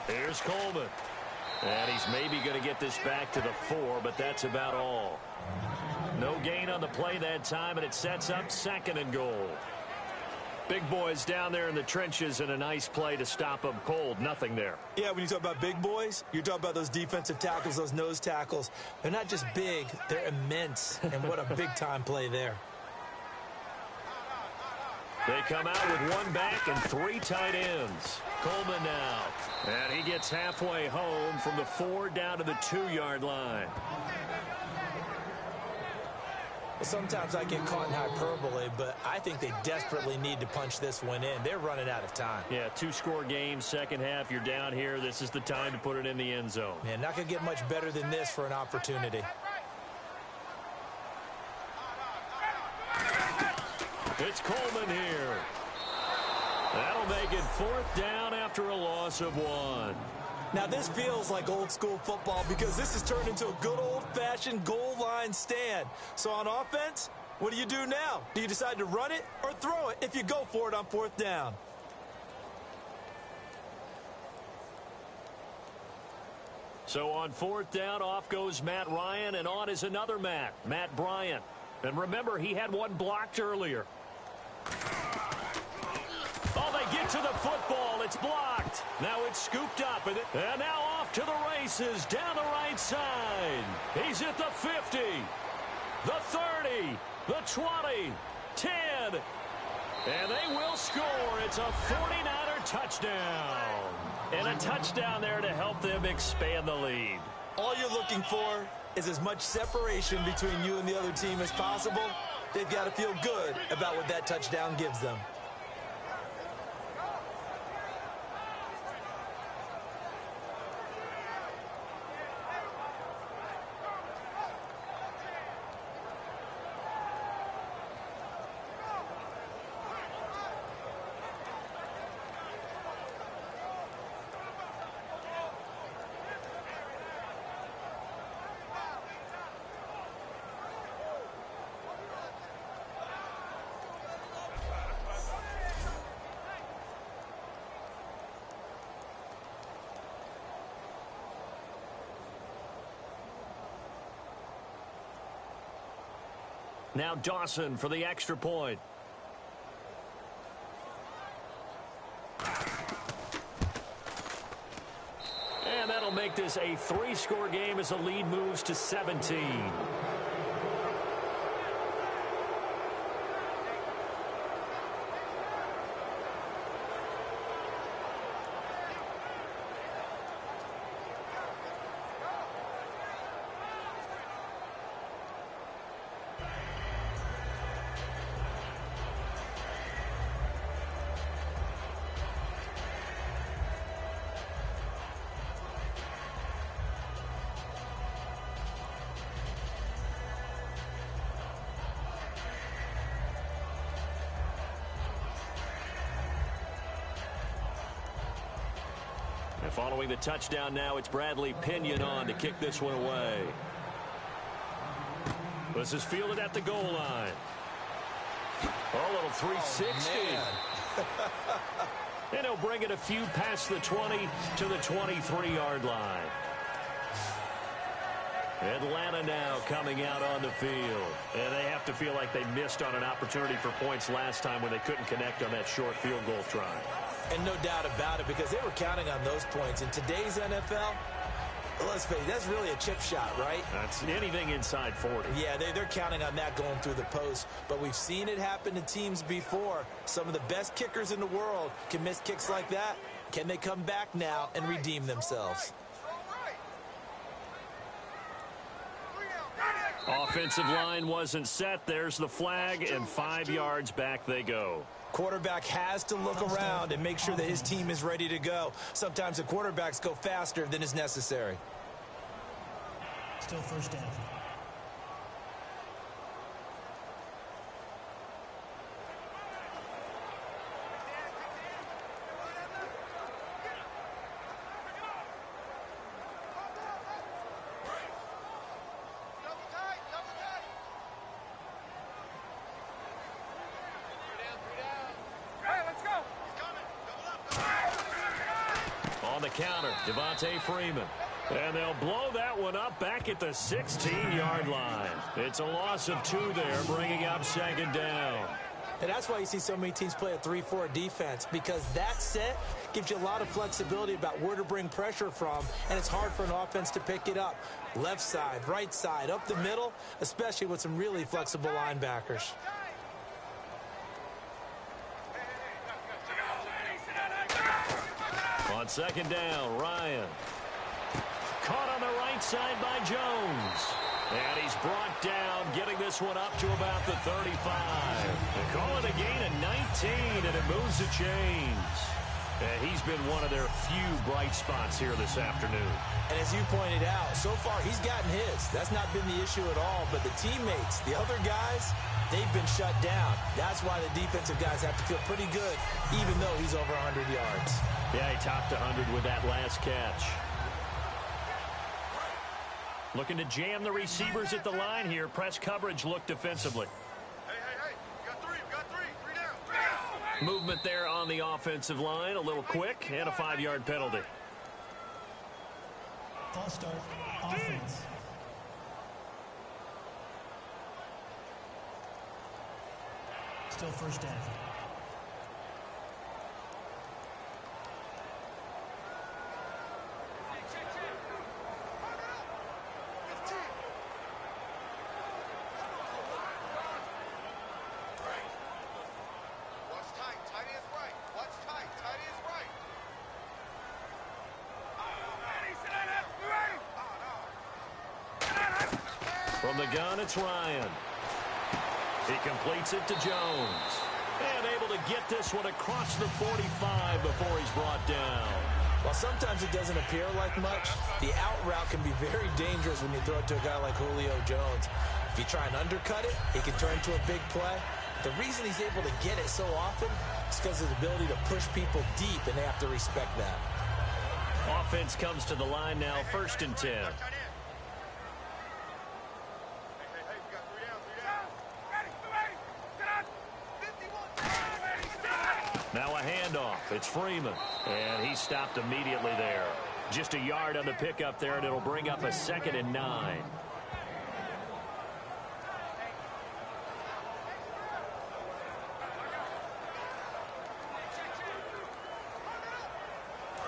Here's Coleman. And he's maybe going to get this back to the 4, but that's about all. No gain on the play that time, and it sets up second and goal. Big boys down there in the trenches, and a nice play to stop them cold. Nothing there. Yeah, when you talk about big boys, you're talking about those defensive tackles, those nose tackles. They're not just big, they're immense. And what a big-time play there. They come out with one back and 3 tight ends. Coleman now. And he gets halfway home from the 4 down to the 2-yard line. Well, sometimes I get caught in hyperbole, but I think they desperately need to punch this one in. They're running out of time. Yeah, 2-score game, second half, you're down here. This is the time to put it in the end zone. Man, not going to get much better than this for an opportunity. It's Coleman here. That'll make it 4th down after a loss of 1. Now, this feels like old-school football because this has turned into a good old-fashioned goal line stand. So on offense, what do you do now? Do you decide to run it or throw it if you go for it on 4th down? So on 4th down, off goes Matt Ryan, and on is another Matt Bryant. And remember, he had one blocked earlier. Oh, they get to the football. It's blocked. Now it's scooped up. And now off to the races down the right side. He's at the 50, the 30, the 20, 10. And they will score. It's a 49er touchdown. And a touchdown there to help them expand the lead. All you're looking for is as much separation between you and the other team as possible. They've got to feel good about what that touchdown gives them. Now Dawson for the extra point. And that'll make this a 3-score game as the lead moves to 17. Following the touchdown now, it's Bradley Pinion on to kick this one away. This is fielded at the goal line. Oh, a little 360. And he'll bring it a few past the 20 to the 23-yard line. Atlanta now coming out on the field. And they have to feel like they missed on an opportunity for points last time when they couldn't connect on that short field goal try. And no doubt about it, because they were counting on those points. In today's NFL, Well, let's face it, that's really a chip shot, right? That's anything inside 40. Yeah, they're counting on that going through the post. But we've seen it happen to teams before. Some of the best kickers in the world can miss kicks like that. Can they come back now and redeem themselves? Offensive line wasn't set. There's the flag, and 5 yards back they go. Quarterback has to look around and make sure that his team is ready to go. Sometimes the quarterbacks go faster than is necessary. Still first down. On the counter, Devontae Freeman. And they'll blow that one up back at the 16-yard line. It's a loss of 2 there, bringing up second down. And that's why you see so many teams play a 3-4 defense, because that set gives you a lot of flexibility about where to bring pressure from, and it's hard for an offense to pick it up. Left side, right side, up the middle, especially with some really flexible linebackers. On second down, Ryan. Caught on the right side by Jones. And he's brought down, getting this one up to about the 35. They call it a gain of 19, and it moves the chains. And he's been one of their few bright spots here this afternoon. And as you pointed out, so far he's gotten his. That's not been the issue at all. But the teammates, the other guys, they've been shut down. That's why the defensive guys have to feel pretty good, even though he's over 100 yards. Yeah, he topped 100 with that last catch. Looking to jam the receivers at the line here. Press coverage look defensively. Hey, we got three. Three down. Movement there on the offensive line. A little quick and a 5-yard penalty. False start. Offense. Still first down. From the gun, it's Ryan. He completes it to Jones. And able to get this one across the 45 before he's brought down. While sometimes it doesn't appear like much, the out route can be very dangerous when you throw it to a guy like Julio Jones. If you try and undercut it, it can turn into a big play. The reason he's able to get it so often is because of his ability to push people deep, and they have to respect that. Offense comes to the line now, 1st and 10. Now a handoff. It's Freeman. And he stopped immediately there. Just a yard on the pickup there, and it'll bring up a 2nd and 9.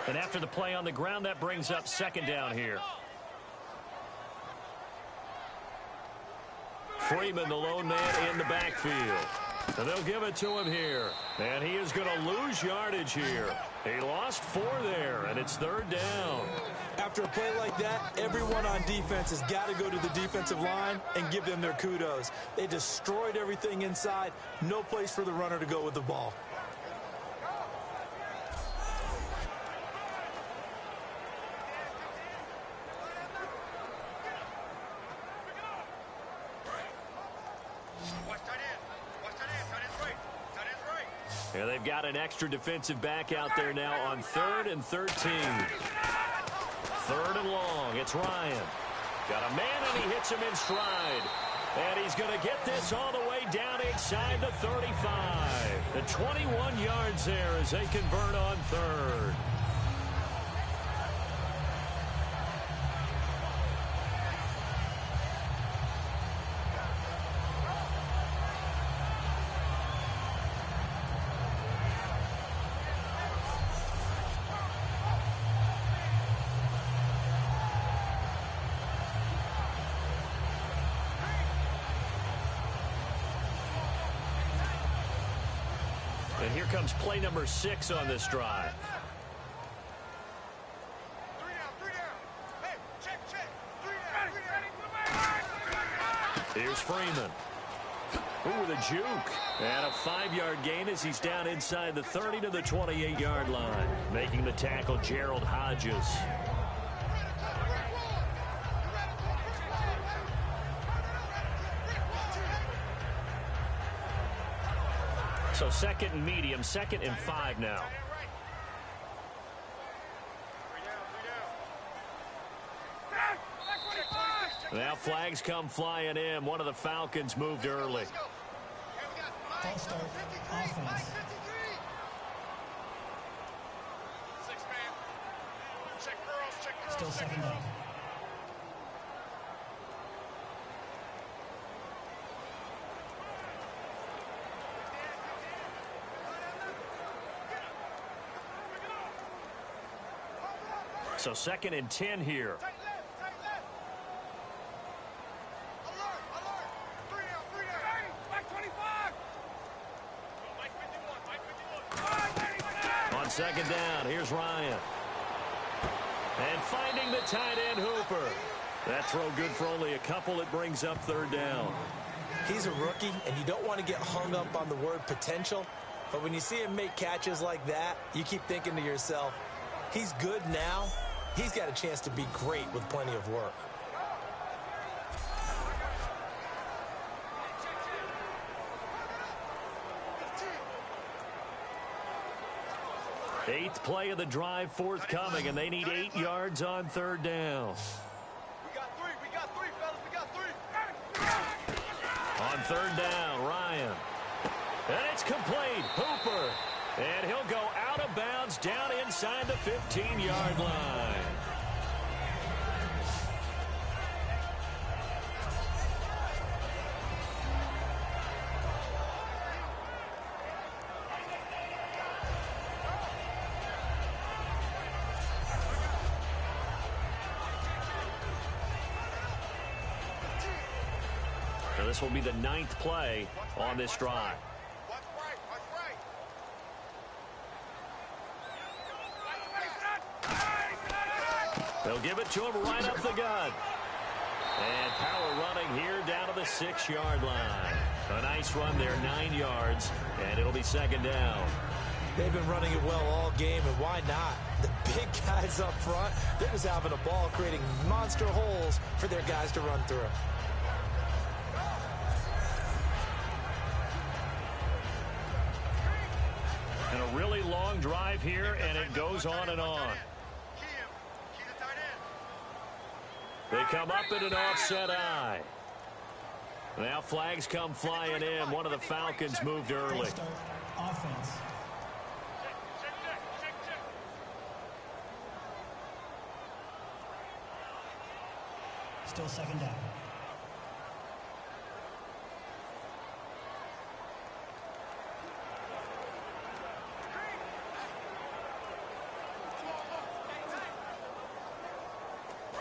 And after the play on the ground, that brings up 2nd down here. Freeman, the lone man in the backfield. And they'll give it to him here. And he is going to lose yardage here. He lost 4 there, and it's 3rd down. After a play like that, everyone on defense has got to go to the defensive line and give them their kudos. They destroyed everything inside. No place for the runner to go with the ball. And they've got an extra defensive back out there now on 3rd and 13. 3rd and long. It's Ryan. Got a man, and he hits him in stride. And he's going to get this all the way down inside the 35. The 21 yards there as they convert on 3rd. And here comes play number 6 on this drive. Three down. Hey, check. Three down. Here's Freeman. Ooh, the juke. And a 5-yard gain as he's down inside the 30 to the 28-yard line. Making the tackle, Gerald Hodges. So second and medium, 2nd and 5 now. Now flags come flying in. One of the Falcons moved early. False start. Offense. Still second down. So 2nd and 10 here. On 2nd down, here's Ryan. And finding the tight end, Hooper. That throw good for only a couple. It brings up 3rd down. He's a rookie, and you don't want to get hung up on the word potential. But when you see him make catches like that, you keep thinking to yourself, he's good now. He's got a chance to be great with plenty of work. Eighth play of the drive forthcoming, and they need 8 yards on 3rd down. We got three, fellas. We got 3. On 3rd down, Ryan. And it's complete. Hooper. And he'll go out of bounds down inside the 15-yard line. So this will be the 9th play on this drive. They'll give it to him right up the gut. And power running here down to the 6-yard line. A nice run there, 9 yards, and it'll be 2nd down. They've been running it well all game, and why not? The big guys up front, they're just having a ball, creating monster holes for their guys to run through. And a really long drive here, and it goes on and on. They come up in an offset eye. Now flags come flying in. One of the Falcons moved early. False start. Offense. Still 2nd down.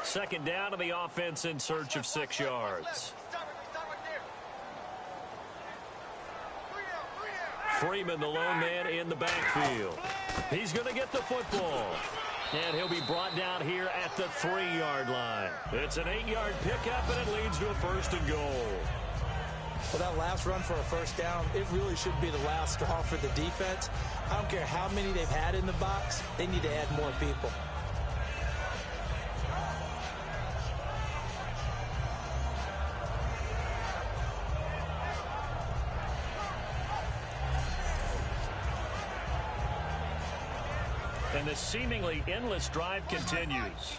Second down to the offense in search of 6 yards. Freeman, the lone man in the backfield. He's going to get the football. And he'll be brought down here at the 3-yard line. It's an 8-yard pickup, and it leads to a 1st and goal. Well, that last run for a 1st down, it really should be the last straw for the defense. I don't care how many they've had in the box. They need to add more people. And the seemingly endless drive continues.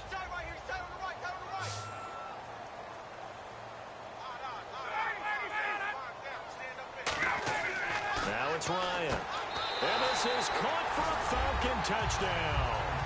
Now it's Ryan. And this is caught for a Falcon touchdown.